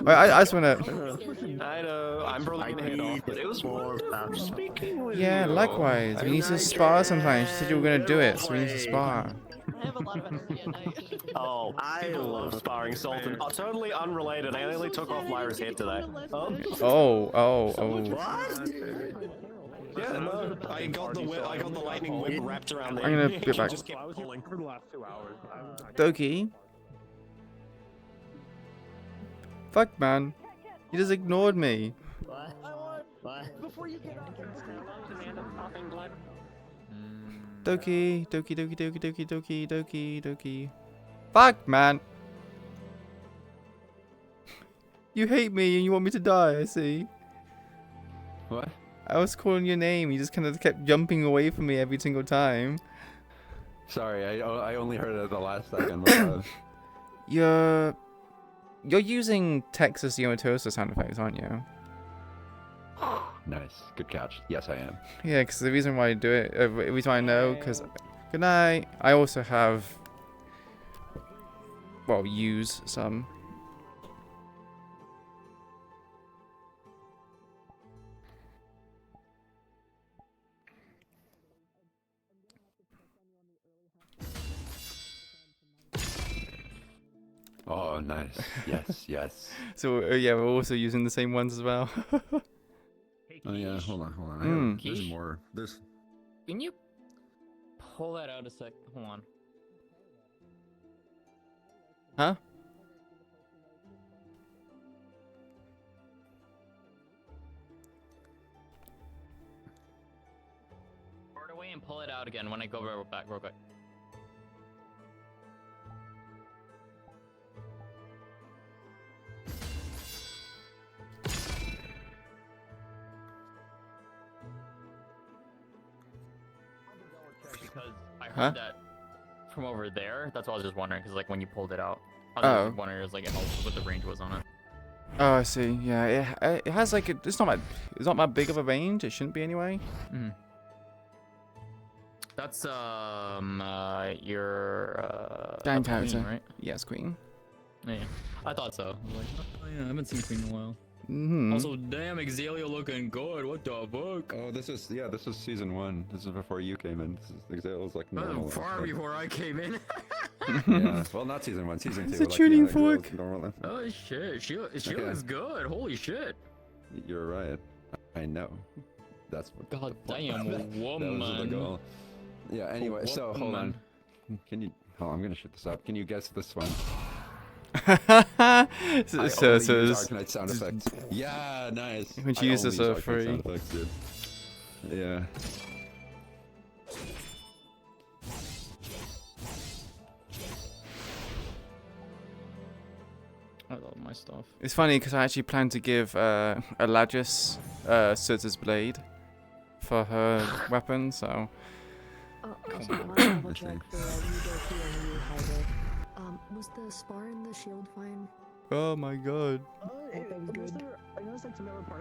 I just wanna. I know. I'm probably gonna head off, but it was more about speaking with you. Yeah, likewise. We need to spar sometimes. You said you were gonna do it, so we need to spar. I have a lot of energy at night. Oh, I love sparring Sultan. Oh, totally unrelated. I only took off Lyra's head today. Oh. Yeah, no, I got the lightning whip wrapped around there. I'm gonna get back. Just kept pulling. For the last 2 hours. Doki. Fuck, man. You just ignored me. What? Before you get off. Doki. Fuck, man. You hate me and you want me to die, I see. What? I was calling your name. You just kind of kept jumping away from me every single time. Sorry, I only heard it at the last second. You're using Texas Yamatosa sound effects, aren't you? Nice. Good catch. Yes, I am. Yeah, because the reason why I do it, every time I know, because... Good night. I also have... Well, use some. Oh, nice. Yes. So, yeah, we're also using the same ones as well. Oh, yeah, hold on. There's more. Can you pull that out a sec? Hold on. Huh? and pull it out again when I go back real quick. Because I heard that from over there. That's why I was just wondering. Because like when you pulled it out, I was just wondering like what the range was on it. Oh, I see. Yeah, it has like it's not that big of a range. It shouldn't be anyway. That's your Gang that's character, Queen, right? Yes, Queen. Yeah, I thought so. I was like, oh, yeah, I haven't seen Queen in a while. Mm-hmm. Also, damn, Exalio looking good. What the fuck? Oh, this is season 1. This is before you came in. Exale's like normal. Far before I came in. Yeah, well, not season 1, season 2. It's a tuning fork. Oh shit, she looks good. Holy shit. You're right. I know. That's what. God damn, woman. That was the goal. Yeah. Anyway, so hold on. Can you? Oh, I'm gonna shoot this up. Can you guess this one? so Arcanite sound effects. Yeah, nice. Would you use this for free? Sound effects, dude. Yeah. I love my stuff. It's funny because I actually plan to give Eladris Sirta's blade for her weapon, so. Was the spar and the shield fine? Oh my god. Good.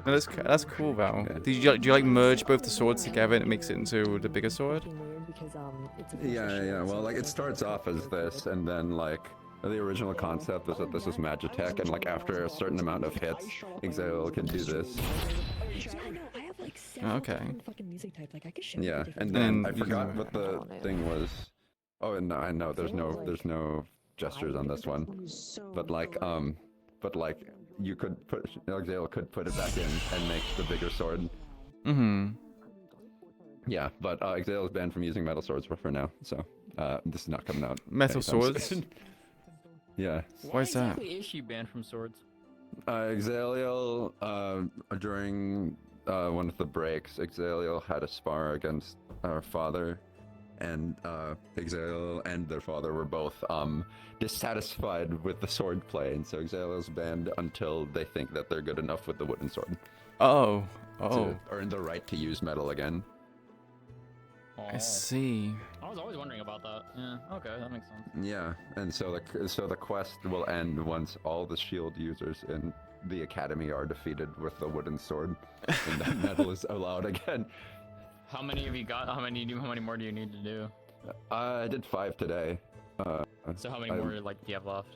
No, that's cool, Val. Do you like merge both the swords together and it makes it into the bigger sword? Yeah. Well, like it starts off as this, and then like the original concept is that this is Magitech, and like after a certain amount of hits, Exile can do this. Okay. Yeah, and then I forgot what the thing was. Oh, and I know there's no gestures on this one, but like you could put Exile could put it back in and make the bigger sword. Mm-hmm. Yeah, but Exile is banned from using metal swords for now, so this is not coming out. Metal anytime swords? soon. Yeah. Why is that? Why is she banned from swords? Exaliel, during one of the breaks, Exaliel had a spar against our father, and Exaliel and their father were both dissatisfied with the sword play, and so Exaliel's banned until they think that they're good enough with the wooden sword. Oh. To earn the right to use metal again. I see. I was always wondering about that. Yeah. Okay, that makes sense. Yeah, and so the quest will end once all the shield users in the academy are defeated with the wooden sword, and then metal is allowed again. How many have you got? How many more do you need to do? I did 5 today. So how many more do you have left?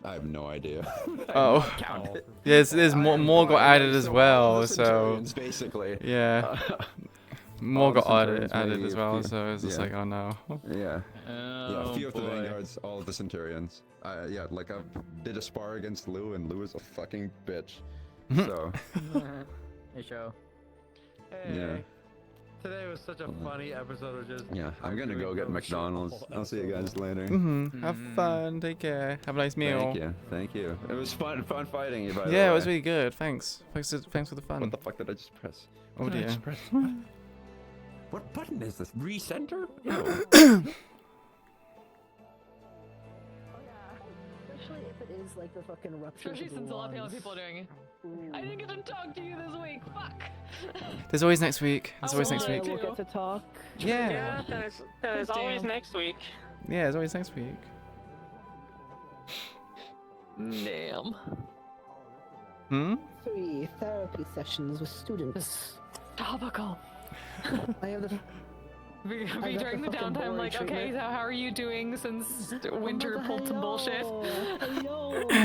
I have no idea. Oh. There's more got added as well, so basically. Yeah. More got added as well, so it's just like, oh no. Yeah. Oh, a few of the vanguards, all of the Centurions. Yeah, like I did a spar against Lou, and Lou is a fucking bitch. So. Hey, show. Hey. Yeah. Today was such a funny episode of just. Yeah, I'm gonna go get McDonald's. I'll see you guys later. Have fun. Take care. Have a nice meal. Thank you. It was fun fighting you. By the way. Yeah, it was really good. Thanks for the fun. What the fuck did I just press? Oh What did I dear. just press? What button is this? Recenter? Especially if it is like the fucking rupture. Especially since a lot of people are doing it. I didn't get to talk to you this week. Fuck. There's always next week. There's always next week. We'll get to talk. Yeah. There's always next week. Yeah, there's always next week. Damn. 3 therapy sessions with students. Topical. I have the. Be got during the the fucking downtime, boring like, okay, treatment. so how are you doing since winter pulled some bullshit?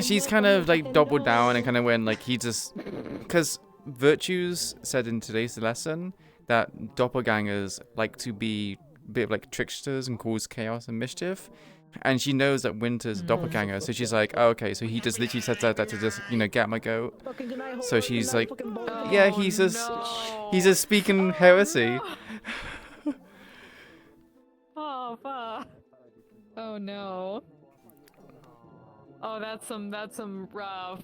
She's kind of like doubled down and kind of went like he just because Virtues said in today's lesson that doppelgangers like to be a bit of like tricksters and cause chaos and mischief, and she knows that Winter's a doppelganger, so she's like, oh, okay, so he just literally said that to just get my goat. So she's like, yeah, he's just speaking heresy. Oh fuck. Oh no. Oh, that's some rough.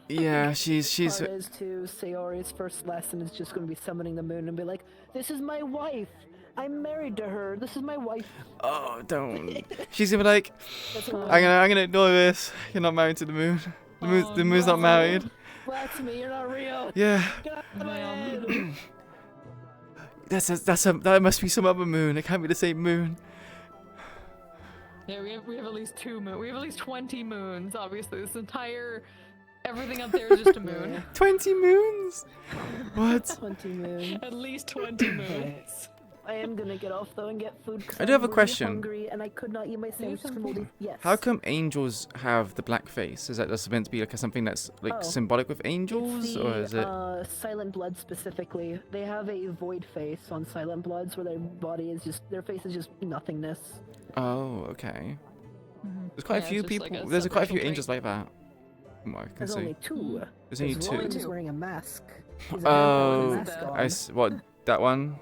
Yeah, she's. Part is to Sayori's first lesson is just going to be summoning the moon and be like, "This is my wife. I'm married to her. This is my wife. Oh, don't. She's gonna be like, That's I'm why. gonna ignore this. You're not married to the moon. The moon's not married. Blasphemy, you're not real. Yeah. Get out of my head. That must be some other moon. It can't be the same moon. Yeah, we have at least 2 moons. We have at least 20 moons. Obviously, this entire everything up there is just a moon. 20 moons? What? 20 moons. At least 20 moons. I am gonna get off though and get food. 'Cause I do have I'm a really question. Hungry and I could not eat my sandwiches for moldy. Yes. How come angels have the black face? Is that just meant to be like something that's like Oh. symbolic with angels, It's the, or is it? Silent Blood specifically. They have a void face on Silent Bloods where their body is just, their face is just nothingness. Oh, okay. There's quite a Yeah, few it's just like people. a there's quite a few separation angels like that. From what I can There's see. only 2. There's only There's 2. one who's wearing a mask. He's a vampire with a mask on. what that one?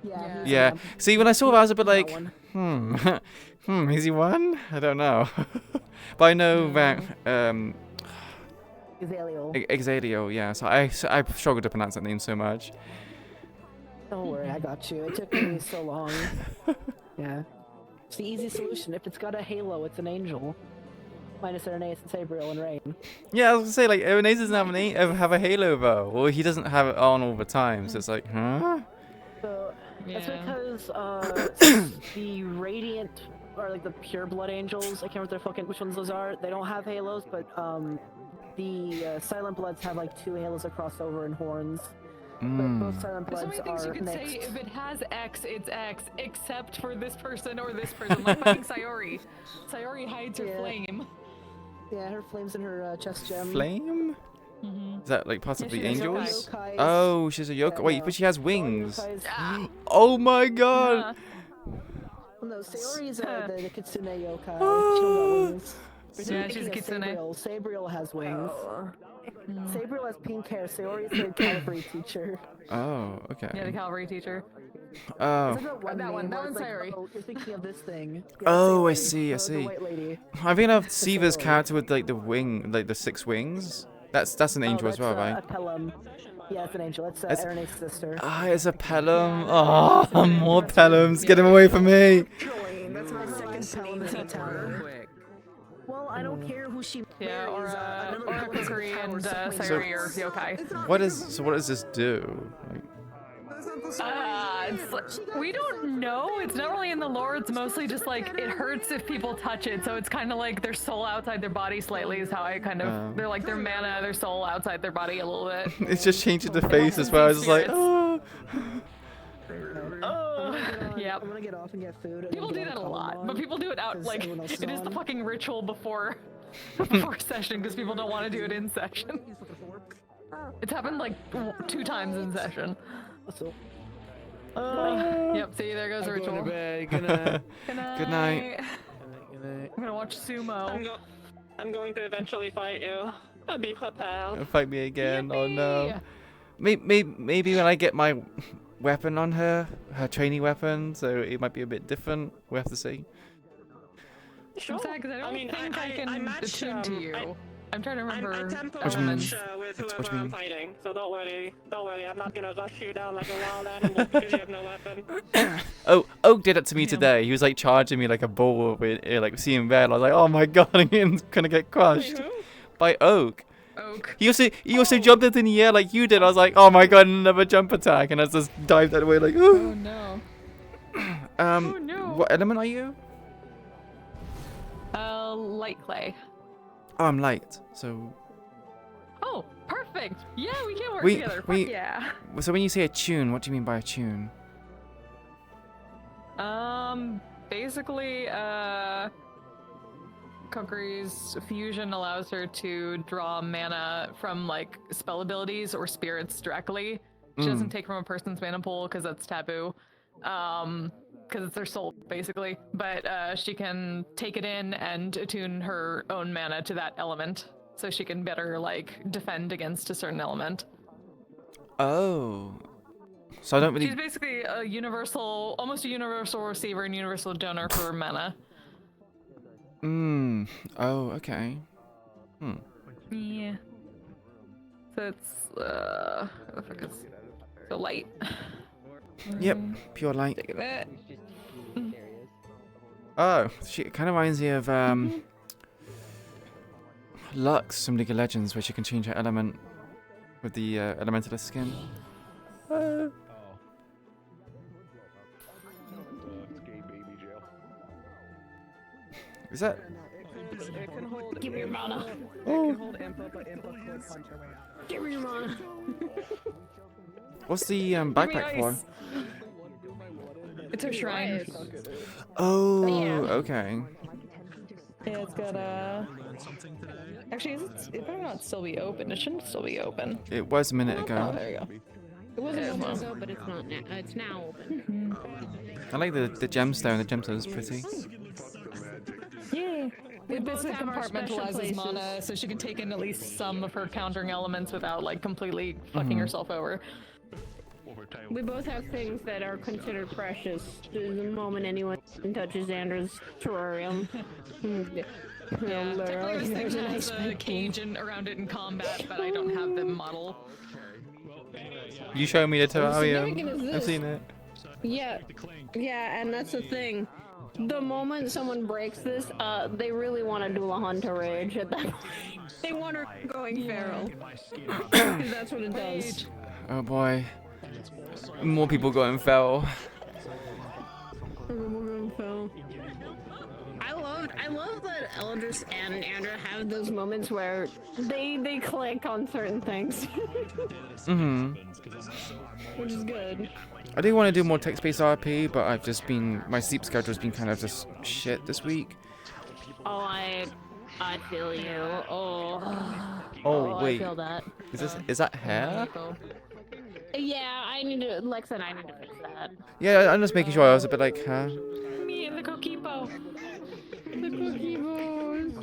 Yeah. Yeah. See, when I saw that, I was a bit like, one. is he one? I don't know. But I know that Exalio. Exalio, yeah. So I struggled to pronounce that name so much. Don't worry, I got you. It took me so long. Yeah. It's the easy solution. If it's got a halo, it's an angel. Minus Irenaeus and Sabriel and Rain. Yeah, I was gonna say like Irenaeus doesn't have a halo though. Well, he doesn't have it on all the time, so it's like, huh? So that's because the radiant or like the pure blood angels, I can't remember which ones those are. They don't have halos, but the silent bloods have like 2 halos that cross over and horns. But both silent There's so bloods many things are you could mixed. say. If it has X, it's X, except for this person or this person. Like fucking Sayori. Sayori hides her flame. Yeah, her flame's in her chest gem. Flame? Is that like possibly she's a angels? yokai. Oh, she's a yokai. Yeah, Wait, no. but she has wings. Yokais- Oh my god! No, Sayori's the Kitsune yokai. She don't got wings. Yeah, she's a kitsune. Sabriel has wings. Sabriel has pink hair. Sayori's the cavalry teacher. Oh, okay. Yeah, the cavalry teacher. Oh. Isn't that one That name one, where that it's one's like, Sayori. oh, you're thinking of this thing. Yeah, Oh, I Sayori, see, I the see. white lady. I think I've seen this character with like the wing, like the 6 wings. That's an angel as well, right? A Pelham. Yeah, it's an angel. That's It's- Irenaeus' sister. Ah, it's a Pelham. Oh, more Pelhams. Get him away from me. That's my second Pelham in the town. Well, I don't care who she Yeah, or marries. Kukuri and Sayori are yokai. What does this do? Like, We don't know. It's not really in the lore. It's mostly just like it hurts if people touch it. So it's kind of like their soul outside their body slightly is how I kind of. They're like their mana, their soul outside their body a little bit. it's just changing the face as well. It's just like, oh. Yep. I'm gonna get off and get food. and People then do get that a on lot, Colin but people do it out 'cause like everyone else it is the on. fucking ritual before before session because people don't want to do it in session. It's happened like 2 times in session. Yep, see, there goes the I'm going ritual. to bed. Good night. Good night. Good night. I'm gonna watch sumo. I'm going to eventually fight you. I'll be prepared. Fight me again. Oh no. Maybe when I get my weapon on her training weapon, so it might be a bit different. We have to see. I'm sad because I don't mean, think I can match, attune to you. I'm trying to remember. I tempo What do you mean? match with What do whoever you I'm mean? fighting, so don't worry. I'm not gonna rush you down like a wild animal because you have no weapon. Oh, Oak did it to me today. He was like charging me like a bull with like seeing red. I was like, oh my god, I'm gonna get crushed by Oak. He also jumped into the air like you did. I was like, oh my god, another jump attack, and I just dived that way like, Oh no. What element are you? Light clay. Oh, I'm light. So Oh, perfect. Yeah, we can work together. Fuck yeah. So when you say a tune, what do you mean by a tune? Basically, Kukuri's fusion allows her to draw mana from like spell abilities or spirits directly. She doesn't take from a person's mana pool because that's taboo. Because it's their soul, basically. But she can take it in and attune her own mana to that element, so she can better like defend against a certain element. Oh. So I don't really. She's basically a universal, almost a universal receiver and universal donor for mana. Oh, okay. Yeah. So it's what the fuck is so light. Yep, pure light. Take that. Oh, she kind of reminds me of Lux from League of Legends, where she can change her element with the Elementalist skin. Is that? Give me your mana. Oh. Give me your mana. What's the backpack for? It's her shrine. Oh, Yeah. okay. Yeah, it's got Actually, it better not still be open. It shouldn't still be open. It was a minute Oh, ago. there you go. It wasn't open ago, but it's not now. It's now open. I like the gemstone. The gemstone is pretty. Yeah. It basically have our special compartmentalizes places. mana, so she can take in at least some of her countering elements without like completely fucking herself over. We both have things that are considered precious. The moment anyone touches Xander's terrarium. Yeah, technically this thing has a cage around it in combat, but I don't have the model. You showed me the significant is terrarium. I've this? seen it. Yeah, yeah, and that's the thing. The moment someone breaks this, they really want to do a hunter rage at that point. They want her going feral. 'Cause that's what it does. Oh boy. More people going feral. I love that Eladris and Andra have those moments where they click on certain things. Which is good. I do want to do more text-based RP, but I've just been, my sleep schedule's been kind of just shit this week. Oh, I feel you. Oh wait, I feel that. is that hair? Yeah, I need to, Lex and I need to fix that. Yeah, I'm just making sure I was a bit like her. Me and the Coquipo. The Coquibos.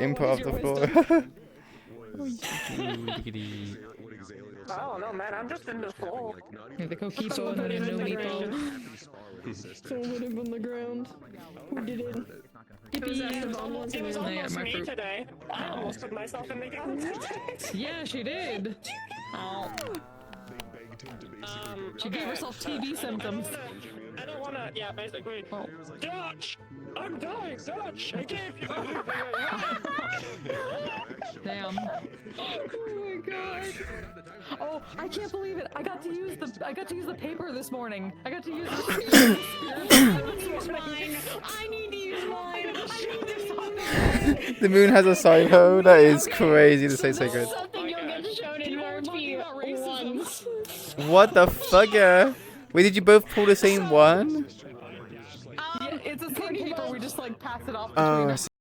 Improv the floor. I don't know, man. I'm just in the floor. The Coquipo and the no meepo. Someone put him on the ground. Who did it? It was almost me today. I almost put myself in the ground. Yeah, she did. Oh. She gave herself TB symptoms. I don't wanna, yeah, basically. Dutch! I'm dying, Dutch! I gave you Damn. Oh my god. Oh, I can't believe it. I got to use the paper this morning. I got to use the mine. I need to use mine. The moon has a side hoe. That is crazy to say so good. Something you'll get shown in RP once. What the fucker? Wait, did you both pull the same one? Yeah, it's the same paper. We just like pass it off Oh, between I us.